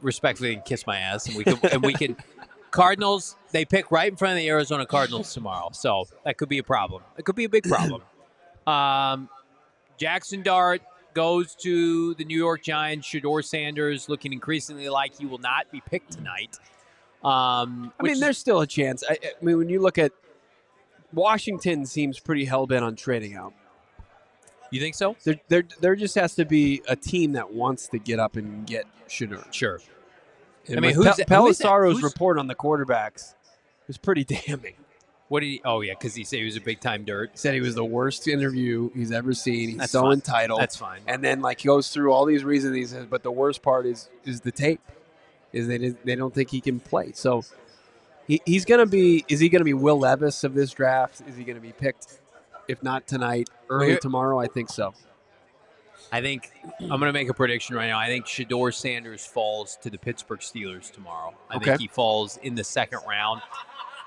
respectfully kiss my ass, and we can – Cardinals, they pick right in front of the Arizona Cardinals tomorrow. So that could be a problem. It could be a big problem. Jaxson Dart goes to the New York Giants. Shedeur Sanders looking increasingly like he will not be picked tonight. I mean, there's still a chance. I mean, when you look at Washington seems pretty hell-bent on trading out. You think so? There just has to be a team that wants to get up and get Shedeur. Sure. I mean, Pelissaro's report on the quarterbacks was pretty damning. What did he? Oh yeah, because he said he was a big-time dirt. He said he was the worst interview he's ever seen. He's That's so fine. entitled. That's fine. And then he goes through all these reasons. He says, but the worst part is the tape. Is they don't think he can play. So he's gonna be. Is he gonna be Will Levis of this draft? Is he gonna be picked? If not tonight, early tomorrow, I think so. I think I'm going to make a prediction right now. I think Shedeur Sanders falls to the Pittsburgh Steelers tomorrow. I think he falls in the second round.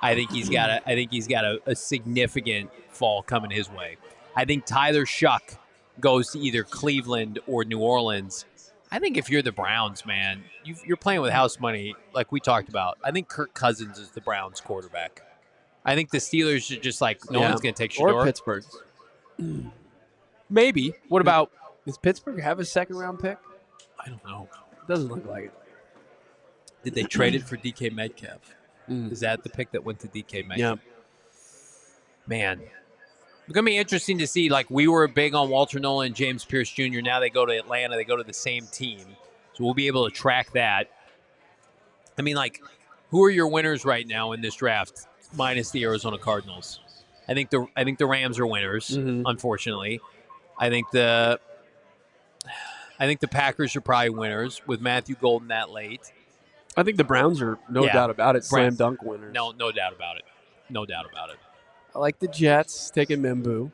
I think he's got a significant fall coming his way. I think Tyler Shuck goes to either Cleveland or New Orleans. I think if you're the Browns, man, you're playing with house money like we talked about. I think Kirk Cousins is the Browns quarterback. I think the Steelers should just no one's going to take Shedeur. Or Pittsburgh. Maybe. What about... Does Pittsburgh have a second-round pick? I don't know. It doesn't look like it. Did they trade it for DK Metcalf? Is that the pick that went to DK Metcalf? Yeah. Man. It's going to be interesting to see. We were big on Walter Nolen and James Pierce Jr. Now they go to Atlanta. They go to the same team. So we'll be able to track that. I mean, who are your winners right now in this draft, minus the Arizona Cardinals? I think the Rams are winners, unfortunately. I think the Packers are probably winners with Matthew Golden that late. I think the Browns are no doubt about it. Slam dunk winners. No doubt about it. No doubt about it. I like the Jets taking Membu.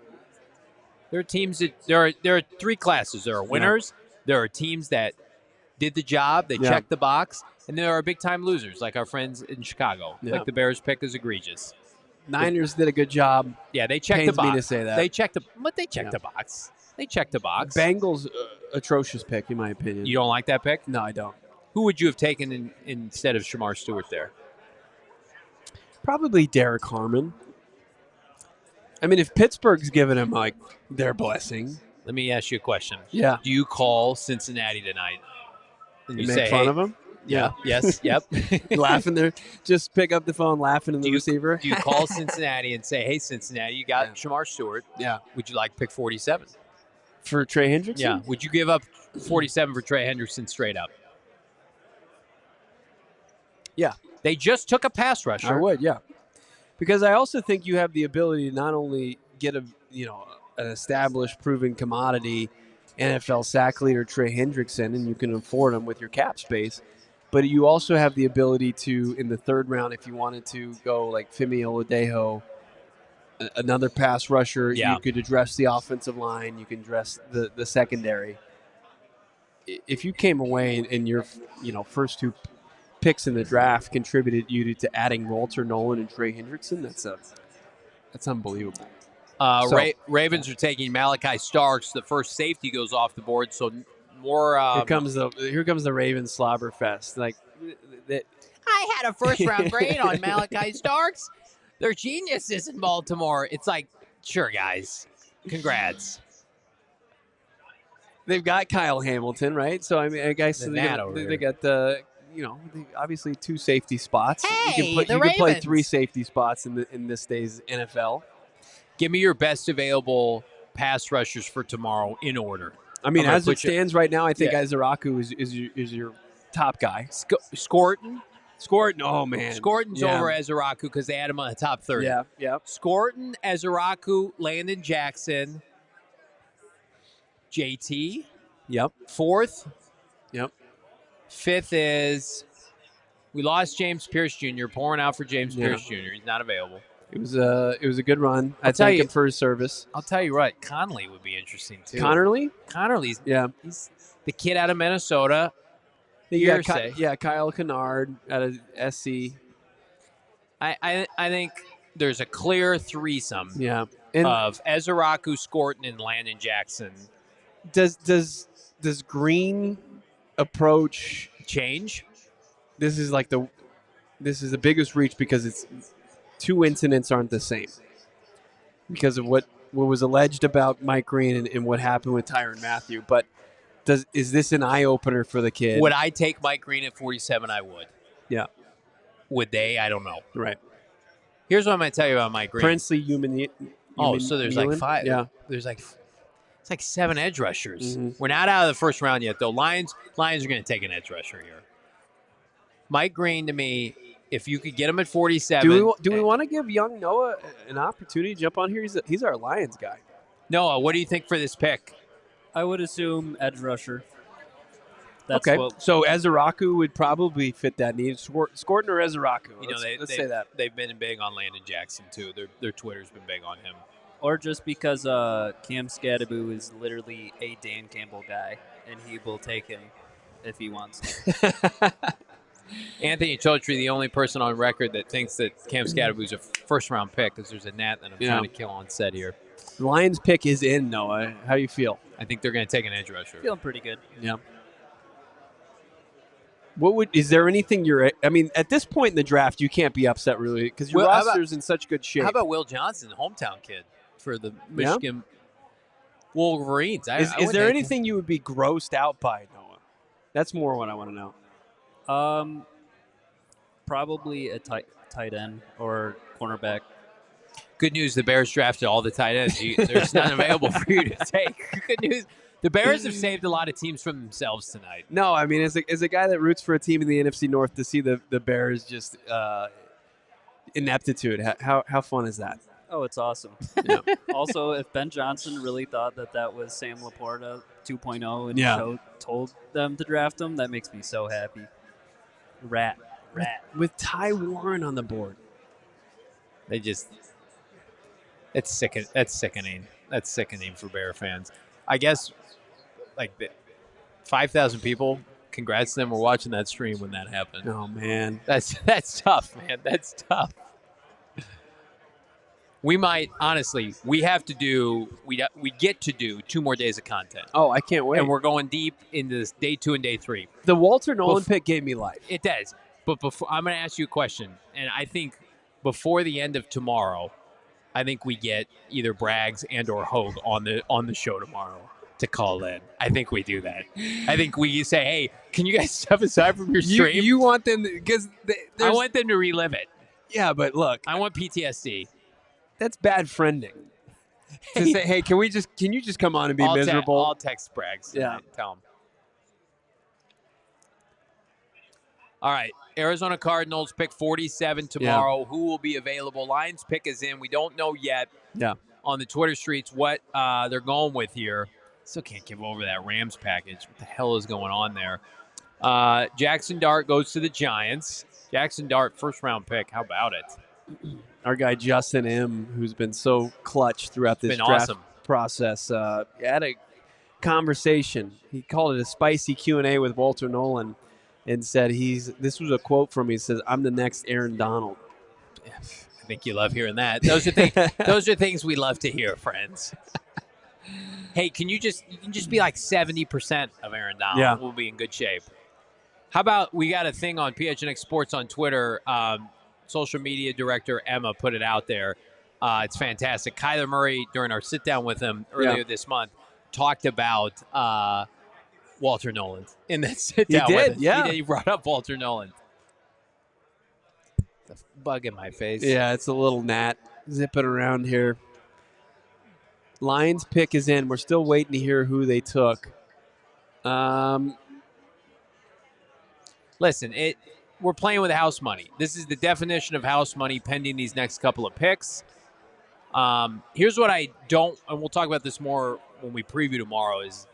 There are teams that there are 3 classes. There are winners. Yeah. There are teams that did the job. They checked the box, and there are big time losers like our friends in Chicago. Yeah. Like the Bears pick is egregious. Niners did a good job. Yeah, they checked the box. Pains me to say that. They checked the box. They checked the box. Bengals, atrocious pick, in my opinion. You don't like that pick? No, I don't. Who would you have taken instead of Shamar Stewart there? Probably Derek Harmon. I mean, if Pittsburgh's giving him like their blessing, Let me ask you a question. yeah, Do you call Cincinnati tonight? And you you make say, fun hey, of him. Yeah. Yes. Yep. Laughing there, just pick up the phone, laughing in the receiver. Do you call Cincinnati and say, hey, Cincinnati, you got Shamar Stewart. Yeah. Would you like pick 47? For Trey Hendrickson? Yeah. Would you give up 47 for Trey Hendrickson straight up? Yeah. They just took a pass rusher. I would, yeah. Because I also think you have the ability to not only get an established, proven commodity NFL sack leader Trey Hendrickson, and you can afford him with your cap space, but you also have the ability to, in the third round, if you wanted to go like Femi Oladejo, another pass rusher, you could address the offensive line, you can address the secondary. If you came away and your first two picks in the draft contributed you to adding Walter Nolen and Trey Hendrickson, that's unbelievable. Ravens are taking Malachi Starks. The first safety goes off the board, so more. Here comes the Ravens slobber fest. Like, I had a first round grade on Malachi Starks. They're geniuses in Baltimore. It's like, sure, guys, congrats. They've got Kyle Hamilton, right? So I mean, I guess they got the. Obviously 2 safety spots. Hey, you can play 3 safety spots in this day's NFL. Give me your best available pass rushers for tomorrow in order. I mean, as it stands right now, I think Izaraku is your top guy. Scorton, oh man, Scorton's over Izaraku because they had him on the top 30. Yeah. Scorton, Izaraku, Landon Jackson, JT. Yep. 4th. Yep. 5th is we lost James Pierce Jr. Pouring out for James Pierce Jr. He's not available. It was a good run. I thank him for his service. I'll tell you what, Conley would be interesting too. Connerly's he's the kid out of Minnesota. Kyle Kennard out of SC. I think there's a clear threesome. Yeah. Of Izaraku, Scorton, and Landon Jackson. Does Green approach change? This is the biggest reach because it's 2 incidents aren't the same because of what was alleged about Mike Green and what happened with Tyrann Mathieu. But is this an eye opener for the kid? Would I take Mike Green at 47? I would. Yeah. Would they? I don't know. Right. Here's what I'm going to tell you about Mike Green. Princely Human. So there's like 5. Yeah. It's like 7 edge rushers. Mm-hmm. We're not out of the first round yet, though. Lions are going to take an edge rusher here. Mike Green, to me, if you could get him at 47. Do we want to give young Noah an opportunity to jump on here? He's our Lions guy. Noah, what do you think for this pick? I would assume edge rusher. Okay, so Izaraku would probably fit that need. Scorton or Izaraku? Let's say that. They've been big on Landon Jackson, too. Their Twitter's been big on him. Or just because Cam Skattebo is literally a Dan Campbell guy, and he will take him if he wants to. Anthony Chotri, the only person on record that thinks that Cam Skattebo is a first-round pick because there's a gnat that I'm trying to kill on set here. The Lions pick is in, Noah. How do you feel? I think they're going to take an edge rusher. Feeling pretty good. Yeah. Is there anything at this point in the draft, you can't be upset really because your roster's in such good shape. How about Will Johnson, hometown kid for the Michigan Wolverines? Is there anything you would be grossed out by, Noah? That's more what I want to know. Probably a tight end or cornerback. Good news, the Bears drafted all the tight ends. There's none available for you to take. Good news. The Bears have saved a lot of teams from themselves tonight. No, I mean, as a guy that roots for a team in the NFC North, to see the Bears just ineptitude, how fun is that? Oh, it's awesome. Yeah. Also, if Ben Johnson really thought that was Sam Laporta 2.0 and told them to draft him, that makes me so happy. Rat. With Ty Warren on the board. That's sickening. That's sickening for Bear fans. I guess, 5,000 people, congrats to them, were watching that stream when that happened. Oh, man. That's tough, man. That's tough. We might, honestly, we get to do 2 more days of content. Oh, I can't wait. And we're going deep into day 2 and day 3. The Walter Nolen pick gave me life. It does. But before, I'm going to ask you a question, and I think before the end of tomorrow, I think we get either Braggs and or Hogue on the show tomorrow to call in. I think we do that. I think we say, hey, can you guys step aside from your stream? You want them because I want them to relive it. Yeah, but look, I want PTSD. That's bad friending. To say, hey, can you just come on and be miserable? I'll text Braggs. Yeah. Tell him. All right. Arizona Cardinals pick 47 tomorrow. Yeah. Who will be available? Lions pick is in. We don't know yet on the Twitter streets what they're going with here. Still can't give over that Rams package. What the hell is going on there? Jaxson Dart goes to the Giants. Jaxson Dart, first-round pick. How about it? Our guy Justin M., who's been so clutch throughout this draft process, had a conversation. He called it a spicy Q&A with Walter Nolen and said this was a quote from him. He says, "I'm the next Aaron Donald." I think you love hearing that. Those are things we love to hear, friends. Hey, you can just be like 70% of Aaron Donald. Yeah. We'll be in good shape. How about we got a thing on PHNX Sports on Twitter. Social media director Emma put it out there. It's fantastic. Kyler Murray, during our sit-down with him earlier this month, talked about Walter Nolen in that sit-down with him. He brought up Walter Nolen. It's a bug in my face. Yeah, it's a little gnat zipping around here. Lions pick is in. We're still waiting to hear who they took. Listen, we're playing with house money. This is the definition of house money pending these next couple of picks. Here's what I don't, and we'll talk about this more when we preview tomorrow, is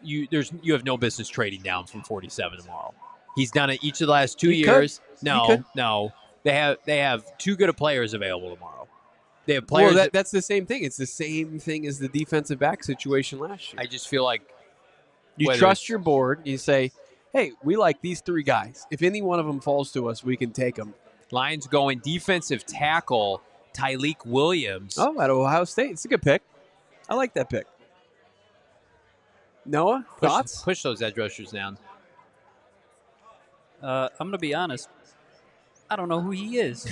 you have no business trading down from 47 tomorrow. He's done it each of the last 2 years. No. They have too good of players available tomorrow. They have players. Well, that's the same thing. It's the same thing as the defensive back situation last year. I just feel like you trust your board. You say, hey, we like these three guys. If any one of them falls to us, we can take them. Lions going defensive tackle, Mykel Williams. Oh, at Ohio State. It's a good pick. I like that pick. Noah, thoughts? Push those edge rushers down. I'm going to be honest. I don't know who he is.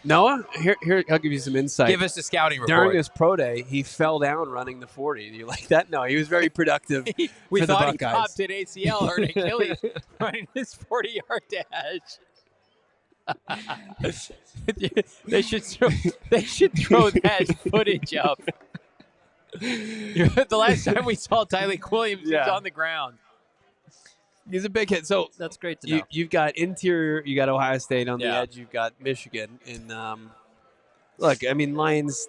Noah, here, I'll give you some insight. Give us a scouting report. During his pro day, he fell down running the 40. Do you like that? No, he was very productive. We for thought the he Buckeyes. popped an ACL, hurt Achilles, running his 40-yard dash. They should throw that footage up. The last time we saw Mykel Williams, he was on the ground. He's a big hit. So that's great to know. You've got interior. You got Ohio State on the edge. You've got Michigan. And look, I mean, Lions.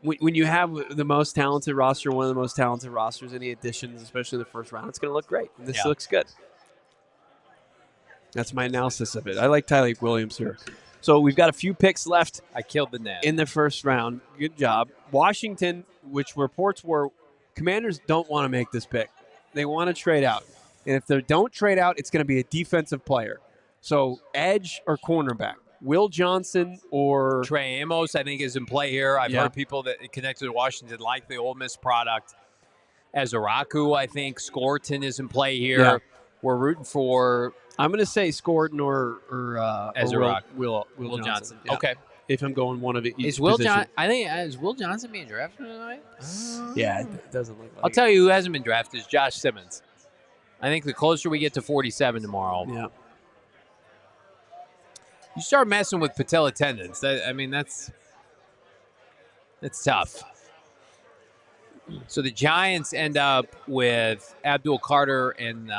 When you have the most talented roster, one of the most talented rosters, any additions, especially in the first round, it's going to look great. And this looks good. That's my analysis of it. I like Mykel Williams here. So we've got a few picks left. I killed the net in the first round. Good job. Washington, which reports were Commanders don't want to make this pick. They want to trade out. And if they don't trade out, it's going to be a defensive player. So edge or cornerback. Will Johnson or Trey Amos, I think, is in play here. I've heard people that connected to Washington like the Ole Miss product. Azaraku, I think. Scorton is in play here. Yeah. We're rooting for. I'm going to say Scorton or Azaraku. Will Johnson. Yeah. Okay. If I'm going one of each is Will Johnson? I think is Will Johnson being drafted tonight? Yeah, it doesn't look like. I'll tell you who hasn't been drafted is Josh Simmons. I think the closer we get to 47 tomorrow, you start messing with patella tendons. That's tough. So the Giants end up with Abdul Carter and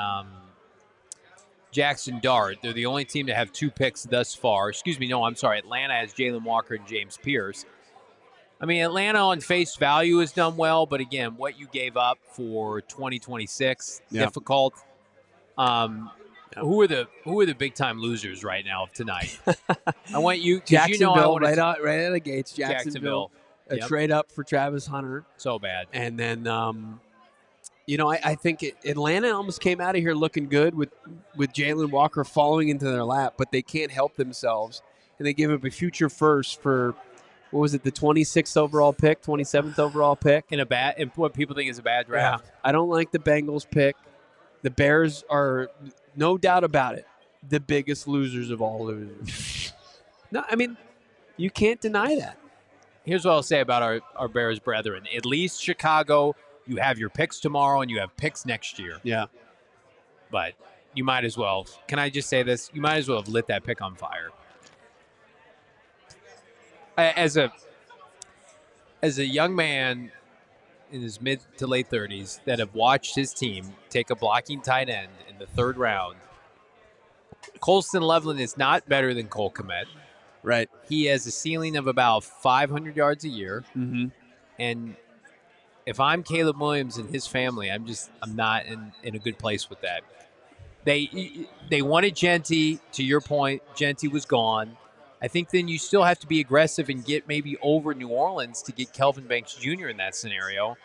Jaxson Dart. They're the only team to have two picks thus far. Atlanta has Jalon Walker and James Pierce. I mean, Atlanta on face value has done well, but again, what you gave up for 2026, difficult. Who are the big time losers right now of tonight? I want you, Jacksonville, right out of the gates. Jacksonville, a trade up for Travis Hunter, so bad. And then, I think Atlanta almost came out of here looking good with Jalon Walker falling into their lap, but they can't help themselves, and they give up a future first for. What was it, the 26th overall pick, 27th overall pick? In what people think is a bad draft. Yeah. I don't like the Bengals pick. The Bears are, no doubt about it, the biggest losers of all losers. No, I mean, you can't deny that. Here's what I'll say about our Bears brethren. At least Chicago, you have your picks tomorrow and you have picks next year. Yeah. But you might as well. Can I just say this? You might as well have lit that pick on fire. As a young man in his mid to late 30s that have watched his team take a blocking tight end in the third round, Colston Loveland is not better than Cole Kmet. Right. He has a ceiling of about 500 yards a year. Mm-hmm. And if I'm Caleb Williams and his family, I'm not in a good place with that. They wanted Genty. To your point, Genty was gone. I think then you still have to be aggressive and get maybe over New Orleans to get Kelvin Banks Jr. in that scenario.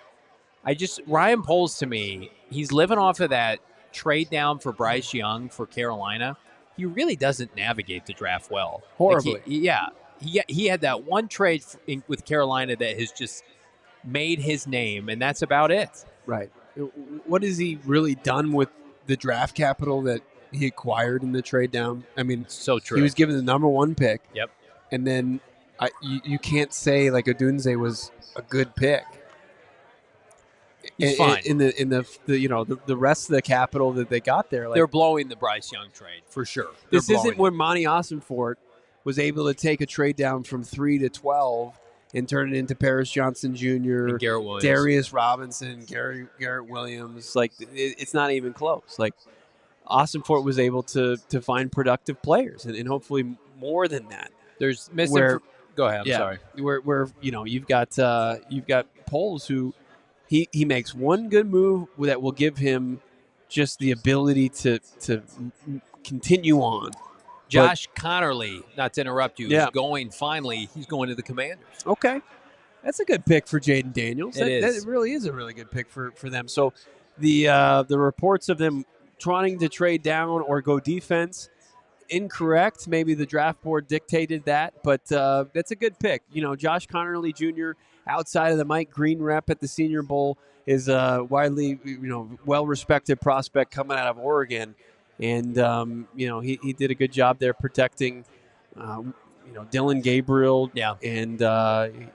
Ryan Poles, to me, he's living off of that trade down for Bryce Young for Carolina. He really doesn't navigate the draft well. Horribly. He had that one trade with Carolina that has just made his name, and that's about it. Right. What has he really done with the draft capital that he acquired in the trade down? I mean, so true. He was given the number 1 pick. Yep. And then you can't say like Odunze was a good pick. He's fine. In the rest of the capital that they got there. Like, they're blowing the Bryce Young trade for sure. This isn't when Monti Ossenfort was able to take a trade down from 3 to 12 and turn it into Paris Johnson Jr., and Garrett Williams. Darius Robinson, Garrett Williams. Like, it's not even close. Like, Ossenfort was able to find productive players and hopefully more than that. There's missing. Go ahead. I'm sorry. Where you've got Poles who he makes one good move that will give him just the ability to continue on. Josh Connerly, not to interrupt you, is going finally. He's going to the Commanders. Okay. That's a good pick for Jaden Daniels. That really is a really good pick for them. So the reports of them trying to trade down or go defense, incorrect. Maybe the draft board dictated that, but that's a good pick. Josh Connerly Jr., outside of the Mike Green rep at the Senior Bowl, is a widely well-respected prospect coming out of Oregon. And, he did a good job there protecting, Dylan Gabriel. Yeah. And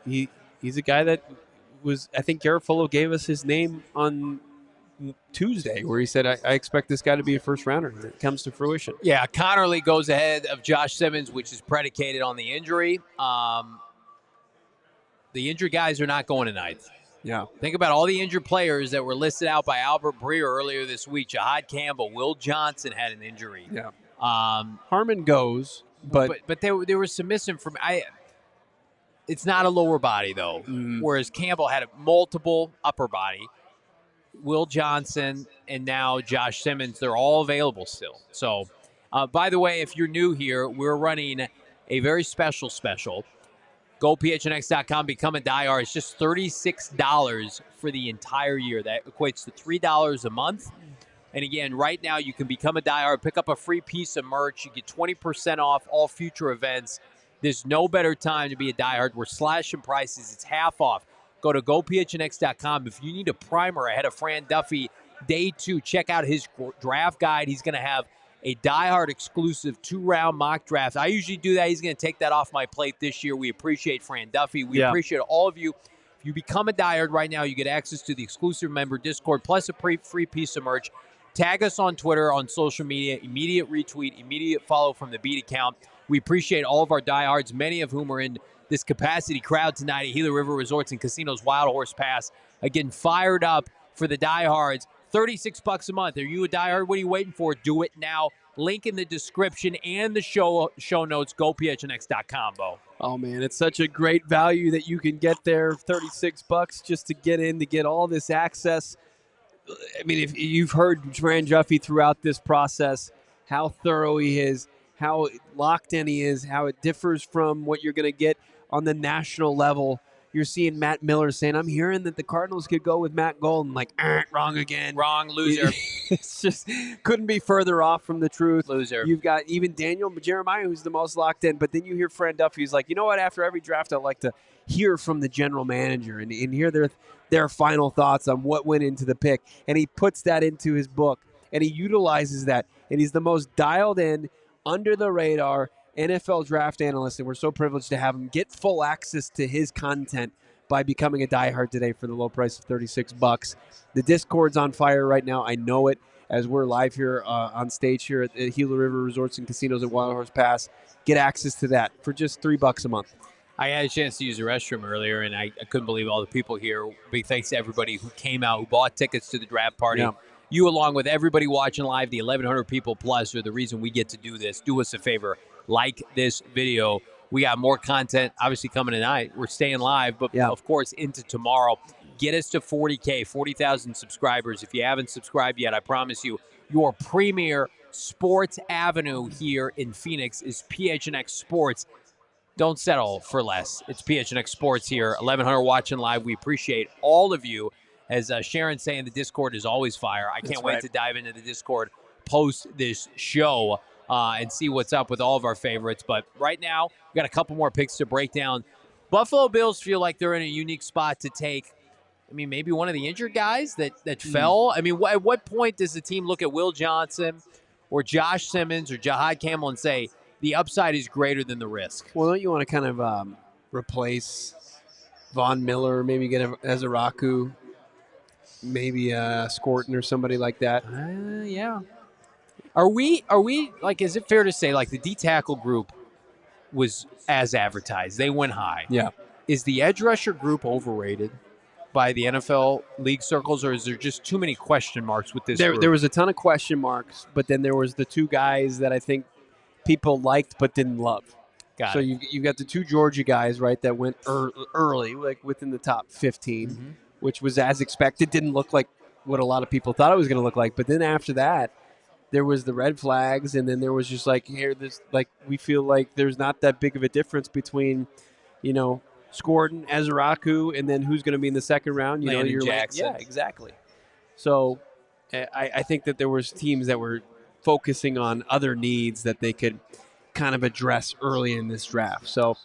he's a guy that was, I think Garofalo gave us his name on Tuesday, where he said, I expect this guy to be a first rounder when it comes to fruition. Yeah, Connerly goes ahead of Josh Simmons, which is predicated on the injury. The injured guys are not going tonight. Yeah. Think about all the injured players that were listed out by Albert Breer earlier this week. Jahad Campbell, Will Johnson had an injury. Yeah. Harmon goes, but there was some misinformation. It's not a lower body, though, whereas Campbell had a multiple upper body. Will Johnson and now Josh Simmons, they're all available still. So, by the way, if you're new here, we're running a very special. Go PHNX.com, become a diehard. It's just $36 for the entire year. That equates to $3 a month. And again, right now you can become a diehard, pick up a free piece of merch. You get 20% off all future events. There's no better time to be a diehard. We're slashing prices. It's half off. Go to GoPHNX.com. If you need a primer ahead of Fran Duffy Day 2, check out his draft guide. He's going to have a diehard exclusive 2-round mock draft. I usually do that. He's going to take that off my plate this year. We appreciate Fran Duffy. We appreciate all of you. If you become a diehard right now, you get access to the exclusive member Discord plus a free piece of merch. Tag us on Twitter, on social media, immediate retweet, immediate follow from the Beat account. We appreciate all of our diehards, many of whom are in this capacity crowd tonight at Gila River Resorts and Casinos Wild Horse Pass. Again, fired up for the diehards. $36 a month. Are you a diehard? What are you waiting for? Do it now. Link in the description and the show notes. GoPHNX.com, Bo. Oh, man, it's such a great value that you can get there. $36 just to get in, to get all this access. I mean, if you've heard Fran Duffy throughout this process, how thorough he is, how locked in he is, how it differs from what you're going to get on the national level. You're seeing Matt Miller saying, I'm hearing that the Cardinals could go with Matt Golden. Like, wrong again. Wrong, loser. It's just couldn't be further off from the truth. Loser. You've got even Daniel Jeremiah, who's the most locked in. But then you hear Fran Duffy, who's like, you know what? After every draft, I like to hear from the general manager and hear their final thoughts on what went into the pick. And he puts that into his book. And he utilizes that. And he's the most dialed in, under the radar, NFL draft analyst, and we're so privileged to have him. Get full access to his content by becoming a diehard today for the low price of $36. The Discord's on fire right now. I know it, as we're live here on stage here at the Gila River Resorts and Casinos at Wild Horse Pass. Get access to that for just $3 a month. I had a chance to use the restroom earlier, and I couldn't believe all the people here. Big thanks to everybody who came out, who bought tickets to the draft party. Yeah. You, along with everybody watching live, the 1,100 people plus, are the reason we get to do this. Do us a favor. Like this video. We got more content, obviously, coming tonight. We're staying live, but, of course, into tomorrow. Get us to 40K, 40,000 subscribers. If you haven't subscribed yet, I promise you, your premier sports avenue here in Phoenix is PHNX Sports. Don't settle for less. It's PHNX Sports here. 1,100 watching live. We appreciate all of you. As Sharon's saying, the Discord is always fire. I can't wait to dive into the Discord post this show and see what's up with all of our favorites. But right now, we got a couple more picks to break down. Buffalo Bills feel like they're in a unique spot to take, I mean, maybe one of the injured guys that fell. I mean, at what point does the team look at Will Johnson or Josh Simmons or Jahad Campbell and say the upside is greater than the risk? Well, don't you want to kind of replace Von Miller, maybe get Ezeraku, maybe Scorton or somebody like that? Yeah. Are we like, is it fair to say, like, the D-tackle group was as advertised? They went high. Yeah. Is the edge rusher group overrated by the NFL league circles, or is there just too many question marks with this group? There was a ton of question marks, but then there was the two guys that I think people liked but didn't love. Got so it. you got the two Georgia guys, right, that went early, like within the top 15, which was as expected. Didn't look like what a lot of people thought it was going to look like. But then after that, there was the red flags, and then there was just like, we feel like there's not that big of a difference between, Scorton, Ezeraku, and then who's going to be in the second round. Landon Jackson. Yeah, exactly. So I think that there was teams that were focusing on other needs that they could kind of address early in this draft. So,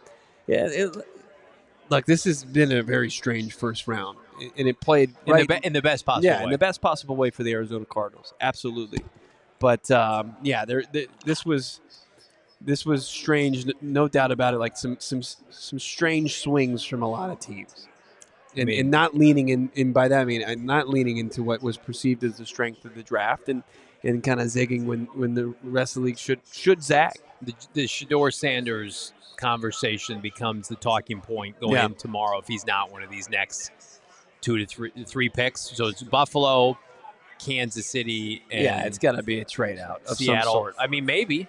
look, this has been a very strange first round, and it played in the best possible way. in the best possible way for the Arizona Cardinals. Absolutely. But this was strange, no doubt about it. Like some strange swings from a lot of teams, and not leaning in. By that I mean not leaning into what was perceived as the strength of the draft, and kind of zigging when the rest of the league should zag. The Shedeur Sanders conversation becomes the talking point going in tomorrow if he's not one of these next 2 to 3 picks. So it's Buffalo, Kansas City, and it's got to be a trade out of Seattle. some sort. I mean, maybe.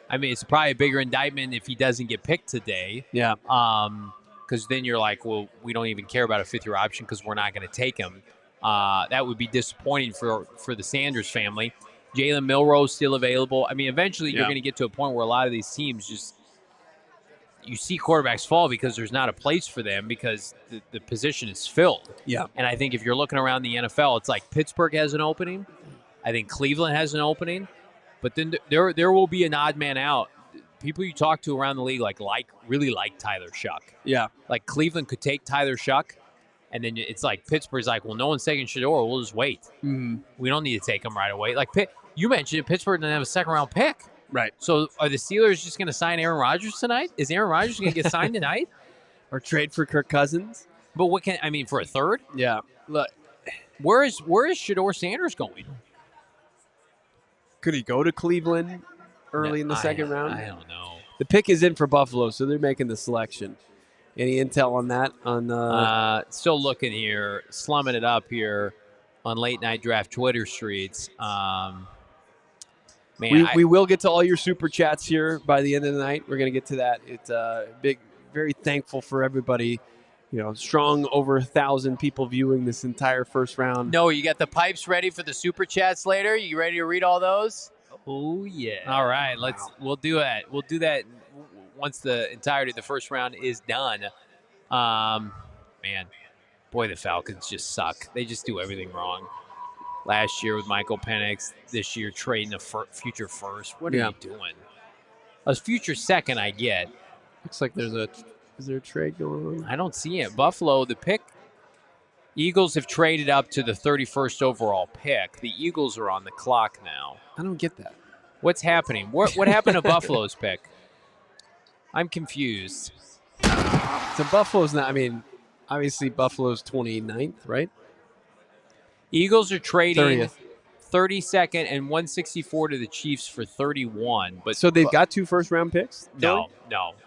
I mean, it's probably a bigger indictment if he doesn't get picked today. Yeah. Because then you're like, well, we don't even care about a fifth-year option because we're not going to take him. That would be disappointing for the Sanders family. Jalen Milroe still available. I mean, eventually you're going to get to a point where a lot of these teams just you see quarterbacks fall because there's not a place for them because the position is filled. Yeah. And I think if you're looking around the NFL, it's like Pittsburgh has an opening. I think Cleveland has an opening. But then there will be an odd man out. People you talk to around the league really like Tyler Shuck. Yeah. Like Cleveland could take Tyler Shuck, and then it's like Pittsburgh's like, well, no one's taking Shedeur. We'll just wait. Mm-hmm. We don't need to take him right away. Like you mentioned, Pittsburgh didn't have a second-round pick. Right. So are the Steelers just going to sign Aaron Rodgers tonight? Is Aaron Rodgers going to get signed tonight? Or trade for Kirk Cousins? But for a third? Yeah. Look, where is Shedeur Sanders going? Could he go to Cleveland early in the second round? I don't know. The pick is in for Buffalo, so they're making the selection. Any intel on that? Still looking here, slumming it up here on Late Night Draft Twitter streets. We will get to all your super chats here by the end of the night. We're going to get to that. It's very thankful for everybody. Strong over 1,000 people viewing this entire first round. No, you got the pipes ready for the super chats later? You ready to read all those? Oh yeah. All right, we'll do that. We'll do that once the entirety of the first round is done. Man, boy, the Falcons just suck. They just do everything wrong. Last year with Mykel Penix, this year trading a future first. What are you doing? A future second, I get. Looks like is there a trade going on? I don't see it. Buffalo, the pick. Eagles have traded up to the 31st overall pick. The Eagles are on the clock now. I don't get that. What's happening? What happened to Buffalo's pick? I'm confused. So Buffalo's not. I mean, obviously Buffalo's 29th, right? Eagles are trading 30th. 32nd and 164 to the Chiefs for 31. But So they've got 2 first-round picks? No.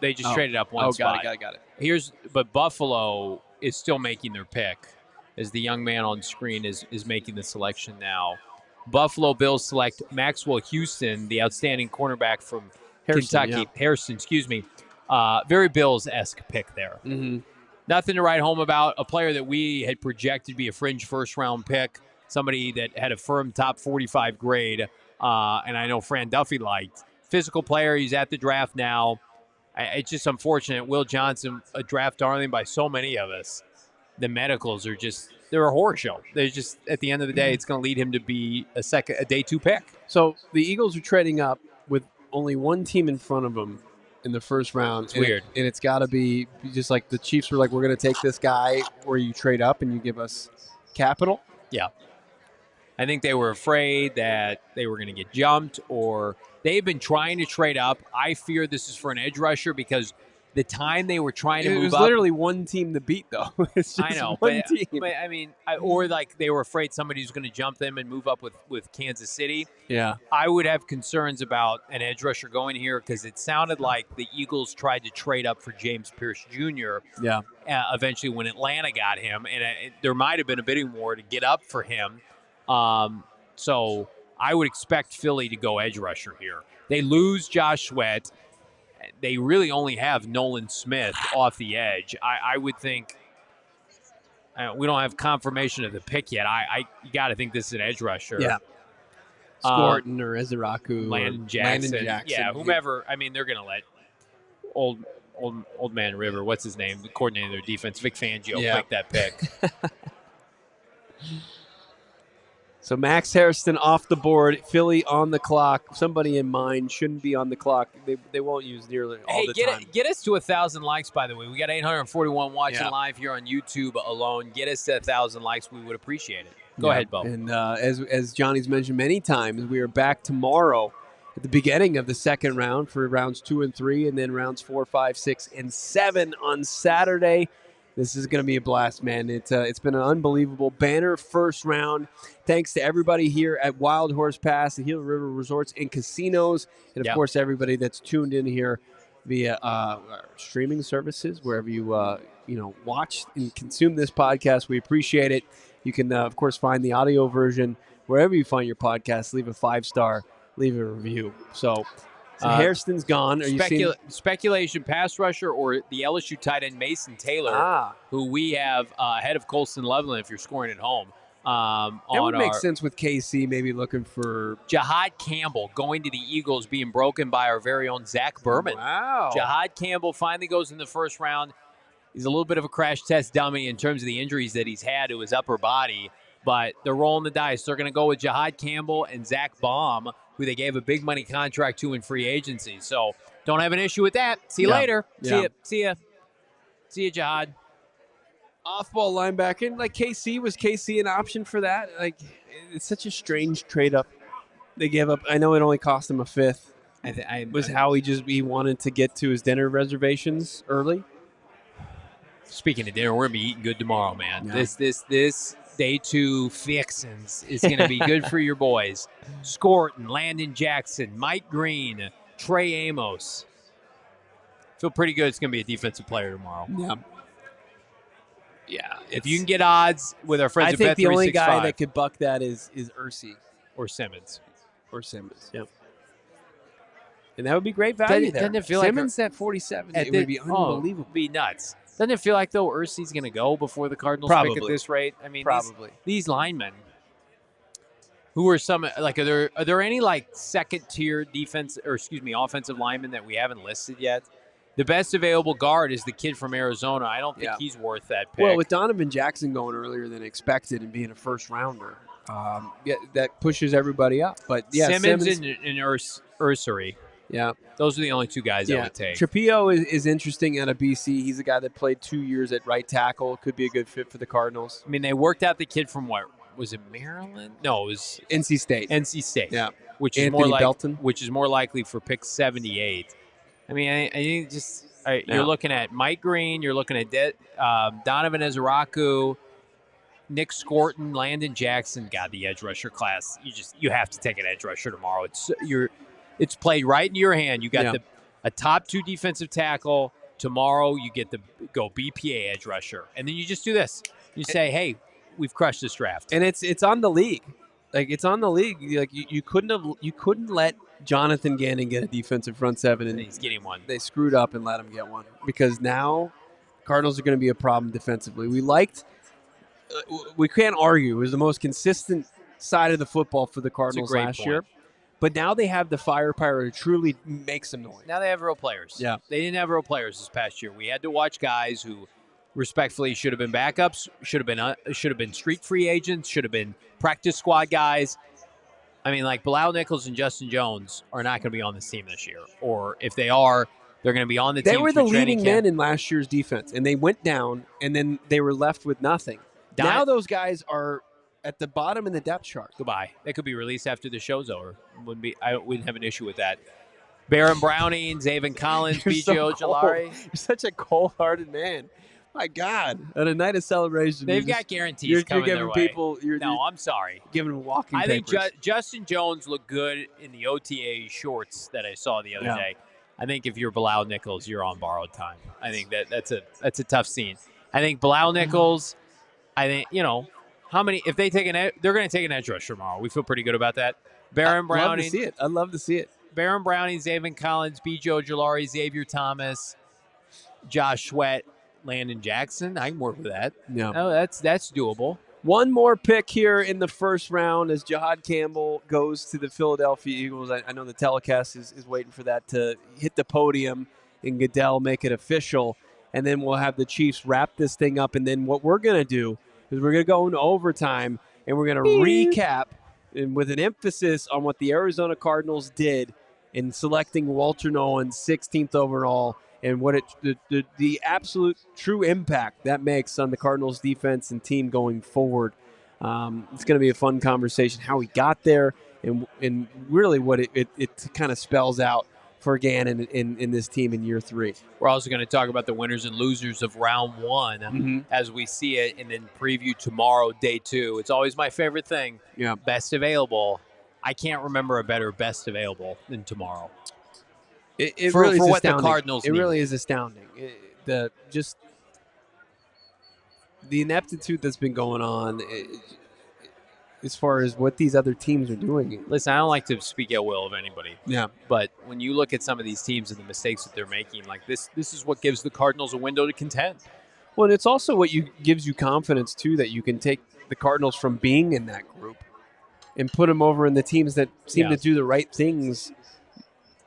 They just traded up one spot. Got it. But Buffalo is still making their pick, as the young man on screen is making the selection now. Buffalo Bills select Maxwell Houston, the outstanding cornerback from Kentucky. Yeah. Harrison, excuse me. Very Bills-esque pick there. Mm-hmm. Nothing to write home about. A player that we had projected to be a fringe first-round pick, somebody that had a firm top 45 grade, and I know Fran Duffy liked. Physical player. He's at the draft now. It's just unfortunate. Will Johnson, a draft darling by so many of us. The medicals are they're a horror show. They're just, at the end of the day, it's going to lead him to be a day 2 pick. So the Eagles are trading up with only one team in front of them in the first round. It's weird. And it's got to be just like the Chiefs were like, we're going to take this guy where you trade up and you give us capital. Yeah. I think they were afraid that they were going to get jumped, or they've been trying to trade up. I fear this is for an edge rusher because the time they were trying to move up. It was literally one team to beat, though. It's just I know, one team. But I mean, or like they were afraid somebody was going to jump them and move up with Kansas City. Yeah. I would have concerns about an edge rusher going here because it sounded like the Eagles tried to trade up for James Pierce Jr. Yeah. Eventually when Atlanta got him, and there might have been a bidding war to get up for him. So I would expect Philly to go edge rusher here. They lose Josh Sweat. They really only have Nolan Smith off the edge. I would think we don't have confirmation of the pick yet. You got to think this is an edge rusher. Yeah. Scorton or Ezeraku. Landon Jackson. Yeah, whomever. I mean, they're going to let old man River, what's his name, the coordinator of their defense, Vic Fangio, pick that pick. So Max Harrison off the board, Philly on the clock. Somebody in mind shouldn't be on the clock. They won't use nearly all the time. Get us to 1,000 likes, by the way. We got 841 watching live here on YouTube alone. Get us to 1,000 likes. We would appreciate it. Go ahead, Bo. And as Johnny's mentioned many times, we are back tomorrow at the beginning of the second round for rounds 2 and 3, and then rounds 4, 5, 6, and 7 on Saturday. This is going to be a blast, man. It's been an unbelievable banner first round. Thanks to everybody here at Wild Horse Pass, the Gila River Resorts and Casinos, and, of course, everybody that's tuned in here via streaming services, wherever you watch and consume this podcast. We appreciate it. You can, of course, find the audio version wherever you find your podcast. Leave a 5-star, leave a review. So Hairston's gone. Are you seeing speculation, pass rusher or the LSU tight end Mason Taylor, who we have ahead of Colston Loveland if you're scoring at home. That would make sense with KC maybe looking for Jahad Campbell going to the Eagles, being broken by our very own Zach Berman. Wow. Jahad Campbell finally goes in the first round. He's a little bit of a crash test dummy in terms of the injuries that he's had to his upper body, but they're rolling the dice. They're going to go with Jahad Campbell and Zach Baum, who they gave a big money contract to in free agency. So don't have an issue with that. See you later. Yeah. See ya, Jahad. Off-ball linebacker. Like KC, was KC an option for that? Like, it's such a strange trade-up. They gave up. I know it only cost him a 5th. He wanted to get to his dinner reservations early. Speaking of dinner, we're going to be eating good tomorrow, man. Yeah. This day 2 fixins is going to be good for your boys. Scorton, Landon Jackson, Mike Green, Trey Amos. Feel pretty good it's going to be a defensive player tomorrow. Yeah. If you can get odds with our friends I at think the only Bet365. guy that could buck that is Ursi. Or Simmons. Yep. And that would be great value there. Doesn't it feel Simmons at 47. It would be unbelievable. It would be nuts. Doesn't it feel like, though, Ursi's going to go before the Cardinals pick at this rate? I mean, these linemen, who are some, like, are there any, like, second-tier offensive linemen that we haven't listed yet? The best available guard is the kid from Arizona. I don't think he's worth that pick. Well, with Donovan Jackson going earlier than expected and being a first-rounder, that pushes everybody up. But, Simmons and Ursary. Yeah. Those are the only 2 guys I would take. Trapio is interesting out of BC. He's a guy that played 2 years at right tackle. Could be a good fit for the Cardinals. I mean, they worked out the kid from what? Was it Maryland? No, it was NC State. NC State. Yeah. Which is more likely for pick 78. I mean, I think just you're looking at Mike Green, you're looking at Donovan Ezaraku, Nick Scorton, Landon Jackson. God, the edge rusher class. You have to take an edge rusher tomorrow. It's played right into your hand. You got a top 2 defensive tackle. Tomorrow you get to go BPA edge rusher, and then you just do this. You say, hey, we've crushed this draft, and it's on the league. Like it's on the league. Like you couldn't let Jonathan Gannon get a defensive front 7, and he's getting one. They screwed up and let him get one because now Cardinals are going to be a problem defensively. We can't argue. It was the most consistent side of the football for the Cardinals last year. But now they have the firepower to truly make some noise. Now they have real players. Yeah. They didn't have real players this past year. We had to watch guys who respectfully should have been backups, should have been street free agents, should have been practice squad guys. I mean, like Bilal Nichols and Justin Jones are not going to be on this team this year. Or if they are, they're going to be on the team. They were the leading men in last year's defense, and they went down, and then they were left with nothing. Now those guys are at the bottom in the depth chart. Goodbye. They could be released after the show's over. I wouldn't have an issue with that. Baron Browning, Zaven Collins, B.J. Ojolari. You're such a cold-hearted man. My God. At a night of celebration. They've got guarantees coming their way. I'm sorry. Giving them walking papers. I think Justin Jones looked good in the OTA shorts that I saw the other day. I think if you're Bilal Nichols, you're on borrowed time. I think that's a tough scene. I think Bilal Nichols, how many? If they take they're going to take an edge rusher tomorrow. We feel pretty good about that. Baron Browning. Love to see it. I'd love to see it. Baron Browning, Zaven Collins, B.J. Ojolari, Xavier Thomas, Josh Sweat, Landon Jackson. I can work with that. Yeah. Oh, that's doable. One more pick here in the first round as Jahad Campbell goes to the Philadelphia Eagles. I know the telecast is waiting for that to hit the podium and Goodell make it official. And then we'll have the Chiefs wrap this thing up. And then what we're going to do is we're going to go into overtime and we're going to recap and with an emphasis on what the Arizona Cardinals did in selecting Walter Nolen 16th overall and what the absolute true impact that makes on the Cardinals defense and team going forward. It's going to be a fun conversation, how he got there and really what it kind of spells out for Gannon in this team in year 3. We're also going to talk about the winners and losers of round 1 as we see it, and then preview tomorrow, day 2. It's always my favorite thing. Yeah. Best available. I can't remember a better best available than tomorrow. It for really is what astounding. The Cardinals need. It really is astounding. The ineptitude that's been going on as far as what these other teams are doing. Listen, I don't like to speak ill will of anybody. Yeah. But when you look at some of these teams and the mistakes that they're making, like this is what gives the Cardinals a window to contend. Well, and it's also what gives you confidence, too, that you can take the Cardinals from being in that group and put them over in the teams that seem to do the right things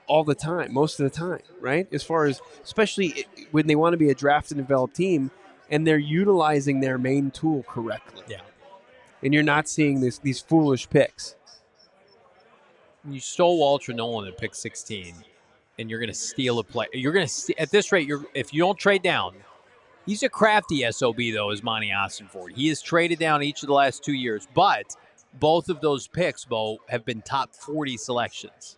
all the time, most of the time, right? As far as, especially when they want to be a draft and develop team and they're utilizing their main tool correctly. Yeah. And you're not seeing these foolish picks. You stole Walter Nolen at pick 16, and you're going to steal a play. You're going to at this rate. If you don't trade down, he's a crafty SOB though, is Monti Ossenfort. He has traded down each of the last 2 years, but both of those picks, Bo, have been top 40 selections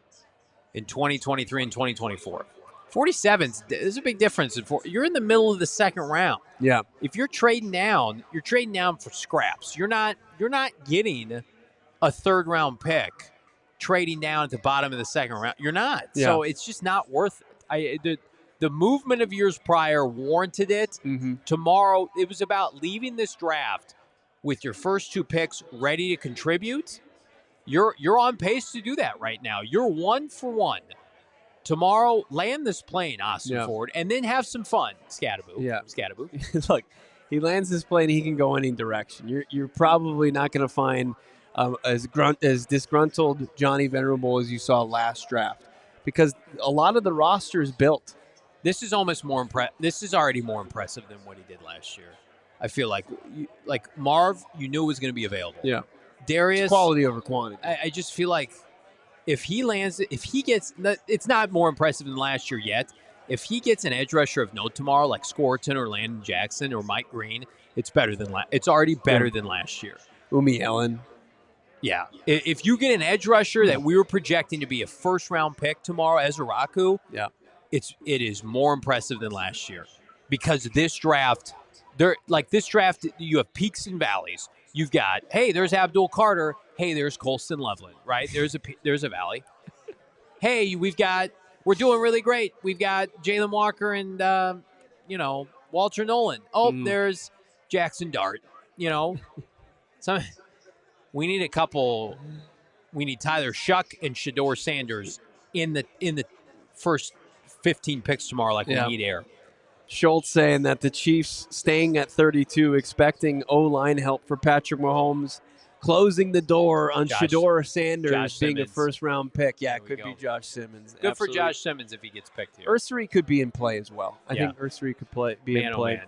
in 2023 and 2024. 47 is a big difference. You're in the middle of the second round. Yeah. If you're trading down for scraps. You're not getting a third round pick trading down at the bottom of the second round. You're not. Yeah. So it's just not worth it. The movement of years prior warranted it. Mm-hmm. Tomorrow, it was about leaving this draft with your first 2 picks ready to contribute. You're on pace to do that right now. You're 1 for 1. Tomorrow, land this plane, Ossenfort, and then have some fun, Skattebo. Yeah. Skattebo. Look, he lands this plane, he can go any direction. You're probably not going to find as disgruntled Johnny Venerable as you saw last draft because a lot of the roster is built. This is almost more This is already more impressive than what he did last year. I feel like Marv, you knew was going to be available. Yeah. Darius, it's quality over quantity. I just feel like if he gets, it's not more impressive than last year yet. If he gets an edge rusher of note tomorrow, like Scorton or Landon Jackson or Mike Green, it's better than it's already better than last year. Ellen. Yeah. If you get an edge rusher that we were projecting to be a first round pick tomorrow, Ezaraku, yeah, it is more impressive than last year because this draft, you have peaks and valleys. You've got, hey, there's Abdul Carter. Hey, there's Colston Loveland, right? There's a valley. Hey, we're doing really great. We've got Jalon Walker and, Walter Nolen. Oh, there's Jaxson Dart. We need a couple. We need Tyler Shuck and Shedeur Sanders in the first 15 picks tomorrow. We need air. Schultz saying that the Chiefs staying at 32, expecting O-line help for Patrick Mahomes, closing the door on Shedeur Sanders being a first-round pick. Yeah, it could be Josh Simmons. Good for Josh Simmons if he gets picked here. Ursary could be in play as well. I think Ursary could be in play.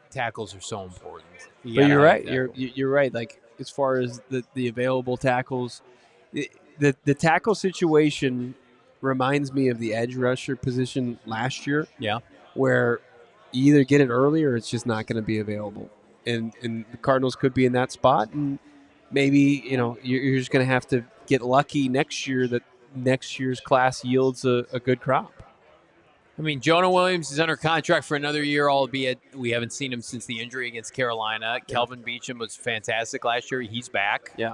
Tackles are so important. But you're right. You're right. As far as the available tackles, the tackle situation reminds me of the edge rusher position last year. Yeah. Where you either get it early or it's just not going to be available. And the Cardinals could be in that spot. And maybe, you're just going to have to get lucky next year that next year's class yields a good crop. I mean, Jonah Williams is under contract for another year, albeit we haven't seen him since the injury against Carolina. Yeah. Kelvin Beachum was fantastic last year. He's back. Yeah.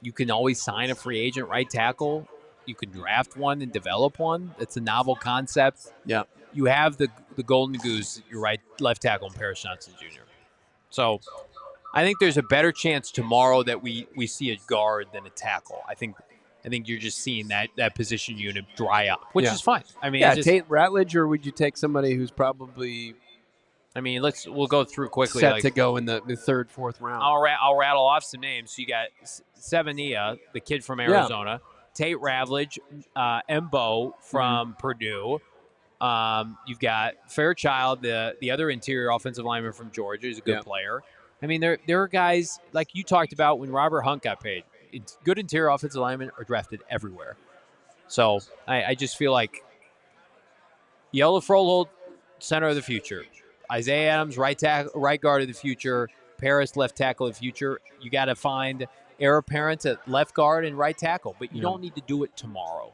You can always sign a free agent right tackle. You can draft one and develop one. It's a novel concept. Yeah. You have the golden goose, your left tackle, and Paris Johnson Jr. So I think there's a better chance tomorrow that we see a guard than a tackle. I think you're just seeing that position unit dry up, which is fine. I mean, Tate Ratledge, or would you take somebody who's probably? I mean, we'll go through quickly. Set to go in the third, fourth round. I'll rattle off some names. So you got Sevenia, the kid from Arizona. Yeah. Tate Ratledge, Mbo from Purdue. You've got Fairchild, the other interior offensive lineman from Georgia, who's a good player. I mean, there are guys like you talked about when Robert Hunt got paid. Good interior offensive linemen are drafted everywhere. So I just feel like Yellow Frohold, center of the future. Isaiah Adams, right guard of the future. Paris, left tackle of the future. You got to find heir apparent at left guard and right tackle, but you don't need to do it tomorrow.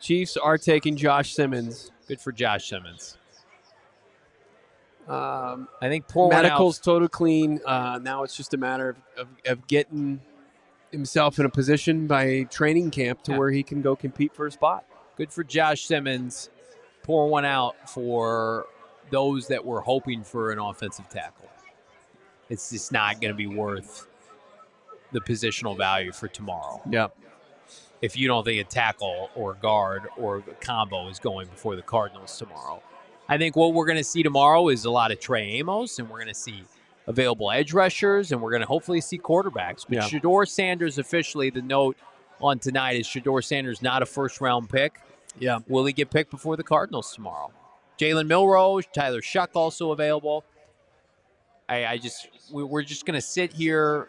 Chiefs are taking Josh Simmons. Good for Josh Simmons. I think Medical's total clean. Now it's just a matter of getting himself in a position by training camp to where he can go compete for a spot. Good for Josh Simmons. Pour one out for those that were hoping for an offensive tackle. It's just not going to be worth the positional value for tomorrow. Yeah. If you don't think a tackle or a guard or a combo is going before the Cardinals tomorrow. I think what we're going to see tomorrow is a lot of Trey Amos, and we're going to see available edge rushers, and we're going to hopefully see quarterbacks. But Shedeur Sanders, officially, the note on tonight is Shedeur Sanders not a first-round pick. Yeah. Will he get picked before the Cardinals tomorrow? Jalen Milroe, Tyler Shuck also available. We're just going to sit here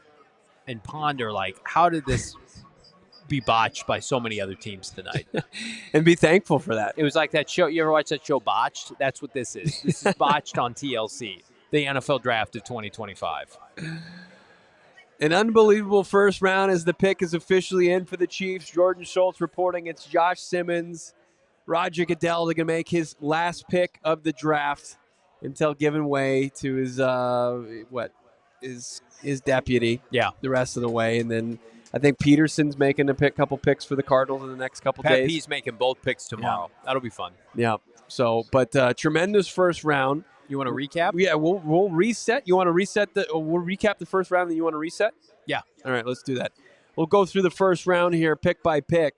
and ponder, how did this be botched by so many other teams tonight? And be thankful for that. It was like that show. You ever watch that show Botched? That's what this is. This is Botched on TLC, the NFL Draft of 2025. An unbelievable first round as the pick is officially in for the Chiefs. Jordan Schultz reporting it's Josh Simmons. Roger Goodell going to make his last pick of the draft until giving way to his deputy. Yeah, the rest of the way, and then I think Peterson's making a couple picks for the Cardinals in the next couple days. Pat P's making both picks tomorrow. Yeah. That'll be fun. Yeah. So, but tremendous first round. You want to recap? Yeah, we'll reset. You want to reset we'll recap the first round, then you want to reset? Yeah. All right, let's do that. We'll go through the first round here, pick by pick.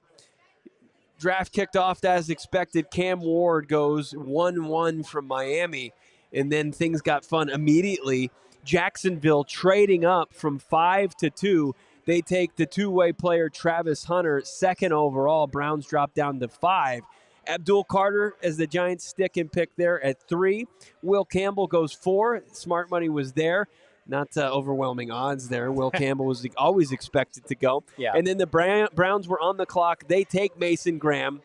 Draft kicked off as expected. Cam Ward goes 1-1 from Miami, and then things got fun immediately. Jacksonville trading up from 5 to 2. They take the two-way player Travis Hunter, second overall. Browns drop down to 5. Abdul Carter as the Giants stick and pick there at 3. Will Campbell goes 4. Smart money was there. Not overwhelming odds there. Will Campbell was always expected to go. Yeah. And then the Browns were on the clock. They take Mason Graham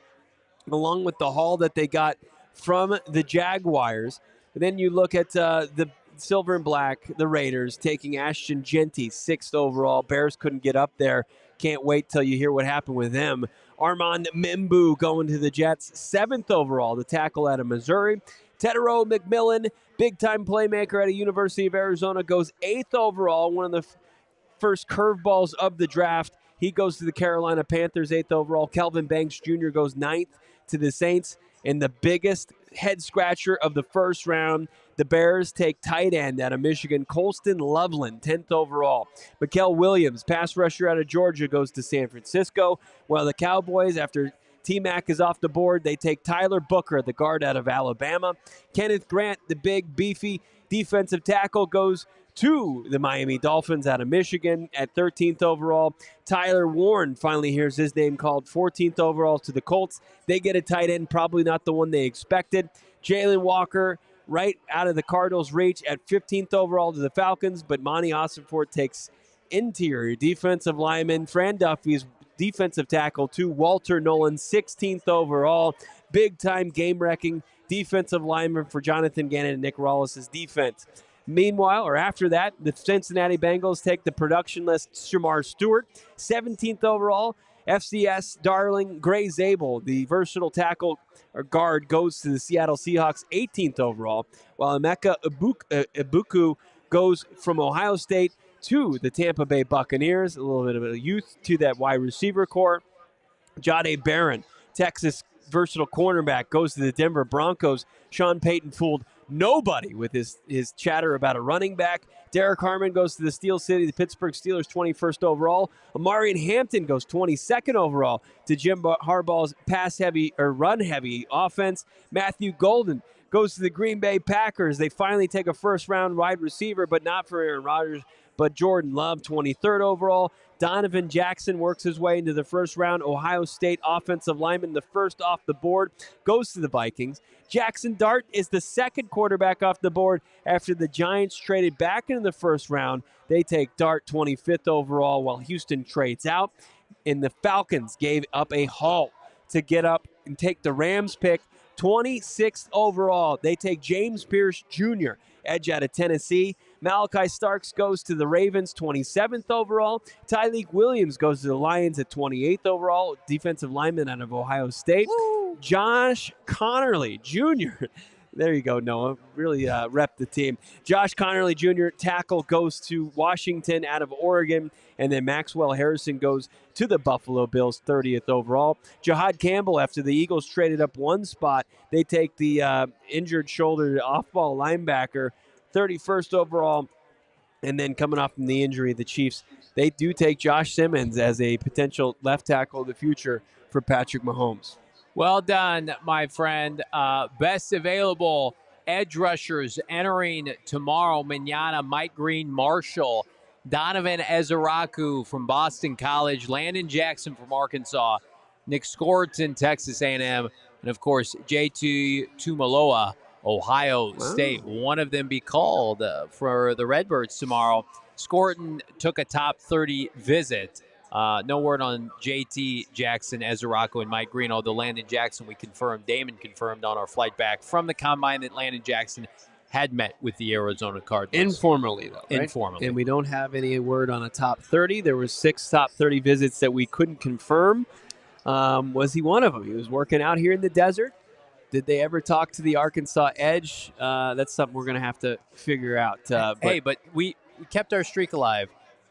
along with the haul that they got from the Jaguars. And then you look at the silver and black, the Raiders, taking Ashton Genty, 6th overall. Bears couldn't get up there. Can't wait till you hear what happened with them. Armand Membu going to the Jets, 7th overall, the tackle out of Missouri. Tetairoa McMillan, big-time playmaker at a University of Arizona, goes 8th overall, one of the first curveballs of the draft. He goes to the Carolina Panthers, 8th overall. Kelvin Banks Jr. goes 9th to the Saints. And the biggest head-scratcher of the first round, the Bears take tight end out of Michigan, Colston Loveland, 10th overall. Mykel Williams, pass rusher out of Georgia, goes to San Francisco. While the Cowboys, after T-Mac is off the board, they take Tyler Booker, the guard out of Alabama. Kenneth Grant, the big, beefy defensive tackle, goes to the Miami Dolphins out of Michigan at 13th overall. Tyler Warren finally hears his name called, 14th overall to the Colts. They get a tight end, probably not the one they expected. Jalon Walker, right out of the Cardinals' reach at 15th overall to the Falcons, but Monti Ossenfort takes interior defensive lineman Fran Duffy's defensive tackle to Walter Nolen, 16th overall. Big-time game-wrecking defensive lineman for Jonathan Gannon and Nick Rawlis' defense. Meanwhile, or after that, the Cincinnati Bengals take the production-less Shamar Stewart, 17th overall. FCS darling Gray Zabel, the versatile tackle or guard, goes to the Seattle Seahawks, 18th overall, while Emeka Ibuku goes from Ohio State to the Tampa Bay Buccaneers. A little bit of a youth to that wide receiver core. Jahdae Barron, Texas versatile cornerback, goes to the Denver Broncos. Sean Payton fooled nobody with his chatter about a running back. Derek Harmon goes to the Steel City, the Pittsburgh Steelers, 21st overall. Amarian Hampton goes 22nd overall to Jim Harbaugh's pass-heavy or run-heavy offense. Matthew Golden goes to the Green Bay Packers. They finally take a first-round wide receiver, but not for Aaron Rodgers, but Jordan Love, 23rd overall. Donovan Jackson works his way into the first round. Ohio State offensive lineman, the first off the board, goes to the Vikings. Jaxson Dart is the second quarterback off the board after the Giants traded back into the first round. They take Dart 25th overall while Houston trades out. And the Falcons gave up a haul to get up and take the Rams pick, 26th overall. They take James Pierce Jr., edge out of Tennessee. Malachi Starks goes to the Ravens, 27th overall. Tyleik Williams goes to the Lions at 28th overall, defensive lineman out of Ohio State. Woo! Josh Connerly Jr., there you go, Noah. Really rep the team. Josh Connerly Jr., tackle, goes to Washington out of Oregon. And then Maxwell Harrison goes to the Buffalo Bills, 30th overall. Jahad Campbell, after the Eagles traded up one spot, they take the injured shoulder off-ball linebacker, 31st overall. And then coming off from the injury, the Chiefs, they do take Josh Simmons as a potential left tackle of the future for Patrick Mahomes. Well done, my friend. Best available edge rushers entering tomorrow. Manana, Mike Green, Marshall, Donovan Ezeraku from Boston College, Landon Jackson from Arkansas, Nick Skorton, Texas A&M, and, of course, J.T. Tumaloa, Ohio State. One of them be called for the Redbirds tomorrow. Skorton took a top 30 visit. No word on J.T. Jackson, Ezeraku, and Mike Green, although Landon Jackson, we confirmed, Damon confirmed on our flight back from the Combine that Landon Jackson had met with the Arizona Cardinals. Informally, though, right? Informally. And we don't have any word on a top 30. There were 6 top 30 visits that we couldn't confirm. Was he one of them? He was working out here in the desert. Did they ever talk to the Arkansas edge? That's something we're going to have to figure out. But we kept our streak alive.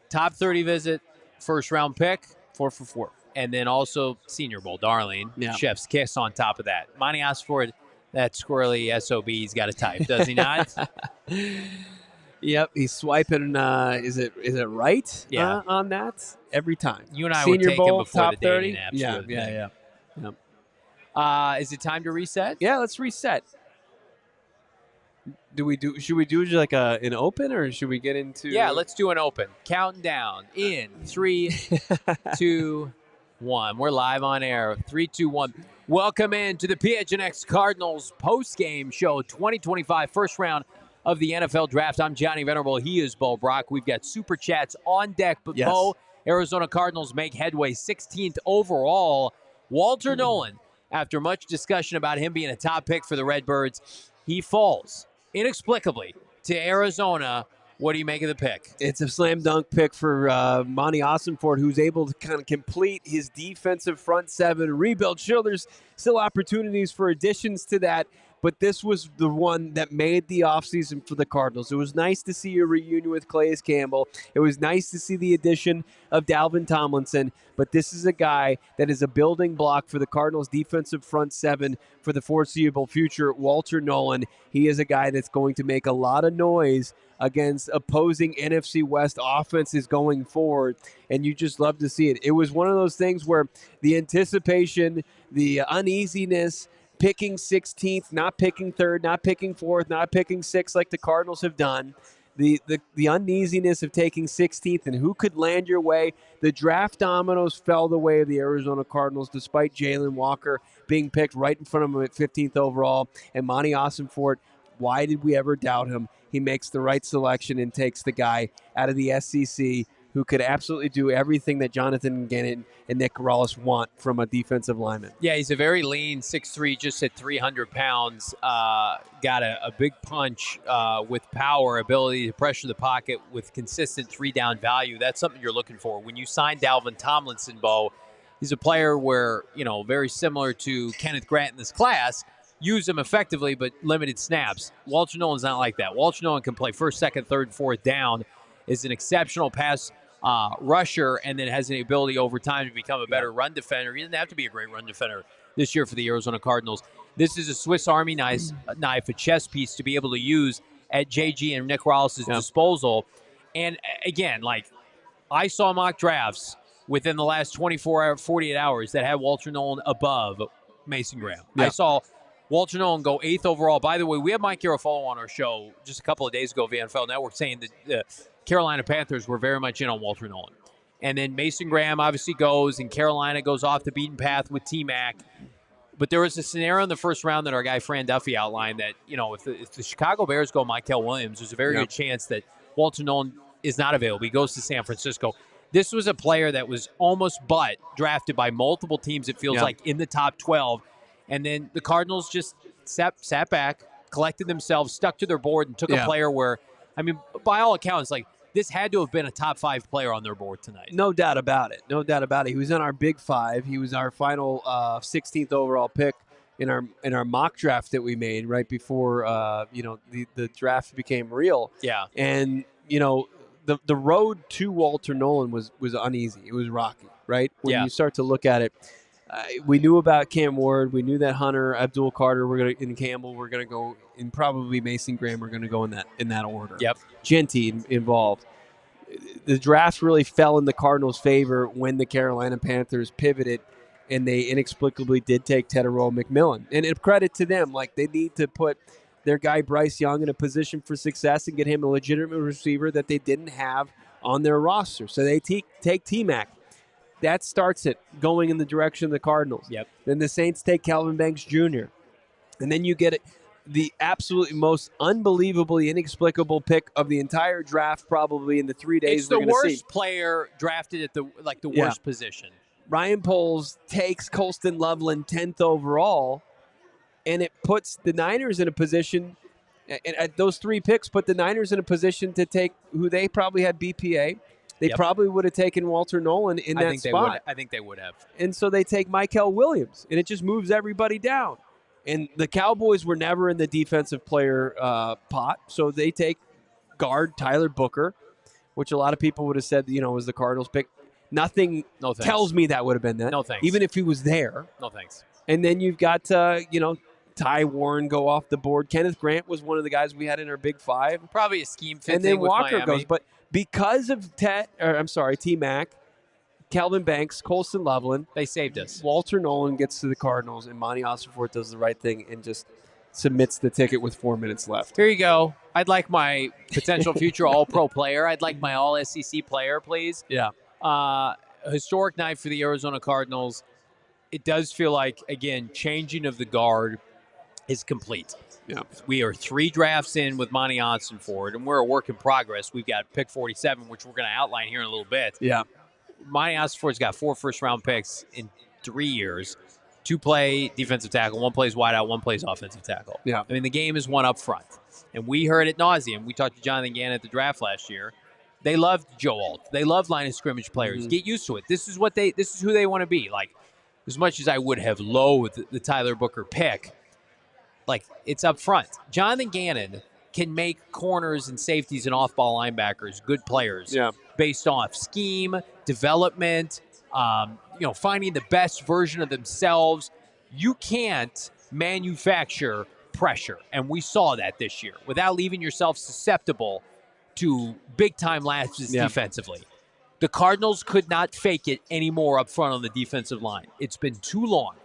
Top 30 visit, first-round pick, 4 for 4. And then also Senior Bowl, darling. Yeah. Chef's kiss on top of that. Monti Ossenfort, that squirrely SOB, he's got a type, does he not? Yep, he's swiping. Is it right? Yeah. On that every time. You and I Senior would take Bowl, him before top the dating 30. apps. Yeah. Is it time to reset? Yeah, let's reset. Should we do like an open, or should we get into? Yeah, let's do an open. Counting down in 3, 2, 1. We're live on air. 3, 2, 1. Welcome in to the PHNX Cardinals post-game show 2025 first round of the NFL Draft. I'm Johnny Venerable. He is Bo Brack. We've got super chats on deck. But Bo, Arizona Cardinals make headway, 16th overall. Walter Nolen, after much discussion about him being a top pick for the Redbirds, he falls inexplicably to Arizona. What do you make of the pick? It's a slam dunk pick for Monti Ossenfort, who's able to kind of complete his defensive front seven rebuild. Sure, there's still opportunities for additions to that, but this was the one that made the offseason for the Cardinals. It was nice to see a reunion with Calais Campbell. It was nice to see the addition of Dalvin Tomlinson, but this is a guy that is a building block for the Cardinals' defensive front seven for the foreseeable future. Walter Nolen, he is a guy that's going to make a lot of noise against opposing NFC West offenses going forward, and you just love to see it. It was one of those things where the anticipation, the uneasiness, picking 16th, not picking 3rd, not picking 4th, not picking 6th like the Cardinals have done, the uneasiness of taking 16th and who could land your way. The draft dominoes fell the way of the Arizona Cardinals despite Jalon Walker being picked right in front of him at 15th overall, and Monti Ossenfort, why did we ever doubt him? He makes the right selection and takes the guy out of the SEC who could absolutely do everything that Jonathan Gannon and Nick Corrales want from a defensive lineman. Yeah, he's a very lean 6'3", just at 300 pounds. Got a big punch with power, ability to pressure the pocket with consistent three-down value. That's something you're looking for. When you sign Dalvin Tomlinson, Bo, he's a player where, very similar to Kenneth Grant in this class, use him effectively, but limited snaps. Walter Nolen's not like that. Walter Nolen can play first, second, third, fourth down, is an exceptional pass rusher, and then has an ability over time to become a better run defender. He doesn't have to be a great run defender this year for the Arizona Cardinals. This is a Swiss Army knife, a chess piece to be able to use at JG and Nick Corrales' disposal. And again, I saw mock drafts within the last 48 hours that had Walter Nolen above Mason Graham. Yeah. I saw Walter Nolen go 8th overall. By the way, we had Mike Garofalo on our show just a couple of days ago via NFL Network saying that the Carolina Panthers were very much in on Walter Nolen. And then Mason Graham obviously goes, and Carolina goes off the beaten path with T-Mac. But there was a scenario in the first round that our guy Fran Duffy outlined that, if the Chicago Bears go Mykel Williams, there's a very good chance that Walter Nolen is not available. He goes to San Francisco. This was a player that was almost drafted by multiple teams, it feels like, in the top 12. And then the Cardinals just sat back, collected themselves, stuck to their board, and took a player where, by all accounts, this had to have been a top 5 player on their board tonight. No doubt about it. He was in our big 5. He was our final 16th overall pick in our mock draft that we made right before the draft became real. Yeah. And the road to Walter Nolen was uneasy. It was rocky, right? When you start to look at it. We knew about Cam Ward. We knew that Hunter, Abdul Carter, and Campbell were going to go, and probably Mason Graham were going to go in that order. Yep. Genty involved. The draft really fell in the Cardinals' favor when the Carolina Panthers pivoted, and they inexplicably did take Tetairoa McMillan. And a credit to them, they need to put their guy Bryce Young in a position for success and get him a legitimate receiver that they didn't have on their roster. So they take T-Mac. That starts it going in the direction of the Cardinals. Yep. Then the Saints take Kelvin Banks Jr. And then you get the absolutely most unbelievably inexplicable pick of the entire draft probably in the 3 days we're going to see. It's the worst player drafted at the worst position. Ryan Poles takes Colston Loveland 10th overall, and it puts the Niners in a position, and those 3 picks put the Niners in a position to take who they probably had BPA. They probably would have taken Walter Nolen in that spot. I think they would have. And so they take Mykel Williams, and it just moves everybody down. And the Cowboys were never in the defensive player pot, so they take guard Tyler Booker, which a lot of people would have said, was the Cardinals pick. Nothing tells me that would have been that. No thanks. Even if he was there. No thanks. And then you've got, Ty Warren go off the board. Kenneth Grant was one of the guys we had in our big 5. Probably a scheme fit. And then Walker goes, but because of T-Mac, Kelvin Banks, Colston Loveland, they saved us. Walter Nolen gets to the Cardinals, and Monti Ossenfort does the right thing and just submits the ticket with 4 minutes left. Here you go. I'd like my potential future All-Pro player. I'd like my All-SEC player, please. Yeah. A historic night for the Arizona Cardinals. It does feel like, again, changing of the guard is complete. Yeah. We are 3 drafts in with Monti Ossenfort, and we're a work in progress. We've got pick 47, which we're going to outline here in a little bit. Yeah. Monti Ossenfort's got 4 first-round picks in 3 years, 2 play defensive tackle, 1 plays wide out, 1 plays offensive tackle. Yeah. I mean, the game is won up front. And we heard it nauseum. We talked to Jonathan Gannon at the draft last year. They loved Joe Alt. They loved line of scrimmage players. Get used to it. This is who they want to be. Like, as much as I would have loathed the Tyler Booker pick, like, it's up front. Jonathan Gannon can make corners and safeties and off-ball linebackers good players based off scheme, development, finding the best version of themselves. You can't manufacture pressure, and we saw that this year without leaving yourself susceptible to big-time lapses defensively. The Cardinals could not fake it anymore up front on the defensive line. It's been too long.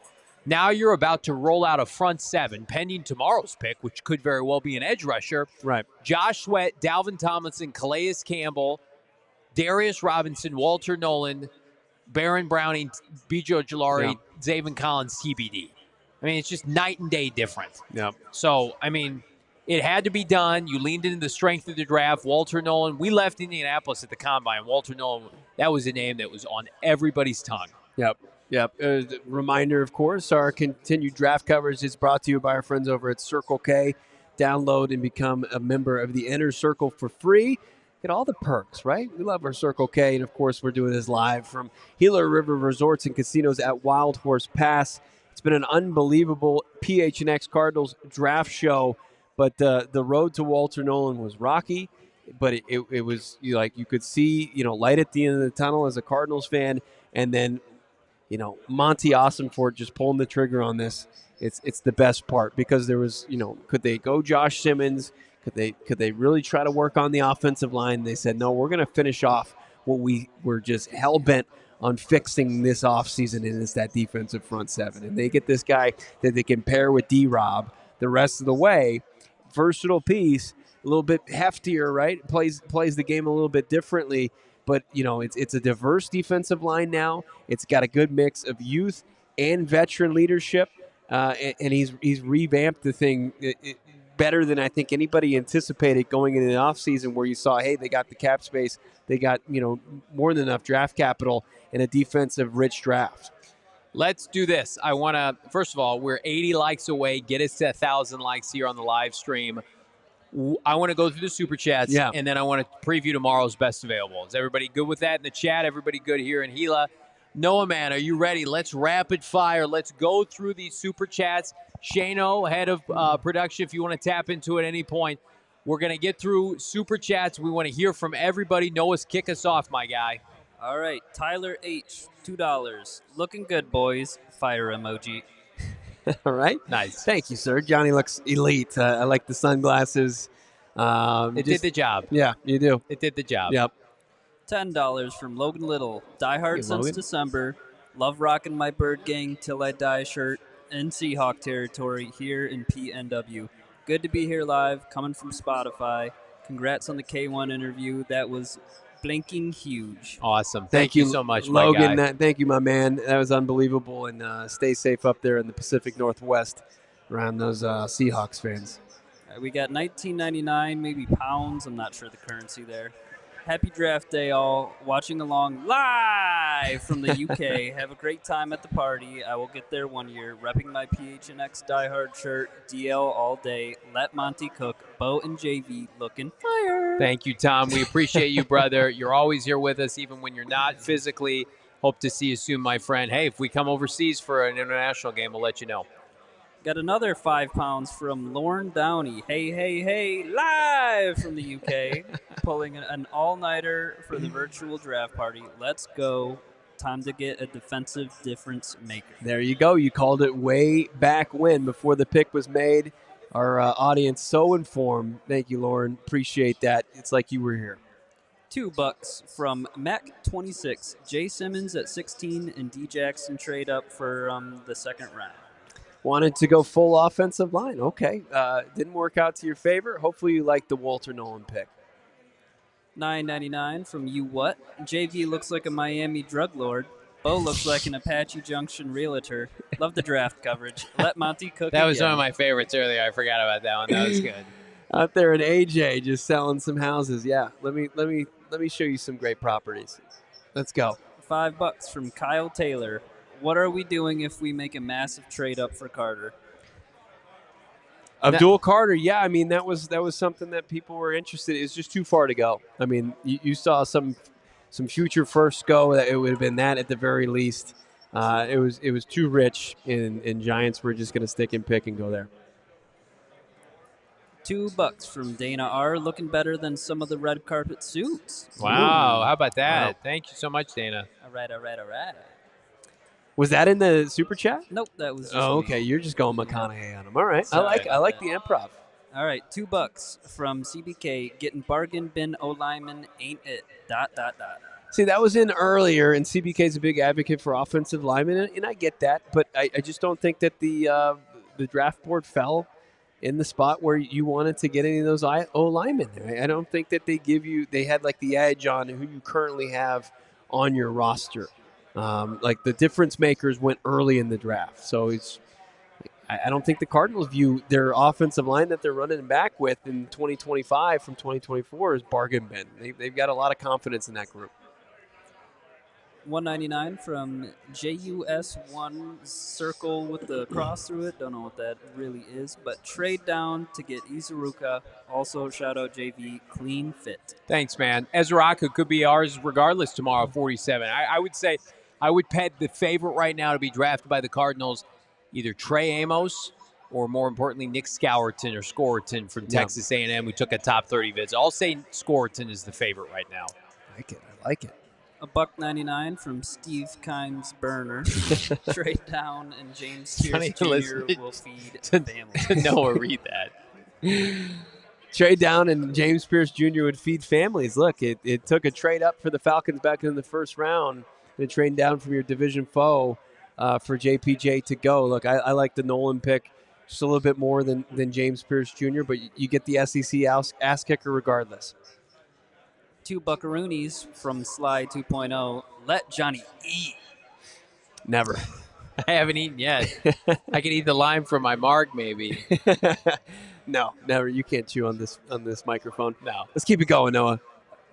Now you're about to roll out a front 7, pending tomorrow's pick, which could very well be an edge rusher. Right. Josh Sweat, Dalvin Tomlinson, Calais Campbell, Darius Robinson, Walter Nolen, Baron Browning, Bijo Jalari, Zaven Collins, TBD. I mean, it's just night and day different. Yeah. So, I mean, it had to be done. You leaned into the strength of the draft. Walter Nolen, we left Indianapolis at the Combine. Walter Nolen, that was a name that was on everybody's tongue. Yep. Reminder, of course, our continued draft coverage is brought to you by our friends over at Circle K. Download and become a member of the Inner Circle for free. Get all the perks, right? We love our Circle K, and of course, we're doing this live from Gila River Resorts and Casinos at Wild Horse Pass. It's been an unbelievable PHNX Cardinals draft show, but the road to Walter Nolen was rocky, but it was you could see light at the end of the tunnel as a Cardinals fan, and then Monti Ossenfort just pulling the trigger on this. It's the best part because there was could they go Josh Simmons? Could they really try to work on the offensive line? They said, no, we're going to finish off what we were just hell-bent on fixing this offseason, and it's that defensive front 7. And they get this guy that they can pair with D-Rob the rest of the way. Versatile piece, a little bit heftier, right? Plays the game a little bit differently. But, it's a diverse defensive line now. It's got a good mix of youth and veteran leadership. And he's revamped the thing better than I think anybody anticipated going into the offseason, where you saw, hey, they got the cap space. They got, more than enough draft capital in a defensive-rich draft. Let's do this. I want to, first of all, we're 80 likes away. Get us to 1,000 likes here on the live stream. I want to go through the Super Chats, and then I want to preview tomorrow's Best Available. Is everybody good with that in the chat? Everybody good here in Gila? Noah, man, are you ready? Let's rapid fire. Let's go through these Super Chats. Shano, head of production, if you want to tap into at any point. We're going to get through Super Chats. We want to hear from everybody. Noah's kick us off, my guy. All right, Tyler H., $2. Looking good, boys. Fire emoji. All right. Nice. Thank you, sir. Johnny looks elite. I like the sunglasses. It did the job. Yeah, you do. It did the job. Yep. $10 from Logan Little. Die hard since Logan. December. Love rocking my Bird Gang Till I Die shirt in Seahawk territory here in PNW. Good to be here live, coming from Spotify. Congrats on the K1 interview. That was blinking huge. Awesome. Thank you so much, Logan. my guy. Thank you, my man. That was unbelievable. And stay safe up there in the Pacific Northwest around those Seahawks fans. We got $19.99, maybe pounds. I'm not sure the currency there. Happy draft day, all. Watching along live from the UK. Have a great time at the party. I will get there one year. Repping my PHNX diehard shirt. DL all day. Let Monty cook. Bo and JV looking fire. Thank you, Tom. We appreciate you, brother. You're always here with us, even when you're not physically. Hope to see you soon, my friend. Hey, if we come overseas for an international game, we'll let you know. Got another 5 pounds from Lorne Downey. Hey, live from the UK. Pulling an all-nighter for the virtual draft party. Let's go. Time to get a defensive difference maker. There you go. You called it way back when, before the pick was made. Our audience so informed. Thank you, Lauren. Appreciate that. It's like you were here. $2 from Mac26. Jay Simmons at 16 and D. Jackson trade up for the second round. Wanted to go full offensive line. Okay. Didn't work out to your favor. Hopefully you like the Walter Nolen pick. $9.99 from You What? JV looks like a Miami drug lord. Bo looks like an Apache Junction realtor. Love the draft coverage. Let Monty cook. That was one of my favorites earlier. I forgot about that one. That was good. Out there in AJ just selling some houses. Yeah. Let me show you some great properties. Let's go. $5 from Kyle Taylor. What are we doing if we make a massive trade up for Carter? Abdul Carter, yeah, I mean that was something that people were interested in. It's just too far to go. I mean, you saw some future firsts go. That it would have been that at the very least. It was too rich, and Giants were just going to stick and pick and go there. $2 from Dana R. Looking better than some of the red carpet suits. Wow, how about that? Wow. Thank you so much, Dana. All right. Was that in the super chat? Nope, that was just okay. me. You're just going McConaughey on him. All right. Sorry I like about the improv. All right, $2 from CBK. Getting bargain bin O-lineman ain't it. ... See, that was in earlier, and CBK's a big advocate for offensive linemen, and I get that, but I just don't think that the draft board fell in the spot where you wanted to get any of those O-linemen. I don't think that they had like the edge on who you currently have on your roster. Like the difference makers went early in the draft, so I don't think the Cardinals view their offensive line that they're running back with in 2025 from 2024 as bargain bin. They've got a lot of confidence in that group. $199 from JUS1 circle with the cross through it. Don't know what that really is, but trade down to get Izuruka. Also, shout out JV, clean fit. Thanks, man. Ezraka could be ours regardless tomorrow, 47. I would say I would pet the favorite right now to be drafted by the Cardinals, either Trey Amos or, more importantly, Nick Scourton or Scourton from Texas A&M, who took a top 30 visit. I'll say Scourton is the favorite right now. I like it. $1.99 from Steve Kimes Burner. Trade down and James Pierce Jr. will feed family. Noah, read that. Trade down and James Pierce Jr. would feed families. Look, it took a trade up for the Falcons back in the first round and a trade down from your division foe for JPJ to go. Look, I like the Nolen pick just a little bit more than James Pierce Jr., but you get the SEC ass kicker regardless. 2 buckaroonies from Sly 2.0. Let Johnny eat. Never. I haven't eaten yet. I can eat the lime from my mark, maybe. No, never. You can't chew on this microphone. No. Let's keep it going, Noah.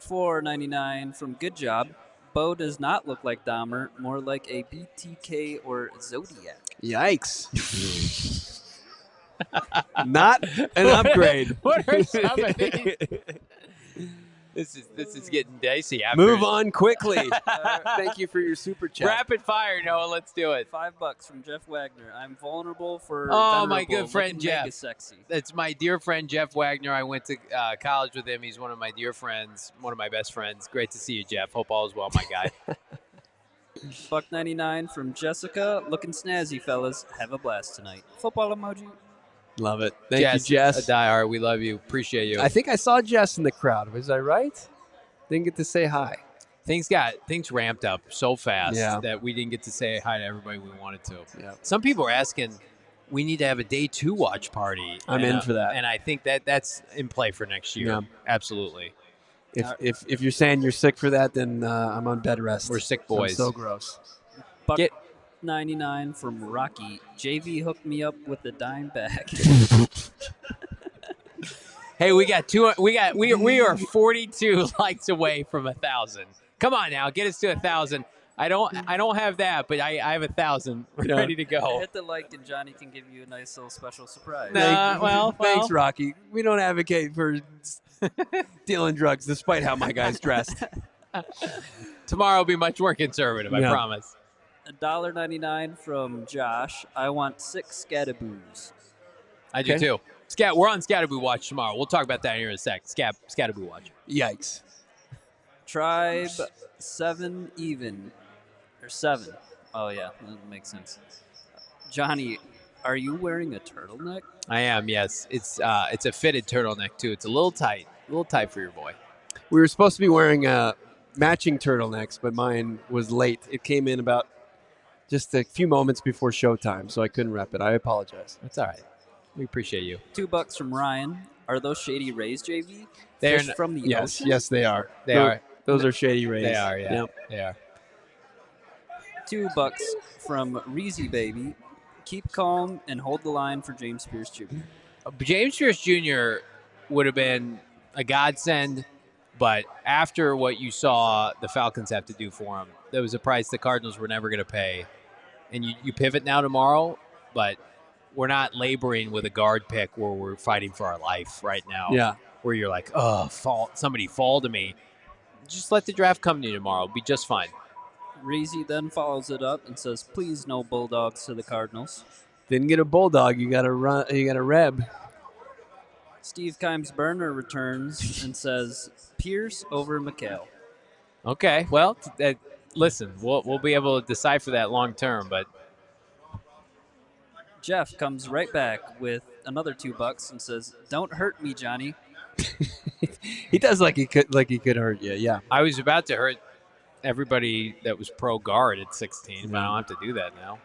$4.99 from Good Job. Bo does not look like Dahmer, more like a BTK or Zodiac. Yikes. Not an upgrade. What are some of these? This is getting dicey. Move on quickly. Thank you for your super chat. Rapid fire, Noah. Let's do it. $5 from Jeff Wagner. I'm vulnerable for Oh, Venerable, my good friend looking Jeff. mega sexy. That's my dear friend Jeff Wagner. I went to college with him. He's one of my dear friends, one of my best friends. Great to see you, Jeff. Hope all is well, my guy. $1.99 from Jessica. Looking snazzy, fellas. Have a blast tonight. Football emoji. Love it. Thank you, Jess. A diehard. We love you. Appreciate you. I think I saw Jess in the crowd. Was I right? Didn't get to say hi. Things ramped up so fast that we didn't get to say hi to everybody we wanted to. Yeah. Some people are asking, we need to have a day 2 watch party. I'm in for that. And I think that's in play for next year. Yeah. Absolutely. If you're saying you're sick for that, then I'm on bed rest. We're sick boys. So gross. $1.99 from Rocky. JV hooked me up with a dime bag. Hey, we are 42 likes away from 1,000. Come on now, get us to 1,000. I don't have that, but I have 1,000 ready to go. Hit the like, and Johnny can give you a nice little special surprise. Thanks, Rocky. We don't advocate for dealing drugs, despite how my guy's dressed. Tomorrow will be much more conservative, I promise. $1.99 from Josh. I want 6 Skattebos. I do too. We're on Skattebo Watch tomorrow. We'll talk about that here in a sec. Skattebo Watch. Yikes. Tribe 7 even. Or 7. Oh, yeah. That makes sense. Johnny, are you wearing a turtleneck? I am, yes. It's a fitted turtleneck, too. It's a little tight. A little tight for your boy. We were supposed to be wearing matching turtlenecks, but mine was late. It came in about just a few moments before showtime, so I couldn't rep it. I apologize. That's all right. We appreciate you. $2 from Ryan. Are those Shady Rays, JV? They're Fish from the ocean? Yes, they are. They are. Those are Shady Rays. They are, yeah. Yep. They are. $2 from Reezy Baby. Keep calm and hold the line for James Pierce Jr. James Pierce Jr. would have been a godsend, but after what you saw the Falcons have to do for him, there was a price the Cardinals were never going to pay. and you pivot now tomorrow, but we're not laboring with a guard pick where we're fighting for our life right now. Yeah. Where you're like, oh, somebody fall to me. Just let the draft come to you tomorrow. It'll be just fine. Reezy then follows it up and says, please no Bulldogs to the Cardinals. Didn't get a bulldog. You got to run. You got a Reb. Steve Kimes Burner returns and says, Pierce over Mykel. Okay, well, listen, we'll be able to decipher that long term, but Jeff comes right back with another $2 and says, don't hurt me, Johnny. He does like he could hurt you. Yeah. I was about to hurt everybody that was pro guard at 16, but I don't have to do that now.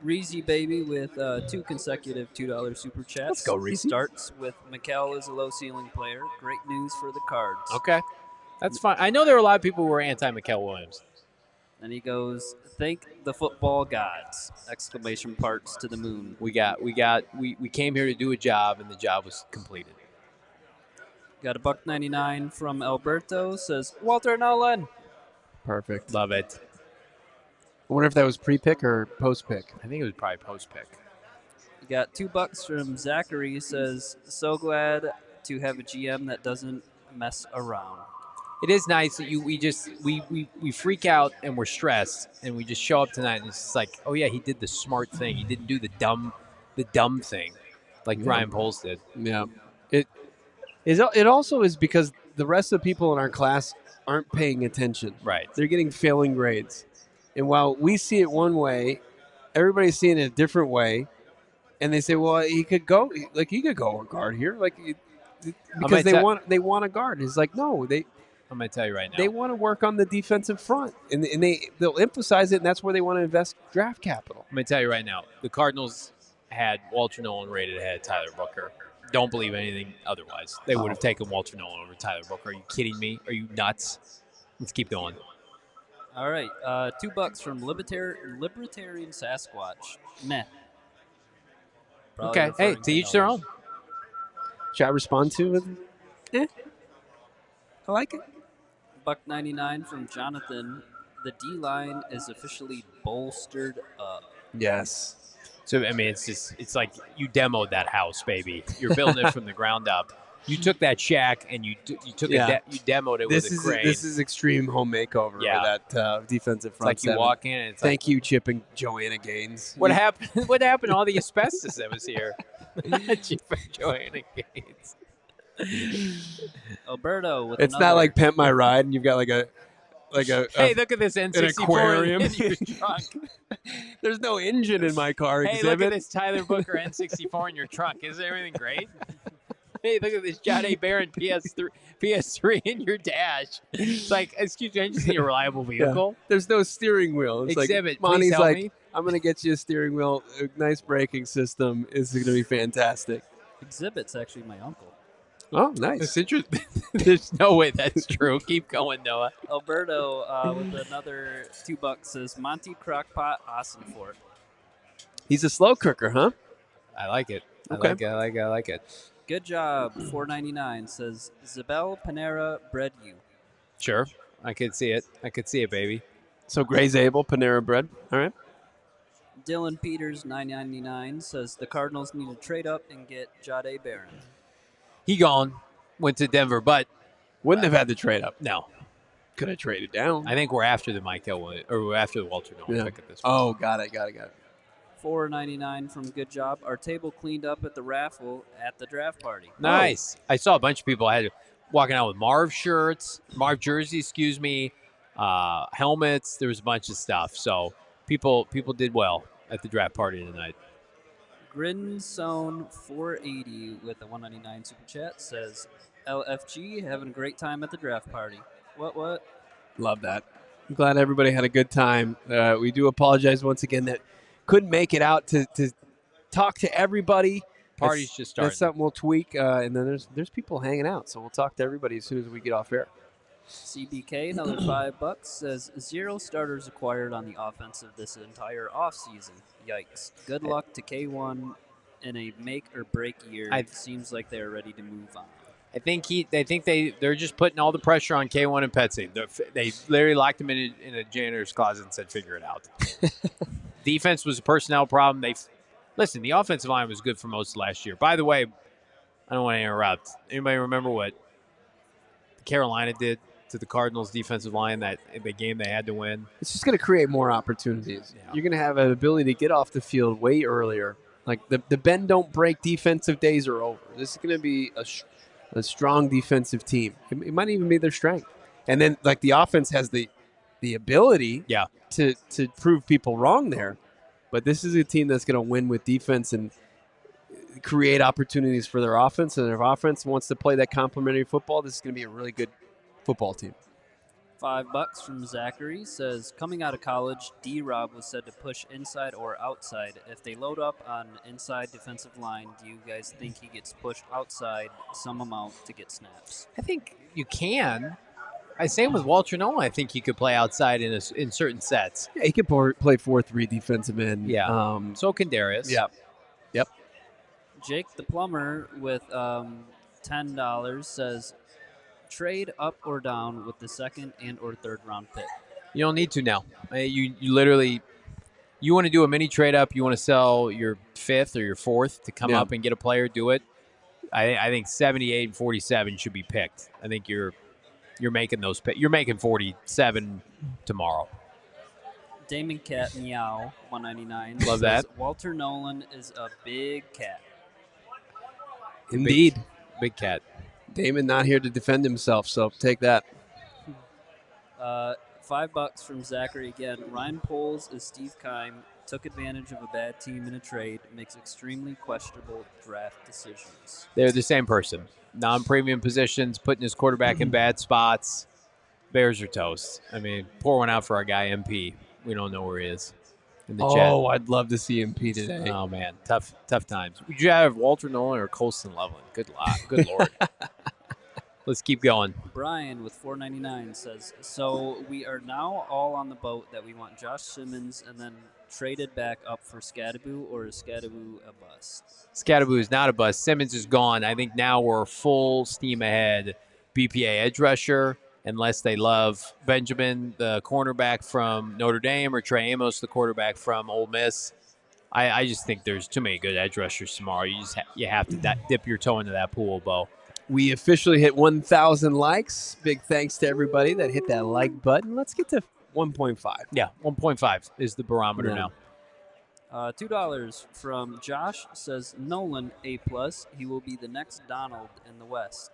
Reezy baby with 2 consecutive $2 super chats. Let's go, Reezy. He starts with Mykel is a low ceiling player. Great news for the Cards. Okay, that's fine. I know there are a lot of people who are anti Mykel Williams. And he goes, thank the football gods! Exclamation parts to the moon. We came here to do a job, and the job was completed. Got a $1.99 from Alberto. Says Walter Nolen. Perfect. Love it. I wonder if that was pre-pick or post-pick. I think it was probably post-pick. You got $2 from Zachary. Says so glad to have a GM that doesn't mess around. It is nice that we freak out and we're stressed and we just show up tonight and it's just like, oh yeah, he did the smart thing. He didn't do the dumb thing like Ryan Poles did. Yeah. It also is because the rest of the people in our class aren't paying attention. Right. They're getting failing grades. And while we see it one way, everybody's seeing it a different way. And they say, well, he could go a guard here. Because they want a guard. It's like, no, I'm going to tell you right now. They want to work on the defensive front. And they'll emphasize it, and that's where they want to invest draft capital. I'm going to tell you right now. The Cardinals had Walter Nolen rated ahead of Tyler Booker. Don't believe anything otherwise. They would have taken Walter Nolen over Tyler Booker. Are you kidding me? Are you nuts? Let's keep going. All right, $2 from Libertarian Sasquatch. Meh. Probably okay, hey, to each their own. Should I respond to it? I like it. $1.99 from Jonathan. The D-line is officially bolstered up. Yes. So, I mean, it's like you demoed that house, baby. You're building it from the ground up. You took that shack and you demoed it with a crane. This is extreme home makeover with that defensive front. It's like you walk in and it's Thank you, Chip and Joanna Gaines. What happened? What happened to all the asbestos that was here? Chip and Joanna Gaines. Alberto with It's not like Pimp My Ride and you've got hey, look at this N64 aquarium in your trunk. There's no engine in my car. Hey, look at this Tyler Booker N64 in your trunk. Isn't everything great? Hey, look at this John A. Barron PS3 in your dash. It's like, excuse me, I just need a reliable vehicle. Yeah. There's no steering wheel. It's Exhibit, like Monty's please help me. I'm going to get you a steering wheel. A nice braking system. Is going to be fantastic. Exhibit's actually my uncle. Oh, nice. That's interesting. There's no way that's true. Keep going, Noah. Alberto with another $2 says Monti Crockpot Ossenfort. He's a slow cooker, huh? I like it. Okay. I like it. Good job. $4.99 says Zabel Panera bred you. Sure. I could see it, baby. So Gray Zabel, Panera bread. All right. Dylan Peters, $9.99 says the Cardinals need to trade up and get Jade Barron. He gone. Went to Denver, but wouldn't have had to trade up. No. Could have traded down. I think we're after the we're after the Walter Nolen pick at this point. Oh, got it. $4.99 from Good Job. Our table cleaned up at the raffle at the draft party. Nice. I saw a bunch of people walking out with Marv jerseys, helmets. There was a bunch of stuff. So people did well at the draft party tonight. Grinzone 480 with a $1.99 super chat says LFG having a great time at the draft party. What? Love that. I'm glad everybody had a good time. We do apologize once again that couldn't make it out to talk to everybody. Party's just starting. That's something we'll tweak, and then there's people hanging out, so we'll talk to everybody as soon as we get off air. CBK, another $5 says 0 starters acquired on the offensive this entire offseason. Yikes. Good luck to K1 in a make or break year. It seems like they're ready to move on. I think they're just putting all the pressure on K1 and Petsy. They literally locked him in a janitor's closet and said, "Figure it out." Defense was a personnel problem. Listen. The offensive line was good for most of last year. By the way, I don't want to interrupt. Anybody remember what Carolina did to the Cardinals' defensive line the game they had to win? It's just going to create more opportunities. Yeah. You're going to have an ability to get off the field way earlier. Like the bend don't break defensive days are over. This is going to be a strong defensive team. It might even be their strength. And then like the offense has the ability to prove people wrong there. But this is a team that's going to win with defense and create opportunities for their offense. And if offense wants to play that complementary football, this is going to be a really good football team. $5 from Zachary says, coming out of college, D-Rob was said to push inside or outside. If they load up on inside defensive line, do you guys think he gets pushed outside some amount to get snaps? I think you can. Same with Walter Nolen. I think he could play outside in certain sets. Yeah, he could play 4-3 defensive end. Yeah. So can Darius. Yeah. Yep. Jake the Plumber with $10 says, trade up or down with the second and or third round pick. You don't need to now. You literally, you want to do a mini trade up. You want to sell your fifth or your fourth to come up and get a player. Do it. I think 78 and 47 should be picked. I think you're making those picks. You're making 47 tomorrow. Damon Cat Meow 199. Love that. Walter Nolen is a big cat. Indeed, big cat. Damon not here to defend himself, so take that. $5 from Zachary again. Ryan Poles is Steve Keim. Took advantage of a bad team in a trade. Makes extremely questionable draft decisions. They're the same person. Non-premium positions, putting his quarterback in bad spots. Bears are toast. I mean, pour one out for our guy MP. We don't know where he is. In the chat. I'd love to see MP today. Oh man, tough times. Would you have Walter Nolen or Colston Loveland? Good Lord. Let's keep going. Brian with $4.99 says, so we are now all on the boat that we want Josh Simmons and then traded back up for Skattebo, or is Skattebo a bust? Skattebo is not a bust. Simmons is gone. I think now we're full steam ahead. BPA edge rusher, unless they love Benjamin, the cornerback from Notre Dame, or Trey Amos, the quarterback from Ole Miss. I just think there's too many good edge rushers tomorrow. You have to dip your toe into that pool, Bo. We officially hit 1,000 likes. Big thanks to everybody that hit that like button. Let's get to 1.5. Yeah, 1.5 is the barometer now. $2 from Josh says, Nolen, A+. He will be the next Donald in the West.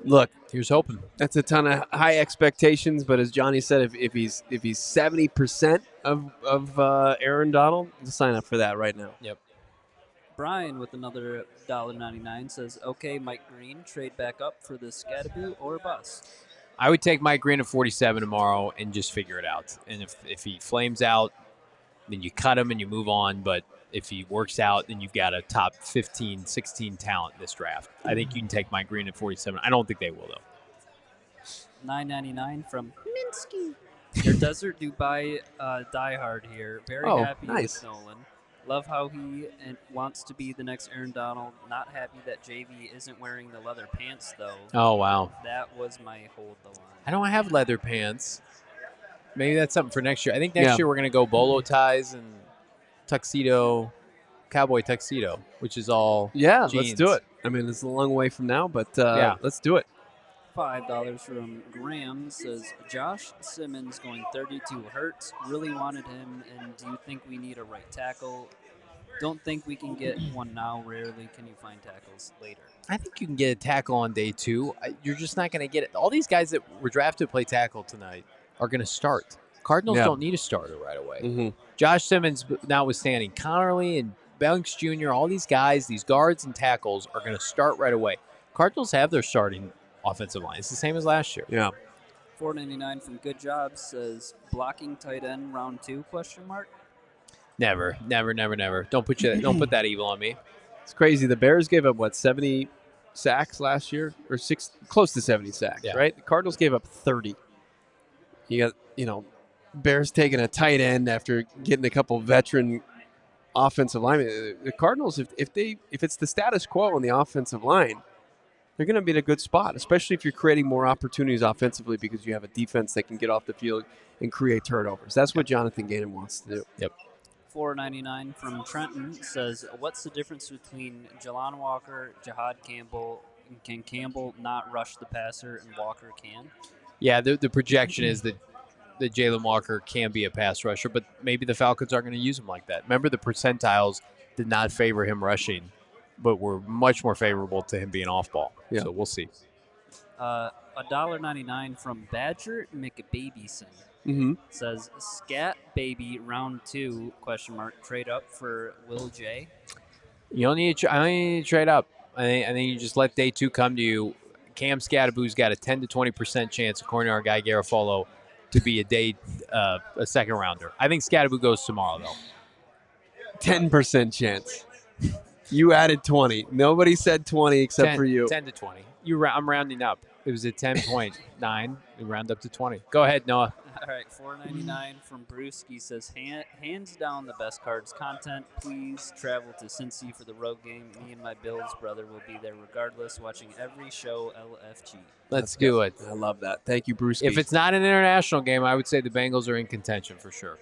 Look, here's hoping. That's a ton of high expectations, but as Johnny said, if he's 70% of Aaron Donald, sign up for that right now. Yep. Brian with another $1.99 says, okay, Mike Green, trade back up for the Skattebo or bust. I would take Mike Green at 47 tomorrow and just figure it out. And if he flames out, then you cut him and you move on. But if he works out, then you've got a top 15, 16 talent in this draft. I think you can take Mike Green at 47. I don't think they will, though. $9.99 from Minsky. Your Desert Dubai diehard here. Very happy with Nolen. Love how he wants to be the next Aaron Donald. Not happy that JV isn't wearing the leather pants, though. Oh, wow. That was my hold the line. I don't have leather pants. Maybe that's something for next year. I think next year we're going to go bolo ties and tuxedo, cowboy tuxedo, which is all jeans. Let's do it. I mean, it's a long way from now, but let's do it. $5 from Graham says, Josh Simmons going 32 hurts. Really wanted him, and do you think we need a right tackle? Don't think we can get one now. Rarely can you find tackles later. I think you can get a tackle on day 2. You're just not going to get it. All these guys that were drafted to play tackle tonight are going to start. Cardinals don't need a starter right away. Mm-hmm. Josh Simmons, notwithstanding, Connerly and Banks Jr., all these guys, these guards and tackles are going to start right away. Cardinals have their starting offensive line. It's the same as last year. Yeah. $4.99 from Good Job says, blocking tight end round 2, question mark? Never. Don't put that evil on me. It's crazy. The Bears gave up, 70 sacks last year? Or close to 70 sacks, right? The Cardinals gave up 30. You got, Bears taking a tight end after getting a couple veteran offensive linemen. The Cardinals, if it's the status quo on the offensive line, they're going to be in a good spot, especially if you're creating more opportunities offensively because you have a defense that can get off the field and create turnovers. That's what Jonathan Gannon wants to do. Yep. $4.99 from Trenton says, what's the difference between Jalon Walker, Jahad Campbell, and can Campbell not rush the passer and Walker can? Yeah, the projection is that Jalon Walker can be a pass rusher, but maybe the Falcons aren't going to use him like that. Remember, the percentiles did not favor him rushing, but were much more favorable to him being off ball. Yeah. So we'll see. $1.99 from Badger McBabyson. Says Scat Baby round 2 ? Trade up for Will J. You don't need to trade up. I think you just let day 2 come to you. Cam Skattebo's got a 10 to 20% chance, according to our guy Garofalo, to be a second rounder. I think Skattebo goes tomorrow though. 10% chance. You added 20. Nobody said 20 except for you. 10 to 20. I'm rounding up. It was at 10.9. We round up to 20. Go ahead, Noah. All right, $4.99 from Brewski says, hands down the best cards content. Please travel to Cincy for the road game. Me and my Bills brother will be there regardless, watching every show LFG. Let's do it. I love that. Thank you, Brewski. If it's not an international game, I would say the Bengals are in contention for sure.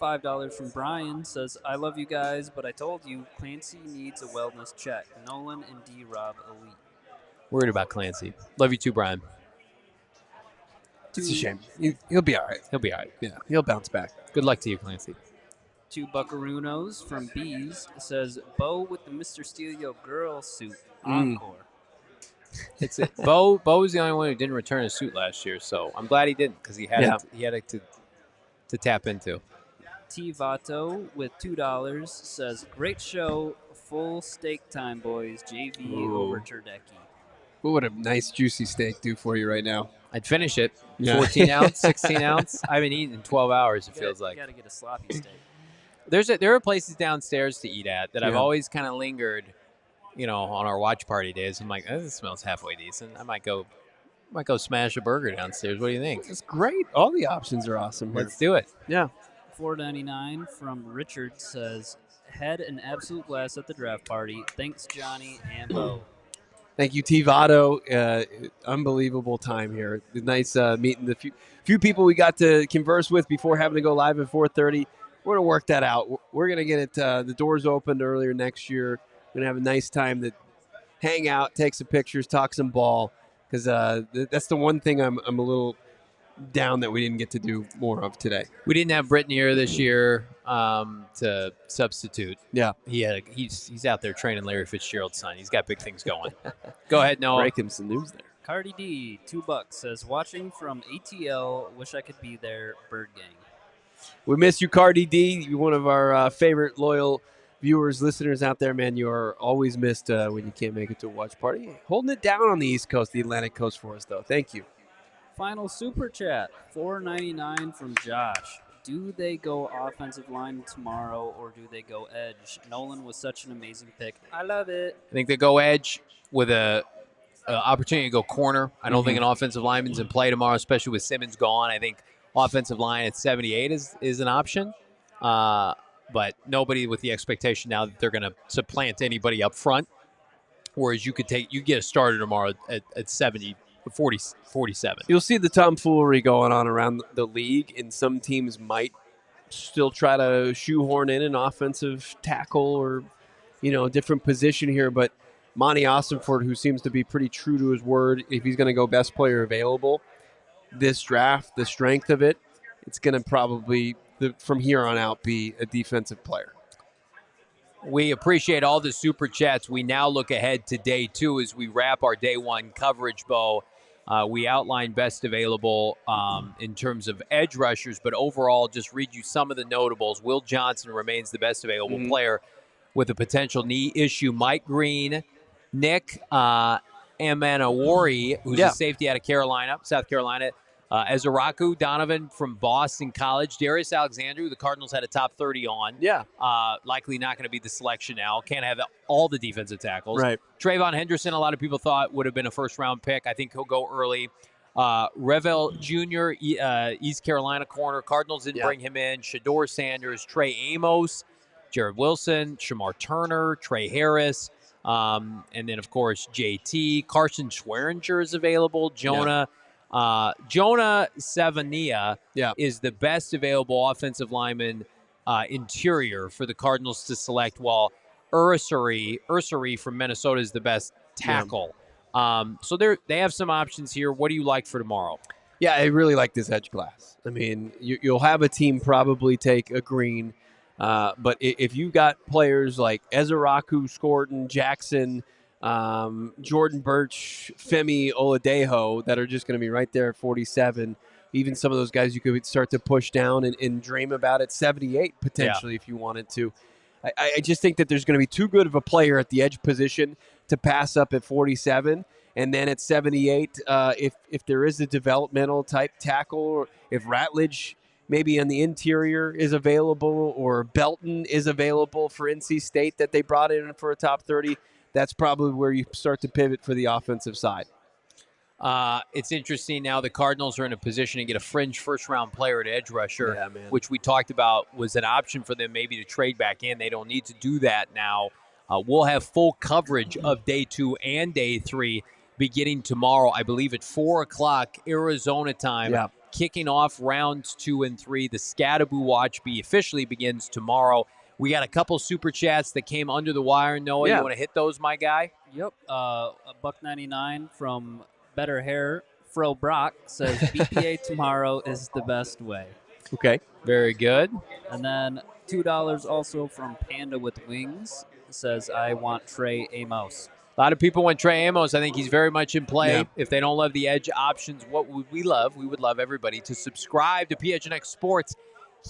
$5 from Brian says, I love you guys, but I told you Clancy needs a wellness check. Nolen and D-Rob elite. Worried about Clancy. Love you too, Brian. It's a shame. He'll be all right. He'll be all right. Yeah, he'll bounce back. Good luck to you, Clancy. 2 Buckaroos from Bees says, Bo with the Mr. Steelio girl suit. Encore. It's it. Bo was the only one who didn't return his suit last year, so I'm glad he didn't because he had it to tap into. T Vato with $2 says, great show, full steak time, boys. JV over Turdecki. What would a nice juicy steak do for you right now? I'd finish it. 14 ounce, 16 ounce. I haven't eaten in 12 hours, it feels like. You got to get a sloppy steak. There are places downstairs to eat at that I've always kind of lingered, on our watch party days. I'm like, this smells halfway decent. I might go smash a burger downstairs. What do you think? It's great. All the options are awesome here. Let's do it. Yeah. $4.99 from Richard says, had an absolute blast at the draft party. Thanks, Johnny and Bo. Thank you, T. Votto. Unbelievable time here. Nice meeting the few people we got to converse with before having to go live at 4:30. We're going to work that out. We're going to get the doors opened earlier next year. We're going to have a nice time to hang out, take some pictures, talk some ball, because that's the one thing I'm a little down that we didn't get to do more of today. We didn't have Britton here this year to substitute. Yeah. He's out there training Larry Fitzgerald's son. He's got big things going. Go ahead, Noah. Break him some news there. Cardi D, $2 says, watching from ATL, wish I could be there, Bird Gang. We miss you, Cardi D. You're one of our favorite loyal viewers, listeners out there, man. You are always missed when you can't make it to a watch party. Holding it down on the East Coast, the Atlantic Coast for us, though. Thank you. Final super chat, $4.99 from Josh. Do they go offensive line tomorrow or do they go edge? Nolen was such an amazing pick. I love it. I think they go edge with a opportunity to go corner. I don't think an offensive lineman's in play tomorrow, especially with Simmons gone. I think offensive line at 78 is an option, but nobody with the expectation now that they're going to supplant anybody up front. Whereas you get a starter tomorrow at 47. You'll see the tomfoolery going on around the league, and some teams might still try to shoehorn in an offensive tackle or, a different position here. But Monti Ossenfort, who seems to be pretty true to his word, if he's going to go best player available this draft, the strength of it, it's going to probably, from here on out, be a defensive player. We appreciate all the super chats. We now look ahead to day 2 as we wrap our day 1 coverage, Bo. We outlined best available in terms of edge rushers, but overall, just read you some of the notables. Will Johnson remains the best available player with a potential knee issue. Mike Green, Nick Amanawari, who's a safety out of South Carolina. Ezraku Donovan from Boston College. Darius Alexander, who the Cardinals had a top 30 on. Yeah. Likely not going to be the selection now. Can't have all the defensive tackles. Right. Trayvon Henderson, a lot of people thought would have been a first-round pick. I think he'll go early. Revel Jr., East Carolina corner. Cardinals didn't bring him in. Shedeur Sanders, Trey Amos, Jared Wilson, Shamar Turner, Trey Harris. And then, of course, JT. Carson Schweringer is available. Jonah Savania is the best available offensive lineman interior for the Cardinals to select, while Ursary from Minnesota is the best tackle. So they have some options here. What do you like for tomorrow? Yeah, I really like this edge class. I mean, you'll have a team probably take a green, but if you've got players like Ezeraku, Scorton, Jackson, Jordan Birch, Femi Oladejo that are just going to be right there at 47, even some of those guys you could start to push down and dream about at 78 potentially if you wanted to. I just think that there's going to be too good of a player at the edge position to pass up at 47. And then at 78, if there is a developmental type tackle, or if Ratledge maybe on the interior is available, or Belton is available for NC State that they brought in for a top 30, that's probably where you start to pivot for the offensive side. It's interesting now the Cardinals are in a position to get a fringe first-round player at edge rusher, which we talked about was an option for them maybe to trade back in. They don't need to do that now. We'll have full coverage of day 2 and day 3 beginning tomorrow, I believe at 4 o'clock Arizona time, kicking off rounds 2 and 3. The Skattebo Watch officially begins tomorrow. We got a couple super chats that came under the wire. Noah, you want to hit those, my guy? Yep. $1.99 from Better Hair. Fro Brock says BPA tomorrow is the best way. Okay. Very good. And then $2 also from Panda with Wings says, I want Trey Amos. A lot of people want Trey Amos. I think he's very much in play. If they don't love the edge options, what would we love? We would love everybody to subscribe to PHNX Sports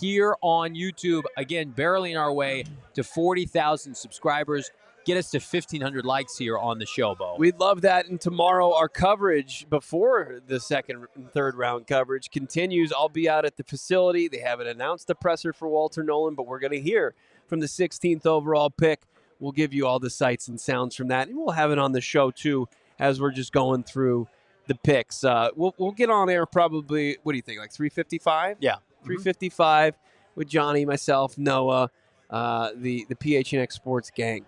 here on YouTube. Again, barreling our way to 40,000 subscribers. Get us to 1,500 likes here on the show, Bo. We'd love that. And tomorrow, our coverage before the second and third round coverage continues. I'll be out at the facility. They haven't announced the presser for Walter Nolen, but we're going to hear from the 16th overall pick. We'll give you all the sights and sounds from that, and we'll have it on the show, too, as we're just going through the picks. We'll get on air probably, what do you think, like 3:55? Yeah. 3:55 with Johnny, myself, Noah, the PHNX Sports gang.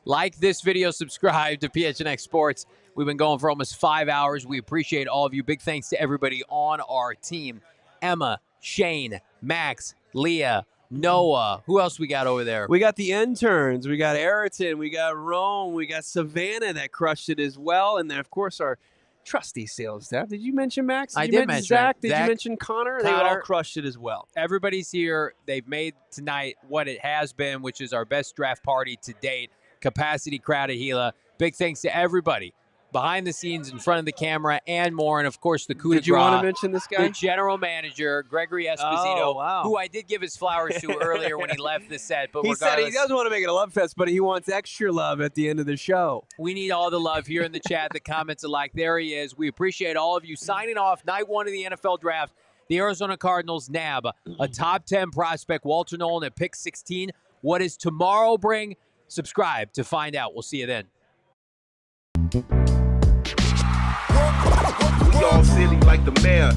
Like this video, subscribe to PHNX Sports. We've been going for almost 5 hours. We appreciate all of you. Big thanks to everybody on our team. Emma, Shane, Max, Leah, Noah. Who else we got over there? We got the interns. We got Ayrton. We got Rome. We got Savannah that crushed it as well. And then, of course, our trusty sales staff. Did you mention Max? I did mention Zach. Did you mention Connor? They all crushed it as well. Everybody's here. They've made tonight what it has been, which is our best draft party to date. Capacity crowd at Gila. Big thanks to everybody behind the scenes, in front of the camera, and more. And, of course, the coup de grace. Did you want to mention this guy? The general manager, Gregory Esposito, who I did give his flowers to earlier when he left the set. But he said he doesn't want to make it a love fest, but he wants extra love at the end of the show. We need all the love here in the chat, the comments alike. There he is. We appreciate all of you signing off. Night 1 of the NFL draft. The Arizona Cardinals nab a top 10 prospect, Walter Nolen, at pick 16. What does tomorrow bring? Subscribe to find out. We'll see you then. We all silly like the mayor.